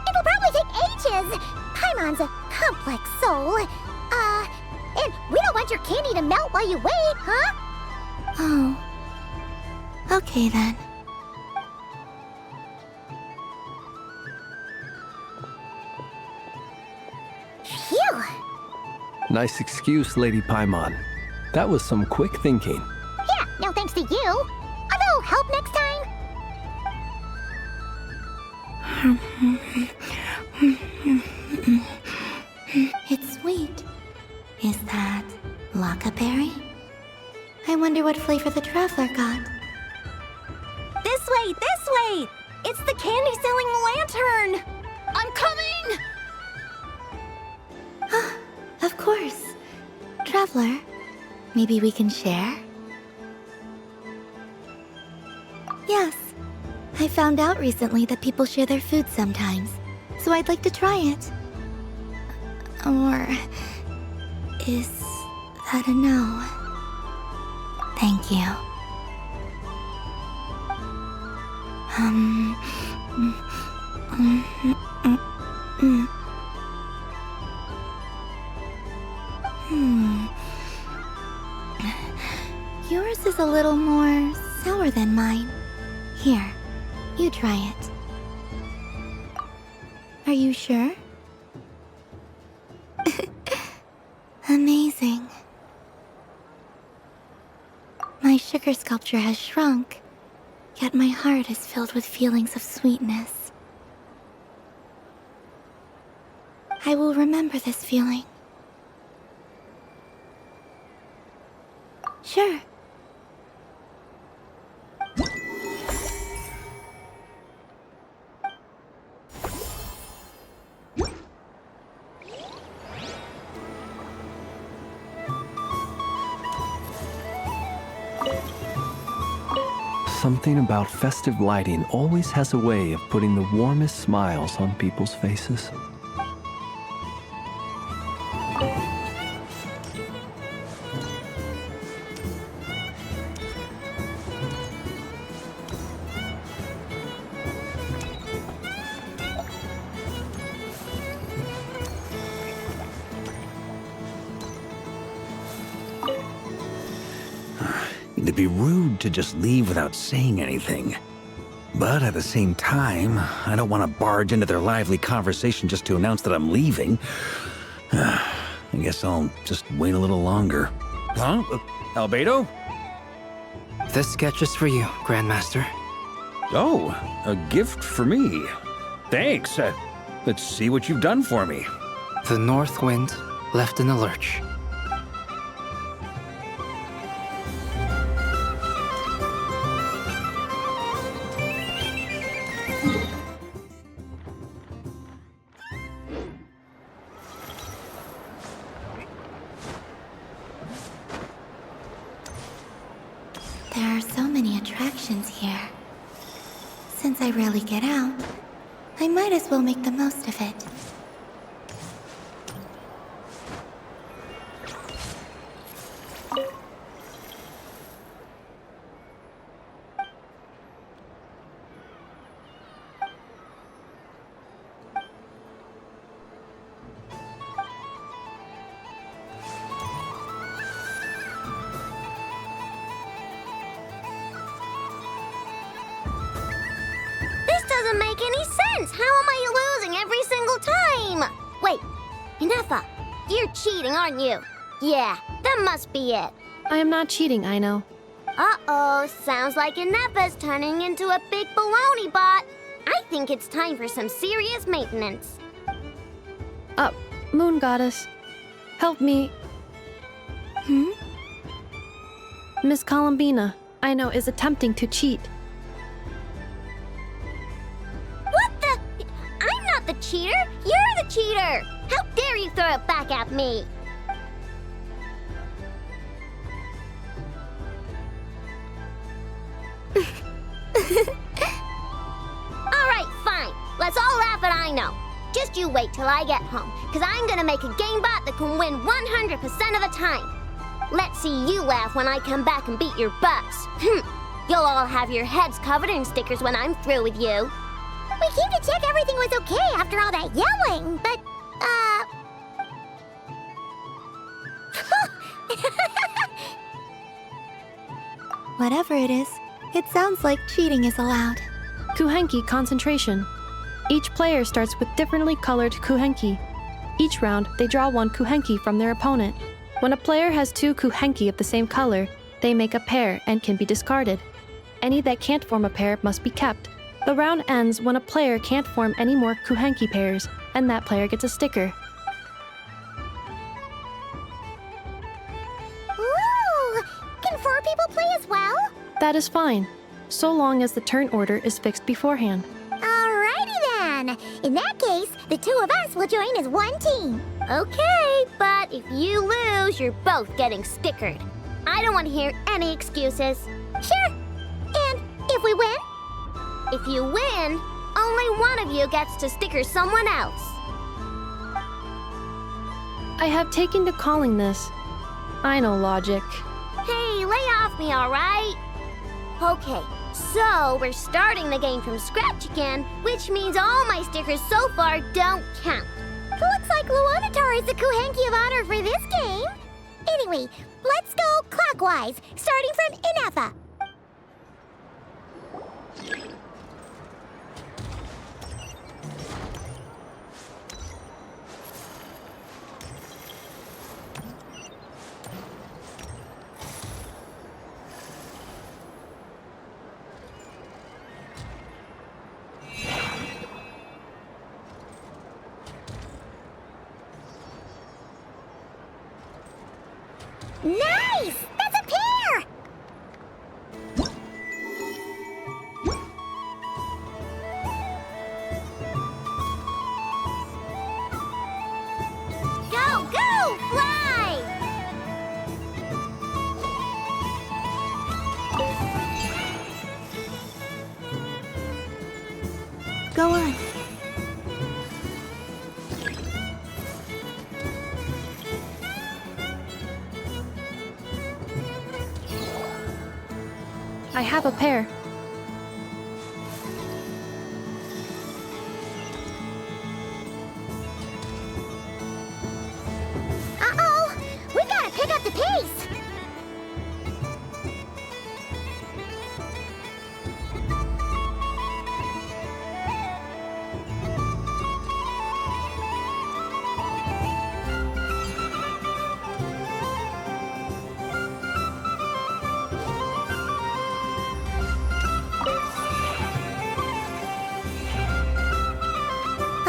it'll probably take ages. Paimon's a complex soul. And we don't want your candy to melt while you wait, huh? Oh. Okay then. Phew. Nice excuse, Lady Paimon. That was some quick thinking. Yeah, no thanks to you. A little help next time. It's sweet. Is that Lockaberry? I wonder what flavor the traveler got. This way, this way! It's the candy-selling lantern! I'm coming! Of course. Traveler, maybe we can share? Yes. I found out recently that people share their food sometimes, so I'd like to try it. Or is that a no? Thank you. Yours is a little more sour than mine. Here, you try it. Are you sure? Amazing. My sugar sculpture has shrunk, yet my heart is filled with feelings of sweetness. I will remember this feeling. Sure. Something about festive lighting always has a way of putting the warmest smiles on people's faces. It'd be rude to just leave without saying anything. But at the same time, I don't want to barge into their lively conversation just to announce that I'm leaving. I guess I'll just wait a little longer. Huh? Albedo? This sketch is for you, Grandmaster. Oh, a gift for me. Thanks. Let's see what you've done for me. The North Wind left in the lurch. There are so many attractions here. Since I rarely get out, I might as well make the most of it. Doesn't make any sense. How am I losing every single time? Wait, Inefa, you're cheating, aren't you? Yeah, that must be it. I am not cheating, I know. Uh-oh, sounds like Inefa's turning into a big baloney bot. I think it's time for some serious maintenance. Moon Goddess, help me. Miss Columbina, I know, is attempting to cheat. I'm not the cheater. You're the cheater. How dare you throw it back at me? All right, fine. Let's all laugh at I know. Just you wait till I get home, because I'm going to make a game bot that can win 100% of the time. Let's see you laugh when I come back and beat your butts. You'll all have your heads covered in stickers when I'm through with you. We came to check everything was okay after all that yelling, but, Whatever it is, it sounds like cheating is allowed. Kuhenki concentration. Each player starts with differently colored kuhenki. Each round, they draw one kuhenki from their opponent. When a player has two kuhenki of the same color, they make a pair and can be discarded. Any that can't form a pair must be kept. The round ends when a player can't form any more kuhenki pairs, and that player gets a sticker. ooh, can 4 people play as well? That is fine, so long as the turn order is fixed beforehand. Alrighty then. In that case, the 2 of us will join as one team. Okay, but if you lose, you're both getting stickered. I don't want to hear any excuses. Sure. And if we win? If you win, only one of you gets to sticker someone else. I have taken to calling this. I know logic. Hey, lay off me, all right? Okay, so we're starting the game from scratch again, which means all my stickers so far don't count. Looks like Luanatar is the Kuhenki of honor for this game. Anyway, let's go clockwise, starting from Inefa. Nice! That's a pair! Go, go, fly! Go on. I have a pair. Uh-oh! We gotta pick up the pace!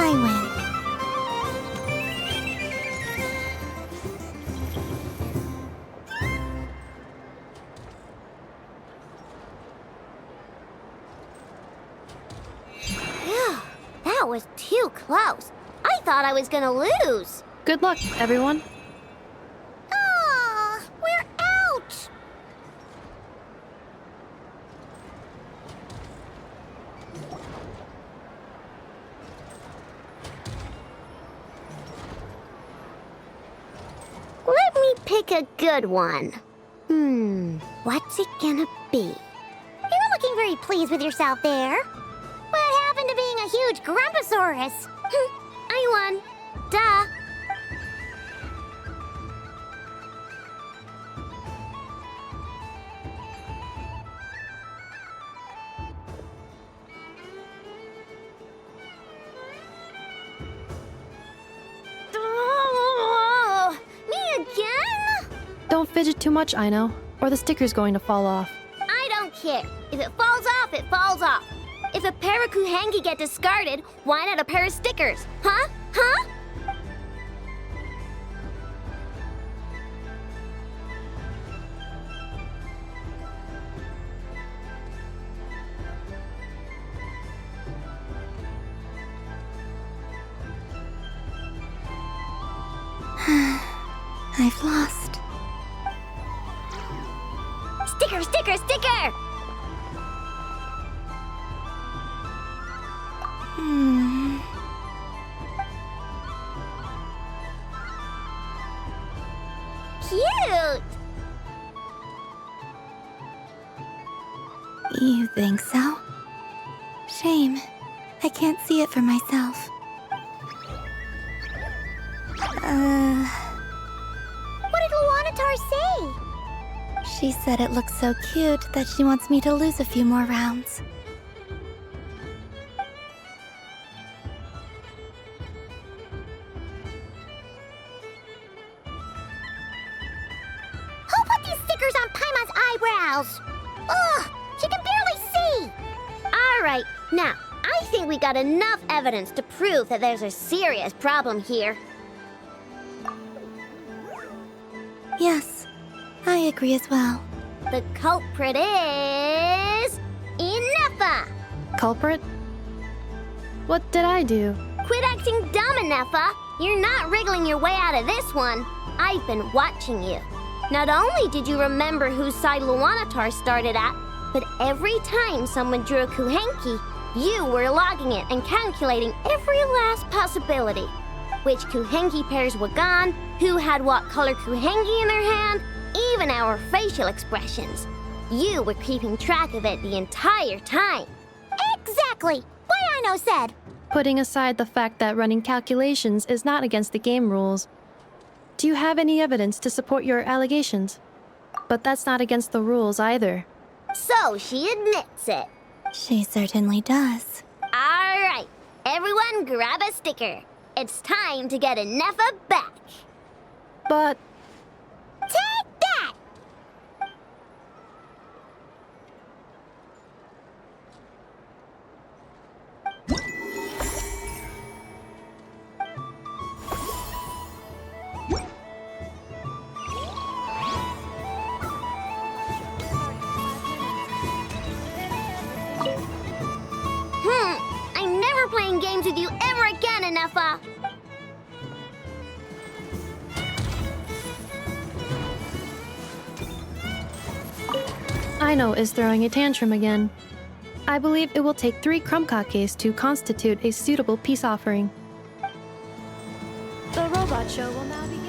I win. Phew, that was too close. I thought I was gonna lose. Good luck, everyone. Aw, we're out! Let me pick a good one. What's it gonna be? You're looking very pleased with yourself there. What happened to being a huge Grumposaurus? I won. Duh. Oh, me again? Don't fidget too much, Ino, or the sticker's going to fall off. I don't care. If it falls off, it falls off. If a pair of Kuhengi get discarded, why not a pair of stickers? Huh? Huh? I've lost. Sticker, sticker, sticker! Cute! You think so? Shame. I can't see it for myself. What did Luanatar say? She said it looks so cute that she wants me to lose a few more rounds. Who put these stickers on Paimon's eyebrows? Ugh, she can barely see! Alright, now, I think we got enough evidence to prove that there's a serious problem here. Yes, I agree as well. The culprit is... Ineffa! Culprit? What did I do? Quit acting dumb, Ineffa! You're not wriggling your way out of this one. I've been watching you. Not only did you remember whose side Luanatar started at, but every time someone drew a Kuhenki, you were logging it and calculating every last possibility. Which Kuhenki pairs were gone, who had what color Kuhenki in their hand, even our facial expressions. You were keeping track of it the entire time. Exactly! What Ino said! Putting aside the fact that running calculations is not against the game rules, do you have any evidence to support your allegations? But that's not against the rules either. So she admits it. She certainly does. Alright, everyone grab a sticker. It's time to get Ineffa back. But... Take that! I'm never playing games with you ever again, Ineffa. Ino is throwing a tantrum again. I believe it will take 3 crumb-kakes to constitute a suitable peace offering. The robot show will now begin.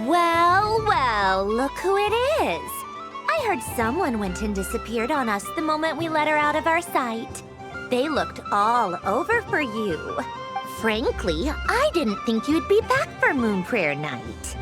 Well, well, look who it is. I heard someone went and disappeared on us the moment we let her out of our sight. They looked all over for you. Frankly, I didn't think you'd be back for Moon Prayer Night.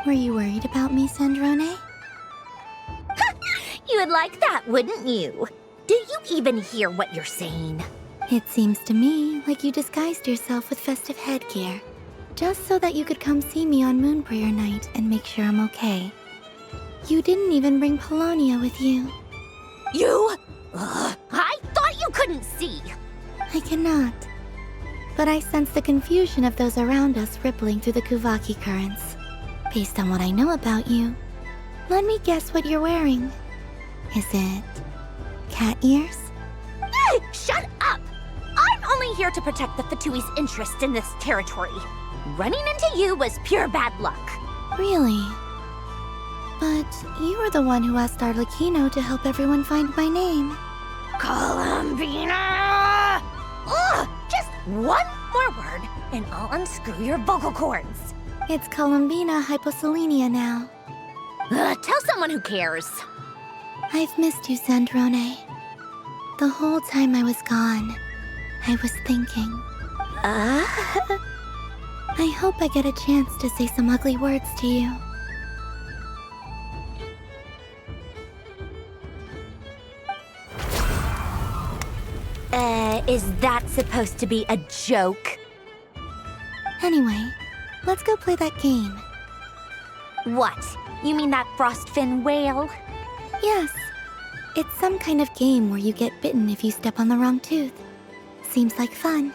Were you worried about me, Sandrone? You would like that, wouldn't you? Do you even hear what you're saying? It seems to me like you disguised yourself with festive headgear, just so that you could come see me on Moon Prayer Night and make sure I'm okay. You didn't even bring Polonia with you. You? I thought you couldn't see. I cannot. But I sense the confusion of those around us rippling through the Kuvaki currents. Based on what I know about you, let me guess what you're wearing. Is it cat ears? Shut up! I'm only here to protect the Fatui's interest in this territory. Running into you was pure bad luck. Really? But you were the one who asked Arlecchino to help everyone find my name. Columbina! Ugh! Just one more word, and I'll unscrew your vocal cords. It's Columbina hyposelenia now. Tell someone who cares. I've missed you, Sandrone. The whole time I was gone, I was thinking. I hope I get a chance to say some ugly words to you. Is that supposed to be a joke? Anyway, let's go play that game. What? You mean that frostfin whale? Yes. It's some kind of game where you get bitten if you step on the wrong tooth. Seems like fun.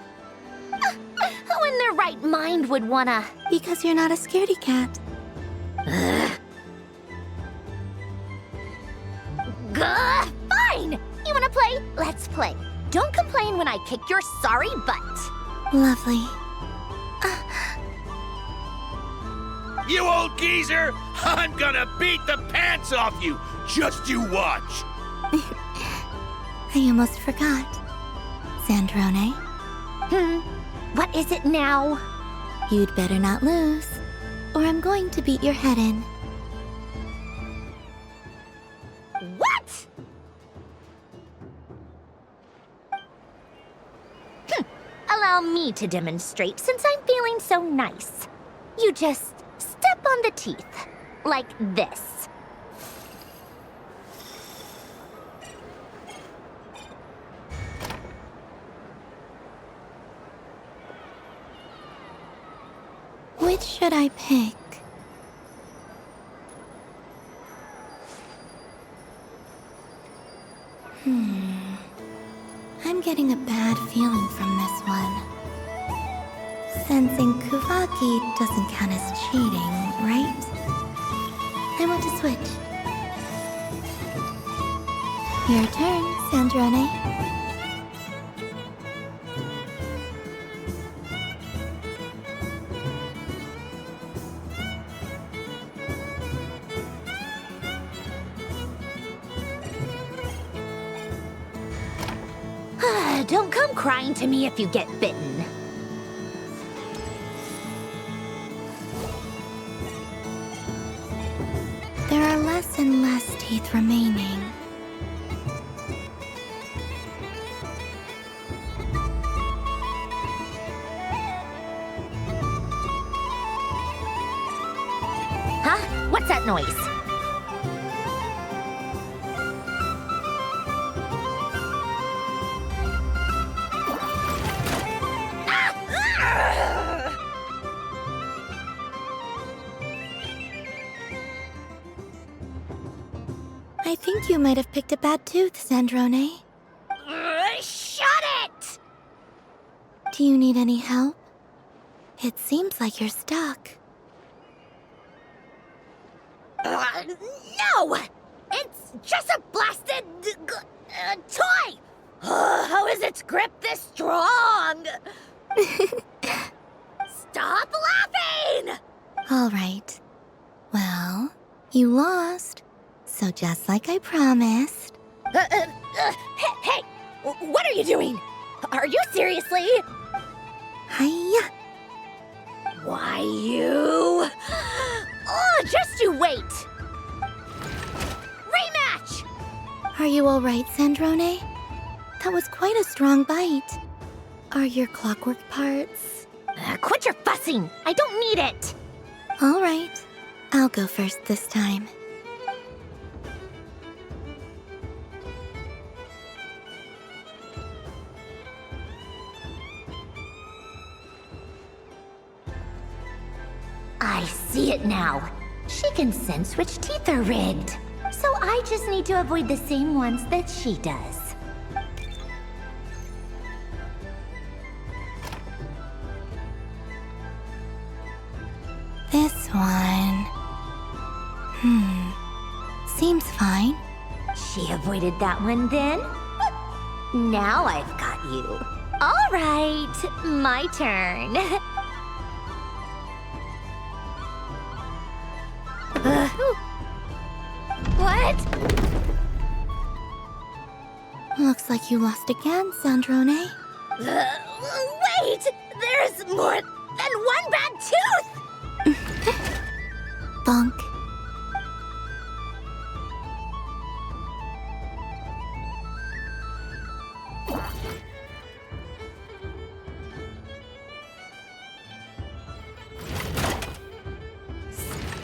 Who in their right mind would wanna? Because you're not a scaredy cat. Fine! You wanna play? Let's play. Don't complain when I kick your sorry butt. Lovely. You old geezer! I'm gonna beat the pants off you! Just you watch! I almost forgot. Sandrone? What is it now? You'd better not lose, or I'm going to beat your head in. What? Allow me to demonstrate since I'm feeling so nice. You just step on the teeth, like this. Which should I pick? I'm getting a bad feeling from this one. Sensing Kuvaki doesn't count as cheating, right? I want to switch. Your turn, Sandrone. Don't come crying to me if you get bitten. and less teeth remaining. Huh? What's that noise? I think you might have picked a bad tooth, Sandrone. Shut it! Do you need any help? It seems like you're stuck. No! It's just a blasted toy! How is its grip this strong? Stop laughing! All right. Well, you lost. So just like I promised. Hey! What are you doing? Are you seriously? Hiya! Why, you... Oh, just you wait! Rematch! Are you all right, Sandrone? That was quite a strong bite. Are your clockwork parts? Quit your fussing! I don't need it! All right. I'll go first this time. I see it now. She can sense which teeth are rigged. So I just need to avoid the same ones that she does. This one... Seems fine. She avoided that one then? Now I've got you. All right, my turn. What? Looks like you lost again, Sandrone. Wait! There's more than one bad tooth! Bonk.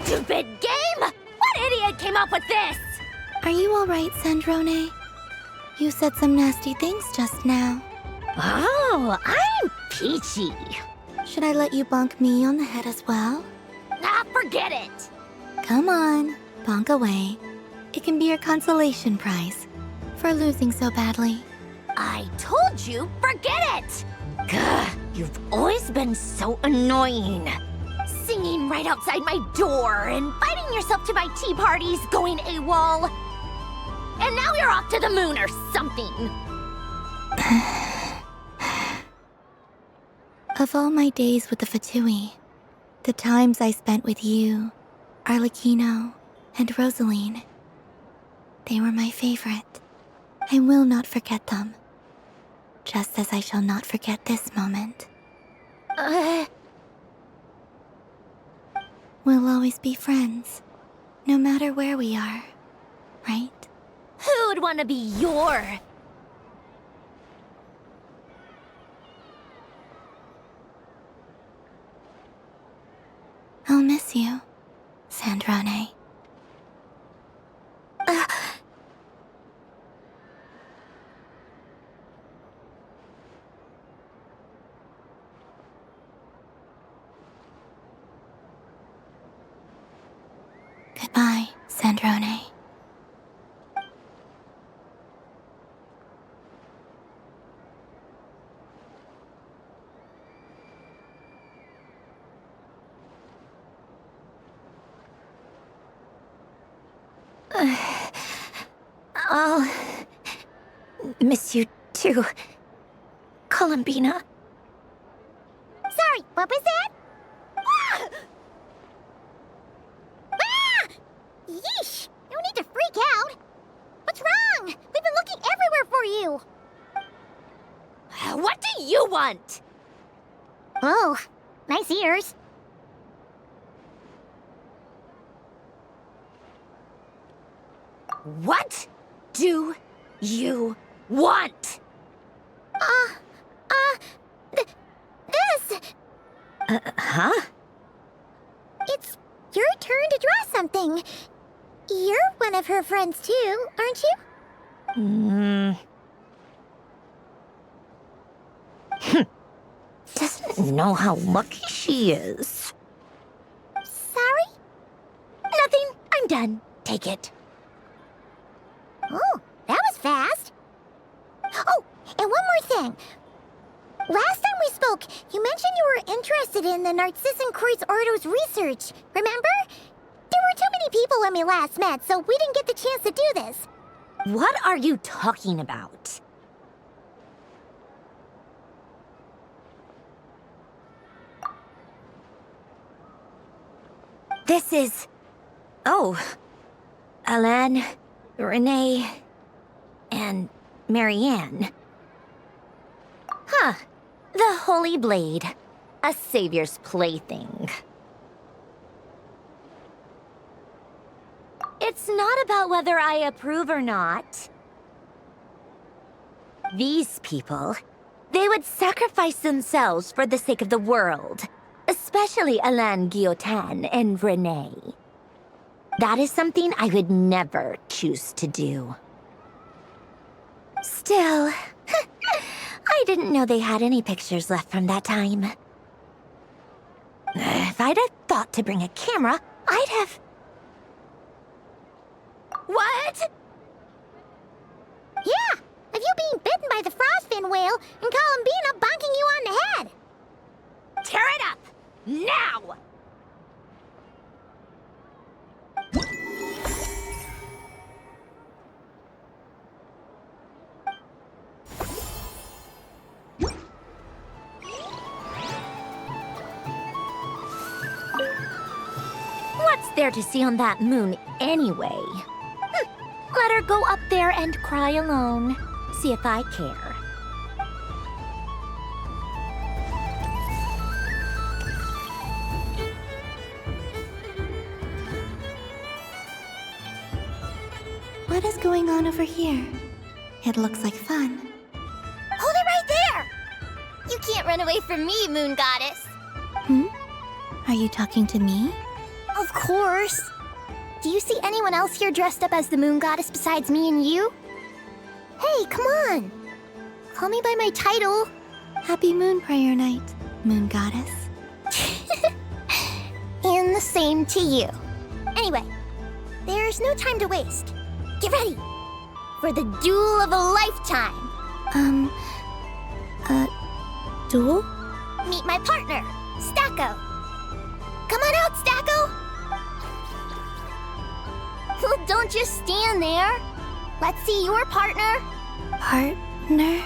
Stupid game! What idiot came up with this? Are you all right, Sandrone? You said some nasty things just now. Oh, I'm peachy. Should I let you bonk me on the head as well? Ah, forget it! Come on, bonk away. It can be your consolation prize for losing so badly. I told you, forget it! Gah, you've always been so annoying. Singing right outside my door, inviting yourself to my tea parties, going AWOL. And now you're off to the moon or something. Of all my days with the Fatui, the times I spent with you, Arlecchino, and Rosaline, they were my favorite. I will not forget them. Just as I shall not forget this moment. We'll always be friends, no matter where we are, right? Who'd want to be your... I'll miss you, Sandrone. Goodbye, Sandrone. I'll miss you too, Columbina. Sorry, what was that? Ah! Ah! Yeesh! No need to freak out. What's wrong? We've been looking everywhere for you. What do you want? Oh, nice ears. What do you want? This! Huh? It's your turn to draw something. You're one of her friends too, aren't you? Doesn't know how lucky she is. Sorry? Nothing. I'm done. Take it. Oh, that was fast. Oh, and one more thing. Last time we spoke, you mentioned you were interested in the Narcissan Kreuz Ordo's research, remember? There were too many people when we last met, so we didn't get the chance to do this. What are you talking about? This is... Oh. Alain, Renee, and Marianne. Huh. The Holy Blade. A savior's plaything. It's not about whether I approve or not. These people, they would sacrifice themselves for the sake of the world. Especially Alain Guillotin and Renee. That is something I would never choose to do. Still, I didn't know they had any pictures left from that time. If I'd have thought to bring a camera, I'd have... What? Yeah, of you being bitten by the frostfin whale and Columbina bonking you on the head. Tear it up! Now! What's there to see on that moon anyway? Let her go up there and cry alone. See if I care. What is going on over here? It looks like fun. Hold it right there! You can't run away from me, Moon Goddess. Are you talking to me? Of course. Do you see anyone else here dressed up as the Moon Goddess besides me and you? Hey, come on. Call me by my title. Happy Moon Prayer Night, Moon Goddess. And the same to you. Anyway, there's no time to waste. Get ready for the duel of a lifetime. Duel? Meet my partner, Stacko. Come on out, Stacko. Don't just stand there. Let's see your partner. Partner?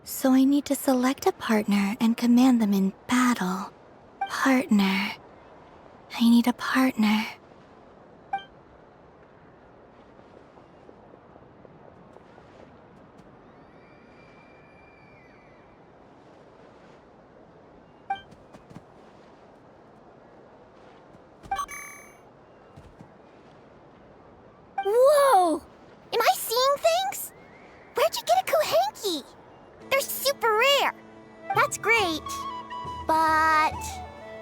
So I need to select a partner and command them in battle. Partner. I need a partner. Whoa! Am I seeing things? Where'd you get a Kohenki? They're super rare. That's great. But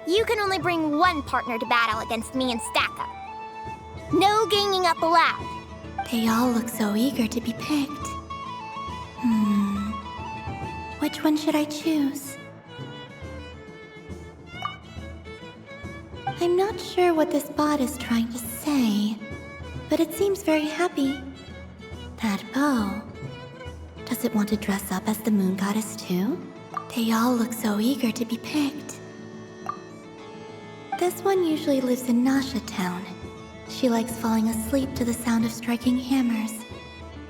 you can only bring one partner to battle against me and Stacko. No ganging up allowed. They all look so eager to be picked. Which one should I choose? I'm not sure what this bot is trying to say, but it seems very happy. That bow. Does it want to dress up as the Moon Goddess too? They all look so eager to be picked. This one usually lives in Nasha Town. She likes falling asleep to the sound of striking hammers.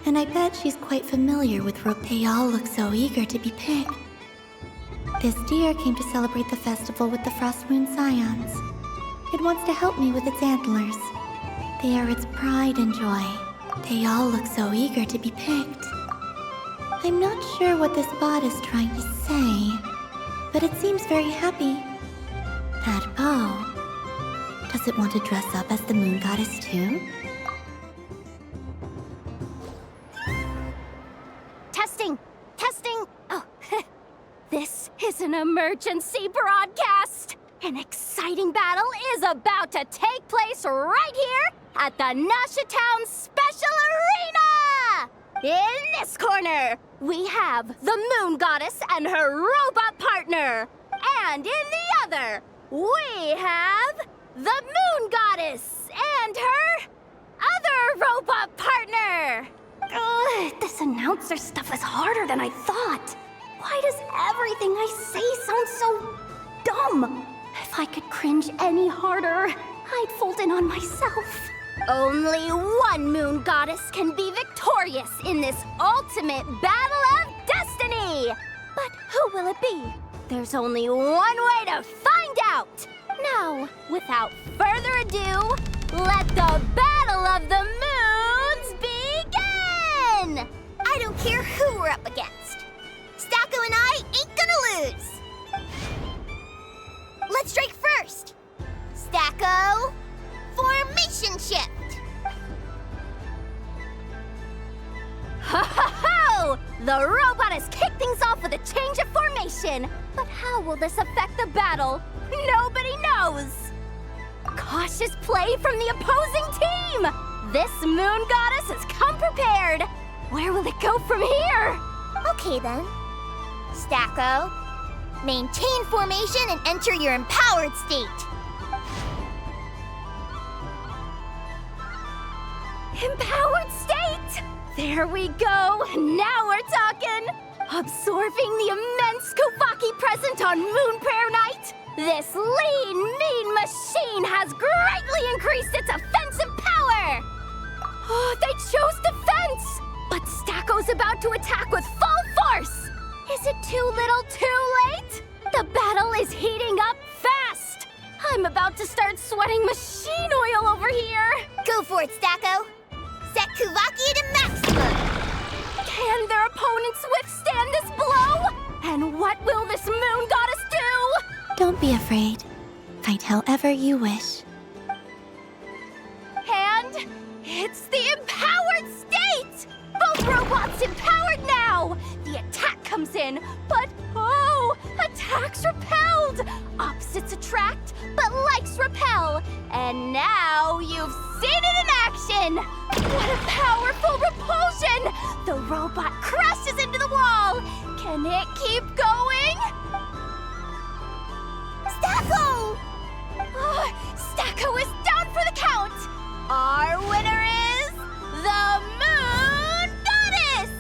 And I bet she's quite familiar with rope. They all look so eager to be picked. This deer came to celebrate the festival with the Frost Moon Scions. It wants to help me with its antlers. They are its pride and joy. They all look so eager to be picked. I'm not sure what this bot is trying to say, but it seems very happy. That bow. Does it want to dress up as the moon goddess too? Testing! Testing! Oh, this is an emergency broadcast! An exciting battle is about to take place right here at the Nashatown Special Arena! In this corner, we have the Moon Goddess and her robot partner. And in the other, we have the Moon Goddess and her other robot partner. Ugh, this announcer stuff is harder than I thought. Why does everything I say sound so dumb? If I could cringe any harder, I'd fold in on myself. Only one Moon Goddess can be victorious in this ultimate battle of destiny! But who will it be? There's only one way to find out! Now, without further ado, let the Battle of the Moons begin! I don't care who we're up against. Stacko and I ain't gonna lose! Let's strike first! Stacko, formation shift! Ho ho ho! The robot has kicked things off with a change of formation. But how will this affect the battle? Nobody knows! Cautious play from the opposing team! This Moon Goddess has come prepared! Where will it go from here? Okay then. Stacko, maintain formation and enter your empowered state. Empowered state! There we go! Now we're talking! Absorbing the immense Kuvaki present on Moon Prayer Night, this lean, mean machine has greatly increased its offensive power! Oh, they chose defense! But Stacko's about to attack with full force! Is it too little too late? The battle is heating up fast! I'm about to start sweating machine oil over here! Go for it, Stacko! Set Kuvaki to maximum! Can their opponents withstand this blow? And what will this Moon Goddess do? Don't be afraid. Fight however you wish. And it's the empowered state! Both robots empowered now! The attack comes in, but oh, attacks repelled! Opposites attract, but likes repel. And now you've seen it in action! What a powerful repulsion! The robot crashes into the wall! Can it keep going? Stacko! Oh, Stacko is down for the count! Our winner is the Moon Goddess!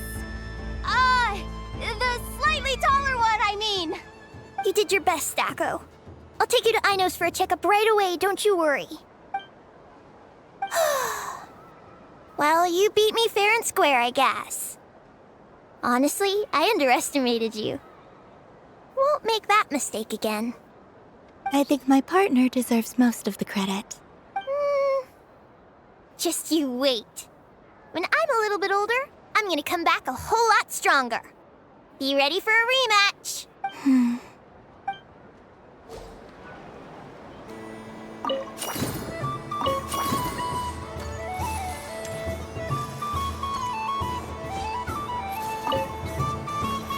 The slightly taller one, I mean. You did your best, Stacko. I'll take you to Ainos for a checkup right away, don't you worry. Well, you beat me fair and square, I guess. Honestly, I underestimated you. Won't make that mistake again. I think my partner deserves most of the credit. Just you wait. When I'm a little bit older, I'm gonna come back a whole lot stronger. Be ready for a rematch.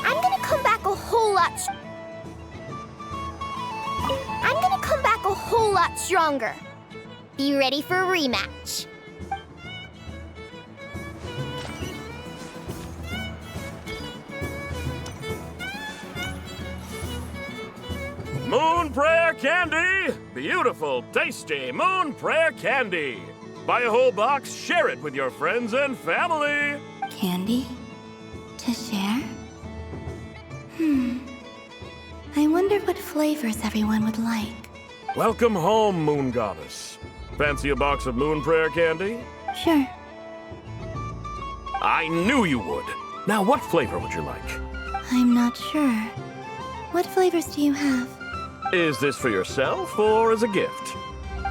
I'm gonna come back a whole lot stronger. Be ready for a rematch. Moon Prayer Candy! Beautiful, tasty Moon Prayer Candy! Buy a whole box, share it with your friends and family! Candy? To share? I wonder what flavors everyone would like. Welcome home, Moon Goddess. Fancy a box of Moon Prayer Candy? Sure. I knew you would! Now, what flavor would you like? I'm not sure. What flavors do you have? Is this for yourself or as a gift?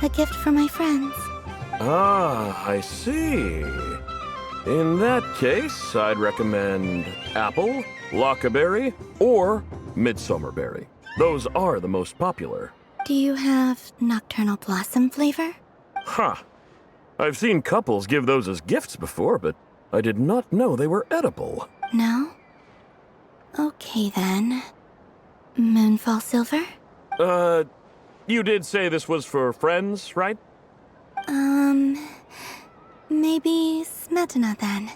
A gift for my friends. Ah, I see. In that case, I'd recommend apple, lockaberry, or midsummerberry. Those are the most popular. Do you have nocturnal blossom flavor? Huh. I've seen couples give those as gifts before, but I did not know they were edible. No? Okay then. Moonfall silver? You did say this was for friends, right? Maybe smetana then.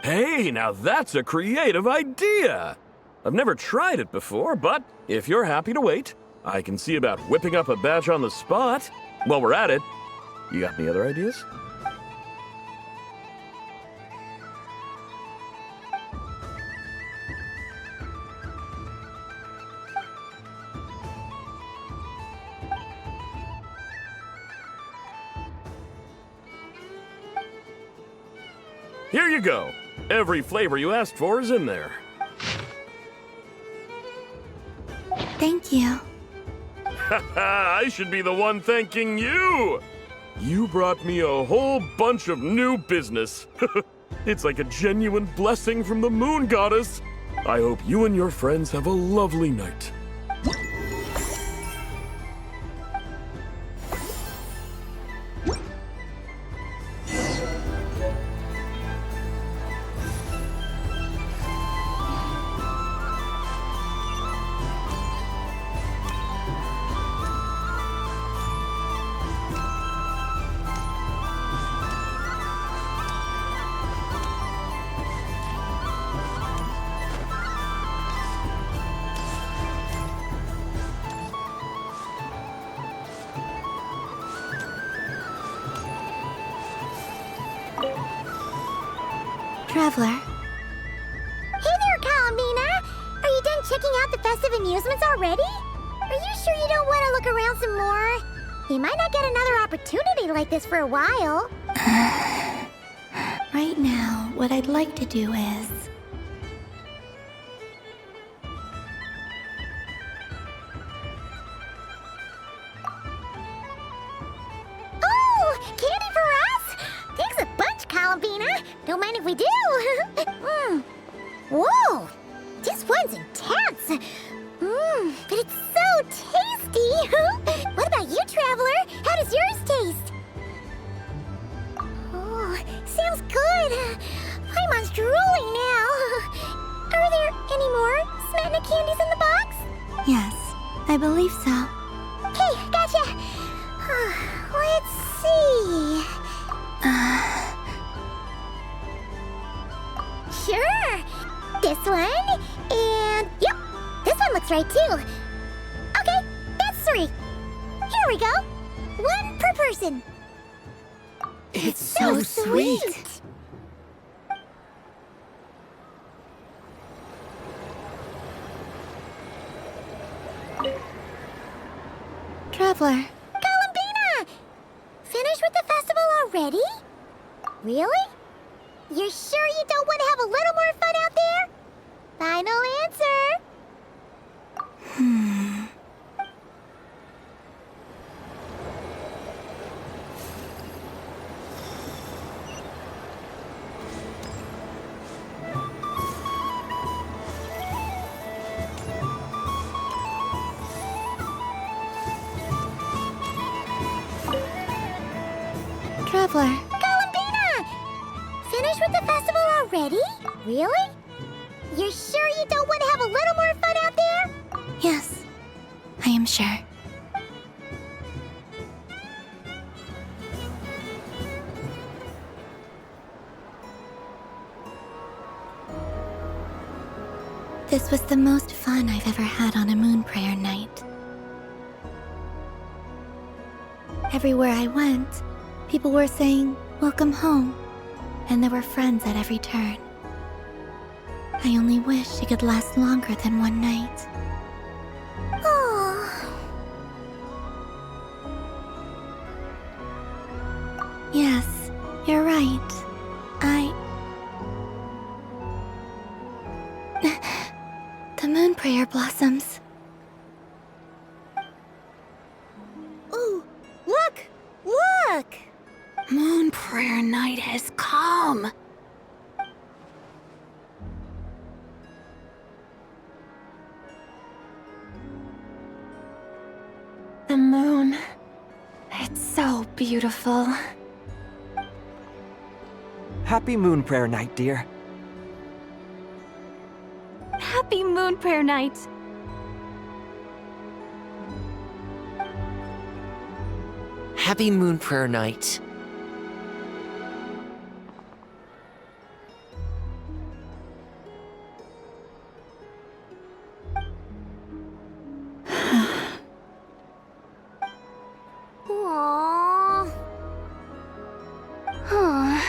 Hey, now that's a creative idea! I've never tried it before, but if you're happy to wait, I can see about whipping up a batch on the spot. While we're at it, you got any other ideas? Here you go. Every flavor you asked for is in there. Thank you. Haha, I should be the one thanking you! You brought me a whole bunch of new business. It's like a genuine blessing from the moon goddess. I hope you and your friends have a lovely night. Traveler. Hey there, Columbina! Are you done checking out the festive amusements already? Are you sure you don't want to look around some more? You might not get another opportunity like this for a while. Right now, what I'd like to do is... Oh! Candy for us? Thanks a bunch, Columbina. Don't mind if we do. Whoa! This one's intense. But it's so tasty. What about you, Traveler? How does yours taste? Oh, sounds good. I'm drooling now. Are there any more Smetana candies in the box? Yes, I believe so. Okay, gotcha. Let's see. Sure. This one, and yep, this one looks right too. Okay, that's 3. Here we go. 1 per person. It's so sweet. Traveler. Columbina! Finished with the festival already? Really? You're sure you don't want to have a little more fun out there? Final answer. Traveler. Columbina! Finished with the festival already? Really? You're sure you don't want to have a little more fun out there? Yes, I am sure. This was the most fun I've ever had on a moon prayer night. Everywhere I went, people were saying, "Welcome home," and there were friends at every turn. I only wish it could last longer than one night. Oh. Yes, you're right. The moon prayer blossoms. Ooh, look! Look! Moon prayer night has come. The moon. It's so beautiful. Happy Moon Prayer Night, dear. Happy Moon Prayer Night. Happy Moon Prayer Night. Aww. Huh.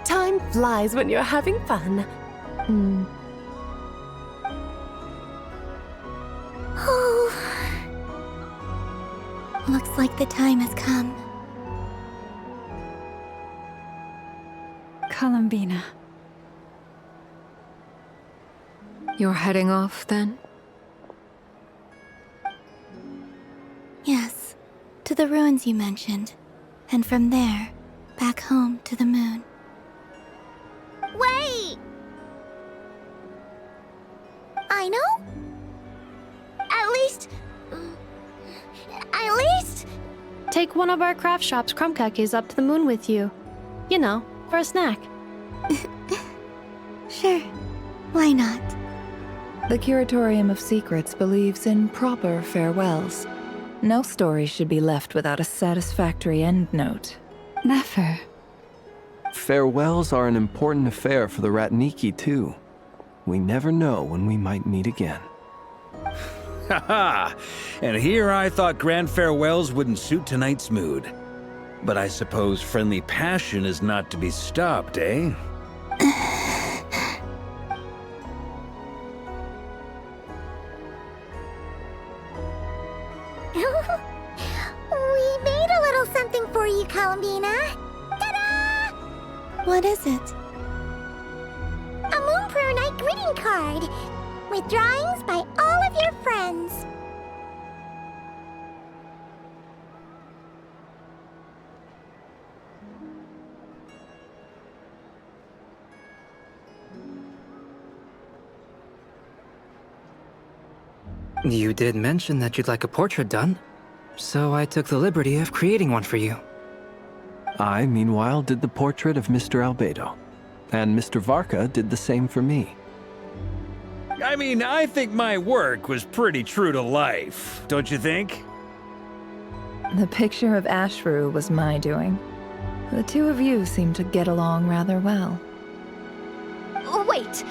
Time flies when you're having fun. Oh. Looks like the time has come. Columbina. You're heading off then? Yes, to the ruins you mentioned. And from there, back home to the moon. Wait! I know? At least... Take one of our craft shop's crumb cookies up to the moon with you. You know, for a snack. Sure, why not? The Curatorium of Secrets believes in proper farewells. No story should be left without a satisfactory endnote. Never. Farewells are an important affair for the Ratniki, too. We never know when we might meet again. Haha! And here I thought grand farewells wouldn't suit tonight's mood. But I suppose friendly passion is not to be stopped, eh? We made a little something for you, Columbina. Ta-da! What is it? A Moon Prayer Night greeting card with drawings by all of your friends. You did mention that you'd like a portrait done, so I took the liberty of creating one for you. I, meanwhile, did the portrait of Mr. Albedo. And Mr. Varka did the same for me. I mean, I think my work was pretty true to life, don't you think? The picture of Ashru was my doing. The two of you seem to get along rather well. Wait,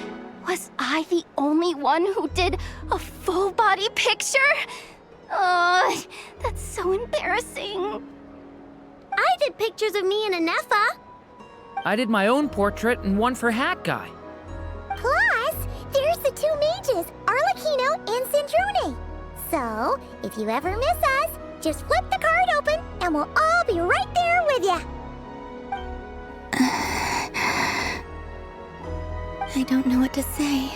was I the only one who did a full body picture? That's so embarrassing. I did pictures of me and Anefa. I did my own portrait and one for Hat Guy. Plus, there's the two mages, Arlecchino and Sandrone. So, if you ever miss us, just flip the card open and we'll all be right there with you. I don't know what to say.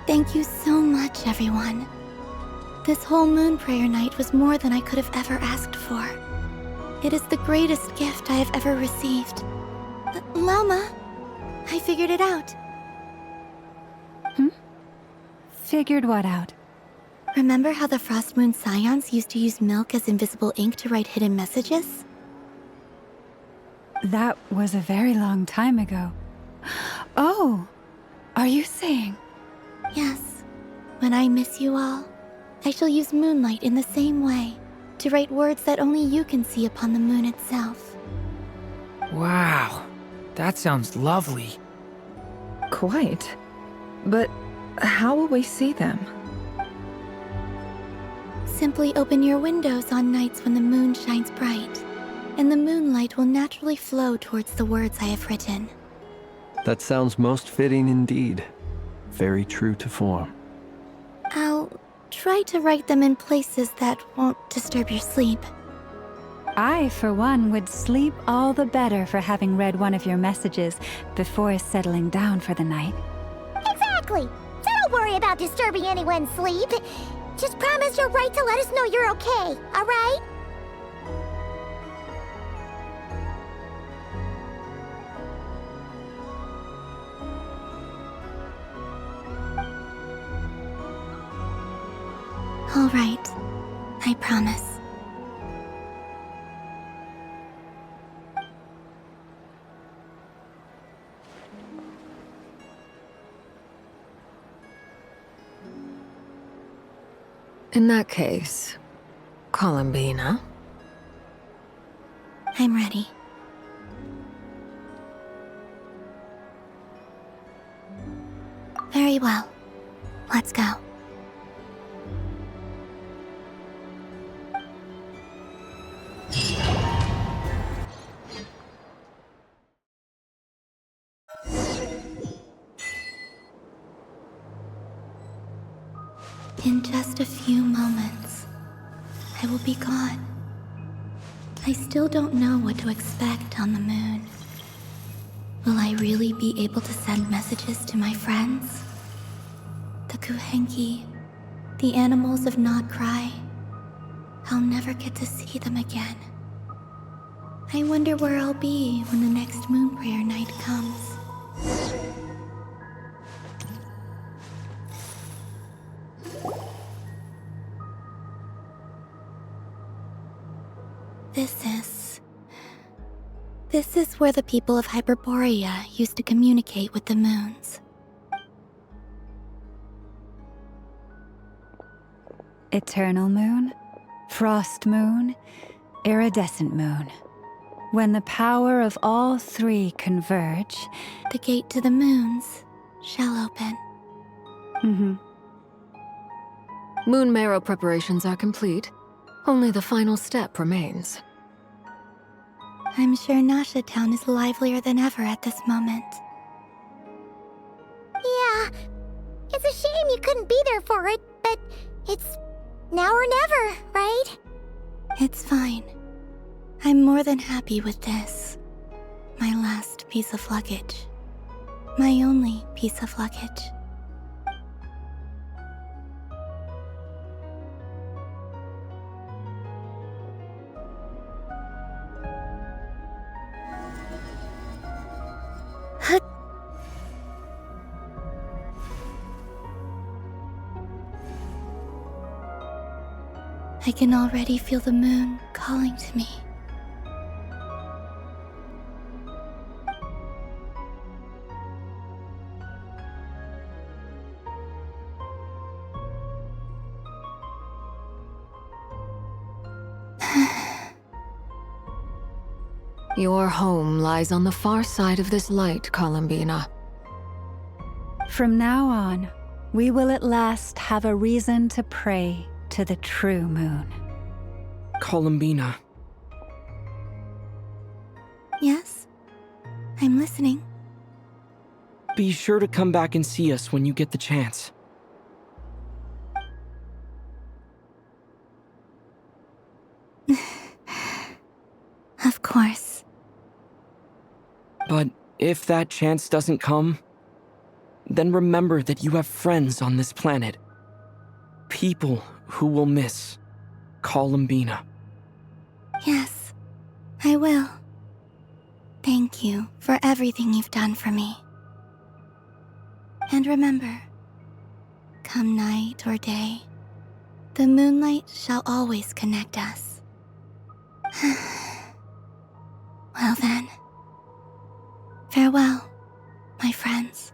Thank you so much, everyone. This whole Moon Prayer Night was more than I could have ever asked for. It is the greatest gift I have ever received. Lama, I figured it out. Figured what out? Remember how the Frost Moon Scions used to use milk as invisible ink to write hidden messages? That was a very long time ago. Oh, are you saying? Yes. When I miss you all, I shall use moonlight in the same way, to write words that only you can see upon the moon itself. Wow, that sounds lovely. Quite. But how will we see them? Simply open your windows on nights when the moon shines bright, and the moonlight will naturally flow towards the words I have written. That sounds most fitting indeed. Very true to form. I'll try to write them in places that won't disturb your sleep. I, for one, would sleep all the better for having read one of your messages before settling down for the night. Exactly. So don't worry about disturbing anyone's sleep. Just promise you'll write to let us know you're okay, alright? All right. I promise. In that case, Columbina? I'm ready. Very well. Let's go. In just a few moments, I will be gone. I still don't know what to expect on the moon. Will I really be able to send messages to my friends? The Kuhenki, the animals of Not Cry. I'll never get to see them again. I wonder where I'll be when the next moon prayer night comes. This is where the people of Hyperborea used to communicate with the moons. Eternal moon, frost moon, iridescent moon. When the power of all three converge, the gate to the moons shall open. Moon marrow preparations are complete. Only the final step remains. I'm sure Nasha Town is livelier than ever at this moment. Yeah, it's a shame you couldn't be there for it, but it's now or never, right? It's fine. I'm more than happy with this. My last piece of luggage. My only piece of luggage. I can already feel the moon calling to me. Your home lies on the far side of this light, Columbina. From now on, we will at last have a reason to pray to the true moon. Columbina. Yes? I'm listening. Be sure to come back and see us when you get the chance. Of course. But if that chance doesn't come, then remember that you have friends on this planet. People who will miss Columbina. Yes, I will. Thank you for everything you've done for me. And remember, come night or day, the moonlight shall always connect us. Well then, farewell, my friends.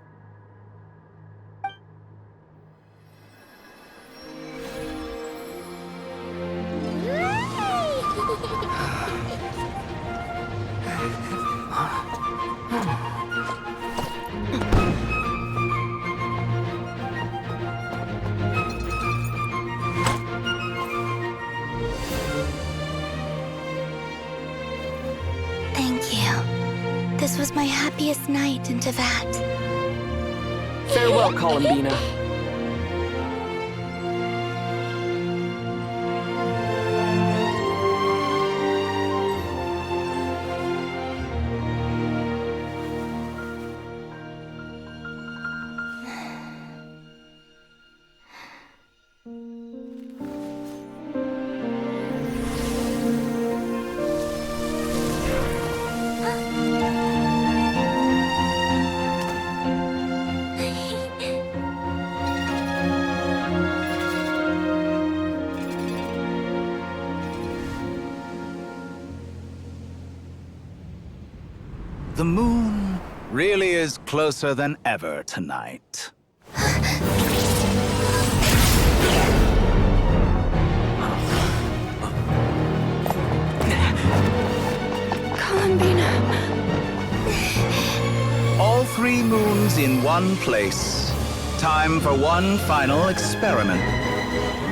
Thank you. This was my happiest night in Tevat. Farewell, Columbina. The moon really is closer than ever tonight. Columbina. All 3 moons in one place. Time for one final experiment.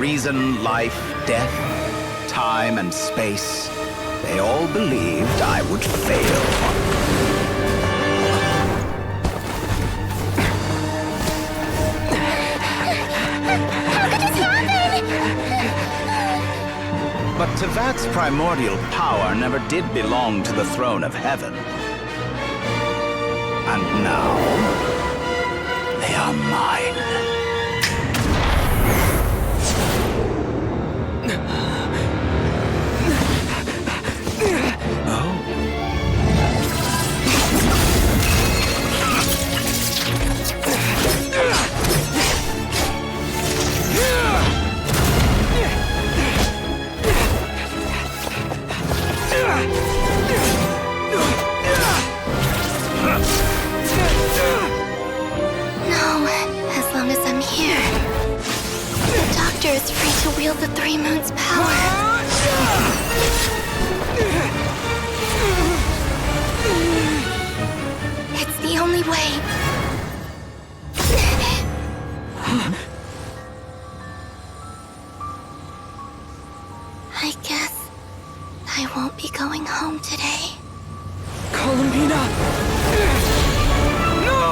Reason, life, death, time, and space. They all believed I would fail. How could this happen? But Tevat's primordial power never did belong to the throne of heaven. And now, they are mine. Is free to wield the 3 moons' power. It's the only way. I guess I won't be going home today. Columbina! No!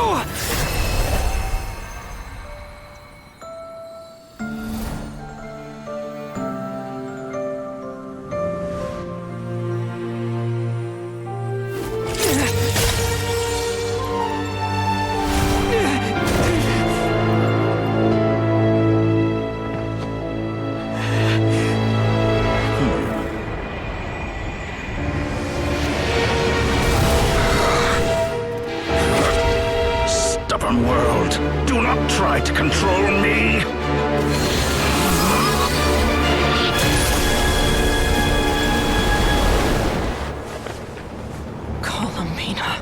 World, do not try to control me! Columbina.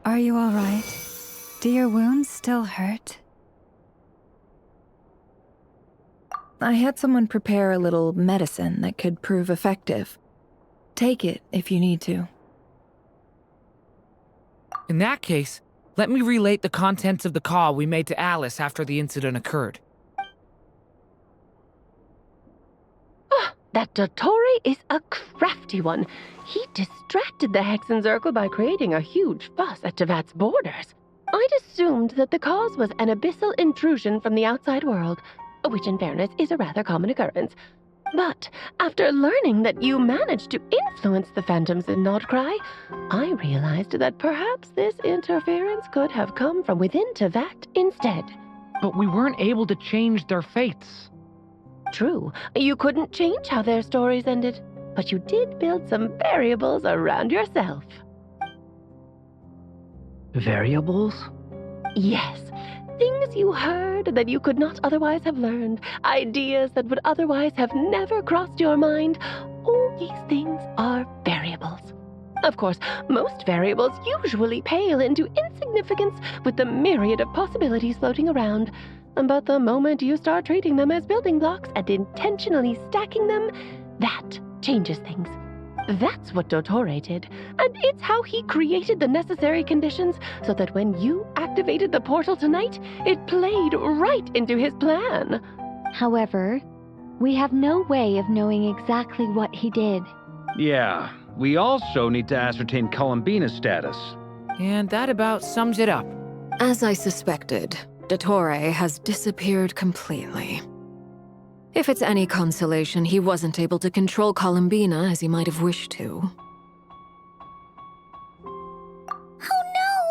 Are you all right? Do your wounds still hurt? I had someone prepare a little medicine that could prove effective. Take it if you need to. In that case, let me relate the contents of the call we made to Alice after the incident occurred. That Godtier is a crafty one. He distracted the Hexenzirkel by creating a huge fuss at Tevat's borders. I'd assumed that the cause was an abyssal intrusion from the outside world, which in fairness is a rather common occurrence. But after learning that you managed to influence the phantoms in Nordcry, I realized that perhaps this interference could have come from within Tevat instead. But we weren't able to change their fates. True, you couldn't change how their stories ended, but you did build some variables around yourself. Variables? Yes, things you heard that you could not otherwise have learned, ideas that would otherwise have never crossed your mind. All these things are variables. Of course, most variables usually pale into insignificance with the myriad of possibilities floating around. But the moment you start treating them as building blocks and intentionally stacking them, that changes things. That's what Godtier did, and it's how he created the necessary conditions so that when you activated the portal tonight, it played right into his plan. However, we have no way of knowing exactly what he did. Yeah, we also need to ascertain Columbina's status. And that about sums it up. As I suspected, Godtier has disappeared completely. If it's any consolation, he wasn't able to control Columbina as he might have wished to. Oh no!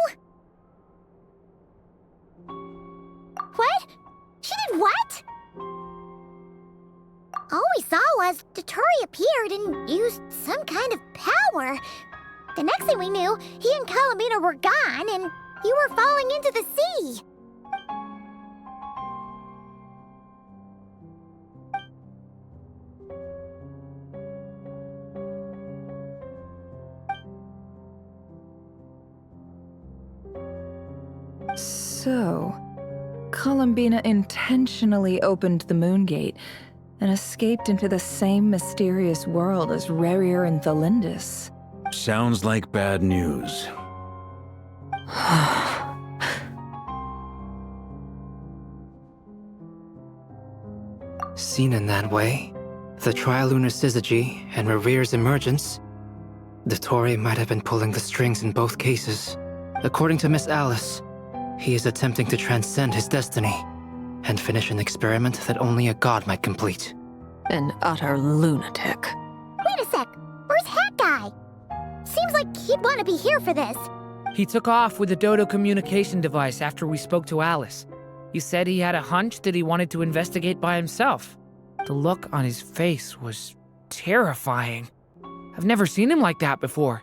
What? All we saw was Dottore appeared and used some kind of power. The next thing we knew, he and Columbina were gone and you were falling into the sea. So, Columbina intentionally opened the moon gate and escaped into the same mysterious world as Rerir and Thalindis. Sounds like bad news. Seen in that way, the Trilunar Syzygy and Rerir's emergence, Dottore might have been pulling the strings in both cases. According to Miss Alice, he is attempting to transcend his destiny and finish an experiment that only a god might complete. An utter lunatic. Wait a sec, where's Hat Guy? Seems like he'd want to be here for this. He took off with the Dodo communication device after we spoke to Alice. He said he had a hunch that he wanted to investigate by himself. The look on his face was terrifying. I've never seen him like that before.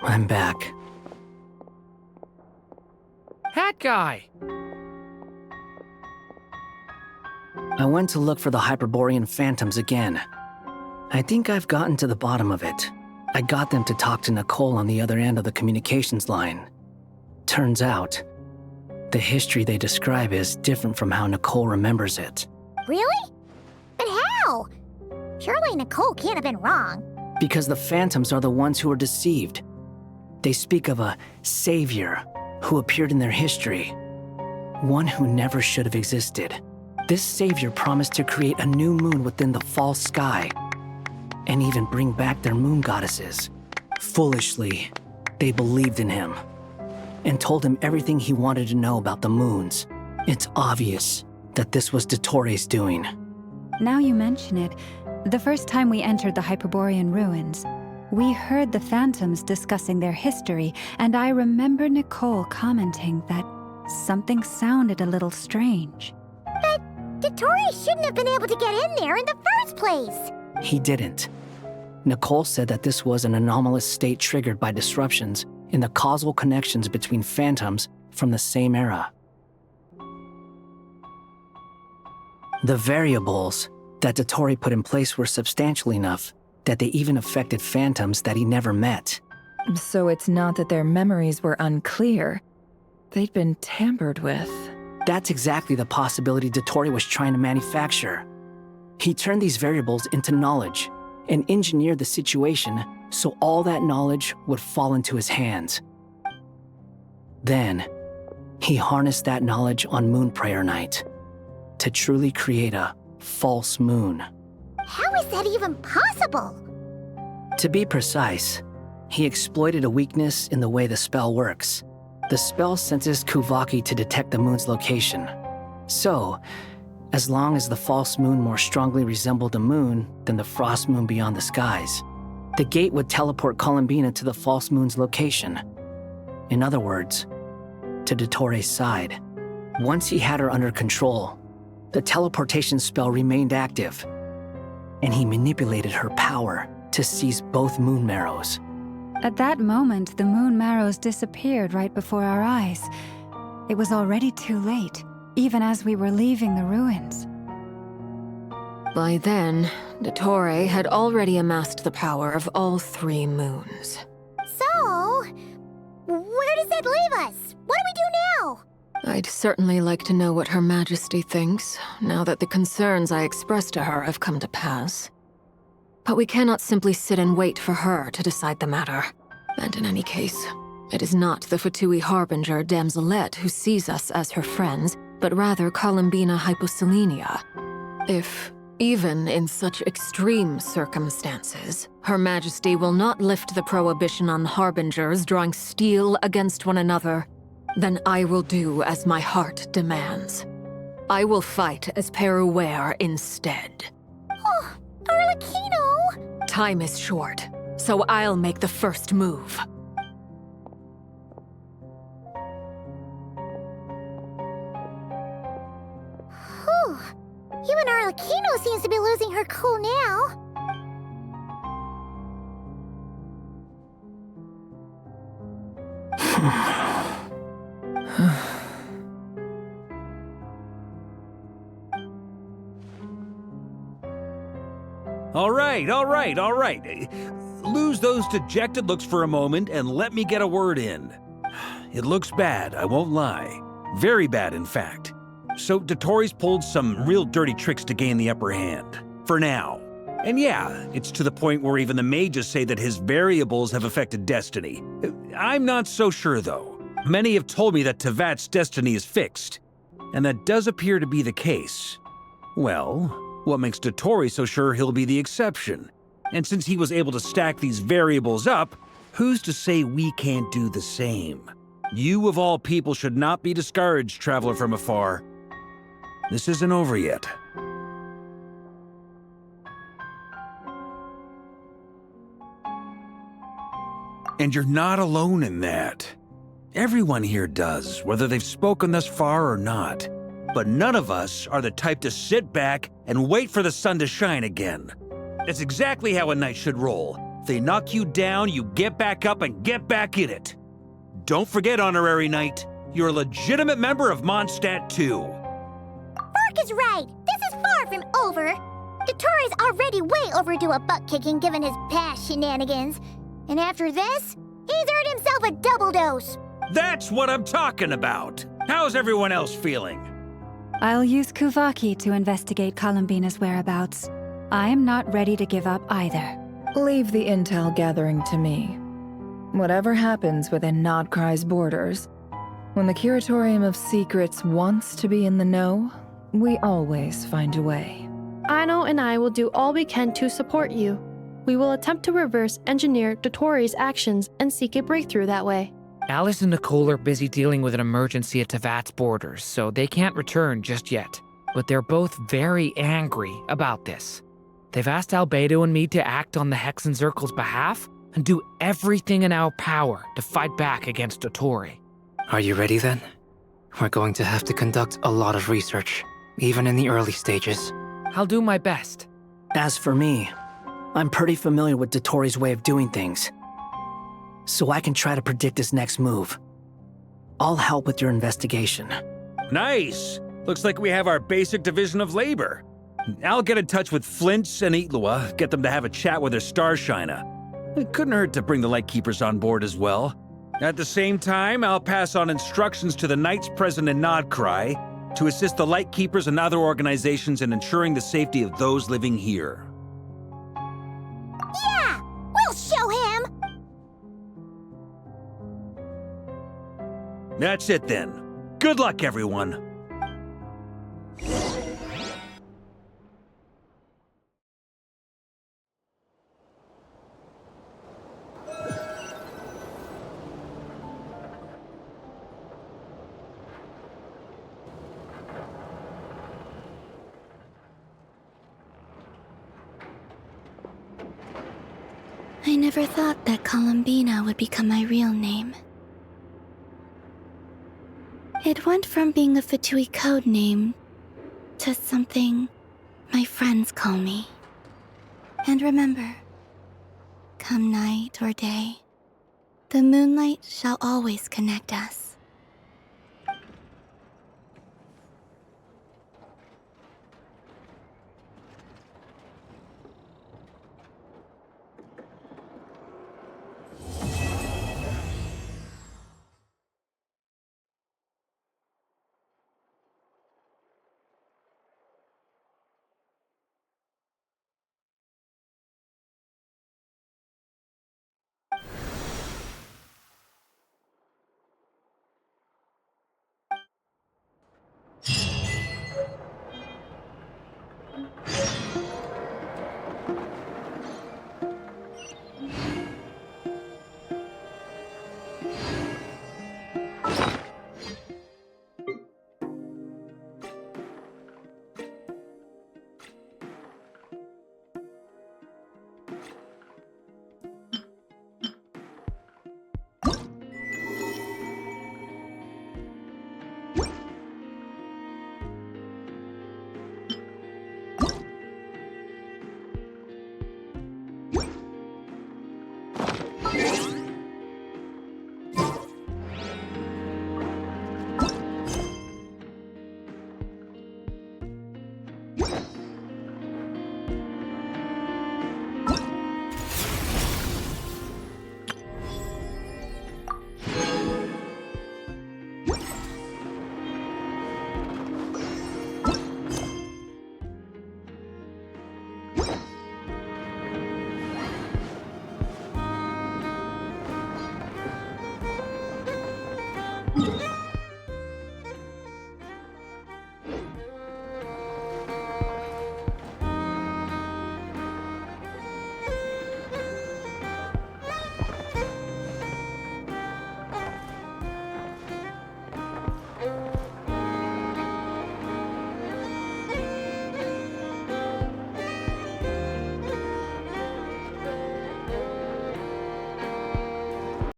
I'm back. Hat Guy! I went to look for the Hyperborean phantoms again. I think I've gotten to the bottom of it. I got them to talk to Nicole on the other end of the communications line. Turns out, the history they describe is different from how Nicole remembers it. Really? But how? Surely Nicole can't have been wrong. Because the phantoms are the ones who are deceived. They speak of a savior who appeared in their history. One who never should have existed. This savior promised to create a new moon within the false sky, and even bring back their moon goddesses. Foolishly, they believed in him, and told him everything he wanted to know about the moons. It's obvious that this was Dottore's doing. Now you mention it, the first time we entered the Hyperborean ruins, we heard the phantoms discussing their history, and I remember Nicole commenting that something sounded a little strange. But Dottore shouldn't have been able to get in there in the first place. He didn't. Nicole said that this was an anomalous state triggered by disruptions in the causal connections between phantoms from the same era. The variables that Dottore put in place were substantial enough that they even affected phantoms that he never met. So it's not that their memories were unclear. They'd been tampered with. That's exactly the possibility Dottore was trying to manufacture. He turned these variables into knowledge and engineered the situation so all that knowledge would fall into his hands. Then, he harnessed that knowledge on Moon Prayer Night to truly create a false moon. How is that even possible? To be precise, he exploited a weakness in the way the spell works. The spell senses Kuvaki to detect the moon's location. So, as long as the false moon more strongly resembled the moon than the frost moon beyond the skies, the gate would teleport Columbina to the false moon's location. In other words, to Dottore's side. Once he had her under control, the teleportation spell remained active, and he manipulated her power to seize both moon marrows. At that moment, the moon marrows disappeared right before our eyes. It was already too late, even as we were leaving the ruins. By then, Dottore had already amassed the power of all 3 moons. So, where does that leave us? What do we do now? I'd certainly like to know what Her Majesty thinks, now that the concerns I expressed to her have come to pass. But we cannot simply sit and wait for her to decide the matter. And in any case, it is not the Fatui Harbinger Damselette who sees us as her friends, but rather Columbina Hyposelenia. If, even in such extreme circumstances, Her Majesty will not lift the prohibition on Harbingers drawing steel against one another, then I will do as my heart demands. I will fight as Peruware instead. Oh, Arlecchino! Time is short. so I'll make the first move. Whew. Even Arlecchino seems to be losing her cool now. All right. Lose those dejected looks for a moment and let me get a word in. It looks bad, I won't lie. Very bad, in fact. So Dottores pulled some real dirty tricks to gain the upper hand. For now. And yeah, it's to the point where even the mages say that his variables have affected destiny. I'm not so sure, though. Many have told me that Tevat's destiny is fixed. And that does appear to be the case. Well, what makes Dottore so sure he'll be the exception? And since he was able to stack these variables up, who's to say we can't do the same? You of all people should not be discouraged, traveler from afar. This isn't over yet. And you're not alone in that. Everyone here does, whether they've spoken thus far or not. But none of us are the type to sit back and wait for the sun to shine again. That's exactly how a knight should roll. If they knock you down, you get back up and get back in it. Don't forget, Honorary Knight, you're a legitimate member of Mondstadt too. Mark is right. This is far from over. Dottore's already way overdue a butt-kicking given his past shenanigans. And after this, he's earned himself a double dose. That's what I'm talking about. How's everyone else feeling? I'll use Kuvaki to investigate Columbina's whereabouts. I am not ready to give up either. Leave the intel gathering to me. Whatever happens within Nodcry's borders, when the Curatorium of Secrets wants to be in the know, we always find a way. Aino and I will do all we can to support you. We will attempt to reverse engineer Dottore's actions and seek a breakthrough that way. Alice and Nicole are busy dealing with an emergency at Tevat's borders, so they can't return just yet. But they're both very angry about this. They've asked Albedo and me to act on the Hexen Circle's behalf and do everything in our power to fight back against Dottore. Are you ready then? We're going to have to conduct a lot of research, even in the early stages. I'll do my best. As for me, I'm pretty familiar with Dottore's way of doing things, so I can try to predict his next move. I'll help with your investigation. Nice! Looks like we have our basic division of labor. I'll get in touch with Flints and Itlua, get them to have a chat with their Starshiner. It couldn't hurt to bring the Lightkeepers on board as well. At the same time, I'll pass on instructions to the Knights present in Nodcry to assist the Lightkeepers and other organizations in ensuring the safety of those living here. Yeah! We'll show him! That's it then. Good luck, everyone. I never thought that Columbina would become my real name. It went from being a Fatui code name to something my friends call me. And remember, come night or day, the moonlight shall always connect us.